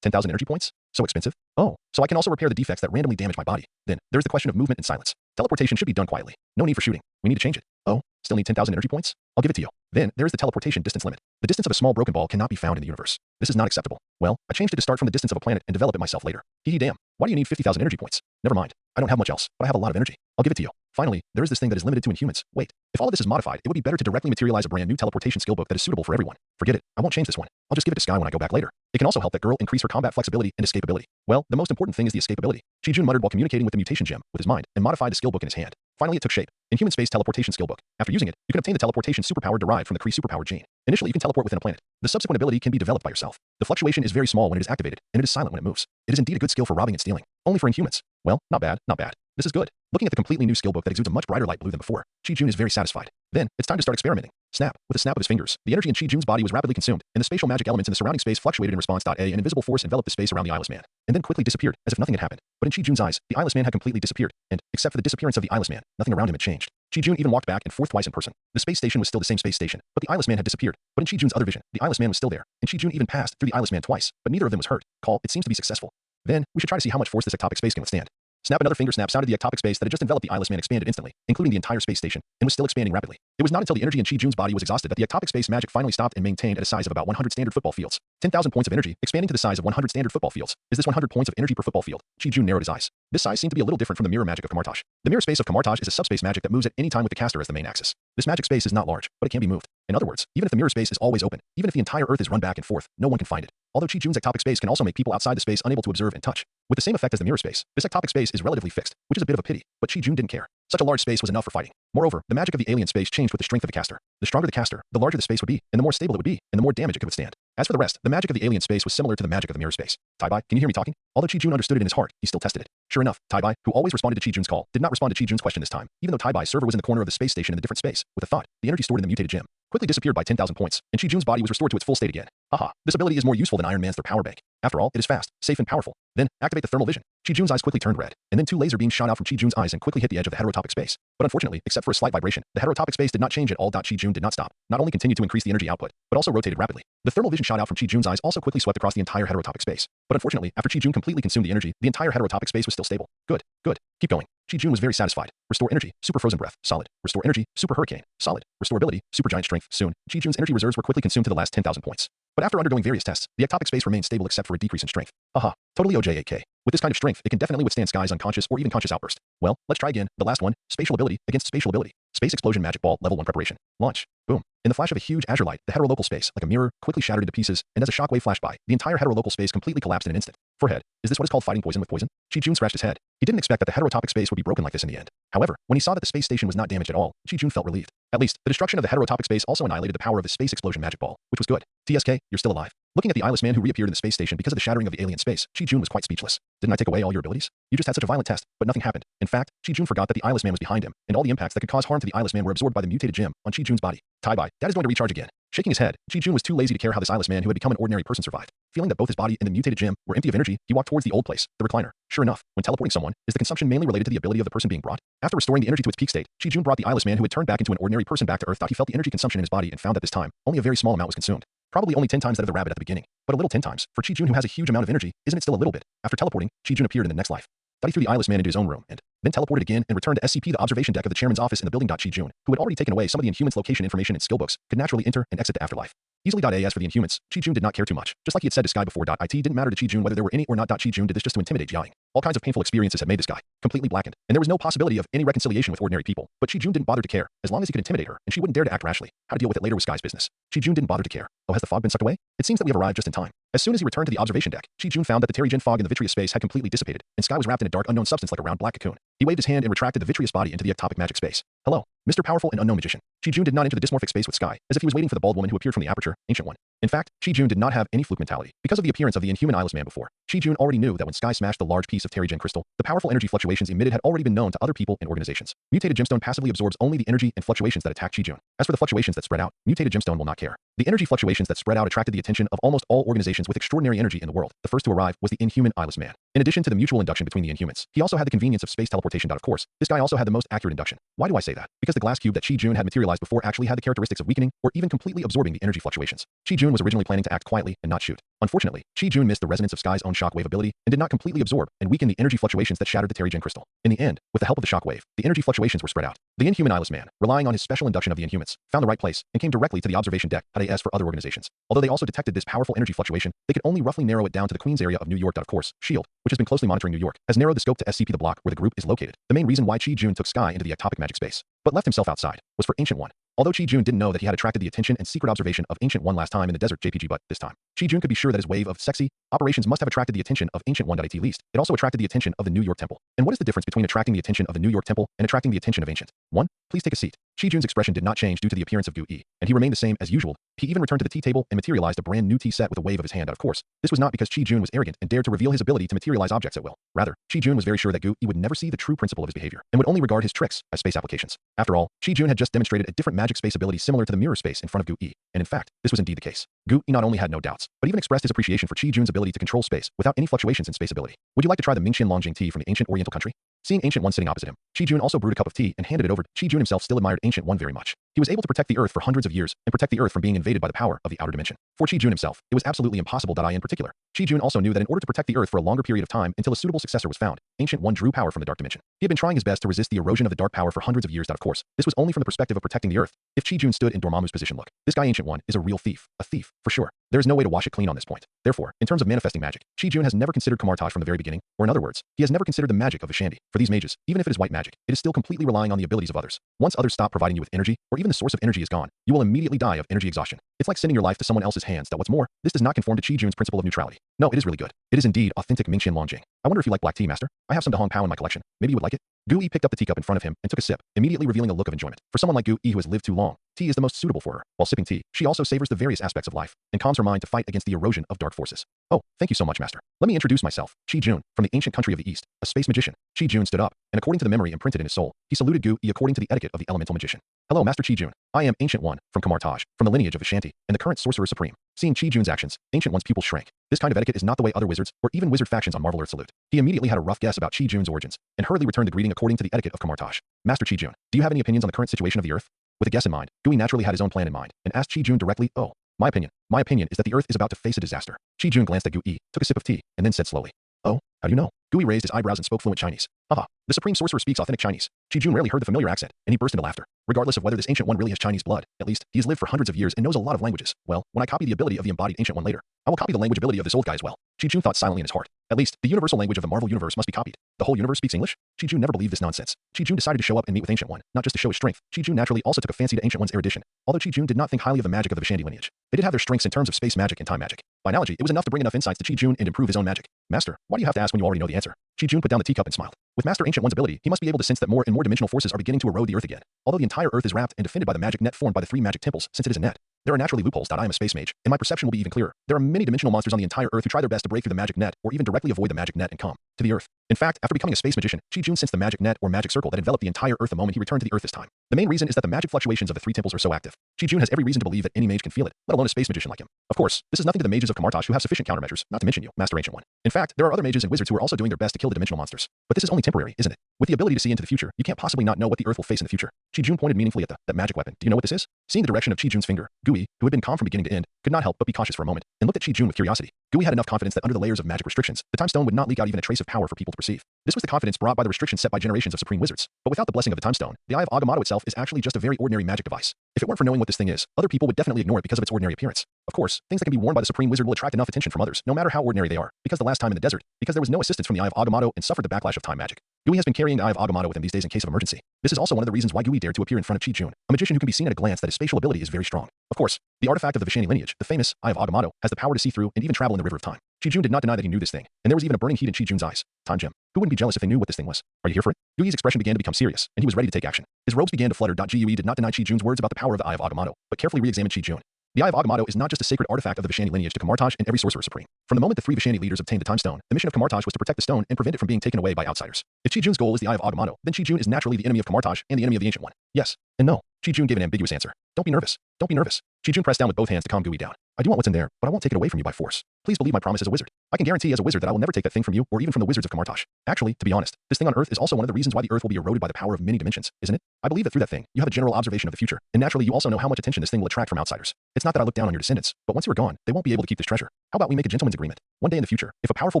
10,000 energy points? So expensive? Oh, so I can also repair the defects that randomly damage my body. Then, there's the question of movement and silence. Teleportation should be done quietly. No need for shooting. We need to change it. Oh, still need 10,000 energy points? I'll give it to you. Then there is the teleportation distance limit. The distance of a small broken ball cannot be found in the universe. This is not acceptable. Well, I changed it to start from the distance of a planet and develop it myself later. Hee damn. Why do you need 50,000 energy points? Never mind. I don't have much else, but I have a lot of energy. I'll give it to you. Finally, there is this thing that is limited to Inhumans. Wait, if all of this is modified, it would be better to directly materialize a brand new teleportation skill book that is suitable for everyone. Forget it. I won't change this one. I'll just give it to Sky when I go back later. It can also help that girl increase her combat flexibility and escapability. Well, the most important thing is the escapability. Chi-Jun muttered while communicating with the mutation gem with his mind and modified the skill book in his hand. Finally, it took shape. Inhuman Space Teleportation Skill Book. After using it, you can obtain the teleportation superpower derived from the Kree superpower gene. Initially, you can teleport within a planet. The subsequent ability can be developed by yourself. The fluctuation is very small when it is activated, and it is silent when it moves. It is indeed a good skill for robbing and stealing. Only for Inhumans. Well, not bad, not bad. This is good. Looking at the completely new skill book that exudes a much brighter light blue than before, Chi-Jun is very satisfied. Then, it's time to start experimenting. Snap. With a snap of his fingers, the energy in Chi-Jun's body was rapidly consumed, and the spatial magic elements in the surrounding space fluctuated in response. An invisible force enveloped the space around the eyeless man, and then quickly disappeared, as if nothing had happened. But in Chi-Jun's eyes, the eyeless man had completely disappeared, and, except for the disappearance of the eyeless man, nothing around him had changed. Chi-Jun even walked back and forth twice in person. The space station was still the same space station, but the eyeless man had disappeared. But in Chi-Jun's other vision, the eyeless man was still there, and Chi-Jun even passed through the eyeless man twice, but neither of them was hurt. It seems to be successful. Then, we should try to see how much force this ectopic space can withstand. Snap. Another finger snap sounded. The ectopic space that had just enveloped the eyeless man expanded instantly, including the entire space station, and was still expanding rapidly. It was not until the energy in Chi-Jun's body was exhausted that the ectopic space magic finally stopped and maintained at a size of about 100 standard football fields. 10,000 points of energy, expanding to the size of 100 standard football fields. Is this 100 points of energy per football field? Chi-Jun narrowed his eyes. This size seemed to be a little different from the mirror magic of Kamartaj. The mirror space of Kamartaj is a subspace magic that moves at any time with the caster as the main axis. This magic space is not large, but it can be moved. In other words, even if the mirror space is always open, even if the entire Earth is run back and forth, no one can find it. Although Chi-Jun's ectopic space can also make people outside the space unable to observe and touch. With the same effect as the mirror space, this ectopic space is relatively fixed, which is a bit of a pity, but Chi-Jun didn't care. Such a large space was enough for fighting. Moreover, the magic of the alien space changed with the strength of the caster. The stronger the caster, the larger the space would be, and the more stable it would be, and the more damage it could withstand. As for the rest, the magic of the alien space was similar to the magic of the mirror space. Tai-Bai, can you hear me talking? Although Chi-Jun understood it in his heart, he still tested it. Sure enough, Tai-Bai, who always responded to Chi-Jun's call, did not respond to Chi-Jun's question this time, even though Tai-Bai's server was in the corner of the space station in a different space. With a thought, the energy stored in the mutated gem quickly disappeared by 10,000 points, and Chi-Jun's body was restored to its full state again. Haha, this ability is more useful than Iron Man's their power bank. After all, it is fast, safe, and powerful. Then, activate the thermal vision. Chi-Jun's eyes quickly turned red, and then two laser beams shot out from Chi-Jun's eyes and quickly hit the edge of the heterotopic space. But unfortunately, except for a slight vibration, the heterotopic space did not change at all. Chi-Jun did not stop, not only continued to increase the energy output, but also rotated rapidly. The thermal vision shot out from Chi-Jun's eyes also quickly swept across the entire heterotopic space. But unfortunately, after Chi-Jun completely consumed the energy, the entire heterotopic space was still stable. Good, good. Keep going. Chi-Jun was very satisfied. Restore energy, super frozen breath, solid. Restore energy, super hurricane, solid. Restore ability, super giant strength, soon. Chi-Jun's energy reserves were quickly consumed to the last 10,000 points. But after undergoing various tests, the ectopic space remained stable except for a decrease in strength. Haha, totally OJ8K. With this kind of strength, it can definitely withstand Sky's unconscious or even conscious outburst. Well, let's try again. The last one, spatial ability against spatial ability. Space explosion magic ball, level 1 preparation. Launch. Boom. In the flash of a huge azure light, the heterolocal space, like a mirror, quickly shattered into pieces, and as a shockwave flashed by, the entire heterolocal space completely collapsed in an instant. Forehead. Is this what is called fighting poison with poison? Chi-Jun scratched his head. He didn't expect that the heterotopic space would be broken like this in the end. However, when he saw that the space station was not damaged at all, Chi-Jun felt relieved. At least, the destruction of the heterotopic space also annihilated the power of the space explosion magic ball, which was good. TSK, you're still alive. Looking at the eyeless man who reappeared in the space station because of the shattering of the alien space, Chi-Jun was quite speechless. Didn't I take away all your abilities? You just had such a violent test, but nothing happened. In fact, Chi-Jun forgot that the eyeless man was behind him, and all the impacts that could cause harm to the eyeless man were absorbed by the mutated gem on Chi-Jun's body. Tai-Bai, Dad is going to recharge again. Shaking his head, Chi-Jun was too lazy to care how this eyeless man who had become an ordinary person survived. Feeling that both his body and the mutated gem were empty of energy, he walked towards the old place, the recliner. Sure enough, when teleporting someone, is the consumption mainly related to the ability of the person being brought? After restoring the energy to its peak state, Chi-Jun brought the eyeless man who had turned back into an ordinary person back to Earth. Thought he felt the energy consumption in his body and found that this time, only a very small amount was consumed. Probably only 10 times that of the rabbit at the beginning, but a little 10 times. For Chi-Jun who has a huge amount of energy, isn't it still a little bit? After teleporting, Chi-Jun appeared in the next life. Thought he threw the eyeless man into his own room and then teleported again and returned to SCP, the observation deck of the chairman's office in the building. Chi-Jun, who had already taken away some of the Inhumans' location information and skill books, could naturally enter and exit the afterlife easily. As for the Inhumans, Chi-Jun did not care too much. Just like he had said to Sky before. It didn't matter to Chi-Jun whether there were any or not. Chi-Jun did this just to intimidate Jiaying. All kinds of painful experiences had made this guy completely blackened, and there was no possibility of any reconciliation with ordinary people. But Chi-Jun didn't bother to care, as long as he could intimidate her, and she wouldn't dare to act rashly. How to deal with it later was Sky's business. Chi-Jun didn't bother to care. Oh, has the fog been sucked away? It seems that we have arrived just in time. As soon as he returned to the observation deck, Chi-Jun found that the Terrigen fog in the vitreous space had completely dissipated, and Sky was wrapped in a dark unknown substance like a round black cocoon. He waved his hand and retracted the vitreous body into the ectopic magic space. Hello, Mr. Powerful and Unknown Magician. Chi-Jun did not enter the dysmorphic space with Sky, as if he was waiting for the bald woman who appeared from the aperture, Ancient One. In fact, Chi-Jun did not have any fluke mentality. Because of the appearance of the inhuman eyeless man before, Chi-Jun already knew that when Sky smashed the large piece of Terrigen crystal, the powerful energy fluctuations emitted had already been known to other people and organizations. Mutated gemstone passively absorbs only the energy and fluctuations that attack Chi-Jun. As for the fluctuations that spread out, mutated gemstone will not care. The energy fluctuations that spread out attracted the attention of almost all organizations with extraordinary energy in the world. The first to arrive was the inhuman eyeless man. In addition to the mutual induction between the Inhumans, he also had the convenience of space teleportation. Of course, this guy also had the most accurate induction. Why do I say that? Because the glass cube that Chi-Jun had materialized before actually had the characteristics of weakening or even completely absorbing the energy fluctuations. Chi-Jun was originally planning to act quietly and not shoot. Unfortunately, Chi-Jun missed the resonance of Sky's own shockwave ability and did not completely absorb and weaken the energy fluctuations that shattered the Terrigen crystal. In the end, with the help of the shockwave, the energy fluctuations were spread out. The inhuman eyeless man, relying on his special induction of the Inhumans, found the right place and came directly to the observation deck at AS for other organizations. Although they also detected this powerful energy fluctuation, they could only roughly narrow it down to the Queen's area of New York. Of course, SHIELD, which has been closely monitoring New York, has narrowed the scope to SCP the block where the group is located. The main reason why Chi-Jun took Sky into the ectopic magic space, but left himself outside, was for Ancient One. Although Chi-Jun didn't know that he had attracted the attention and secret observation of Ancient One last time in the desert JPG, but this time, Chi-Jun could be sure that his wave of sexy operations must have attracted the attention of Ancient One. At least, it also attracted the attention of the New York Temple. And what is the difference between attracting the attention of the New York Temple and attracting the attention of Ancient One? Please take a seat. Chi-Jun's expression did not change due to the appearance of Gu-E, and he remained the same as usual. He even returned to the tea table and materialized a brand new tea set with a wave of his hand. Of course, this was not because Chi-Jun was arrogant and dared to reveal his ability to materialize objects at will. Rather, Chi-Jun was very sure that Gu-E would never see the true principle of his behavior and would only regard his tricks as space applications. After all, Chi-Jun had just demonstrated a different magic space ability similar to the mirror space in front of Gu-E, and in fact, this was indeed the case. Gu-E not only had no doubts, but even expressed his appreciation for Chi-Jun's ability to control space without any fluctuations in space ability. Would you like to try the Mingxian Longjing tea from the ancient Oriental country? Seeing Ancient One sitting opposite him, Chi-Jun also brewed a cup of tea and handed it over. Chi-Jun himself still admired Ancient One very much. He was able to protect the Earth for hundreds of years and protect the Earth from being invaded by the power of the outer dimension. For Chi-Jun himself, it was absolutely impossible. I in particular. Chi-Jun also knew that in order to protect the Earth for a longer period of time until a suitable successor was found, Ancient One drew power from the dark dimension. He had been trying his best to resist the erosion of the dark power for hundreds of years. Of course, this was only from the perspective of protecting the Earth. If Chi-Jun stood in Dormammu's position, look, this guy Ancient One is a real thief. A thief, for sure. There is no way to wash it clean on this point. Therefore, in terms of manifesting magic, Chi-Jun has never considered Kamartaj from the very beginning, or in other words, he has never considered the magic of Vishandi. For these mages, even if it is white magic, it is still completely relying on the abilities of others. Once others stop providing you with energy, or even the source of energy is gone, you will immediately die of energy exhaustion. It's like sending your life to someone else's hands. What's more, this does not conform to Chi-Jun's principle of neutrality. No, it is really good. It is indeed authentic Mingxian Longjing. I wonder if you like black tea, master. I have some Dahong Pao in my collection. Maybe you would like it. Gu-E picked up the teacup in front of him and took a sip, immediately revealing a look of enjoyment. For someone like Gu-E who has lived too long, tea is the most suitable for her. While sipping tea, she also savors the various aspects of life and calms her mind to fight against the erosion of dark forces. Oh, thank you so much, master. Let me introduce myself, Chi-Jun, from the ancient country of the East, a space magician. Chi-Jun stood up, and according to the memory imprinted in his soul, he saluted Gu-E according to the etiquette of the elemental magician. Hello, Master Chi-Jun. I am Ancient One, from Kamartaj, from the lineage of Vishanti, and the current Sorcerer Supreme. Seeing Chi-Jun's actions, Ancient One's pupils shrank. This kind of etiquette is not the way other wizards, or even wizard factions on Marvel Earth salute. He immediately had a rough guess about Chi-Jun's origins, and hurriedly returned the greeting according to the etiquette of Kamartaj. Master Chi-Jun, do you have any opinions on the current situation of the Earth? With a guess in mind, Gu-E naturally had his own plan in mind, and asked Chi-Jun directly, oh, my opinion is that the Earth is about to face a disaster. Chi-Jun glanced at Gu-E, took a sip of tea, and then said slowly, oh, how do you know? Gu-E raised his eyebrows and spoke fluent Chinese. Haha, the Supreme Sorcerer speaks authentic Chinese. Chi-Jun rarely heard the familiar accent, and he burst into laughter. Regardless of whether this Ancient One really has Chinese blood, at least, he has lived for hundreds of years and knows a lot of languages. Well, when I copy the ability of the embodied Ancient One later, I will copy the language ability of this old guy as well. Chi-Jun thought silently in his heart. At least, the universal language of the Marvel Universe must be copied. The whole universe speaks English? Chi-Jun never believed this nonsense. Chi-Jun decided to show up and meet with Ancient One, not just to show his strength. Chi-Jun naturally also took a fancy to Ancient One's erudition, although Chi-Jun did not think highly of the magic of the Vishandi lineage. They did have their strengths in terms of space magic and time magic. By analogy, it was enough to bring enough insights to Chi-Jun and improve his own magic. Master, why do you have to ask when you already know the answer? Chi-Jun put down the teacup and smiled. With Master Ancient One's ability, he must be able to sense that more and more dimensional forces are beginning to erode the Earth again. Although the entire Earth is wrapped and defended by the magic net formed by the 3 magic temples, since it is a net, there are naturally loopholes. I am a space mage, and my perception will be even clearer. There are many dimensional monsters on the entire Earth who try their best to break through the magic net, or even directly avoid the magic net and come to the Earth. In fact, after becoming a space magician, Chi-Jun sensed the magic net or magic circle that enveloped the entire Earth the moment he returned to the Earth this time. The main reason is that the magic fluctuations of the 3 temples are so active. Chi-Jun has every reason to believe that any mage can feel it, let alone a space magician like him. Of course, this is nothing to the mages of Kamartaj who have sufficient countermeasures, not to mention you, Master Ancient One. In fact, there are other mages and wizards who are also doing their best to kill the dimensional monsters. But this is only temporary, isn't it? With the ability to see into the future, you can't possibly not know what the Earth will face in the future. Chi-Jun pointed meaningfully at that magic weapon. Do you know what this is? Seeing the direction of Chi-Jun's finger, Gu-E, who had been calm from beginning to end, could not help but be cautious for a moment, and looked at Chi-Jun with curiosity. Gu-E had enough confidence that under the layers of magic restrictions, the time stone would not leak out even a trace of power for people to perceive. This was the confidence brought by the restrictions set by generations of supreme wizards. But without the blessing of the time stone, the Eye of Agamotto itself is actually just a very ordinary magic device. If it weren't for knowing what this thing is, other people would definitely ignore it because of its ordinary appearance. Of course, things that can be worn by the supreme wizard will attract enough attention from others, no matter how ordinary they are, because the last time in the desert, because there was no assistance from the Eye of Agamotto and suffered the backlash of time magic. Gu-E has been carrying the Eye of Agamotto with him these days in case of emergency. This is also one of the reasons why Gu-E dared to appear in front of Chi-Jun, a magician who can be seen at a glance that his spatial ability is very strong. Of course, the artifact of the Vishani lineage, the famous Eye of Agamotto, has the power to see through and even travel in the river of time. Chi-Jun did not deny that he knew this thing, and there was even a burning heat in Chi-Jun's eyes. Time gem. Who wouldn't be jealous if they knew what this thing was? Are you here for it? Gu-E's expression began to become serious, and he was ready to take action. His robes began to flutter. Gu-E did not deny Chi-Jun's words about the power of the Eye of Agamotto, but carefully re-examined Chi-Jun. The Eye of Agamotto is not just a sacred artifact of the Vishani lineage to Kamartaj and every Sorcerer Supreme. From the moment the 3 Vishani leaders obtained the Time Stone, the mission of Kamartaj was to protect the stone and prevent it from being taken away by outsiders. If Chi-Jun's goal is the Eye of Agamotto, then Chi-Jun is naturally the enemy of Kamartaj and the enemy of the Ancient One. Yes and no. Chi-Jun gave an ambiguous answer. Don't be nervous. Don't be nervous. Chi-Jun pressed down with both hands to calm Gu-E down. I do want what's in there, but I won't take it away from you by force. Please believe my promise as a wizard. I can guarantee as a wizard that I will never take that thing from you or even from the wizards of Kamartaj. Actually, to be honest, this thing on Earth is also one of the reasons why the Earth will be eroded by the power of many dimensions, isn't it? I believe that through that thing, you have a general observation of the future, and naturally you also know how much attention this thing will attract from outsiders. It's not that I look down on your descendants, but once you are gone, they won't be able to keep this treasure. How about we make a gentleman's agreement? One day in the future, if a powerful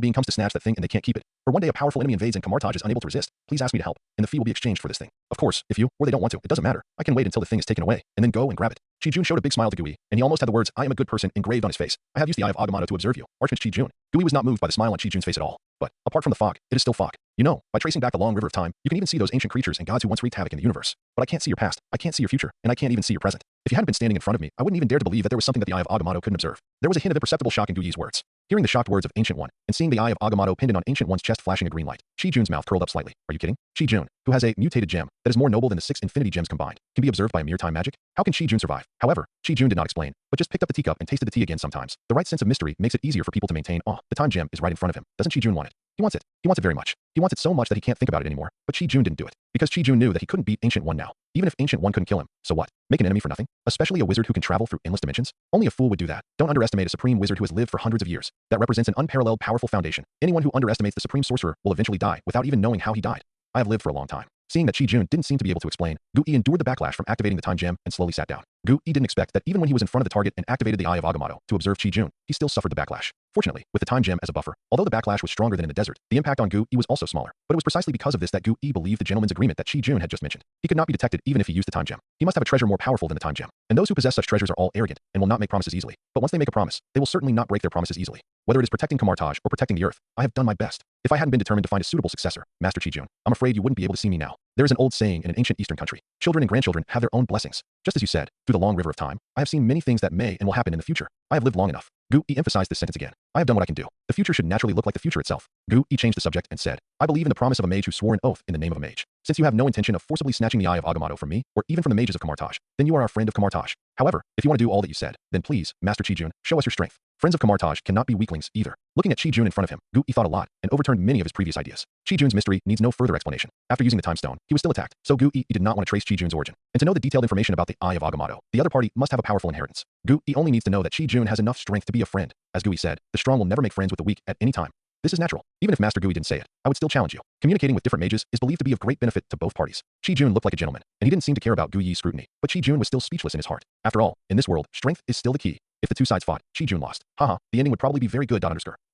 being comes to snatch that thing and they can't keep it, or one day a powerful enemy invades and Kamartaj is unable to resist, please ask me to help, and the fee will be exchanged for this thing. Of course, if you, or they don't want to, it doesn't matter. I can wait until the thing is taken away, and then go and grab it. Chi-Jun showed a big smile to Gui, and he almost had the words, "I am a good person," engraved on his face. I have used the Eye of Agamotto to observe you, Archmage Chi-Jun. Gui was not moved by the smile on Chi-Jun's face at all. But, apart from the fog, it is still fog. You know, by tracing back the long river of time, you can even see those ancient creatures and gods who once wreaked havoc in the universe. But I can't see your past, I can't see your future, and I can't even see your present. If you hadn't been standing in front of me, I wouldn't even dare to believe that there was something that the Eye of Agamotto couldn't observe. There was a hint of imperceptible shock in Gui's words. Hearing the shocked words of Ancient One, and seeing the Eye of Agamotto pinned on Ancient One's chest flashing a green light, Chi-Jun's mouth curled up slightly. Are you kidding? Chi-Jun, who has a mutated gem that is more noble than the 6 infinity gems combined, can be observed by mere time magic? How can Chi-Jun survive? However, Chi-Jun did not explain, but just picked up the teacup and tasted the tea again sometimes. The right sense of mystery makes it easier for people to maintain awe. The time gem is right in front of him. Doesn't Chi-Jun want it? He wants it. He wants it very much. He wants it so much that he can't think about it anymore. But Chi-Jun didn't do it. Because Chi-Jun knew that he couldn't beat Ancient One now. Even if Ancient One couldn't kill him, so what? Make an enemy for nothing? Especially a wizard who can travel through endless dimensions? Only a fool would do that. Don't underestimate a supreme wizard who has lived for hundreds of years. That represents an unparalleled powerful foundation. Anyone who underestimates the supreme sorcerer will eventually die without even knowing how he died. I have lived for a long time. Seeing that Chi-Jun didn't seem to be able to explain, Gui endured the backlash from activating the time gem and slowly sat down. Gui didn't expect that even when he was in front of the target and activated the Eye of Agamotto to observe Chi-Jun, he still suffered the backlash. Fortunately, with the time gem as a buffer, although the backlash was stronger than in the desert, the impact on Gui was also smaller. But it was precisely because of this that Gui believed the gentleman's agreement that Chi-Jun had just mentioned. He could not be detected even if he used the time gem. He must have a treasure more powerful than the time gem. And those who possess such treasures are all arrogant and will not make promises easily. But once they make a promise, they will certainly not break their promises easily. Whether it is protecting Kamartaj or protecting the Earth, I have done my best. If I hadn't been determined to find a suitable successor, Master Chi-Jun, I'm afraid you wouldn't be able to see me now. There is an old saying in an ancient Eastern country. Children and grandchildren have their own blessings. Just as you said, through the long river of time, I have seen many things that may and will happen in the future. I have lived long enough. Gui emphasized this sentence again. I have done what I can do. The future should naturally look like the future itself. Gui changed the subject and said, I believe in the promise of a mage who swore an oath in the name of a mage. Since you have no intention of forcibly snatching the Eye of Agamotto from me, or even from the mages of Kamartaj, then you are our friend of Kamartaj. However, if you want to do all that you said, then please, Master Chi-Jun, show us your strength. Friends of Kamartaj cannot be weaklings either. Looking at Chi-Jun in front of him, Gui thought a lot and overturned many of his previous ideas. Chi-Jun's mystery needs no further explanation. After using the time stone, he was still attacked, so Gui did not want to trace Chi-Jun's origin. And to know the detailed information about the Eye of Agamotto, the other party must have a powerful inheritance. Gui only needs to know that Chi-Jun has enough strength to be a friend. As Gui said, the strong will never make friends with the weak at any time. This is natural. Even if Master Gui didn't say it, I would still challenge you. Communicating with different mages is believed to be of great benefit to both parties. Chi-Jun looked like a gentleman, and he didn't seem to care about Gui's scrutiny. But Chi-Jun was still speechless in his heart. After all, in this world, strength is still the key. If the two sides fought, Chi-Jun lost. Haha, the ending would probably be very good.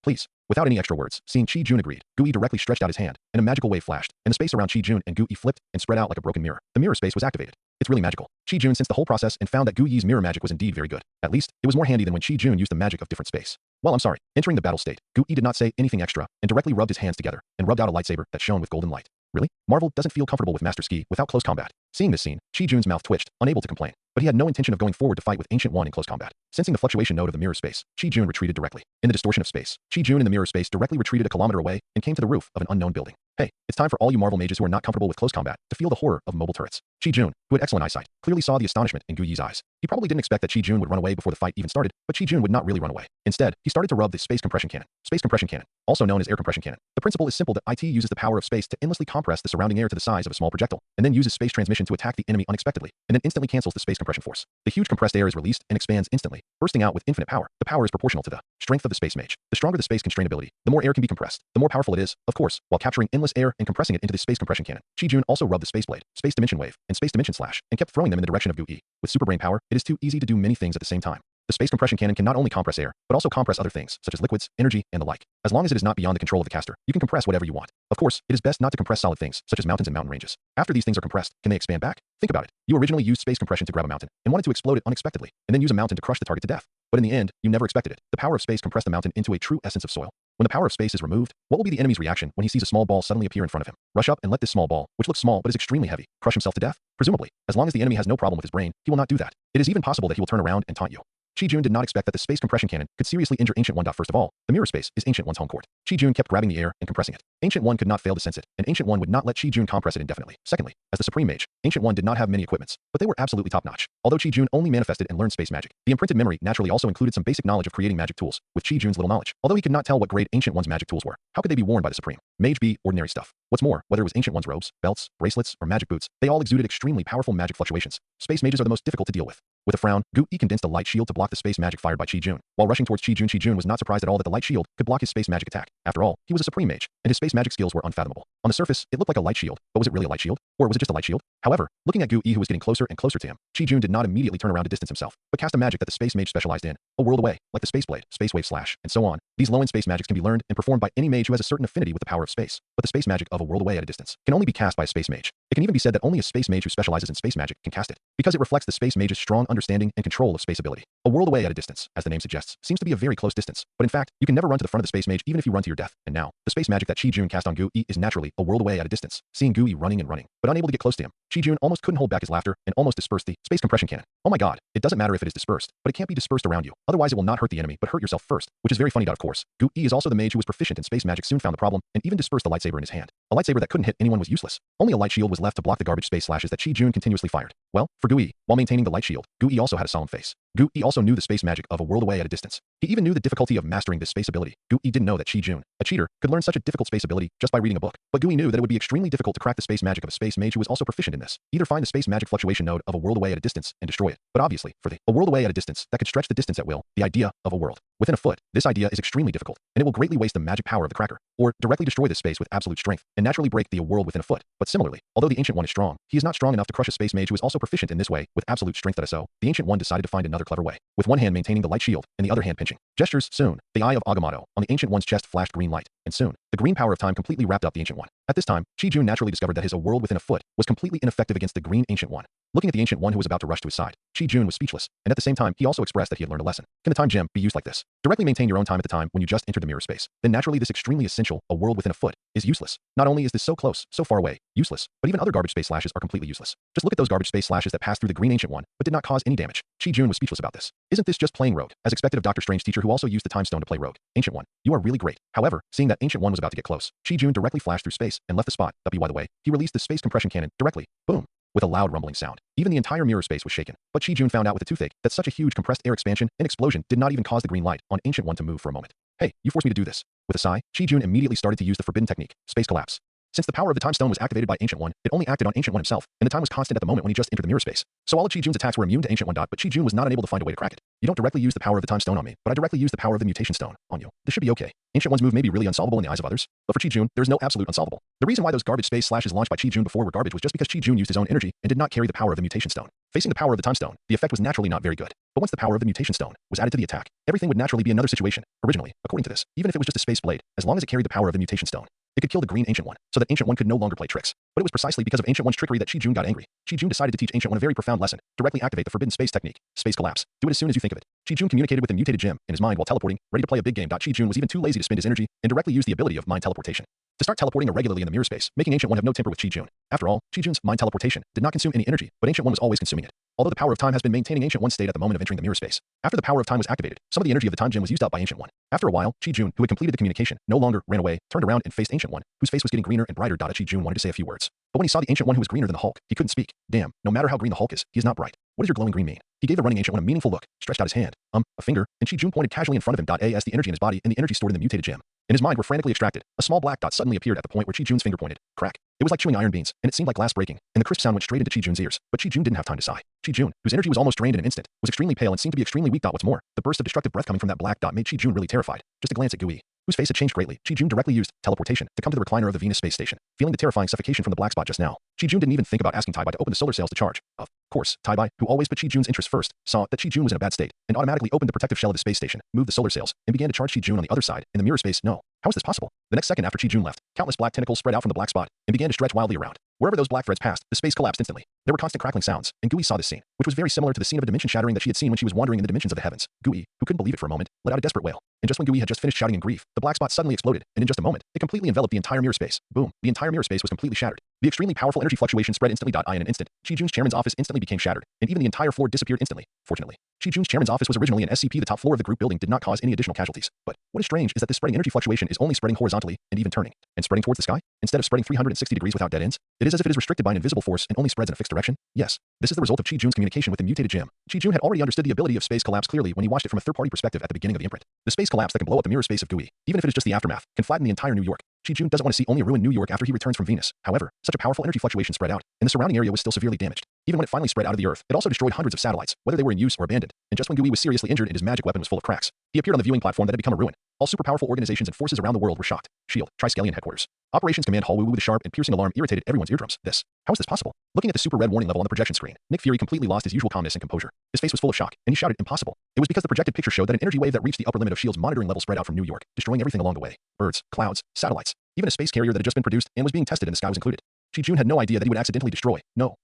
Please. Without any extra words, seeing Chi-Jun agreed, Gui directly stretched out his hand, and a magical wave flashed, and the space around Chi-Jun and Gui flipped and spread out like a broken mirror. The mirror space was activated. It's really magical. Chi-Jun sensed the whole process and found that Gui's mirror magic was indeed very good. At least, it was more handy than when Chi-Jun used the magic of different space. Well, I'm sorry. Entering the battle state, Gui did not say anything extra, and directly rubbed his hands together, and rubbed out a lightsaber that shone with golden light. Really? Marvel doesn't feel comfortable with Master Ski without close combat. Seeing this scene, Chi-Jun's mouth twitched, unable to complain. But he had no intention of going forward to fight with Ancient One in close combat. Sensing the fluctuation node of the mirror space, Chi-Jun retreated directly. In the distortion of space, Chi-Jun in the mirror space directly retreated a kilometer away and came to the roof of an unknown building. Hey, it's time for all you Marvel mages who are not comfortable with close combat to feel the horror of mobile turrets. Chi-Jun, who had excellent eyesight, clearly saw the astonishment in Gui's eyes. He probably didn't expect that Chi-Jun would run away before the fight even started, but Chi-Jun would not really run away. Instead, he started to rub the space compression cannon. Space compression cannon, also known as air compression cannon. The principle is simple that IT uses the power of space to endlessly compress the surrounding air to the size of a small projectile, and then uses space transmission to attack the enemy unexpectedly, and then instantly cancels the space compression force. The huge compressed air is released and expands instantly, bursting out with infinite power. The power is proportional to the strength of the space mage. The stronger the space constraint ability, the more air can be compressed, the more powerful it is, of course, while capturing endless air and compressing it into the space compression cannon. Chi-Jun also rubbed the space blade, space dimension wave, and space dimension slash, and kept throwing them in the direction of Gui. With super brain power, it is too easy to do many things at the same time. The space compression cannon can not only compress air, but also compress other things, such as liquids, energy, and the like. As long as it is not beyond the control of the caster, you can compress whatever you want. Of course, it is best not to compress solid things, such as mountains and mountain ranges. After these things are compressed, can they expand back? Think about it. You originally used space compression to grab a mountain, and wanted to explode it unexpectedly, and then use a mountain to crush the target to death. But in the end, you never expected it. The power of space compressed the mountain into a true essence of soil. When the power of space is removed, what will be the enemy's reaction when he sees a small ball suddenly appear in front of him? Rush up and let this small ball, which looks small but is extremely heavy, crush himself to death? Presumably, as long as the enemy has no problem with his brain, he will not do that. It is even possible that he will turn around and taunt you. Chi-Jun did not expect that the space compression cannon could seriously injure Ancient One. First of all, the mirror space is Ancient One's home court. Chi-Jun kept grabbing the air and compressing it. Ancient One could not fail to sense it, and Ancient One would not let Chi-Jun compress it indefinitely. Secondly, as the Supreme Mage, Ancient One did not have many equipments, but they were absolutely top-notch. Although Chi-Jun only manifested and learned space magic, the imprinted memory naturally also included some basic knowledge of creating magic tools, with Chi-Jun's little knowledge. Although he could not tell what grade Ancient One's magic tools were, how could they be worn by the Supreme Mage? Be ordinary stuff. What's more, whether it was Ancient One's robes, belts, bracelets, or magic boots, they all exuded extremely powerful magic fluctuations. Space mages are the most difficult to deal with. With a frown, Gu-Yi condensed a light shield to block the space magic fired by Qi-Jun. While rushing towards Qi-Jun was not surprised at all that the light shield could block his space magic attack. After all, he was a supreme mage, and his space magic skills were unfathomable. On the surface, it looked like a light shield, but was it really a light shield? Or was it just a light shield? However, looking at Gu-Yi who was getting closer and closer to him, Qi-Jun did not immediately turn around to distance himself, but cast a magic that the space mage specialized in, a world away, like the space blade, space wave slash, and so on. These low-end space magics can be learned and performed by any mage who has a certain affinity with the power of space, but the space magic of a world away at a distance can only be cast by a space mage. It can even be said that only a space mage who specializes in space magic can cast it, because it reflects the space mage's strong understanding and control of space ability. A world away at a distance, as the name suggests, seems to be a very close distance, but in fact, you can never run to the front of the space mage even if you run to your death. And now, the space magic that Qi-Jun cast on Gu-Yi is naturally a world away at a distance. Seeing Gu-Yi running and running, but unable to get close to him, Qi-Jun almost couldn't hold back his laughter and almost dispersed the space compression cannon. Oh my god, it doesn't matter if it is dispersed, but it can't be dispersed around you. Otherwise it will not hurt the enemy, but hurt yourself first, which is very funny. Of course, Gu-Yi is also the mage who was proficient in space magic soon found the problem and even dispersed the lightsaber in his hand. A lightsaber that couldn't hit anyone was useless. Only a light shield was left to block the garbage space slashes that Qi-Jun continuously fired. Well, for Gu-Yi, while maintaining the light shield, Gu-Yi also had a solemn face. Gu-Yi also knew the space magic of a world away at a distance. He even knew the difficulty of mastering this space ability. Gu-Yi didn't know that Qi-Jun, a cheater, could learn such a difficult space ability just by reading a book. But Gu-Yi knew that it would be extremely difficult to crack the space magic of a space mage who was also proficient in this. Either find the space magic fluctuation node of a world away at a distance and destroy it. But obviously, for a world away at a distance that could stretch the distance at will, the idea of a world within a foot, this idea is extremely difficult, and it will greatly waste the magic power of the cracker, or directly destroy this space with absolute strength, and naturally break the world within a foot. But similarly, although the Ancient One is strong, he is not strong enough to crush a space mage who is also proficient in this way with absolute strength. So, the Ancient One decided to find another clever way, with one hand maintaining the light shield and the other hand pinching. Gestures. Soon, the eye of Agamotto on the Ancient One's chest flashed green light, and soon, the green power of time completely wrapped up the Ancient One. At this time, Qi-Jun naturally discovered that his world within a foot was completely ineffective against the green Ancient One. Looking at the Ancient One who was about to rush to his side, Qi-Jun was speechless, and at the same time, he also expressed that he had learned a lesson. Can the time gem be used like this? Directly maintain your own time at the time when you just entered the mirror space. Then naturally this extremely essential, a world within a foot, is useless. Not only is this so close, so far away, useless, but even other garbage space slashes are completely useless. Just look at those garbage space slashes that passed through the green Ancient One, but did not cause any damage. Qi-Jun was speechless about this. Isn't this just playing rogue, as expected of Dr. Strange teacher who also used the time stone to play rogue? Ancient One, you are really great. However, seeing that Ancient One was about to get close, Qi-Jun directly flashed through space and left the spot. By the way, he released the space compression cannon directly. Boom. With a loud rumbling sound. Even the entire mirror space was shaken. But Qi-Jun found out with a toothache that such a huge compressed air expansion and explosion did not even cause the green light on Ancient One to move for a moment. Hey, you forced me to do this. With a sigh, Qi-Jun immediately started to use the forbidden technique, space collapse. Since the power of the time stone was activated by Ancient One, it only acted on Ancient One himself, and the time was constant at the moment when he just entered the mirror space. So all of Qi-Jun's attacks were immune to Ancient One. But Qi-Jun was not unable to find a way to crack it. You don't directly use the power of the time stone on me, but I directly use the power of the mutation stone on you. This should be okay. Ancient One's move may be really unsolvable in the eyes of others, but for Qi-Jun, there is no absolute unsolvable. The reason why those garbage space slashes launched by Qi-Jun before were garbage was just because Qi-Jun used his own energy and did not carry the power of the mutation stone. Facing the power of the time stone, the effect was naturally not very good. But once the power of the mutation stone was added to the attack, everything would naturally be another situation. Originally, according to this, even if it was just a space blade, as long as it carried the power of the mutation stone, it could kill the green Ancient One, so that Ancient One could no longer play tricks. But it was precisely because of Ancient One's trickery that Qi-Jun got angry. Qi-Jun decided to teach Ancient One a very profound lesson. Directly activate the forbidden space technique, space collapse. Do it as soon as you think of it. Qi-Jun communicated with the mutated gem in his mind while teleporting, ready to play a big game. Qi-Jun was even too lazy to spend his energy and directly used the ability of mind teleportation to start teleporting irregularly in the mirror space, making Ancient One have no temper with Qi-Jun. After all, Qi-Jun's mind teleportation did not consume any energy, but Ancient One was always consuming it. Although the power of time has been maintaining Ancient One's state at the moment of entering the mirror space. After the power of time was activated, some of the energy of the time gem was used up by Ancient One. After a while, Qi-Jun, who had completed the communication, no longer ran away, turned around and faced Ancient One, whose face was getting greener and brighter. Qi-Jun wanted to say a few words, but when he saw the Ancient One who was greener than the Hulk, he couldn't speak. Damn, no matter how green the Hulk is, he is not bright. What does your glowing green mean? He gave the running Ancient One a meaningful look, stretched out his hand, a finger, and Qi-Jun pointed casually in front of him. As the energy in his body and the energy stored in the mutated gem in his mind were frantically extracted, a small black dot suddenly appeared at the point where Qi-Jun's finger pointed. Crack. It was like chewing iron beans, and it seemed like glass breaking, and the crisp sound went straight into Qi-Jun's ears. But Qi-Jun didn't have time to sigh. Qi-Jun, whose energy was almost drained in an instant, was extremely pale and seemed to be extremely weak. What's more, the burst of destructive breath coming from that black dot made Qi-Jun really terrified. Just a glance at Gu-Yi, whose face had changed greatly, Qi-Jun directly used teleportation to come to the recliner of the Venus space station. Feeling the terrifying suffocation from the black spot just now, Qi-Jun didn't even think about asking Tai-Bai to open the solar sails to charge. Of course, Tai-Bai, who always put Qi-Jun's interest first, saw that Qi-Jun was in a bad state and automatically opened the protective shell of the space station, moved the solar sails, and began to charge Qi-Jun on the other side in the mirror space. No. How is this possible? The next second after Qi-Jun left, countless black tentacles spread out from the black spot and began to stretch wildly around. Wherever those black threads passed, the space collapsed instantly. There were constant crackling sounds, and Gu-Yi saw this scene, which was very similar to the scene of a dimension shattering that she had seen when she was wandering in the dimensions of the heavens. Gu-Yi, who couldn't believe it for a moment, let out a desperate wail. And just when Gu-Yi had just finished shouting in grief, the black spot suddenly exploded, and in just a moment, it completely enveloped the entire mirror space. Boom. The entire mirror space was completely shattered. The extremely powerful energy fluctuation spread instantly. In an instant, Qi-Jun's chairman's office instantly became shattered, and even the entire floor disappeared instantly. Fortunately, Qi-Jun's chairman's office was originally an SCP. The top floor of the group building did not cause any additional casualties. But what is strange is that this spreading energy fluctuation is only spreading horizontally and even turning and spreading towards the sky instead of spreading 360 degrees without dead ends. It is as if it is restricted by an invisible force and only spreads in a fixed direction. Yes, this is the result of Qi-Jun's communication with the mutated gem. Qi-Jun had already understood the ability of space collapse clearly when he watched it from a third-party perspective at the beginning of the imprint. The space collapse that can blow up the mirror space of Gu-Yi, even if it is just the aftermath, can flatten the entire New York. Chi-Jun doesn't want to see only a ruined New York after he returns from Venus. However, such a powerful energy fluctuation spread out, and the surrounding area was still severely damaged. Even when it finally spread out of the Earth, it also destroyed hundreds of satellites, whether they were in use or abandoned. And just when Gui was seriously injured and his magic weapon was full of cracks, he appeared on the viewing platform that had become a ruin. All superpowerful organizations and forces around the world were shocked. SHIELD, Triskelion headquarters. Operations Command Hall Woo with a sharp and piercing alarm irritated everyone's eardrums. How is this possible? Looking at the super red warning level on the projection screen, Nick Fury completely lost his usual calmness and composure. His face was full of shock, and he shouted, "Impossible." It was because the projected picture showed that an energy wave that reached the upper limit of SHIELD's monitoring level spread out from New York, destroying everything along the way. Birds, clouds, satellites, even a space carrier that had just been produced and was being tested in the sky was included. Chi-Jun had no idea that he would accidentally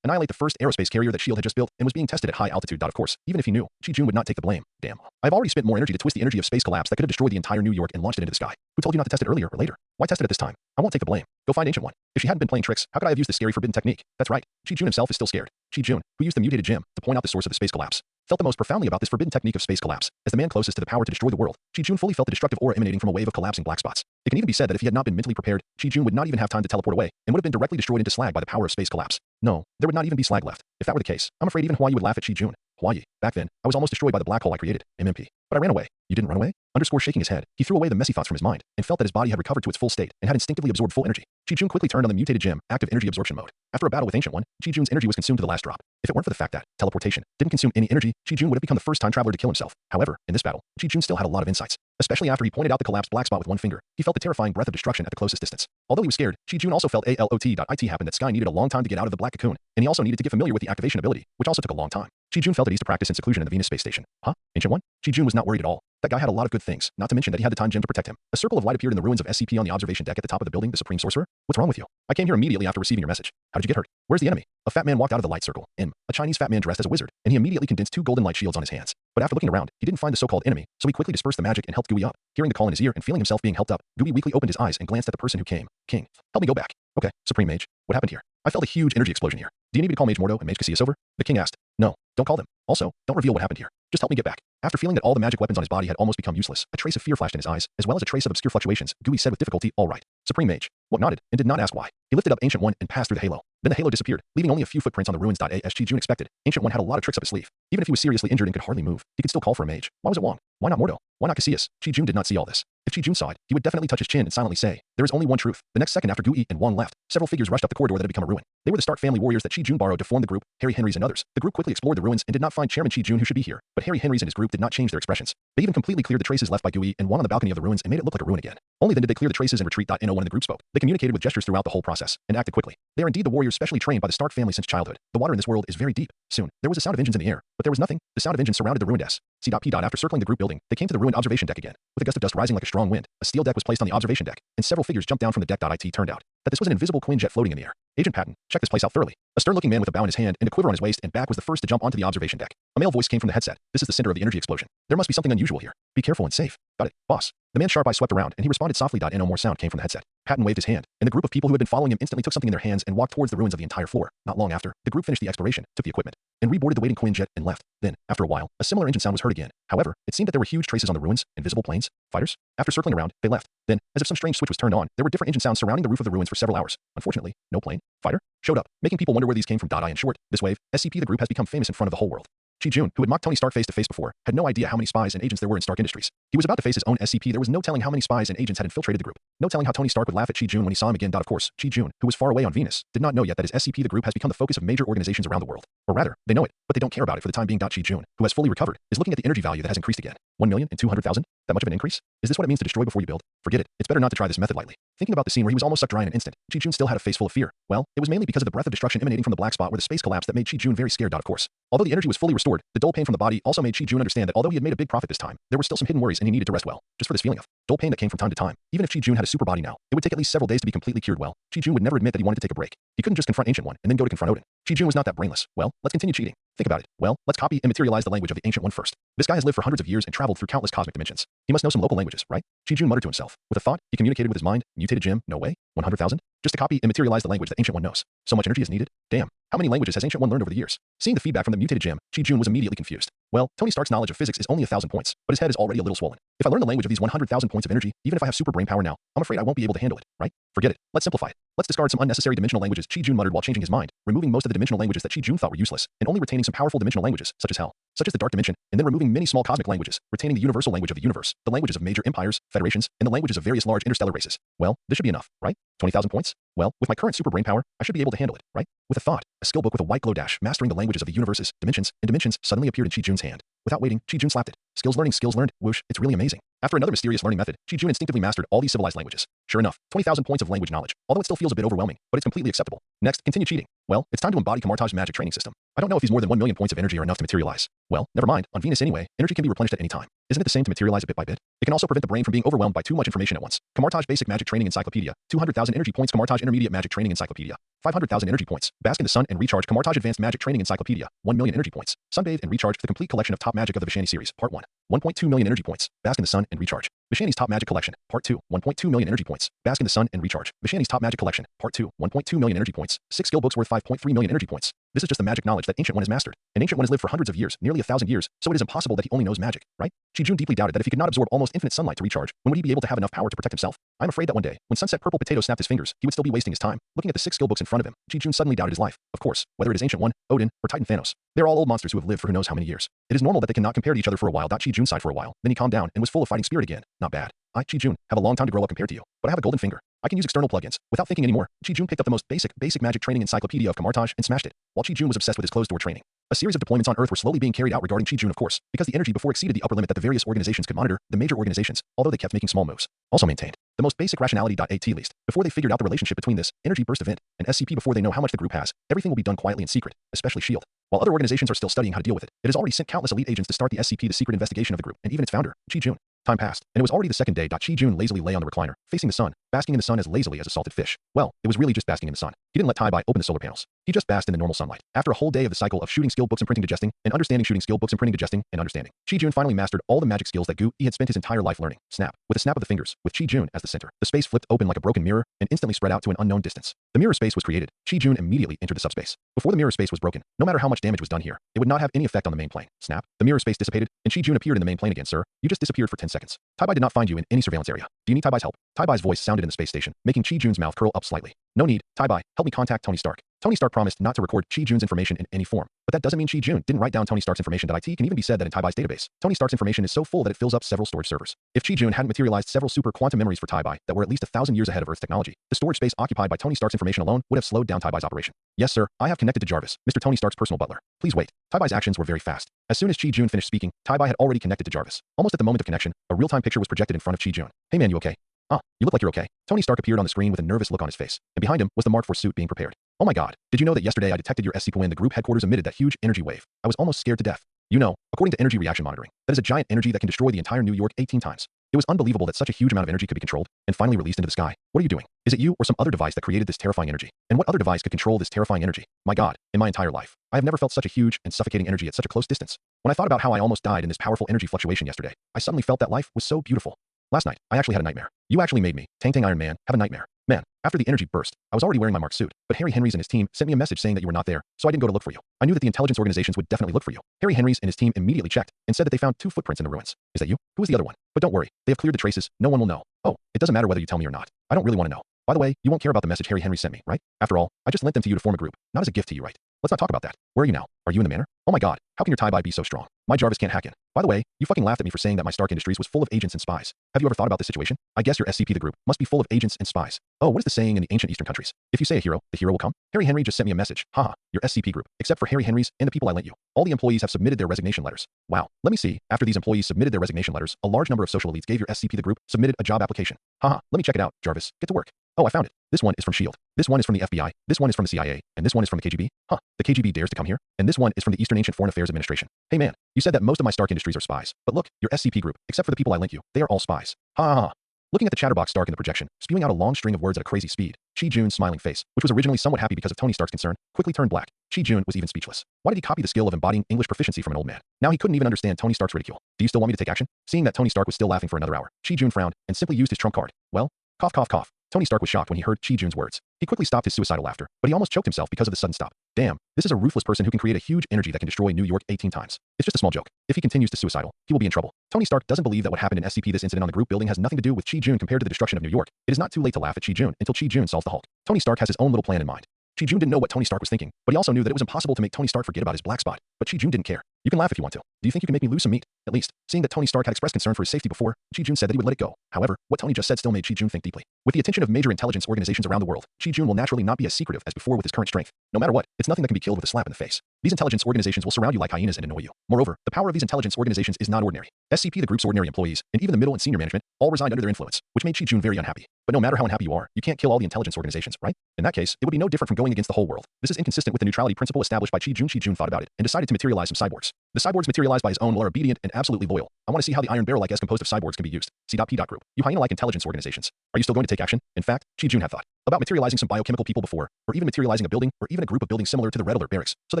annihilate the first aerospace carrier that SHIELD had just built and was being tested at high altitude. Of course, even if he knew, Chi-Jun would not take the blame. Damn. I've already spent more energy to twist the energy of space collapse that could have destroyed the entire New York and launched it into the sky. Who told you not to test it earlier or later? Why test it at this time? I won't take the blame. Go find Ancient One. If she hadn't been playing tricks, how could I have used this scary forbidden technique? That's right. Chi-Jun himself is still scared. Chi-Jun, who used the mutated gem to point out the source of the space collapse, felt the most profoundly about this forbidden technique of space collapse. As the man closest to the power to destroy the world, Chi-Jun fully felt the destructive aura emanating from a wave of collapsing black spots. It can even be said that if he had not been mentally prepared, Chi-Jun would not even have time to teleport away and would have been directly destroyed into slag by the power of space collapse. No, there would not even be slag left. If that were the case, I'm afraid even Hawaii would laugh at Chi-Jun. Hawaii. Back then, I was almost destroyed by the black hole I created, MMP. But I ran away. You didn't run away? Shaking his head, he threw away the messy thoughts from his mind and felt that his body had recovered to its full state and had instinctively absorbed full energy. Chi-Jun quickly turned on the mutated gem, active energy absorption mode. After a battle with Ancient One, Chi-Jun's energy was consumed to the last drop. If it weren't for the fact that teleportation didn't consume any energy, Chi-Jun would have become the first time traveler to kill himself. However, in this battle, Chi-Jun still had a lot of insights, especially after he pointed out the collapsed black spot with one finger. He felt the terrifying breath of destruction at the closest distance. Although he was scared, Chi-Jun also felt it happened that Sky needed a long time to get out of the black cocoon, and he also needed to get familiar with the activation ability, which also took a long time. Chi-Jun felt at ease to practice in seclusion in the Venus space station. Huh? Ancient One? Chi-Jun was not worried at all. That guy had a lot of good things, not to mention that he had the time gem to protect him. A circle of light appeared in the ruins of SCP on the observation deck at the top of the building. The Supreme Sorcerer? What's wrong with you? I came here immediately after receiving your message. How did you get hurt? Where's the enemy? A fat man walked out of the light circle. A Chinese fat man dressed as a wizard, and he immediately condensed two golden light shields on his hands. But after looking around, he didn't find the so-called enemy, so he quickly dispersed the magic and helped Gui up. Hearing the call in his ear and feeling himself being helped up, Gui weakly opened his eyes and glanced at the person who came. King, help me go back. Okay, Supreme Mage, what happened here? I felt a huge energy explosion here. Do you need me to call Mage Mordo and Mage Casillas over? The king asked. No, don't call them. Also, don't reveal what happened here. Just help me get back. After feeling that all the magic weapons on his body had almost become useless, a trace of fear flashed in his eyes, as well as a trace of obscure fluctuations. Gui said with difficulty, all right. Supreme Mage. What nodded, and did not ask why. He lifted up Ancient One and passed through the halo. Then the halo disappeared, leaving only a few footprints on the ruins. As Chi-Jun expected, Ancient One had a lot of tricks up his sleeve. Even if he was seriously injured and could hardly move, he could still call for a mage. Why was it Wong? Why not Mordo? Why not Casillas? Chi-Jun did not see all this. If Chi-Jun saw it, he would definitely touch his chin and silently say, there is only one truth. The next second after Gui and Wong left, several figures rushed up the corridor that had become a ruin. They were the Stark family warriors that Chi-Jun borrowed to form the group, Harry Henry's and others. The group quickly explored the ruins and did not find Chairman Chi-Jun who should be here, but Harry Henry's and his group did not change their expressions. They even completely cleared the traces left by Gui and Wong on the balcony of the ruins and made it look like a ruin again. Only then did they clear the traces and retreat. No one in the group spoke. They communicated with gestures throughout the whole process and acted quickly. They are indeed the warriors specially trained by the Stark family since childhood. The water in this world is very deep. Soon, there was a sound of engines in the air, but there was nothing. The sound of engines surrounded the ruined S.P. After circling the group building, they came to the ruined observation deck again. With a gust of dust rising like a strong wind, a steel deck was placed on the observation deck, and several figures jumped down from the deck. It turned out that this was an invisible Quinjet floating in the air. Agent Patton, check this place out thoroughly. A stern-looking man with a bow in his hand and a quiver on his waist and back was the first to jump onto the observation deck. A male voice came from the headset. This is the center of the energy explosion. There must be something unusual here. Be careful and safe. Got it, boss. The man's sharp eye swept around and he responded softly. No more sound came from the headset. Patton waved his hand, and the group of people who had been following him instantly took something in their hands and walked towards the ruins of the entire floor. Not long after, the group finished the exploration, took the equipment, and reboarded the waiting Quinjet and left. Then, after a while, a similar engine sound was heard again. However, it seemed that there were huge traces on the ruins, invisible planes, fighters. After circling around, they left. Then, as if some strange switch was turned on, there were different engine sounds surrounding the roof of the ruins for several hours. Unfortunately, no plane, fighter, showed up, making people wonder where these came from. In short, this wave, SCP the group has become famous in front of the whole world. Chi-Jun, who had mocked Tony Stark face to face before, had no idea how many spies and agents there were in Stark Industries. He was about to face his own SCP. There was no telling how many spies and agents had infiltrated the group. No telling how Tony Stark would laugh at Chi-Jun when he saw him again. Of course, Chi-Jun, who was far away on Venus, did not know yet that his SCP the group has become the focus of major organizations around the world. Or rather, they know it, but they don't care about it for the time being. Chi-Jun, who has fully recovered, is looking at the energy value that has increased again. 1,200,000? That much of an increase? Is this what it means to destroy before you build? Forget it. It's better not to try this method lightly. Thinking about the scene where he was almost sucked dry in an instant, Chi-Jun still had a face full of fear. Well, it was mainly because of the breath of destruction emanating from the black spot where the space collapsed that made Chi-Jun very scared. Of course, although the energy was fully restored, the dull pain from the body also made Chi-Jun understand that although he had made a big profit this time, there were still some hidden worries and he needed to rest well, just for this feeling of dull pain that came from time to time. Even if Chi-Jun had a super body now, it would take at least several days to be completely cured. Well, Chi-Jun would never admit that he wanted to take a break. He couldn't just confront Ancient One and then go to confront Odin. Chi-Jun was not that brainless. Well, let's continue cheating. Think about it. Well, let's copy and materialize the language of the Ancient One first. This guy has lived for hundreds of years and traveled through countless cosmic dimensions. He must know some local languages, right? Chi-Jun muttered to himself. With a thought, he communicated with his mind. Mutated gem, no way. 100,000? Just to copy and materialize the language that Ancient One knows. So much energy is needed? Damn. How many languages has Ancient One learned over the years? Seeing the feedback from the mutated gem, Chi-Jun was immediately confused. Well, Tony Stark's knowledge of physics is only 1,000 points, but his head is already a little swollen. If I learn the language of these 100,000 points of energy, even if I have super brain power now, I'm afraid I won't be able to handle it, right? Forget it. Let's simplify it. Let's discard some unnecessary dimensional languages, Chi-Jun muttered while changing his mind, removing most of the dimensional languages that Chi-Jun thought were useless, and only retaining some powerful dimensional languages, such as hell, such as the dark dimension, and then removing many small cosmic languages, retaining the universal language of the universe, the languages of major empires, federations, and the languages of various large interstellar races. Well, this should be enough, right? 20,000 points? Well, with my current super brain power, I should be able to handle it, right? With a thought, a skill book with a white glow dash, mastering the languages of the universes, dimensions, and dimensions suddenly appeared in Chi-Jun's hand. Without waiting, Chi-Jun slapped it. Skills learned, whoosh, it's really amazing. After another mysterious learning method, Chi-Jun instinctively mastered all these civilized languages. Sure enough, 20,000 points of language knowledge, although it still feels a bit overwhelming, but it's completely acceptable. Next, continue cheating. Well, it's time to embody Kamartaj's magic training system. I don't know if these more than 1 million points of energy are enough to materialize. Well, never mind, on Venus anyway, energy can be replenished at any time. Isn't it the same to materialize it bit by bit? It can also prevent the brain from being overwhelmed by too much information at once. Kamartaj Basic Magic Training Encyclopedia, 200,000 energy points. Kamartaj Intermediate Magic Training Encyclopedia, 500,000 energy points. Bask in the sun and recharge. Kamartaj Advanced Magic Training Encyclopedia, 1 million energy points. Sunbathe and recharge for the complete collection of top magic of the Vishani series, Part 1. 1.2 million energy points. Bask in the sun and recharge. Vishani's Top Magic Collection, Part 2. 1.2 million energy points. Bask in the sun and recharge. Vishani's Top Magic Collection, Part 2. 1.2 million energy points. 6 skill books worth 5.3 million energy points. This is just the magic knowledge that Ancient One has mastered. An Ancient One has lived for hundreds of years, nearly 1,000 years, so it is impossible that he only knows magic, right? Chi-Jun deeply doubted that if he could not absorb almost infinite sunlight to recharge, when would he be able to have enough power to protect himself? I'm afraid that one day, when Sunset Purple Potato snapped his fingers, he would still be wasting his time, looking at the 6 skill books in front of him. Chi-Jun suddenly doubted his life. Of course, whether it is Ancient One, Odin, or Titan Thanos, they're all old monsters who have lived for who knows how many years. It is normal that they cannot compare to each other for a while. Chi-Jun sighed for a while, then he calmed down and was full of fighting spirit again. Not bad. I, Chi-Jun, have a long time to grow up compared to you, but I have a golden finger. I can use external plugins. Without thinking anymore, Chi-Jun picked up the most basic magic training encyclopedia of Kamartaj and smashed it, while Chi-Jun was obsessed with his closed door training. A series of deployments on Earth were slowly being carried out regarding Chi-Jun, of course, because the energy before exceeded the upper limit that the various organizations could monitor. The major organizations, although they kept making small moves, also maintained the most basic rationality. At least, before they figured out the relationship between this energy burst event and SCP, before they know how much the group has, everything will be done quietly in secret, especially SHIELD. While other organizations are still studying how to deal with it, it has already sent countless elite agents to start the SCP, the secret investigation of the group, and even its founder, Chi-Jun. Time passed, and it was already the second day. Chi-Jun lazily lay on the recliner, facing the sun, basking in the sun as lazily as a salted fish. Well, it was really just basking in the sun. He didn't let Tai-Bai open the solar panels. He just basked in the normal sunlight. After a whole day of the cycle of shooting skill books and printing digesting, and understanding shooting skill books and printing digesting, and understanding, Chi-Jun finally mastered all the magic skills that he had spent his entire life learning. Snap. With a snap of the fingers, with Chi-Jun as the center, the space flipped open like a broken mirror and instantly spread out to an unknown distance. The mirror space was created. Chi-Jun immediately entered the subspace. Before the mirror space was broken, no matter how much damage was done here, it would not have any effect on the main plane. Snap. The mirror space dissipated, and Chi-Jun appeared in the main plane again. Sir, you just disappeared for 10 seconds. Tai-Bai did not find you in any surveillance area. Do you need Tai-Bai's help? Tai-Bai's voice sounded in the space station, making Chi-Jun's mouth curl up slightly. No need. Tai-Bai, help me contact Tony Stark. Tony Stark promised not to record Chi-Jun's information in any form, but that doesn't mean Chi-Jun didn't write down Tony Stark's information. It can even be said that in Tai-Bai's database, Tony Stark's information is so full that it fills up several storage servers. If Chi-Jun hadn't materialized several super quantum memories for Tai-Bai that were at least 1,000 years ahead of Earth's technology, the storage space occupied by Tony Stark's information alone would have slowed down Tai-Bai's operation. Yes, sir, I have connected to Jarvis, Mr. Tony Stark's personal butler. Please wait. Tai-Bai's actions were very fast. As soon as Chi-Jun finished speaking, Tai-Bai had already connected to Jarvis. Almost at the moment of connection, a real-time picture was projected in front of Chi-Jun. Hey man, you okay? Ah, you look like you're okay. Tony Stark appeared on the screen with a nervous look on his face, and behind him was the Mark IV suit being prepared. Oh my god, did you know that yesterday I detected your SCP when the group headquarters emitted that huge energy wave? I was almost scared to death. You know, according to energy reaction monitoring, that is a giant energy that can destroy the entire New York 18 times. It was unbelievable that such a huge amount of energy could be controlled and finally released into the sky. What are you doing? Is it you or some other device that created this terrifying energy? And what other device could control this terrifying energy? My god, in my entire life, I have never felt such a huge and suffocating energy at such a close distance. When I thought about how I almost died in this powerful energy fluctuation yesterday, I suddenly felt that life was so beautiful. Last night, I actually had a nightmare. You actually made me, Tang Iron Man, have a nightmare. Man, after the energy burst, I was already wearing my Mark suit, but Harry Henry's and his team sent me a message saying that you were not there, so I didn't go to look for you. I knew that the intelligence organizations would definitely look for you. Harry Henry's and his team immediately checked and said that they found 2 footprints in the ruins. Is that you? Who is the other one? But don't worry, they have cleared the traces, no one will know. Oh, it doesn't matter whether you tell me or not. I don't really want to know. By the way, you won't care about the message Harry Henry sent me, right? After all, I just lent them to you to form a group, not as a gift to you, right? Let's not talk about that. Where are you now? Are you in the manor? Oh my god, how can your Tai-Bai be so strong? My Jarvis can't hack in. By the way, you fucking laughed at me for saying that my Stark Industries was full of agents and spies. Have you ever thought about this situation? I guess your SCP, the group, must be full of agents and spies. Oh, what is the saying in the ancient Eastern countries? If you say a hero, the hero will come? Harry Henry just sent me a message. Haha, your SCP group, except for Harry Henry's and the people I lent you. All the employees have submitted their resignation letters. Wow, let me see. After these employees submitted their resignation letters, a large number of social elites gave your SCP, the group, submitted a job application. Haha, let me check it out, Jarvis. Get to work. Oh, I found it. This one is from SHIELD. This one is from the FBI. This one is from the CIA. And this one is from the KGB. Huh, the KGB dares to come here? And this one is from the Eastern Ancient Foreign Affairs Administration. Hey man, you said that most of my Stark Industries are spies. But look, your SCP group, except for the people I lent you, they are all spies. Ha ha ha. Looking at the chatterbox Stark in the projection, spewing out a long string of words at a crazy speed, Chi-Jun's smiling face, which was originally somewhat happy because of Tony Stark's concern, quickly turned black. Chi-Jun was even speechless. Why did he copy the skill of embodying English proficiency from an old man? Now he couldn't even understand Tony Stark's ridicule. Do you still want me to take action? Seeing that Tony Stark was still laughing for another hour, Chi-Jun frowned and simply used his trump card. Well, cough cough cough. Tony Stark was shocked when he heard Chi-Jun's words. He quickly stopped his suicidal laughter, but he almost choked himself because of the sudden stop. Damn, this is a ruthless person who can create a huge energy that can destroy New York 18 times. It's just a small joke. If he continues to suicidal, he will be in trouble. Tony Stark doesn't believe that what happened in SCP, this incident on the group building, has nothing to do with Chi-Jun compared to the destruction of New York. It is not too late to laugh at Chi-Jun until Chi-Jun solves the Hulk. Tony Stark has his own little plan in mind. Chi-Jun didn't know what Tony Stark was thinking, but he also knew that it was impossible to make Tony Stark forget about his black spot. But Chi-Jun didn't care. You can laugh if you want to. Do you think you can make me lose some meat? At least, seeing that Tony Stark had expressed concern for his safety before, Chi-Jun said that he would let it go. However, what Tony just said still made Chi-Jun think deeply. With the attention of major intelligence organizations around the world, Chi-Jun will naturally not be as secretive as before with his current strength. No matter what, it's nothing that can be killed with a slap in the face. These intelligence organizations will surround you like hyenas and annoy you. Moreover, the power of these intelligence organizations is not ordinary. SCP, the group's ordinary employees, and even the middle and senior management, all resigned under their influence, which made Chi-Jun very unhappy. But no matter how unhappy you are, you can't kill all the intelligence organizations, right? In that case, it would be no different from going against the whole world. This is inconsistent with the neutrality principle established by Chi-Jun. Chi-Jun thought about it and decided to materialize some cyborgs. The cyborgs materialized by his own will are obedient and absolutely loyal. I want to see how the Iron Bear-like as composed of cyborgs can be used. C.P. Group. You hyena-like intelligence organizations. Are you still going to take action? In fact, Chi-Jun had thought about materializing some biochemical people before, or even materializing a building, or even a group of buildings similar to the Red Alert barracks, so that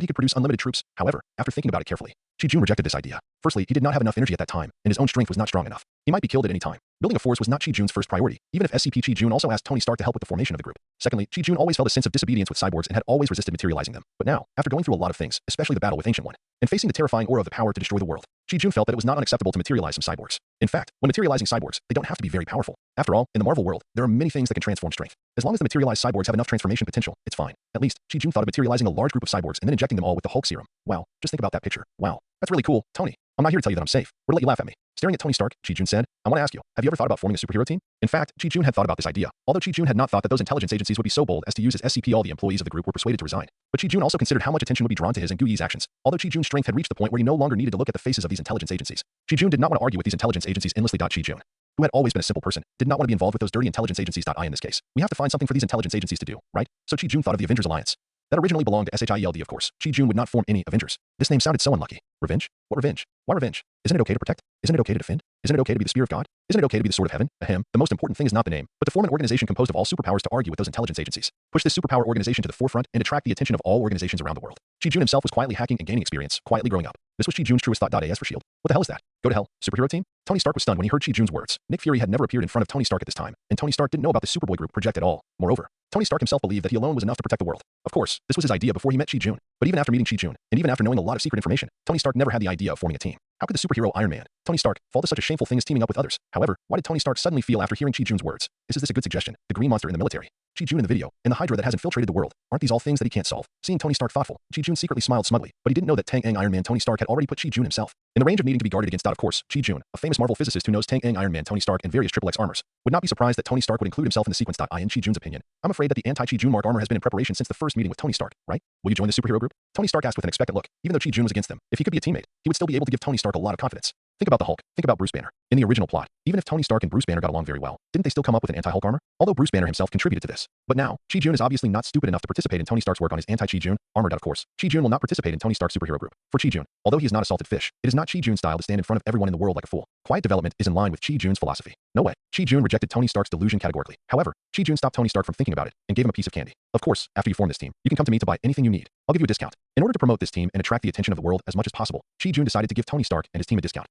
he could produce unlimited troops. However, after thinking about it carefully, Chi-Jun rejected this idea. Firstly, he did not have enough energy at that time, and his own strength was not strong enough. He might be killed at any time. Building a force was not Chi-Jun's first priority, even if SCP Chi-Jun also asked Tony Stark to help with the formation of the group. Secondly, Chi-Jun always felt a sense of disobedience with cyborgs and had always resisted materializing them. But now, after going through a lot of things, especially the battle with Ancient One, and facing the terrifying aura of the power to destroy the world, Chi-Jun felt that it was not unacceptable to materialize some cyborgs. In fact, when materializing cyborgs, they don't have to be very powerful. After all, in the Marvel world, there are many things that can transform strength. As long as the materialized cyborgs have enough transformation potential, it's fine. At least, Chi-Jun thought of materializing a large group of cyborgs and then injecting them all with the Hulk serum. Wow, just think about that picture. Wow, that's really cool, Tony. I'm not here to tell you that I'm safe, or to let you laugh at me. Staring at Tony Stark, Chi-Jun said, I want to ask you, have you ever thought about forming a superhero team? In fact, Chi-Jun had thought about this idea, although Chi-Jun had not thought that those intelligence agencies would be so bold as to use his SCP. All the employees of the group were persuaded to resign. But Chi-Jun also considered how much attention would be drawn to his and Gui's actions, although Chi-Jun's strength had reached the point where he no longer needed to look at the faces of these intelligence agencies. Chi-Jun did not want to argue with these intelligence agencies endlessly. Chi-Jun, who had always been a simple person, did not want to be involved with those dirty intelligence agencies. In this case, we have to find something for these intelligence agencies to do, right? So Chi-Jun thought of the Avengers Alliance. That originally belonged to SHIELD, of course. Chi-Jun would not form any Avengers. This name sounded so unlucky. Revenge? What revenge? Why revenge? Isn't it okay to protect? Isn't it okay to defend? Isn't it okay to be the spear of God? Isn't it okay to be the sword of heaven? Ahem. The most important thing is not the name, but to form an organization composed of all superpowers to argue with those intelligence agencies. Push this superpower organization to the forefront and attract the attention of all organizations around the world. Chi-Jun himself was quietly hacking and gaining experience, quietly growing up. This was Chi-Jun's truest thought. As for S.H.I.E.L.D. What the hell is that? Go to hell. Superhero team? Tony Stark was stunned when he heard Chi-Jun's words. Nick Fury had never appeared in front of Tony Stark at this time, and Tony Stark didn't know about the Superboy group project at all. Moreover, Tony Stark himself believed that he alone was enough to protect the world. Of course, this was his idea before he met Chi-Jun. But even after meeting Chi-Jun, and even after knowing a lot of secret information, Tony Stark never had the idea of forming a team. How could the superhero Iron Man, Tony Stark, fall to such a shameful thing as teaming up with others? However, why did Tony Stark suddenly feel after hearing Chi-Jun's words? Is this a good suggestion? The green monster in the military, Chi-Jun in the video, and the Hydra that has infiltrated the world. Aren't these all things that he can't solve? Seeing Tony Stark thoughtful, Chi-Jun secretly smiled smugly, but he didn't know that Tang Iron Man Tony Stark had already put Chi-Jun himself in the range of needing to be guarded against. Of course, Chi-Jun, a famous Marvel physicist who knows Tang Iron Man Tony Stark and various XXX armors, would not be surprised that Tony Stark would include himself in the sequence. In Chi-Jun's opinion, I'm afraid that the anti-Chi-Jun Mark armor has been in preparation since the first meeting with Tony Stark, right? Will you join the superhero group? Tony Stark asked with an expectant look. Even though Chi-Jun was against them, if he could be a teammate, he would still be able to give Tony Stark a lot of confidence. Think about the Hulk. Think about Bruce Banner. In the original plot, even if Tony Stark and Bruce Banner got along very well, didn't they still come up with an anti-Hulk armor? Although Bruce Banner himself contributed to this. But now, Chi-Jun is obviously not stupid enough to participate in Tony Stark's work on his anti-Chi-Jun armor. Of course, Chi-Jun will not participate in Tony Stark's superhero group. For Chi-Jun, although he is not a salted fish, it is not Chi-Jun's style to stand in front of everyone in the world like a fool. Quiet development is in line with Chi-Jun's philosophy. No way. Chi-Jun rejected Tony Stark's delusion categorically. However, Chi-Jun stopped Tony Stark from thinking about it and gave him a piece of candy. Of course, after you form this team, you can come to me to buy anything you need. I'll give you a discount. In order to promote this team and attract the attention of the world as much as possible, Chi-Jun decided to give Tony Stark and his team a discount.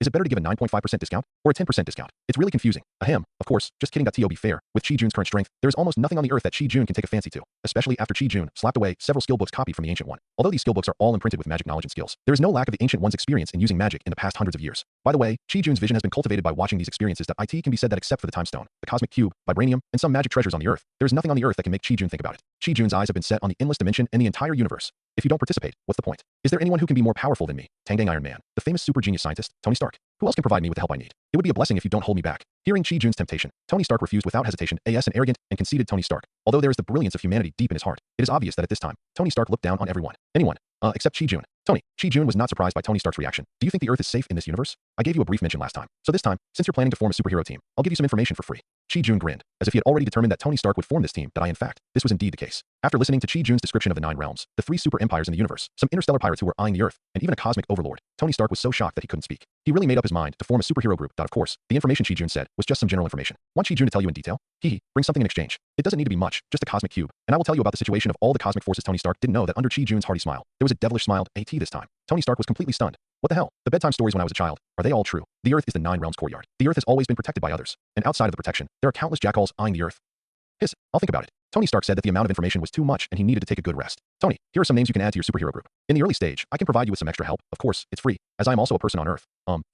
Is it better to give a 9.5% discount or a 10% discount? It's really confusing. Ahem. Of course, just kidding. To be fair, with Chi-Jun's current strength, there is almost nothing on the earth that Chi-Jun can take a fancy to, especially after Chi-Jun slapped away several skill books copied from the Ancient One. Although these skill books are all imprinted with magic knowledge and skills, there is no lack of the Ancient One's experience in using magic in the past hundreds of years. By the way, Chi-Jun's vision has been cultivated by watching these experiences. It can be said that except for the time stone, the cosmic cube, vibranium, and some magic treasures on the earth, there is nothing on the earth that can make Chi-Jun think about it. Chi-Jun's eyes have been set on the endless dimension and the entire universe. If you don't participate, what's the point? Is there anyone who can be more powerful than me? Tang Iron Man, the famous super genius scientist, Tony Stark. Who else can provide me with the help I need? It would be a blessing if you don't hold me back. Hearing Chi-Jun's temptation, Tony Stark refused without hesitation. An arrogant and conceited Tony Stark. Although there is the brilliance of humanity deep in his heart, it is obvious that at this time, Tony Stark looked down on anyone, except Chi-Jun. Chi-Jun was not surprised by Tony Stark's reaction. Do you think the Earth is safe in this universe? I gave you a brief mention last time. So this time, since you're planning to form a superhero team, I'll give you some information for free. Chi-Jun grinned, as if he had already determined that Tony Stark would form this team. In fact, this was indeed the case. After listening to Chi-Jun's description of the 9 realms, the 3 super empires in the universe, some interstellar pirates who were eyeing the Earth, and even a cosmic overlord, Tony Stark was so shocked that he couldn't speak. He really made up his mind to form a superhero group. Of course, the information Chi-Jun said was just some general information. Want Chi-Jun to tell you in detail? Bring something in exchange. It doesn't need to be much, just a cosmic cube, and I will tell you about the situation of all the cosmic forces. Tony Stark didn't know that under Chi-Jun's hearty smile, there was a devilish smile. This time, Tony Stark was completely stunned. What the hell? The bedtime stories when I was a child, are they all true? The Earth is the 9 realms courtyard. The Earth has always been protected by others, and outside of the protection, there are countless jackals eyeing the Earth. I'll think about it. Tony Stark said that the amount of information was too much and he needed to take a good rest. Tony, here are some names you can add to your superhero group. In the early stage, I can provide you with some extra help. Of course, it's free, as I am also a person on Earth.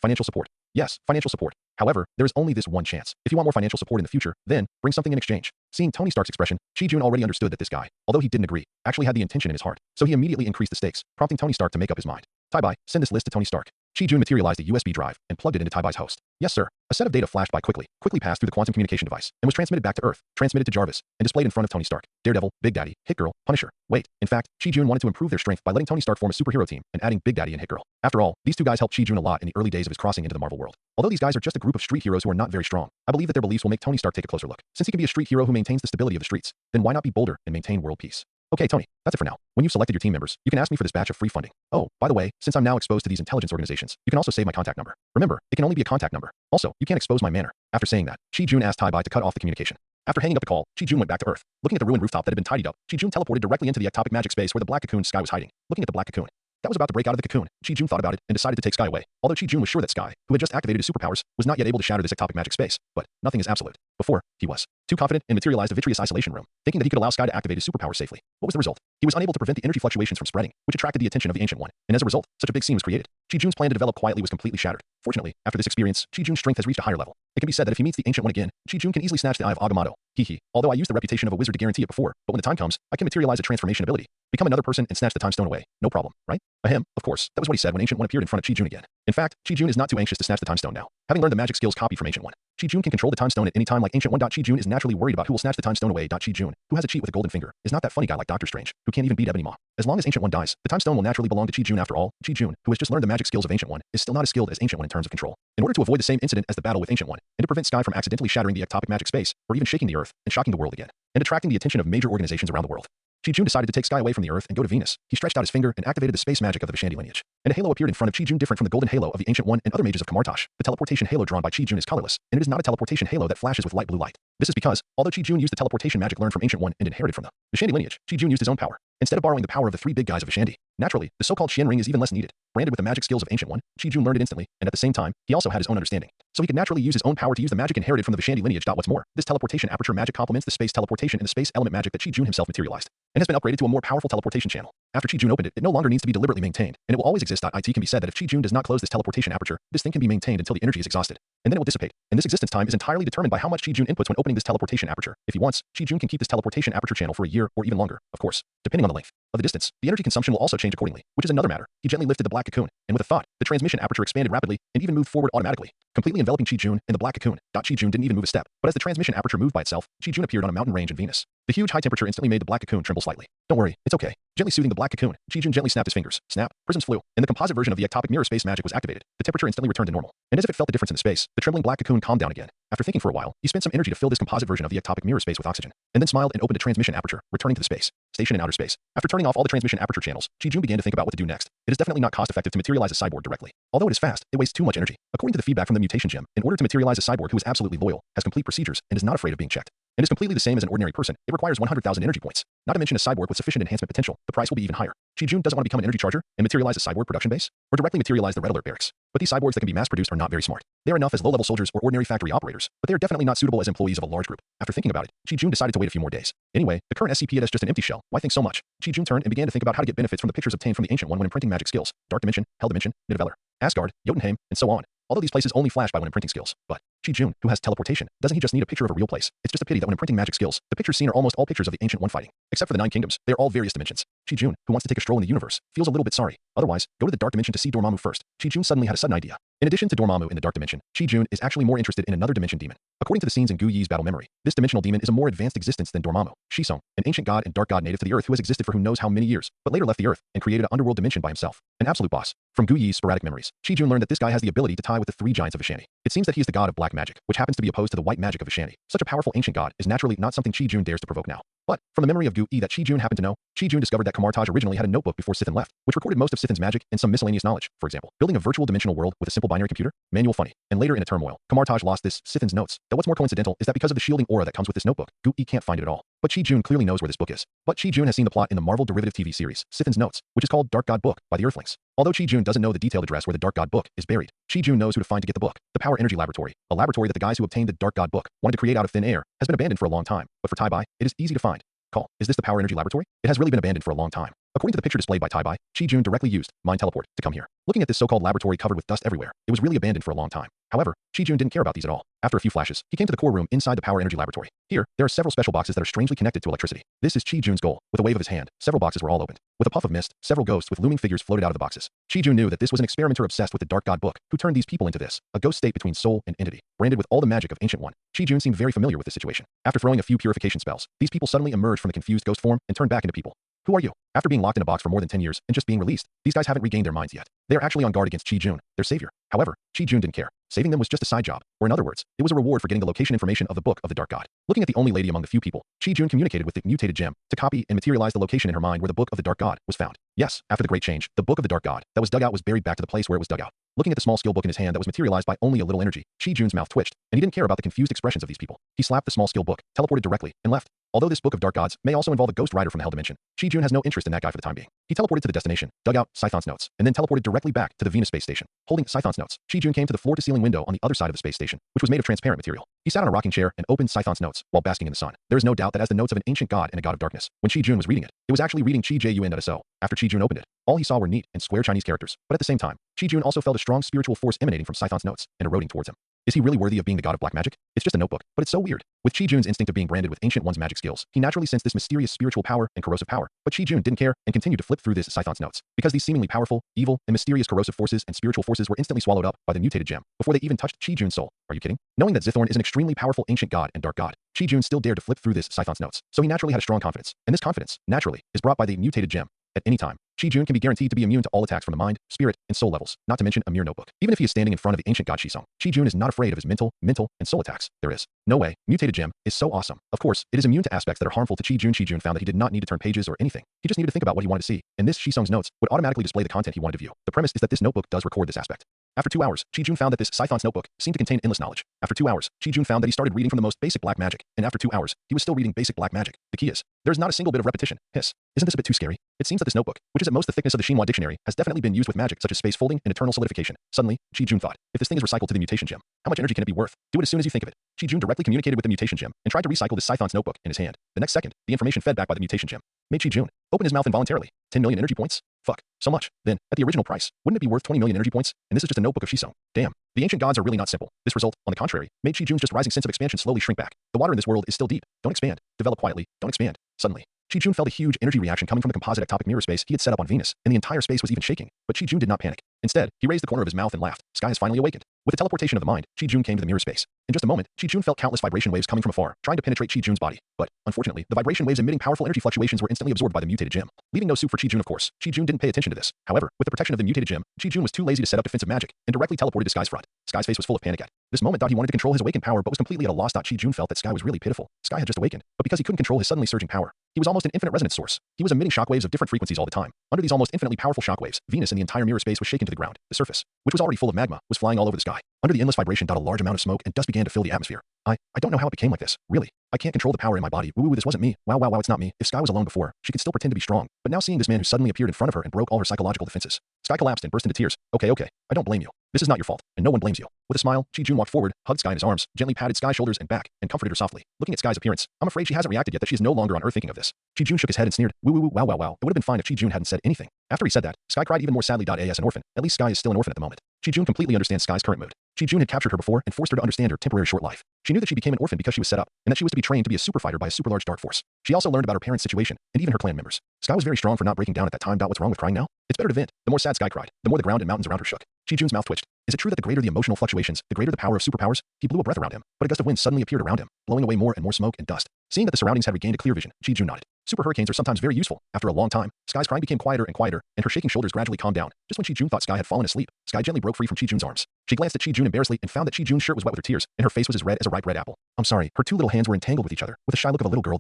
Financial support. Yes, financial support. However, there is only this one chance. If you want more financial support in the future, then bring something in exchange. Seeing Tony Stark's expression, Chi-Jun already understood that this guy, although he didn't agree, actually had the intention in his heart. So he immediately increased the stakes, prompting Tony Stark to make up his mind. Tai-Bai, send this list to Tony Stark. Chi-Jun materialized a USB drive and plugged it into Tai-Bai's host. Yes, sir. A set of data flashed by quickly passed through the quantum communication device and was transmitted back to Earth, transmitted to Jarvis, and displayed in front of Tony Stark, Daredevil, Big Daddy, Hit Girl, Punisher. Wait, in fact, Chi-Jun wanted to improve their strength by letting Tony Stark form a superhero team and adding Big Daddy and Hit Girl. After all, these two guys helped Chi-Jun a lot in the early days of his crossing into the Marvel world. Although these guys are just a group of street heroes who are not very strong, I believe that their beliefs will make Tony Stark take a closer look. Since he can be a street hero who maintains the stability of the streets, then why not be bolder and maintain world peace? Okay, Tony, that's it for now. When you've selected your team members, you can ask me for this batch of free funding. Oh, by the way, since I'm now exposed to these intelligence organizations, you can also save my contact number. Remember, it can only be a contact number. Also, you can't expose my manner. After saying that, Chi-Jun asked Tai-Bai to cut off the communication. After hanging up the call, Chi-Jun went back to Earth. Looking at the ruined rooftop that had been tidied up, Chi-Jun teleported directly into the ectopic magic space where the black cocoon Sky was hiding. Looking at the black cocoon that was about to break out of the cocoon, Chi-Jun thought about it and decided to take Sky away. Although Chi-Jun was sure that Sky, who had just activated his superpowers, was not yet able to shatter this ectopic magic space. But nothing is absolute. Before, he was too confident and materialized a vitreous isolation room, thinking that he could allow Sky to activate his superpowers safely. What was the result? He was unable to prevent the energy fluctuations from spreading, which attracted the attention of the Ancient One, and as a result, such a big scene was created. Chi-Jun's plan to develop quietly was completely shattered. Fortunately, after this experience, Chi-Jun's strength has reached a higher level. It can be said that if he meets the Ancient One again, Chi-Jun can easily snatch the Eye of Agamotto. Hee. Although I used the reputation of a wizard to guarantee it before, but when the time comes, I can materialize a transformation ability, become another person and snatch the time stone away. No problem, right? Ahem, of course, that was what he said when Ancient One appeared in front of Chi-Jun again. In fact, Chi-Jun is not too anxious to snatch the time stone now. Having learned the magic skills copied from Ancient One, Chi-Jun can control the time stone at any time like Ancient One. Chi-Jun is naturally worried about who will snatch the time stone away. Chi-Jun, who has a cheat with a golden finger, is not that funny guy like Doctor Strange, who can't even beat Ebony Maw. As long as Ancient One dies, the time stone will naturally belong to Chi-Jun. After all, Chi-Jun, who has just learned the magic skills of Ancient One, is still not as skilled as Ancient One in terms of control. In order to avoid the same incident as the battle with Ancient One, and to prevent Sky from accidentally shattering the ectopic magic space, or even shaking the Earth and shocking the world again, and attracting the attention of major organizations around the world, Chi-Jun decided to take Sky away from the Earth and go to Venus. He stretched out his finger and activated the space magic of the Vishandi lineage. And a halo appeared in front of Chi-Jun different from the golden halo of the Ancient One and other mages of Kamartosh. The teleportation halo drawn by Chi-Jun is colorless, and it is not a teleportation halo that flashes with light blue light. This is because, although Chi-Jun used the teleportation magic learned from Ancient One and inherited from the Vishandi lineage, Chi-Jun used his own power, instead of borrowing the power of the three big guys of Vishandi. Naturally, the so-called Shen Ring is even less needed. Branded with the magic skills of Ancient One, Chi-Jun learned it instantly, and at the same time, he also had his own understanding. So he could naturally use his own power to use the magic inherited from the Vishandi lineage. What's more, this teleportation aperture magic complements the space teleportation and the space element magic that Chi-Jun himself materialized, and has been upgraded to a more powerful teleportation channel. After Chi-Jun opened it, it no longer needs to be deliberately maintained, and it will always exist. It can be said that if Chi-Jun does not close this teleportation aperture, this thing can be maintained until the energy is exhausted, and then it will dissipate. And this existence time is entirely determined by how much Chi-Jun inputs when opening this teleportation aperture. If he wants, Chi-Jun can keep this teleportation aperture channel for a year or even longer, of course, depending on the length of the distance. The energy consumption will also change accordingly, which is another matter. He gently lifted the black cocoon, and with a thought, the transmission aperture expanded rapidly and even moved forward automatically, completely enveloping Chi-Jun in the black cocoon. Chi-Jun didn't even move a step, but as the transmission aperture moved by itself, Chi-Jun appeared on a mountain range in Venus. The huge high temperature instantly made the black cocoon tremble slightly. Don't worry, it's okay. Gently soothing the black cocoon, Chi-Jun gently snapped his fingers. Snap, prisms flew, and the composite version of the ectopic mirror space magic was activated. The temperature instantly returned to normal, and as if it felt the difference in the space, the trembling black cocoon calmed down again. After thinking for a while, he spent some energy to fill this composite version of the ectopic mirror space with oxygen, and then smiled and opened a transmission aperture, returning to the space station in outer space. After turning off all the transmission aperture channels, Chi-Jun began to think about what to do next. It is definitely not cost-effective to materialize a cyborg directly. Although it is fast, it wastes too much energy. According to the feedback from the mutation gem, in order to materialize a cyborg who is absolutely loyal, has complete procedures, and is not afraid of being checked, and is completely the same as an ordinary person, it requires 100,000 energy points. Not to mention a cyborg with sufficient enhancement potential, the price will be even higher. Chi-Jun doesn't want to become an energy charger and materialize a cyborg production base, or directly materialize the Red Alert barracks. But these cyborgs that can be mass-produced are not very smart. They are enough as low-level soldiers or ordinary factory operators, but they are definitely not suitable as employees of a large group. After thinking about it, Chi-Jun decided to wait a few more days. Anyway, the current SCP is just an empty shell. Why think so much? Chi-Jun turned and began to think about how to get benefits from the pictures obtained from the Ancient One when imprinting magic skills. Dark Dimension, Hell Dimension, Nidavellir, Asgard, Jotunheim, and so on. Although these places only flash by when imprinting skills. But Chi-Jun, who has teleportation, doesn't he just need a picture of a real place? It's just a pity that when imprinting magic skills, the pictures seen are almost all pictures of the Ancient One fighting. Except for the 9 kingdoms, they are all various dimensions. Chi-Jun, who wants to take a stroll in the universe, feels a little bit sorry. Otherwise, go to the Dark Dimension to see Dormammu first. Chi-Jun suddenly had a sudden idea. In addition to Dormammu in the Dark Dimension, Chi-Jun is actually more interested in another dimension demon. According to the scenes in Gu Yi's battle memory, this dimensional demon is a more advanced existence than Dormammu, Shisong, an ancient god and dark god native to the Earth who has existed for who knows how many years, but later left the Earth and created an underworld dimension by himself. An absolute boss. From Gu Yi's sporadic memories, Chi-Jun learned that this guy has the ability to tie with the 3 giants of Vishandi. It seems that he is the god of black magic, which happens to be opposed to the white magic of Vishandi. Such a powerful ancient god is naturally not something Chi-Jun dares to provoke now. But, from the memory of Gu Yi that Chi-Jun happened to know, Chi-Jun discovered that Kamartaj originally had a notebook before Sithin left, which recorded most of Sithin's magic and some miscellaneous knowledge. For example, building a virtual dimensional world with a simple binary computer, manual funny, and later in a turmoil, Kamartaj lost this Sithin's notes. Though what's more coincidental is that because of the shielding aura that comes with this notebook, Gu Yi can't find it at all. but Chi-Jun clearly knows where this book is. But Chi-Jun has seen the plot in the Marvel derivative TV series, Sithin's Notes, which is called Dark God Book by the Earthlings. Although Chi-Jun doesn't know the detailed address where the Dark God Book is buried, Chi-Jun knows who to find to get the book. The Power Energy Laboratory, a laboratory that the guys who obtained the Dark God Book wanted to create out of thin air, has been abandoned for a long time, but for Tai-Bai, it is easy to find. Call. Is this the Power Energy Laboratory? It has really been abandoned for a long time. According to the picture displayed by Tai-Bai, Chi-Jun directly used mind teleport to come here. Looking at this so-called laboratory covered with dust everywhere, it was really abandoned for a long time. However, Chi-Jun didn't care about these at all. After a few flashes, he came to the core room inside the Power Energy Laboratory. Here, there are several special boxes that are strangely connected to electricity. This is Chi-Jun's goal. With a wave of his hand, several boxes were all opened. With a puff of mist, several ghosts with looming figures floated out of the boxes. Chi-Jun knew that this was an experimenter obsessed with the Dark God Book, who turned these people into this, a ghost state between soul and entity, branded with all the magic of Ancient One. Chi-Jun seemed very familiar with this situation. After throwing a few purification spells, these people suddenly emerged from the confused ghost form and turned back into people. Who are you? After being locked in a box for more than 10 years and just being released, these guys haven't regained their minds yet. They are actually on guard against Chi-Jun, their savior. However, Chi-Jun didn't care. Saving them was just a side job, or in other words, it was a reward for getting the location information of the Book of the Dark God. Looking at the only lady among the few people, Chi-Jun communicated with the mutated gem to copy and materialize the location in her mind where the Book of the Dark God was found. Yes, after the Great Change, the Book of the Dark God that was dug out was buried back to the place where it was dug out. Looking at the small skill book in his hand that was materialized by only a little energy, Chi-Jun's mouth twitched, and he didn't care about the confused expressions of these people. He slapped the small skill book, teleported directly, and left. Although this Book of Dark Gods may also involve a ghost rider from the Hell Dimension, Chi-Jun has no interest in that guy for the time being. He teleported to the destination, dug out Scython's notes, and then teleported directly back to the Venus space station. Holding Scython's notes, Chi-Jun came to the floor-to-ceiling window on the other side of the space station, which was made of transparent material. He sat on a rocking chair and opened Scython's notes while basking in the sun. There is no doubt that as the notes of an ancient god and a god of darkness, when Chi-Jun was reading it, it was actually reading Chi-Jun.so. After Chi-Jun opened it, all he saw were neat and square Chinese characters, but at the same time, Chi-Jun also felt a strong spiritual force emanating from Scython's notes and eroding towards him. Is he really worthy of being the god of black magic? It's just a notebook, but it's so weird. With Chi-Jun's instinct of being branded with Ancient One's magic skills, he naturally sensed this mysterious spiritual power and corrosive power, but Chi-Jun didn't care and continued to flip through this Scython's notes, because these seemingly powerful, evil, and mysterious corrosive forces and spiritual forces were instantly swallowed up by the mutated gem, before they even touched Chi-Jun's soul. Are you kidding? Knowing that Zithorn is an extremely powerful ancient god and dark god, Chi-Jun still dared to flip through this Scython's notes, so he naturally had a strong confidence, and this confidence, naturally, is brought by the mutated gem. At any time, Chi-Jun can be guaranteed to be immune to all attacks from the mind, spirit, and soul levels, not to mention a mere notebook. Even if he is standing in front of the ancient god Shisong, Chi-Jun is not afraid of his mental, and soul attacks. There is no way. Mutated gem is so awesome. Of course, it is immune to aspects that are harmful to Chi-Jun. Chi-Jun found that he did not need to turn pages or anything. He just needed to think about what he wanted to see, and this Shisong's notes would automatically display the content he wanted to view. The premise is that this notebook does record this aspect. After 2 hours, Chi-Jun found that this Scython's notebook seemed to contain endless knowledge. After 2 hours, Chi-Jun found that he started reading from the most basic black magic, and after 2 hours, he was still reading basic black magic. The key is, there is not a single bit of repetition. Hiss. Isn't this a bit too scary? It seems that this notebook, which is at most the thickness of the Xinhua dictionary, has definitely been used with magic such as space folding and eternal solidification. Suddenly, Chi-Jun thought, if this thing is recycled to the mutation gem, how much energy can it be worth? Do it as soon as you think of it. Chi-Jun directly communicated with the mutation gem and tried to recycle this Scython's notebook in his hand. The next second, the information fed back by the mutation gem made Chi-Jun open his mouth involuntarily. 10 million energy points? Fuck. So much. Then, at the original price, wouldn't it be worth 20 million energy points? And this is just a notebook of Shisong. Damn. The ancient gods are really not simple. This result, on the contrary, made Chi-Jun's just rising sense of expansion slowly shrink back. The water in this world is still deep. Don't expand. Develop quietly. Don't expand. Suddenly, Chi-Jun felt a huge energy reaction coming from the composite ectopic mirror space he had set up on Venus, and the entire space was even shaking. But Chi-Jun did not panic. Instead, he raised the corner of his mouth and laughed. Sky has finally awakened. With the teleportation of the mind, Chi-Jun came to the mirror space. In just a moment, Chi-Jun felt countless vibration waves coming from afar, trying to penetrate Chi-Jun's body. But, unfortunately, the vibration waves emitting powerful energy fluctuations were instantly absorbed by the mutated gem, leaving no soup for Chi-Jun of course. Chi-Jun didn't pay attention to this. However, with the protection of the mutated gem, Chi-Jun was too lazy to set up defensive magic, and directly teleported to Sky's front. Sky's face was full of panic at this moment. Thought he wanted to control his awakened power, but was completely at a loss. Chi-Jun felt that Sky was really pitiful. Sky had just awakened, but because he couldn't control his suddenly surging power, he was almost an infinite resonance source. He was emitting shockwaves of different frequencies all the time. Under these almost infinitely powerful shockwaves, Venus and the entire mirror space was shaken to the ground. The surface, which was already full of magma, was flying all over the sky. Under the endless vibration, a large amount of smoke and dust began to fill the atmosphere. I don't know how it became like this. Really. I can't control the power in my body. Woo, this wasn't me. Wow, it's not me. If Sky was alone before, she could still pretend to be strong. But now seeing this man who suddenly appeared in front of her and broke all her psychological defenses, Sky collapsed and burst into tears. Okay. I don't blame you. This is not your fault, and no one blames you. With a smile, Chi-Jun walked forward, hugged Sky in his arms, gently patted Sky's shoulders and back, and comforted her softly. Looking at Sky's appearance, I'm afraid she hasn't reacted yet, that she is no longer on Earth thinking of this. Chi-Jun shook his head and sneered. Wow. It would have been fine if Chi-Jun hadn't said anything. After he said that, Sky cried even more sadly. As an orphan. At least Sky is still an orphan at the moment. Chi-Jun completely understands Sky's current mood. Chi-Jun had captured her before and forced her to understand her temporary short life. She knew that she became an orphan because she was set up, and that she was to be trained to be a super fighter by a super large dark force. She also learned about her parents' situation, and even her clan members. Sky was very strong for not breaking down at that time. What's wrong with crying now? It's better to vent. The more sad Sky cried, the more the ground and mountains around her shook. Chi-Jun's mouth twitched. Is it true that the greater the emotional fluctuations, the greater the power of superpowers? He blew a breath around him, but a gust of wind suddenly appeared around him, blowing away more and more smoke and dust. Seeing that the surroundings had regained a clear vision, Chi-Jun nodded. Super hurricanes are sometimes very useful. After a long time, Sky's crying became quieter and quieter, and her shaking shoulders gradually calmed down. Just when Chi-Jun thought Sky had fallen asleep, Sky gently broke free from Chi-Jun's arms. She glanced at Chi-Jun embarrassedly and found that Chi-Jun's shirt was wet with her tears, and her face was as red as a ripe red apple. I'm sorry, her two little hands were entangled with each other, with the shy look of a little girl.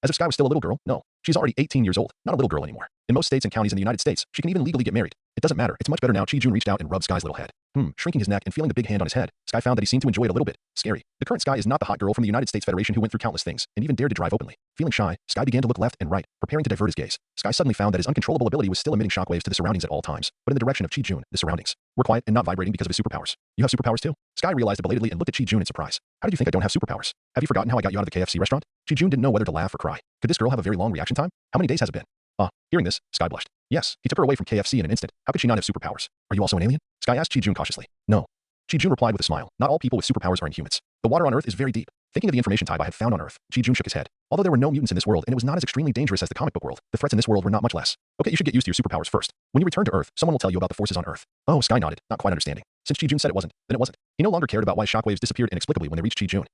As if Sky was still a little girl? No. She's already 18 years old, not a little girl anymore. In most states and counties in the United States, she can even legally get married. It doesn't matter. It's much better now. Chi-Jun reached out and rubbed Sky's little head. Shrinking his neck and feeling the big hand on his head, Sky found that he seemed to enjoy it a little bit. Scary. The current Sky is not the hot girl from the United States Federation who went through countless things, and even dared to drive openly. Feeling shy, Sky began to look left and right, preparing to divert his gaze. Sky suddenly found that his uncontrollable ability was still emitting shockwaves to the surroundings at all times, but in the direction of Chi-Jun, the surroundings were quiet and not vibrating because of his superpowers. You have superpowers too? Sky realized it belatedly and looked at Chi-Jun in surprise. How did you think I don't have superpowers? Have you forgotten how I got you out of the KFC restaurant? Chi-Jun didn't know whether to laugh or cry. Could this girl have a very long reaction time? How many days has it been? Hearing this, Sky blushed. Yes, he took her away from KFC in an instant. How could she not have superpowers? Are you also an alien? Sky asked Chi-Jun cautiously. No. Chi-Jun replied with a smile. Not all people with superpowers are inhumans. The water on Earth is very deep. Thinking of the information Taiba had found on Earth, Chi-Jun shook his head. Although there were no mutants in this world and it was not as extremely dangerous as the comic book world, the threats in this world were not much less. Okay, you should get used to your superpowers first. When you return to Earth, someone will tell you about the forces on Earth. Oh, Sky nodded, not quite understanding. Since Chi-Jun said it wasn't, then it wasn't. He no longer cared about why shockwaves disappeared inexplicably when they reached Chi-Jun.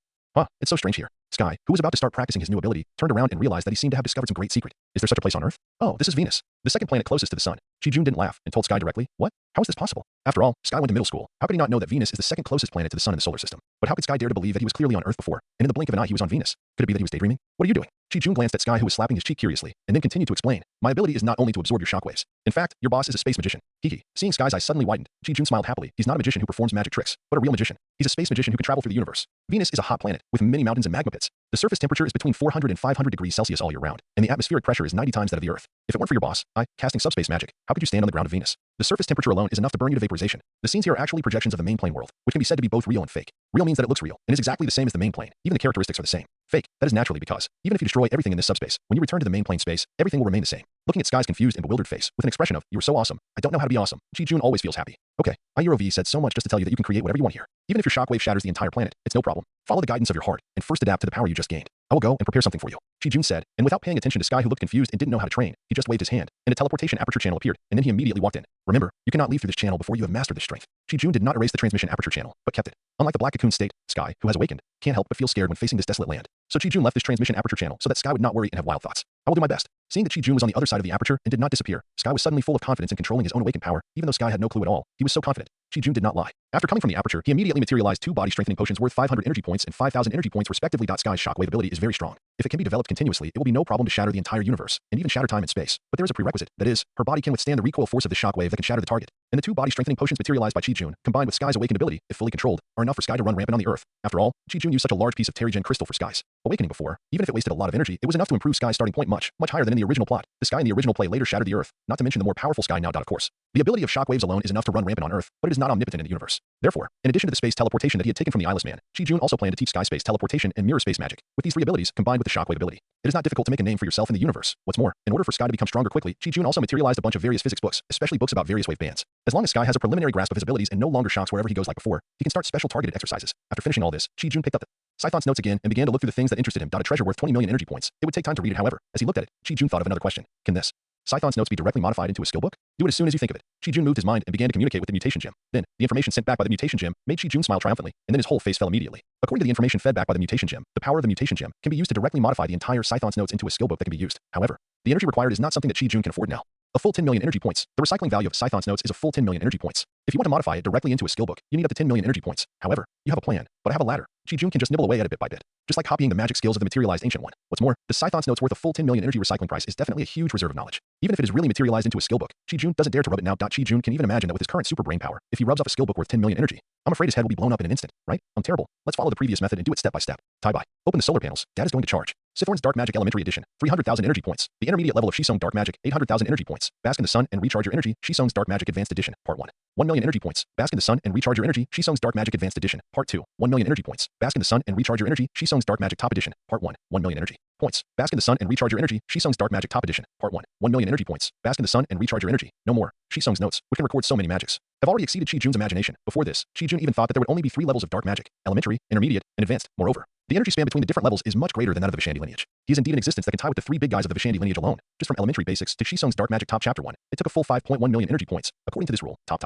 It's so strange here. Sky, who was about to start practicing his new ability, turned around and realized that he seemed to have discovered some great secret. Is there such a place on Earth? Oh, this is Venus, the second planet closest to the sun. Chi-Jun didn't laugh and told Sky directly, what? How is this possible? After all, Sky went to middle school. How could he not know that Venus is the second closest planet to the sun in the solar system? But how could Sky dare to believe that he was clearly on Earth before, and in the blink of an eye he was on Venus? Could it be that he was daydreaming? What are you doing? Chi-Jun glanced at Sky, who was slapping his cheek curiously, and then continued to explain. My ability is not only to absorb your shockwaves. In fact, your boss is a space magician. Hee. Seeing Sky's eyes suddenly widened, Chi-Jun smiled happily. He's not a magician who performs magic tricks, but a real magician. He's a space magician who can travel through the universe. Venus is a hot planet with many mountains and magma pits. The surface temperature is between 400 and 500 degrees Celsius all year round, and the atmospheric pressure is 90 times that of the Earth. If it weren't for your boss, casting subspace magic, how could you stand on the ground of Venus? The surface temperature alone is enough to burn you to vaporization. The scenes here are actually projections of the main plane world, which can be said to be both real and fake. Real means that it looks real, and is exactly the same as the main plane. Even the characteristics are the same. Fake, that is naturally because, even if you destroy everything in this subspace, when you return to the main plane space, everything will remain the same. Looking at Sky's confused and bewildered face, with an expression of, you were so awesome, I don't know how to be awesome, Chi-Jun always feels happy. Okay, IUROV said so much just to tell you that you can create whatever you want here. Even if your shockwave shatters the entire planet, it's no problem. Follow the guidance of your heart, and first adapt to the power you just gained. I will go and prepare something for you, Chi-Jun said, and without paying attention to Sky, who looked confused and didn't know how to train, he just waved his hand, and a teleportation aperture channel appeared, and then he immediately walked in. Remember, you cannot leave through this channel before you have mastered this strength. Chi-Jun did not erase the transmission aperture channel, but kept it. Unlike the Black Cocoon state, Sky, who has awakened, can't help but feel scared when facing this desolate land. So Chi-Jun left this transmission aperture channel so that Sky would not worry and have wild thoughts. I will do my best. Seeing that Chi-Jun was on the other side of the aperture and did not disappear, Sky was suddenly full of confidence in controlling his own awakened power, even though Sky had no clue at all. He was so confident. Chi-Jun did not lie. After coming from the aperture, he immediately materialized 2 body strengthening potions worth 500 energy points and 5,000 energy points respectively. Sky's shockwave ability is very strong. If it can be developed continuously, it will be no problem to shatter the entire universe, and even shatter time and space. But there is a prerequisite, that is, her body can withstand the recoil force of the shockwave that can shatter the target. And the 2 body strengthening potions materialized by Chi-Jun, combined with Sky's awakened ability, if fully controlled, are enough for Sky to run rampant on the Earth. After all, Chi-Jun used such a large piece of Terrigen crystal for Sky's awakening before. Even if it wasted a lot of energy, it was enough to improve Sky's starting point much higher than in the original plot. The Sky in the original play later shattered the Earth, not to mention the more powerful Sky now. Of course. The ability of shockwaves alone is enough to run rampant on Earth, but it is not omnipotent in the universe. Therefore, in addition to the space teleportation that he had taken from the eyeless man, Chi-Jun also planned to teach Sky space teleportation and mirror space magic. With these 3 abilities, combined with the shockwave ability, it is not difficult to make a name for yourself in the universe. What's more, in order for Sky to become stronger quickly, Chi-Jun also materialized a bunch of various physics books, especially books about various wave bands. As long as Sky has a preliminary grasp of his abilities and no longer shocks wherever he goes like before, he can start special targeted exercises. After finishing all this, Chi-Jun picked up the Scython's notes again and began to look through the things that interested him. A treasure worth 20 million energy points. It would take time to read it, however. As he looked at it, Chi-Jun thought of another question. Can this Scython's notes be directly modified into a skill book? Do it as soon as you think of it. Chi-Jun moved his mind and began to communicate with the mutation gem. Then, the information sent back by the mutation gem made Chi-Jun smile triumphantly, and then his whole face fell immediately. According to the information fed back by the mutation gem, the power of the mutation gem can be used to directly modify the entire Scython's notes into a skill book that can be used. However, the energy required is not something that Chi-Jun can afford now. A full 10 million energy points. The recycling value of Scython's notes is a full 10 million energy points. If you want to modify it directly into a skill book, you need up to 10 million energy points. However, you have a plan, but I have a ladder. Chi-Jun can just nibble away at it bit by bit, just like copying the magic skills of the materialized ancient one. What's more, the Scython's notes worth a full 10 million energy recycling price is definitely a huge reserve of knowledge. Even if it is really materialized into a skill book, Chi-Jun doesn't dare to rub it now. Chi-Jun can even imagine that with his current super brain power, if he rubs off a skill book worth 10 million energy, I'm afraid his head will be blown up in an instant, right? I'm terrible. Let's follow the previous method and do it step by step. Tie-by. Open the solar panels. Dad is going to charge. Sithorn's Dark Magic Elementary Edition, 300,000 energy points. The intermediate level of Shisong's Dark Magic, 800,000 energy points. Bask in the sun and recharge your energy. Shisong's Dark Magic Advanced Edition, Part 1. 1 million energy points. Bask in the sun and recharge your energy. Shisong's Dark Magic Advanced Edition, Part 2. 1 million energy points. Bask in the sun and recharge your energy. Shisong's Dark Magic Top Edition, Part 1. 1 million energy points. Bask in the sun and recharge your energy. Shisong's Dark Magic Top Edition, Part 1. 1 million energy points. Bask in the sun and recharge your energy. No more. Shisong's notes, which can record so many magics, have already exceeded Chi-Jun's imagination. Before this, Chi-Jun even thought that there would only be 3 levels of dark magic: elementary, intermediate, and advanced. Moreover, the energy span between the different levels is much greater than that of the Vishandi lineage. He is indeed an existence that can tie with the 3 big guys of the Vishandi lineage alone. Just from elementary basics to Shisong's Dark Magic Top Chapter 1, it took a full 5.1 million energy points. According to this rule, top,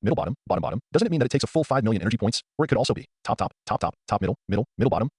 middle, bottom. Doesn't it mean that it takes a full 5 million energy points? Or it could also be top, middle, bottom,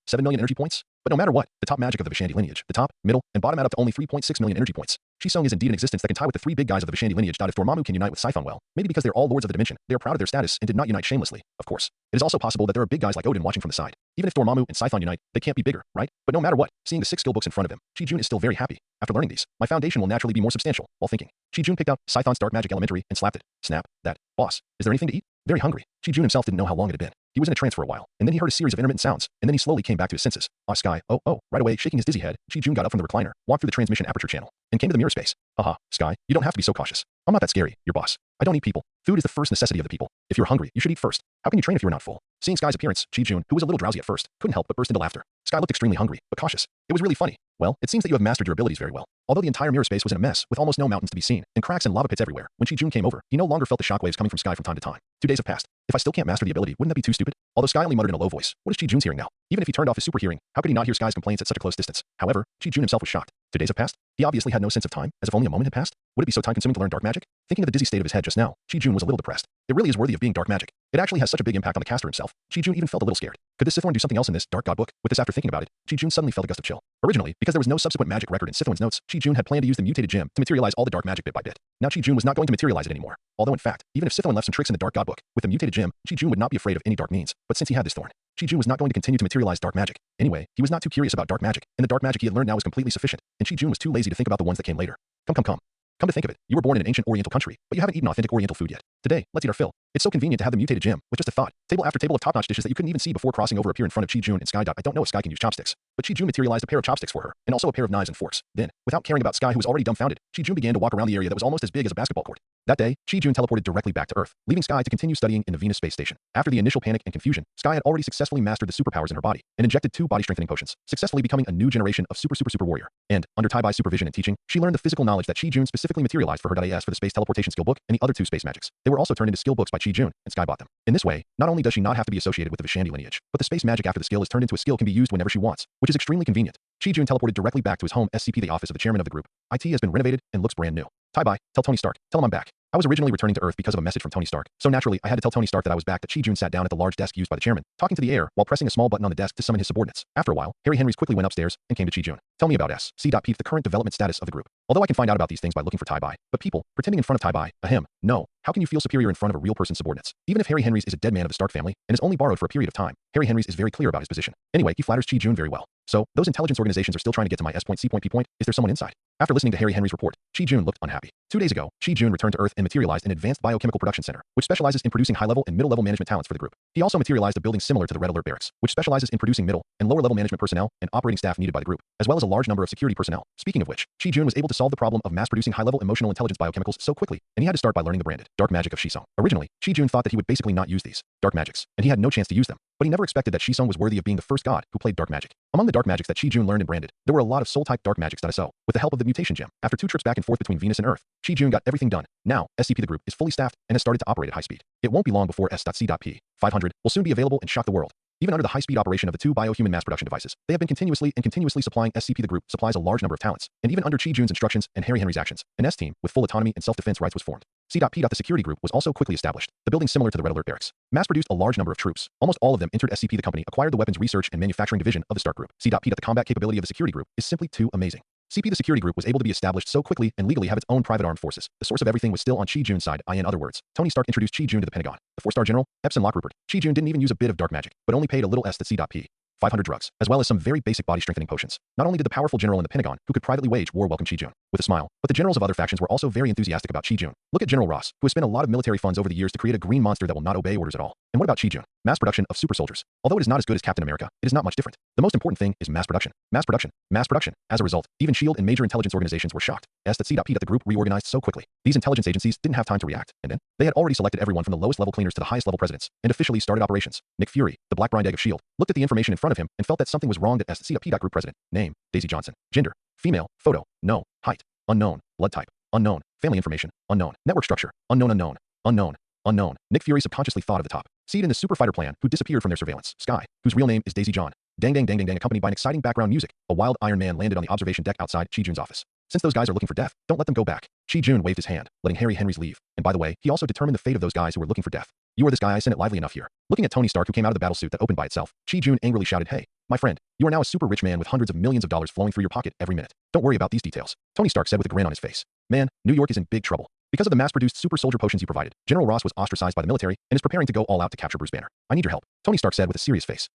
7 million energy points? But no matter what, the top magic of the Vishandi lineage, the top, middle, and bottom add up to only 3.6 million energy points. Shisong is indeed an existence that can tie with the three big guys of the Vishandi lineage. If Dormammu can unite with Scython, well, maybe because they're all lords of the dimension, they are proud of their status and did not unite shamelessly, of course. It is also possible that there are big guys like Odin watching from the side. Even if Dormammu and Scython unite, they can't be bigger, right? But no matter what, seeing the 6 skill books in front of him, Chi-Jun is still very happy. After learning these, my foundation will naturally be more substantial. While thinking, Chi-Jun picked up Scython's Dark Magic Elementary and slapped it. Snap, that. Boss, is there anything to eat? Very hungry. Chi-Jun himself didn't know how long it had been. He was in a trance for a while, and then he heard a series of intermittent sounds, and then he slowly came back to his senses. Sky, oh, right away, shaking his dizzy head, Chi-Jun got up from the recliner, walked through the transmission aperture channel, and came to the mirror space. Haha, Sky, you don't have to be so cautious. I'm not that scary, your boss. I don't eat people. Food is the first necessity of the people. If you're hungry, you should eat first. How can you train if you're not full? Seeing Sky's appearance, Chi-Jun, who was a little drowsy at first, couldn't help but burst into laughter. Sky looked extremely hungry, but cautious. It was really funny. Well, it seems that you have mastered your abilities very well. Although the entire mirror space was in a mess, with almost no mountains to be seen, and cracks and lava pits everywhere, when Chi-Jun came over, he no longer felt the shockwaves coming from Sky from time to time. 2 days have passed. If I still can't master the ability, wouldn't that be too stupid? Although Sky only muttered in a low voice, what is Chi-Jun's hearing now? Even if he turned off his super hearing, how could he not hear Sky's complaints at such a close distance? However, Chi-Jun himself was shocked. 2 days have passed. He obviously had no sense of time, as if only a moment had passed. Would it be so time-consuming to learn dark magic? Thinking of the dizzy state of his head just now, Chi-Jun was a little depressed. It really is worthy of being dark magic. It actually has such a big impact on the caster himself. Chi-Jun even felt a little scared. Could the Sithorn do something else in this Dark God book? With this after thinking about it, Chi-Jun suddenly felt a gust of chill. Originally, because there was no subsequent magic record in Sithorn's notes, Chi-Jun had planned to use the mutated gem to materialize all the dark magic bit by bit. Now Chi-Jun was not going to materialize it anymore. Although in fact, even if Sithorn left some tricks in the Dark God book, with the mutated gem, Chi-Jun would not be afraid of any dark means. But since he had this thorn, Chi-Jun was not going to continue to materialize dark magic. Anyway, he was not too curious about dark magic, and the dark magic he had learned now was completely sufficient, and Chi-Jun was too lazy to think about the ones that came later. Come to think of it, you were born in an ancient Oriental country, but you haven't eaten authentic Oriental food yet. Today, let's eat our fill. It's so convenient to have the mutated gem, with just a thought. Table after table of top-notch dishes that you couldn't even see before crossing over appear in front of Chi-Jun and Sky. I don't know if Sky can use chopsticks, but Chi-Jun materialized a pair of chopsticks for her, and also a pair of knives and forks. Then, without caring about Sky who was already dumbfounded, Chi-Jun began to walk around the area that was almost as big as a basketball court. That day, Chi-Jun teleported directly back to Earth, leaving Sky to continue studying in the Venus space station. After the initial panic and confusion, Sky had already successfully mastered the superpowers in her body, and injected 2 body-strengthening potions, successfully becoming a new generation of super warrior. And, under Tai-Bai's supervision and teaching, she learned the physical knowledge that Chi-Jun specifically materialized for her .as for the space teleportation skill book and the other 2 space magics. They were also turned into skill books by Chi-Jun, and Sky bought them. In this way, not only does she not have to be associated with the Vishandi lineage, but the space magic after the skill is turned into a skill can be used whenever she wants, which is extremely convenient. Chi-Jun teleported directly back to his home SCP, the office of the chairman of the group. IT has been renovated and looks brand new. Tai-Bai, tell Tony Stark, tell him I'm back. I was originally returning to Earth because of a message from Tony Stark, so naturally I had to tell Tony Stark that I was back. That Chi-Jun sat down at the large desk used by the chairman, talking to the air while pressing a small button on the desk to summon his subordinates. After a while, Harry Henrys quickly went upstairs and came to Chi-Jun. Tell me about SC.P, the current development status of the group. Although I can find out about these things by looking for Tai-Bai, but people pretending in front of Tai-Bai, no. How can you feel superior in front of a real person's subordinates? Even if Harry Henrys is a dead man of the Stark family and is only borrowed for a period of time, Harry Henrys is very clear about his position. Anyway, he flatters Chi-Jun very well. So, those intelligence organizations are still trying to get to my S.C.P. Is there someone inside? After listening to Harry Henry's report, Chi-Jun looked unhappy. 2 days ago, Chi-Jun returned to Earth and materialized an advanced biochemical production center, which specializes in producing high-level and middle-level management talents for the group. He also materialized a building similar to the Red Alert Barracks, which specializes in producing middle and lower-level management personnel and operating staff needed by the group, as well as a large number of security personnel. Speaking of which, Chi-Jun was able to solve the problem of mass-producing high-level emotional intelligence biochemicals so quickly, and he had to start by learning the branded dark magic of Shisong. Originally, Chi-Jun thought that he would basically not use these dark magics, and he had no chance to use them. But he never expected that Shisong was worthy of being the first god who played dark magic. Among the dark magics that Chi-Jun learned and branded, there were a lot of soul-type dark magics. So, with the help of the mutation gem, after 2 trips back and forth between Venus and Earth, Chi-Jun got everything done. Now, SCP the group is fully staffed and has started to operate at high speed. It won't be long before S.C.P. 500 will soon be available and shock the world. Even under the high-speed operation of the 2 biohuman mass production devices, they have been continuously supplying SCP the group supplies a large number of talents, and even under Chi-Jun's instructions and Harry Henry's actions, an S-team with full autonomy and self-defense rights was formed. C.P. The security group was also quickly established. The building similar to the Red Alert Barracks mass-produced a large number of troops. Almost all of them entered SCP. The company acquired the weapons research and manufacturing division of the Stark group. C.P. The combat capability of the security group is simply too amazing. CP the security group was able to be established so quickly and legally have its own private armed forces. The source of everything was still on Chi-Jun's side. In other words, Tony Stark introduced Chi-Jun to the Pentagon. The 4-star general, Epson Locke Rupert. Chi-Jun didn't even use a bit of dark magic, but only paid a little S.C.P. 500 drugs, as well as some very basic body-strengthening potions. Not only did the powerful general in the Pentagon, who could privately wage war, welcome Chi-Jun with a smile, but the generals of other factions were also very enthusiastic about Chi-Jun. Look at General Ross, who has spent a lot of military funds over the years to create a green monster that will not obey orders at all. And what about Chi-Jun? Mass production of super soldiers. Although it is not as good as Captain America, it is not much different. The most important thing is mass production. Mass production. Mass production. As a result, even SHIELD and major intelligence organizations were shocked. S.C.P. that the group reorganized so quickly. These intelligence agencies didn't have time to react, and then they had already selected everyone from the lowest level cleaners to the highest level presidents, and officially started operations. Nick Fury, the black brine egg of SHIELD, looked at the information in front of him and felt that something was wrong. That S.C.P. group president. Name, Daisy Johnson. Gender, female. Photo, no. Height, unknown. Blood type, unknown. Family information, unknown. Network structure, unknown. Nick Fury subconsciously thought of the top seed in the super fighter plan who disappeared from their surveillance. Sky, whose real name is Daisy John. Dang, accompanied by an exciting background music. A wild Iron Man landed on the observation deck outside Chi-Jun's office. Since those guys are looking for death, don't let them go back. Chi-Jun waved his hand, letting Harry Henrys leave. And by the way, he also determined the fate of those guys who were looking for death. You are this guy I sent it lively enough here. Looking at Tony Stark, who came out of the battle suit that opened by itself, Chi-Jun angrily shouted, "Hey, my friend, you are now a super rich man with hundreds of millions of dollars flowing through your pocket every minute. Don't worry about these details." Tony Stark said with a grin on his face. "Man, New York is in big trouble. Because of the mass-produced super soldier potions you provided, General Ross was ostracized by the military and is preparing to go all out to capture Bruce Banner. I need your help," Tony Stark said with a serious face.